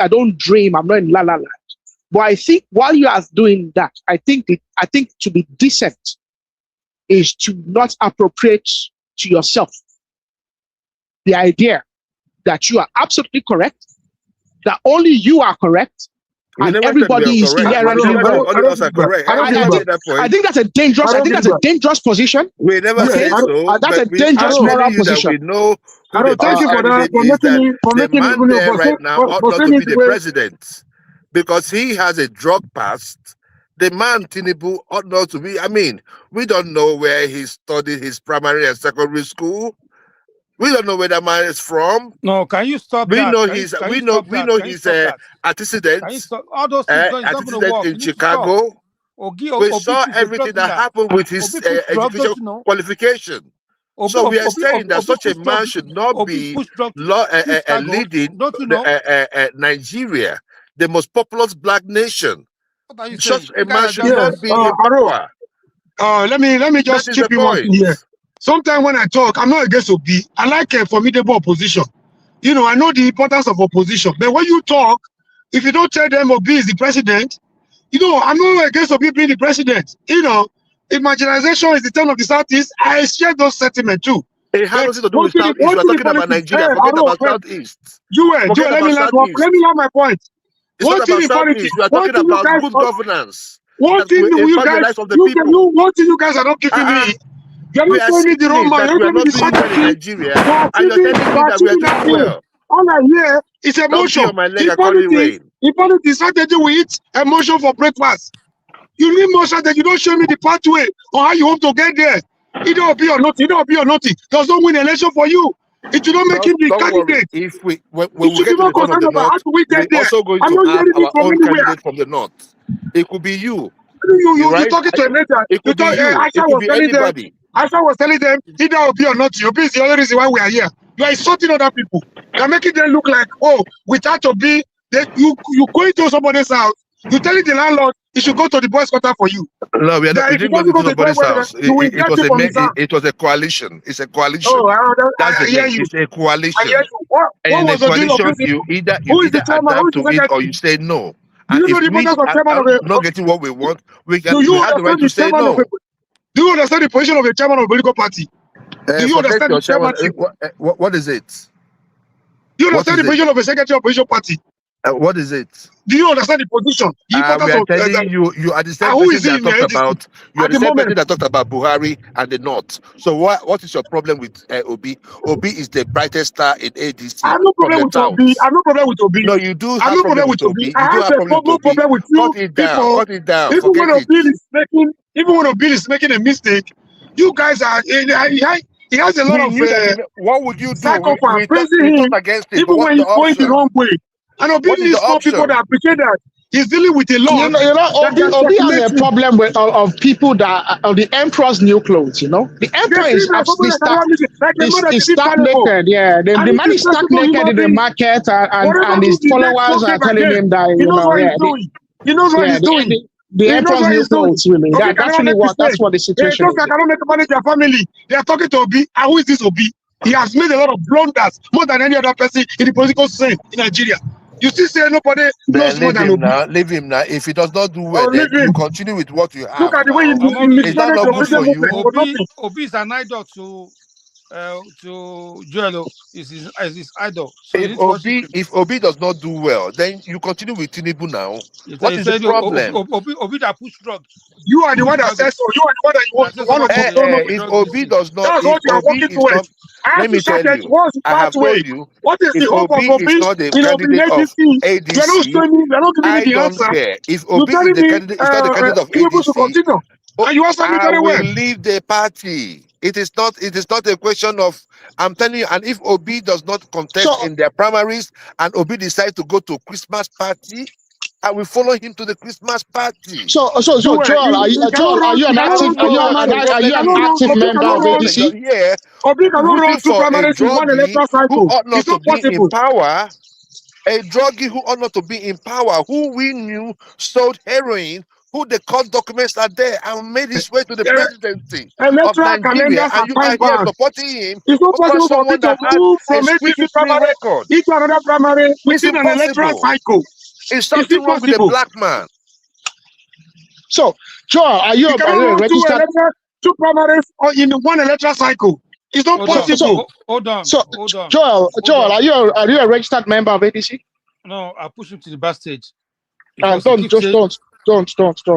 don't dream. I'm not in la la land. But I think while you are doing that, I think to be decent is to not appropriate to yourself the idea that you are absolutely correct, that only you are correct, and everybody is inherently wrong. I think that's a dangerous position. We never said so. That's a dangerous moral position. We know thank you for that. For making right now ought not to be the president because he has a drug past. The man Tinubu ought not to be. I mean, we don't know where he studied his primary and secondary school. We don't know where that man is from. No, can you stop we that? Know his antecedents. All those things antecedents in Chicago. We saw everything that happened with his education qualification. So we are saying that such a man should not be leading Nigeria, the most populous black nation. Such a man should not be in power. Let me just chip you one here. Sometimes when I talk, I'm not against Obi. I like a formidable opposition. I know the importance of opposition. But when you talk, if you don't tell them Obi is the president, I'm not against Obi being the president. If marginalization is the turn of the Southeast, I share those sentiments too. It has nothing to do with Southeast. We're talking about Nigeria. Forget about Southeast. Let me land my point. It's not about selfish. We are talking about good governance. One thing you guys, one thing you guys are not giving me. You're not showing me the wrong man. You're not not doing well in Nigeria, and you're telling me that we are doing well. All I hear is emotion. The strategy we eat emotion for breakfast. You need more strategy. You don't show me the pathway or how you hope to get there. It don't be or nothing. It don't be or nothing. Does not win election for you. It will not make him the candidate. If when we get to the north of the north, we're also going to have our own candidate from the north. It could be you. You're talking to a nation. It could be you. It could be anybody. Asha was telling them, either Obi or not, Obi is the only reason why we are here. You are insulting other people. You are making them look like, oh, without Obi, you going to somebody's house. You telling the landlord he should go to the boys' quarter for you. No, we didn't go to somebody's house. It was a coalition. It's a coalition. Oh, that's the thing. It's a coalition. And in a coalition, you either adapt to it or you say no. And if we are not getting what we want, we have the right to say no. Do you understand the position of the chairman of the political party? Do you understand the chairmanship? What is it? Do you understand the position of the secretary of the political party? What is it? Do you understand the position? We are telling you are the same person that talked about. You are the same person that talked about Buhari and the North. So what is your problem with Obi? Obi is the brightest star in ADC. I have no problem with Obi. I have no problem with Obi. No, you do have no problem with Obi. I have no problem with you. Cut it down. Even when Obi is making a mistake, you guys are. He has a lot of. What would you do? We talk against it. Even when he's going the wrong way. And Obi needs more people that appreciate that. He's dealing with a law. Obi has a problem with of people that of the emperor's new clothes. You know, the emperor is absolutely stagnated. Yeah, the man is stagnated in the market, and his followers are telling him that he knows what he's doing. The emperor's new clothes, really. That's what the situation is. I cannot make manage their family. They are talking to Obi. And who is this Obi? He has made a lot of blunders, more than any other person in the political scene in Nigeria. You still say nobody knows more than Obi. Leave him now. If he does not do well, then you continue with what you have. Look at the way is that not good for you? Obi is an idol to Joel. Is his idol. So if Obi does not do well, then you continue with Tinubu now. What is the problem? Obi that push drugs. You are the one that says so. You are the one that you want to if Obi does not, that's what you are working towards. Let me tell you. I have told you. What is the hope of Obi? Is not the candidate of ADC. You're not giving me the answer. I don't care. If Obi is the candidate, is not the candidate of ADC. I will leave the party. It is not a question of, I'm telling you, and if Obi does not contest in their primaries and Obi decides to go to Christmas party, I will follow him to the Christmas party. So Joel, are you an active member of ADC? Yeah. Obi cannot run two primaries in one electoral cycle. Who ought not to be in power, a druggie who ought not to be in power, who we knew sold heroin, who the court documents are there and made his way to the presidency of Nigeria, and you are here supporting him. It's not possible for me to move from APC primary into another primary within an electoral cycle. It's something wrong with the black man. So, Joel, are you registered? Two primaries in one electoral cycle. It's not possible. Hold on. So, Joel, are you a registered member of ADC? No, I push him to the backstage. Don't.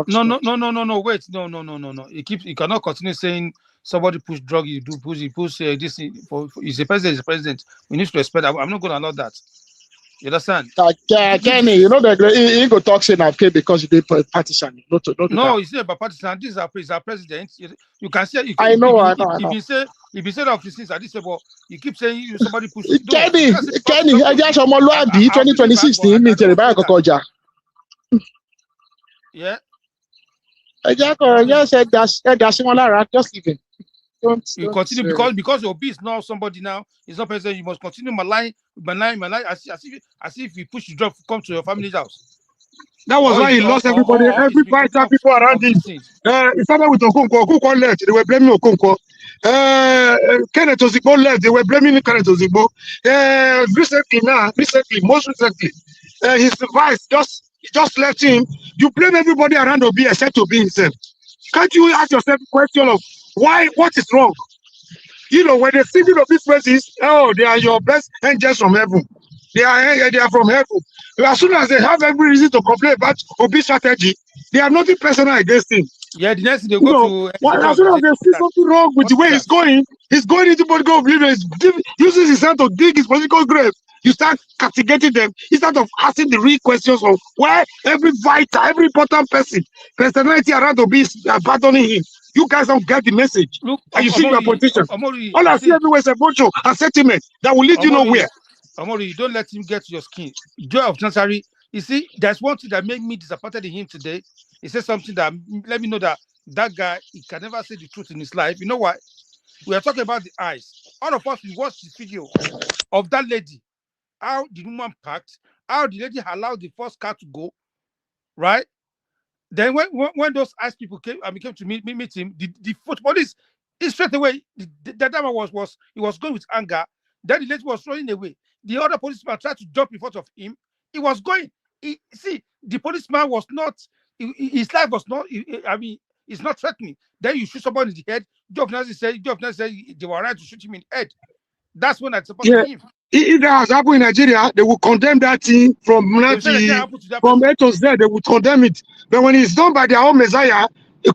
No. Wait, no. He cannot continue saying somebody push drug. He push this. He's a president. We need to respect. I'm not going to allow that. You understand? Kenny, you know that he go talk saying I pay because they partisan. No, it's not about partisan. This is our president. You can say. I know. If you say of these things, you keep saying somebody push. Kenny, I just am 2026. Yeah. I just said that's similar. Just leave him. You continue because Obi is now somebody now. He's not president. You must continue malign as if you push the drug come to your family's house. That was why he lost everybody. Every fighter people around him. It started with Okonkwo. Okonkwo left. They were blaming Okonkwo. Kenneth Ozigbo left. They were blaming Kenneth Ozigbo. Most recently, his vice just left him. You blame everybody around Obi except Obi himself. Can't you ask yourself the question of what is wrong? You know, when they see of these places, they are your best angels from heaven. They are from heaven. As soon as they have every reason to complain about Obi's strategy, they have nothing personal against him. Yeah, the next thing they You know, go to as soon as they see something wrong with the way he's going into political oblivion, uses his hand to dig his political grave. You start castigating them instead of asking the real questions of why every vital, every important personality around Obi is abandoning him. You guys don't get the message. Look, And you see your politician. Omori, All I see everywhere is a bunch of settlement that will lead you nowhere. Omori, don't let him get to your skin. Joy of Nansari, you see, there's one thing that made me disappointed in him today. He said something that let me know that guy, he can never say the truth in his life. You know why? We are talking about the eyes. All of us, we watched the video of that lady, how the woman packed, how the lady allowed the first car to go, right? Then when those ICE people came to meet him, the police, straight away, the dama was going with anger. Then the lady was running away. The other policeman tried to jump in front of him. He was going. See, the policeman was not, his life was not, it's not threatening. Then you shoot somebody in the head. Job Nazi said they were right to shoot him in the head. That's when I supported him. If that has happened in Nigeria, they will condemn that thing from A to Z. They will condemn it. But when it's done by their own Messiah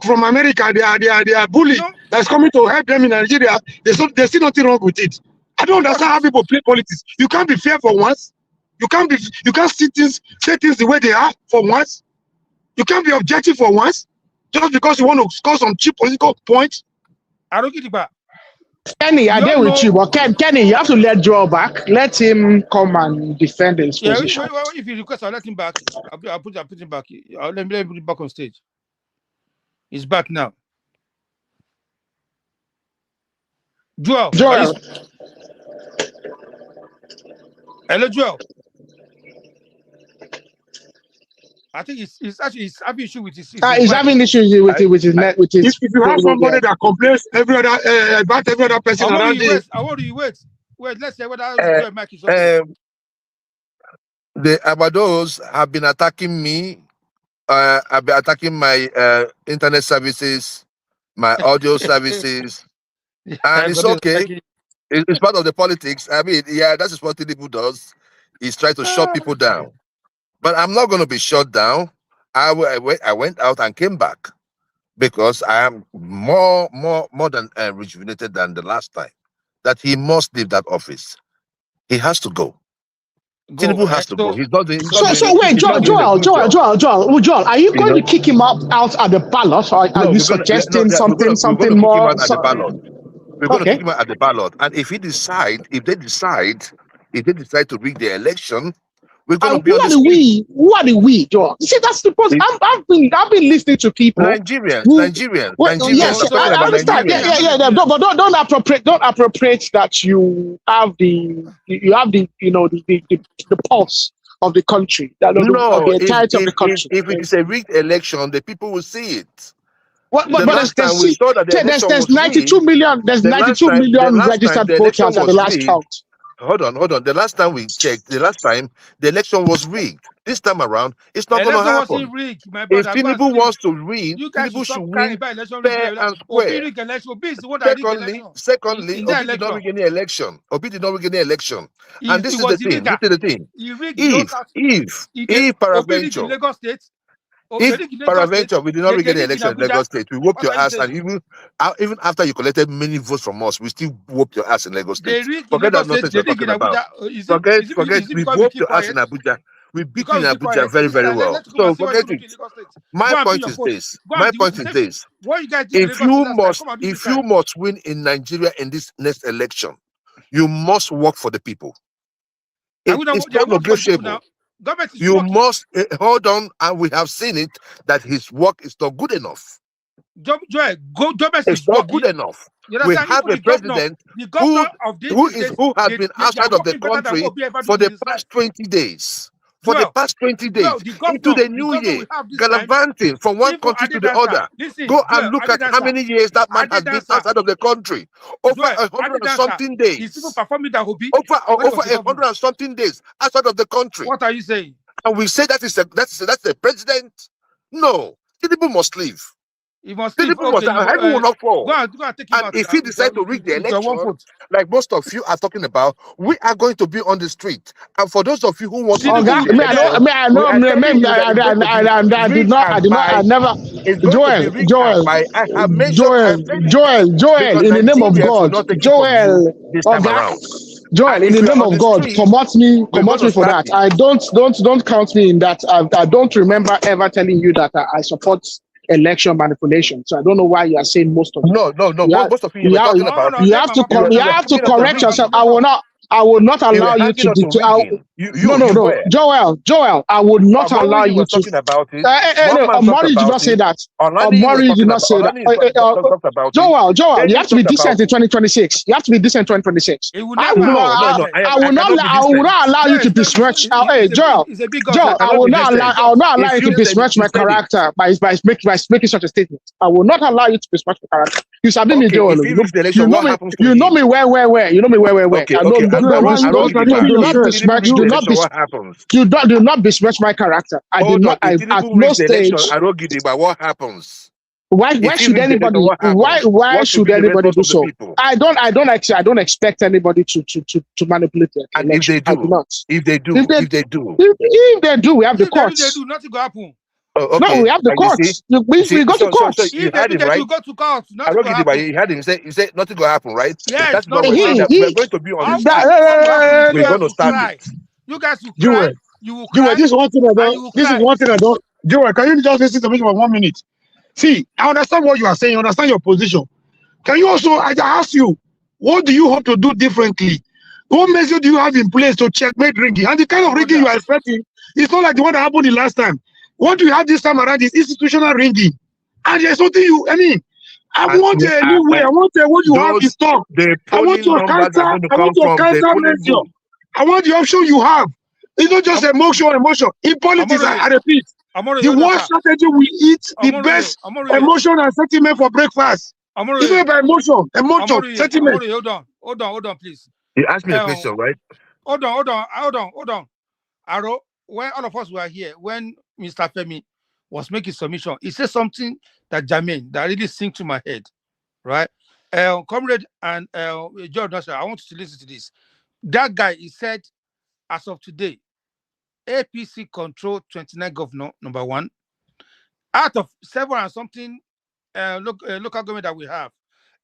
from America, they are bullies that's coming to help them in Nigeria. There's still nothing wrong with it. I don't understand how people play politics. You can't be fair for once. You can't say things the way they are for once. You can't be objective for once just because you want to score some cheap political points. I don't get it back. Kenny, I agree with you, but Kenny, you have to let Joel back. Let him come and defend his position. If you request, I'll let him back. I'll put him back. Let me put him back on stage. He's back now. Joel. Hello, Joel. I think he's having issue with his. He's having issues with his net. If you have somebody that complains about every other person around you. Wait. Let's say whether Joel Mike is okay. The Abados have been attacking me. I've been attacking my internet services, my audio services, and it's okay. It's part of the politics. I mean, yeah, that's what Tinubu does. He's trying to shut people down. But I'm not going to be shut down. I went out and came back because I am more than rejuvenated than the last time. That he must leave that office. He has to go. Tinubu has to go. He's not doing. So wait, Joel, are you going to kick him out at the ballot, or are you suggesting something more? At the ballot. We're going to kick him out at the ballot, and if they decide to rig the election, we're going to be on the street. Who are the we, Joel? See, that's the point. I've been listening to people. Nigerians. Yes, I understand. Yeah. But don't appropriate that you have the pulse of the country. Of the entirety of the country. If it is a rigged election, the people will see it. But there's 92 million. There's 92 million registered voters at the last count. Hold on. The last time we checked, the election was rigged. This time around, it's not going to happen. If Tinubu wants to win, Tinubu should win fair and square. Secondly, Obi did not rig any election. And this is the thing. If peradventure we did not rig any election in Lagos State, we whooped your ass, and even after you collected many votes from us, we still whooped your ass in Lagos State. Forget that nonsense you're talking about. Forget. We whooped your ass in Abuja. We beat you in Abuja very, very well. So forget it. My point is this. If you must win in Nigeria in this next election, you must work for the people. It's not negotiable. You must hold on, and we have seen it that his work is not good enough. It's not good enough. We have a president who has been outside of the country for the past 20 days. Into the new year, gallivanting from one country to the other. Go and look at how many years that man has been outside of the country. Over 100 and something days. Over 100 and something days outside of the country. What are you saying? And we say that's the president? No, Tinubu must leave. He must Tinubu leave. must, Okay, heaven will not fall. go and take him And out. if he decides to rig the with one election, vote. like most of you are talking about, we are going to be on the street. And for those of you who want to rig Tinubu the will be there. election, we are telling you that it's going to be rigged and by, it's going to be rigged and by, I have mentioned, I've said it, because in the name of Nigerians will God, not take it from you this time around. Joel, And in if the we are name on of the God, street, comot me we're going to for start that. it. I don't count me in that. I don't remember ever telling you that I support election manipulation. So I don't know why you are saying most of it. No. Most of you were have, talking about you it. have to You were correct hanging on to yourself. rigging. I will not You were allow you hanging to on to dictate. rigging. You No. were. Joel, I would not allow Omori you was to. talking about it. No, One man talked Omori did not about say it. that. Olani was Omori did talking not about say that. talked about Joel, it. you have to be Talked decent about in 2026. You have to be decent in 2026. It will I never. will No. not. I will not allow you to besmirch. Hey, Joel, It's a big Joel, I will not allow you to besmirch my character by making such a statement. I will not allow you to besmirch my character. You sabi me, Joel. If he reaches the election, what happens to you him? know me where. You know me where. Okay. Do not besmirch. Do not what happens? do not besmirch my character. I did not. At no stage. What happens? Why should anybody? Why should anybody do so? I don't expect anybody to manipulate the and election. If they do, if they do, we have the courts. If they do, nothing will happen. Oh, okay. No, we have the courts. We go to courts. So you had him, right? We go to court. Nothing will happen. You had him. He said nothing will happen, right? Yes, that's not what saying that we're going to be on the street. We're going to start it. You guys will cry. You will cry. This is one thing I don't. Joel, can you just listen to me for 1 minute? See, I understand what you are saying. I understand your position. Can you also, I ask you, what do you hope to do differently? What measure do you have in place to checkmate rigging? And the kind of rigging you are expecting, it's not like the one that happened the last time. What do you have this time around is institutional rigging. And there's something I want a new way. I want what you have in stock. I want your counter. I want your counter measure. I want the option you have. It's not just emotion. In politics, I repeat, the worst strategy we eat, the best emotion and sentiment for breakfast. It's not about emotion, sentiment. Hold on, please. You asked me a question, right? Hold on. Aro, when all of us were here, when Mr. Femi was making submission, he said something that Jermaine that really sinks to my head, right? Comrade and George Nasser, I want you to listen to this. That guy, he said, as of today, APC control 29 governor, number one. Out of 7 and something local government that we have,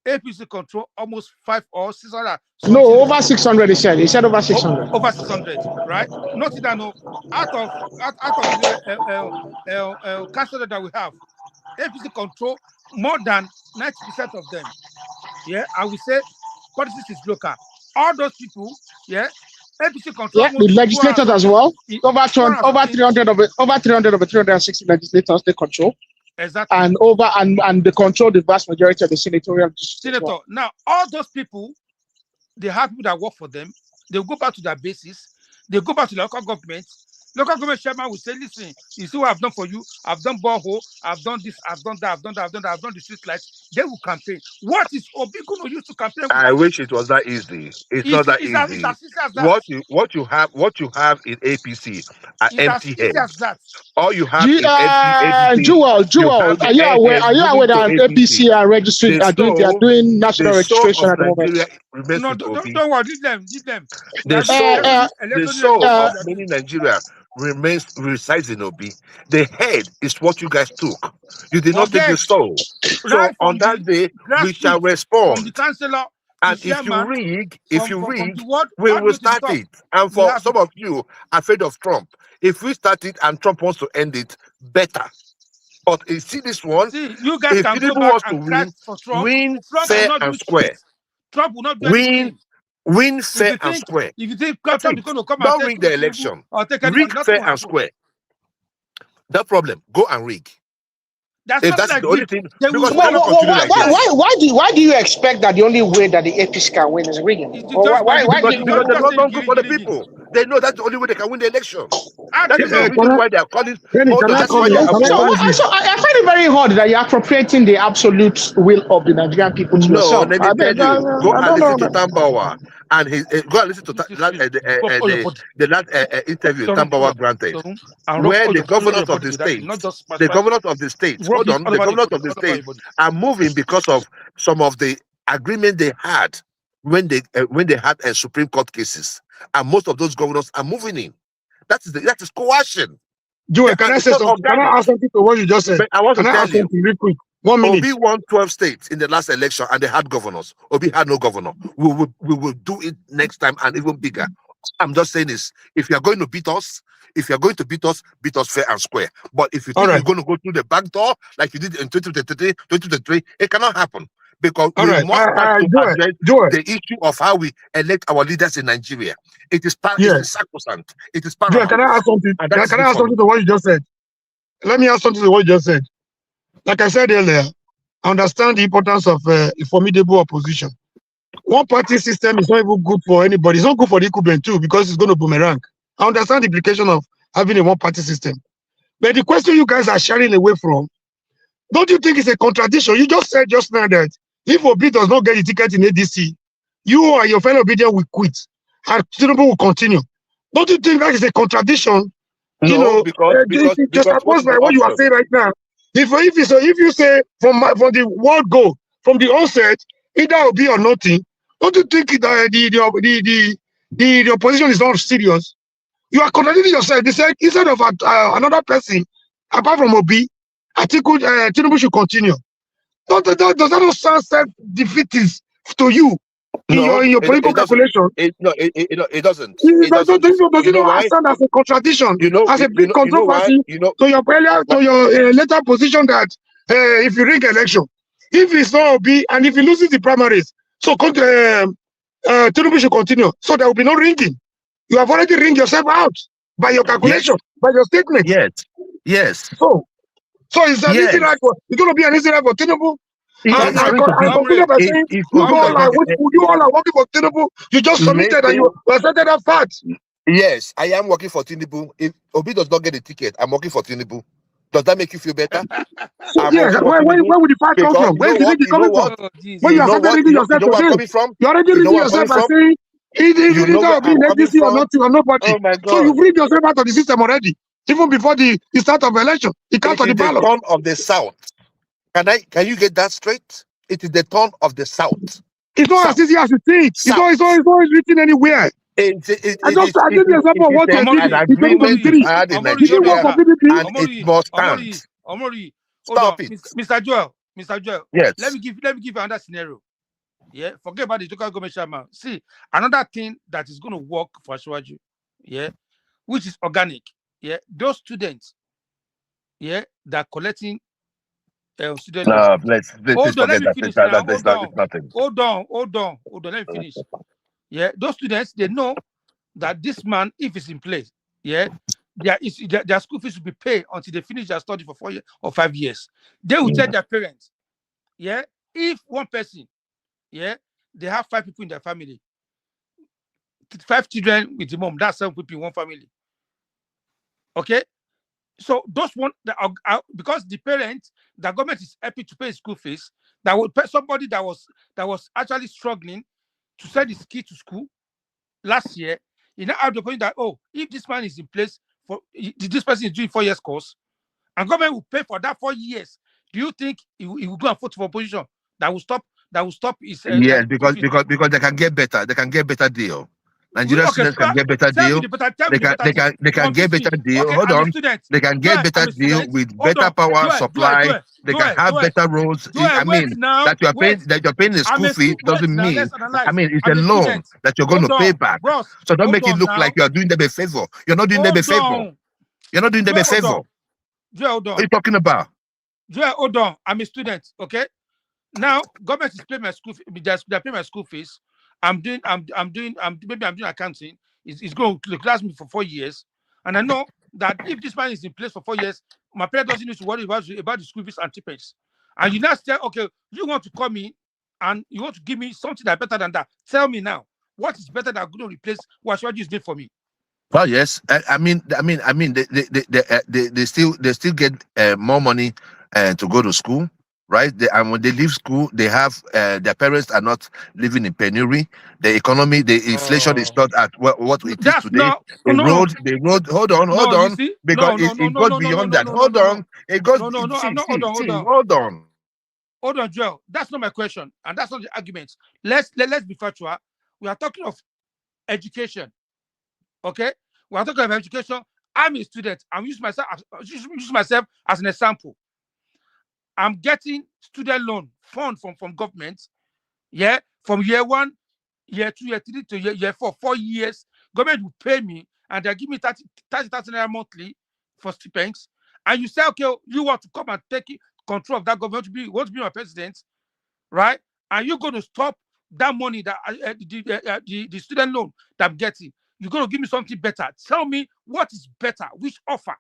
APC control almost 5 or 600. No, over 600. He said over 600. Over 600, right? Nothing that no out of the council that we have, APC control more than 90% of them. Yeah, I would say politics is local. All those people, yeah, APC control. Yeah, the legislators as well. Over 300 of 360 legislators they control. Exactly. And they control the vast majority of the senatorial district. Well. Now, all those people, they have people that work for them. They go back to their bases. They go back to the local government. Local government chairman will say, listen, you see what I've done for you? I've done borehole, I've done this, I've done that, I've done the street lights. They will campaign. What is Obi going to use to campaign? I wish it was that easy. It's not that easy. It's as easy as that. What you have in APC are empty heads. All you have in APC. Joel, are you aware that APC are registering? They are doing national registration at the moment. No, don't worry. Leave them. The soul of many Nigeria resides in Obi. The head is what you guys took. You did not take the soul. So on that day, we shall respond. From the councillor, and if you rig, we will start it. And for some of you afraid of Trump, if we start it and Trump wants to end it, better. But you see this one, you guys if can go back and win fair and square. Trump will not do anything. Win fair and square. If you think Trump is going to come don't rig the election. Rig fair and square. That problem, go and rig. That's the only thing. Why do you expect that the only way that the APC can win is rigging? Why because they don't go for the people. They know that's the only way they can win the election. That is the reason why they are calling. So I find it very hard that you're appropriating the absolute will of the Nigerian people to yourself. Let me tell you. Go and listen to Tambawa And he go and listen to the last interview Tambawa granted, where the governors of the states, hold on, the governors of the states are moving because of some of the agreement they had when they had Supreme Court cases, and most of those governors are moving in. That is coercion. Joel, can I say something? Can I ask something to what you just said? But I want to tell you, real quick. 1 minute. Obi won 12 states in the last election, and they had governors. Obi had no governor. We will do it next time and even bigger. I'm just saying this: if you are going to beat us, beat us fair and square. But if you think you're going to go through the back door like you did in 2023, it cannot happen. Because we must start to address the issue of how we elect our leaders in Nigeria. It is sacrosanct. It is paramount. Can I ask something? Can I ask something to what you just said? Let me ask something to what you just said. Like I said earlier, I understand the importance of a formidable opposition. One-party system is not even good for anybody. It's not good for the incumbent too, because it's going to boomerang. I understand the implication of having a one-party system. But the question you guys are sharing away from, don't you think it's a contradiction? You just said just now that if Obi does not get the ticket in ADC, you and your fellow obedient will quit, and Tinubu will continue. Don't you think that is a contradiction? No, because just opposed by what you are saying right now. If you say from the word go, from the onset, either Obi or nothing, don't you think the opposition is not serious? You are contradicting yourself. They said instead of another person, apart from Obi, Tinubu should continue. Does that not sound self-defeatist to you in your political calculation? It doesn't. Does it not stand as a contradiction, as a big controversy to your later position that if you rig election, if it's not Obi and if he loses the primaries, so Tinubu should continue. So there will be no ringing. You have already ringed yourself out by your calculation, by your statement. Yes. So it's an easy ride for it's going to be an easy ride for Tinubu. I concluded by saying you all are working for Tinubu. You just submitted and you accepted that fact. Yes, I am working for Tinubu. If Obi does not get a ticket, I'm working for Tinubu. Does that make you feel better? Where would the fact come from? Where did it come from? When you have already yourself today, you already read yourself by saying either Obi in ADC or not, nobody. So you've read yourself out of the system already. Even before the start of the election, it comes to the ballot. The turn of the South. Can you get that straight? It is the turn of the South. It's not as easy as you think. It's not written anywhere. I give you an example of what they did in 2023. And it must stand. Omori, Stop it. Mr. Joel. Yes. Let me give you another scenario. Yeah, forget about the local government chairman. See, another thing that is going to work for Ashwaju, which is organic. Yeah, those students, that are collecting student. Let's forget that. Hold on. Let me finish. Yeah, those students, they know that this man, if he's in place, their school fees will be paid until they finish their study for 4 years or 5 years. They will tell their parents, if one person, they have 5 people in their family, 5 children with the mom, that's 7 people in one family. Okay, so those one that are, because the government is happy to pay school fees, that would pay somebody that was actually struggling to send his kid to school last year. You now have the point that if this man is in place this person is doing 4 years course, and government will pay for that 4 years. Do you think he will go and vote for opposition that will stop his? Yes, because they can get better. They can get better deal. Nigerian students can get better deal. They can get better deal. Hold on. They can get better deal with better power supply. They can have better roads. I mean, that you're paying the school fee doesn't mean. I mean, it's a loan that you're going to pay back. So don't make it look like you're doing them a favor. You're not doing them a favor. You're not doing them a favor. What are you talking about? Hold on. I'm a student. Okay. Now government is paying my school. They're paying my school fees. I'm doing accounting. It's going to class me for 4 years, and I know that if this man is in place for 4 years, my parents doesn't need to worry about the school fees and tippets. And you now say, okay, you want to call me and you want to give me something that's better than that. Tell me now, what is better that going to replace what you did for me? Well, yes, I mean, they still get more money to go to school, right? And when they leave school, they have their parents are not living in penury. The economy, the inflation is not at what it is That's today. not The no. road. Hold No, you on, see, because it goes beyond that. Hold on, it goes. no. See, I'm not. hold on. Hold on, Joel. That's not my question, and that's not the argument. Let's be factual. We are talking of education, okay? We are talking of education. I'm a student. I'm using myself as an example. I'm getting student loan fund from government. Yeah, from year 1, year 2, year 3 to year 4, 4 years. Government will pay me, and they give me 30,000 naira monthly for stipends. And you say, okay, you want to come and take control of that government, want to be my president, right? And you're going to stop that money, that the student loan that I'm getting. You're going to give me something better. Tell me what is better, which offer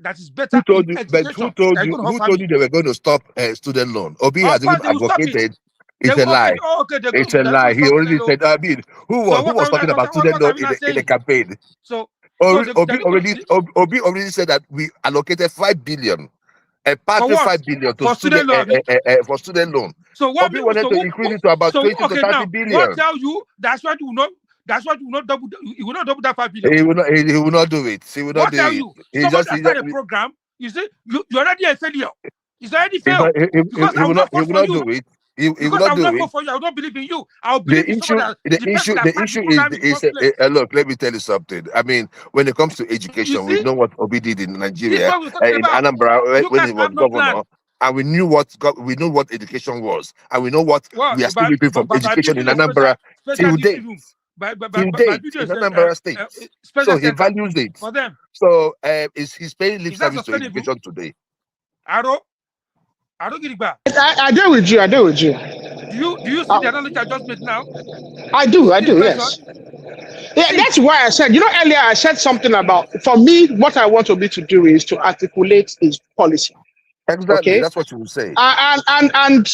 that is better Who told in you? But education. who told you? Who told you they were going to stop student loan? Obi has Of even course, they will stop it. advocated. It's a lie. They're It's going a lie. to He stop already student said. loan. I mean, who So was talking about student loan in the campaign? So Obi already said that we allocated 5 billion, a part of 5 billion to for student loan. For student loan. So what? Obi wanted to increase it to about 20 to 30 billion. What tell you? That's why you will not. That's why you will not double. You will not double that 5 billion. He will not. He will not do it. He will not what do tell it. You? Someone that started a program. You see, you're already a failure. It's already failed. Because I will not vote for you. Do it. He will because not I will do not it. vote for you. I will not believe in you. I will believe in someone that the issue is look, let me tell you something. I mean, when it comes to education, we know what Obi did in Nigeria, in Anambra when he was governor, and we knew what education was, and we know what we are still reaping from education in Anambra till date. Till date in Anambra State. So he values it. For them. So he's paying lip service to education today. I don't get it back. I do with you. Do you see the analogy I just made now? I do. Yes. Yeah, that's why I said. Earlier I said something about. For me, what I want Obi to do is to articulate his policy. Exactly. Okay? That's what you will say. And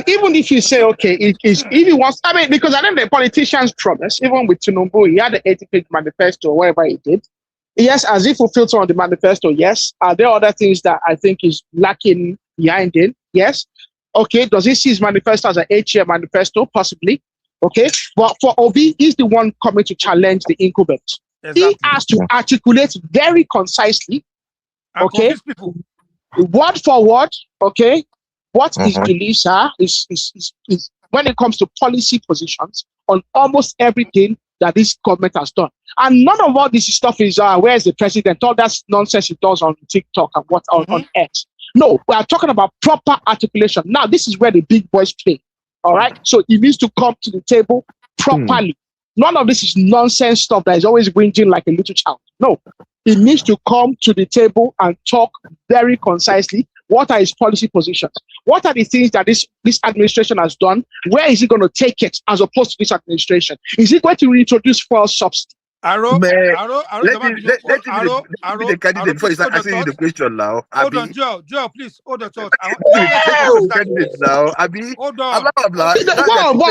even if you say if he wants, I mean, because I think the politicians promise, even with Tinubu, he had the 80-page manifesto, or whatever he did. Yes, as if fulfilled some of the manifesto. Yes. Are there other things that I think is lacking behind it? Yes. Okay. Does he see his manifesto as an 8-year manifesto? Possibly. Okay. But for Obi, he's the one coming to challenge the incumbent. Exactly. He has to articulate very concisely. Okay. Word for word. Okay. What his beliefs are is when it comes to policy positions on almost everything that this government has done. And none of all this stuff is where's the president? All that nonsense he does on TikTok and what on X. No, we are talking about proper articulation. Now, this is where the big boys play. All right. So he needs to come to the table properly. None of this is nonsense stuff that is always whinging like a little child. No, he needs to come to the table and talk very concisely. What are his policy positions? What are the things that this administration has done? Where is he going to take it as opposed to this administration? Is he going to reintroduce fuel subsidy? Let me be the candidate before you start asking you the question now. Hold on, Joe, please. Hold on, Joe. Now, Abi. Hold on.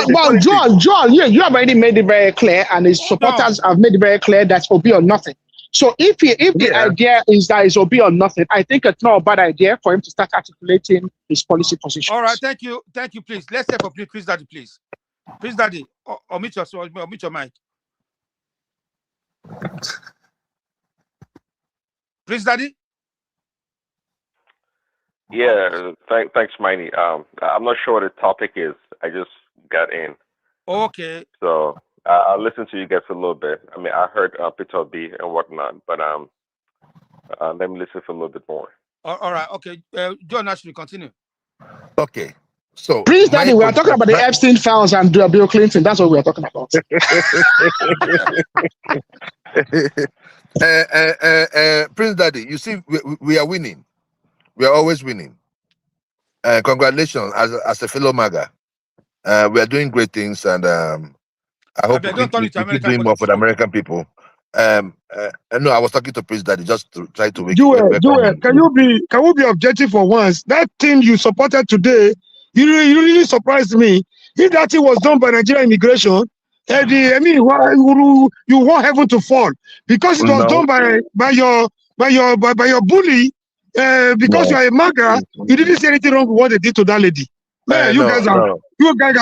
Well, Joe, you have already made it very clear, and his supporters have made it very clear that Obi or nothing. So if the idea is that it's Obi or nothing, I think it's not a bad idea for him to start articulating his policy position. All right, thank you, please. Let's hear from Prince Daddy, please. Prince Daddy, omit your mic. Prince Daddy? Yeah, thanks, Miney. I'm not sure what the topic is. I just got in. Okay. So I'll listen to you guys a little bit. I mean, I heard Peter Obi and whatnot, but let me listen for a little bit more. All right. Okay. John, actually continue. Okay. So, Prince Daddy, we are talking about the Epstein files and Bill Clinton. That's what we are talking about. Prince Daddy, you see, we are winning. We are always winning. Congratulations as a fellow MAGA. We are doing great things, and I hope we keep doing more for the American people. No, I was talking to Prince Daddy just to try to make Joel, can we be objective for once? That thing you supported today, you really surprised me. If that thing was done by Nigerian immigration, you want heaven to fall because it was done by your bully because you are a MAGA, you didn't say anything wrong with what they did to that lady. Man, you guys are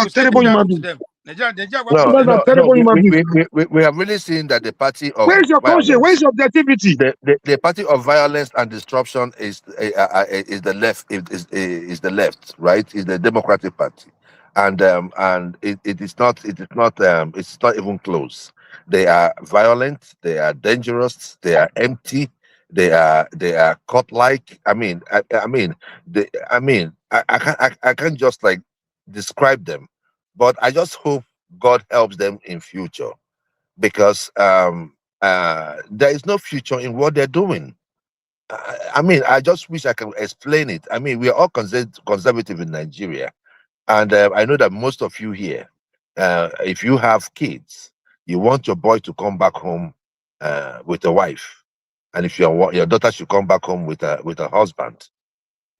terrible human beings. You guys are terrible human beings. We have really seen that the party of Where's your conscience? Where's your objectivity? The party of violence and disruption is the left. Is the left, right? Is the Democratic Party, and it's not even close. They are violent. They are dangerous. They are empty. They are cult-like. I can't just like describe them, but I just hope God helps them in future, because there is no future in what they're doing. I just wish I could explain it. We are all conservative in Nigeria, and I know that most of you here, if you have kids, you want your boy to come back home with a wife, and if your daughter should come back home with a husband.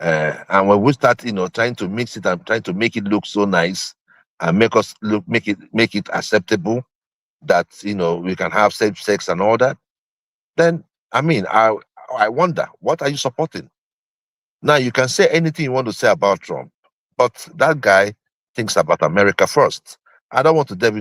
And when we start, trying to mix it and trying to make it look so nice and make it acceptable, that we can have safe sex and all that, then I wonder, what are you supporting? Now, you can say anything you want to say about Trump, but that guy thinks about America first. I don't want to delve into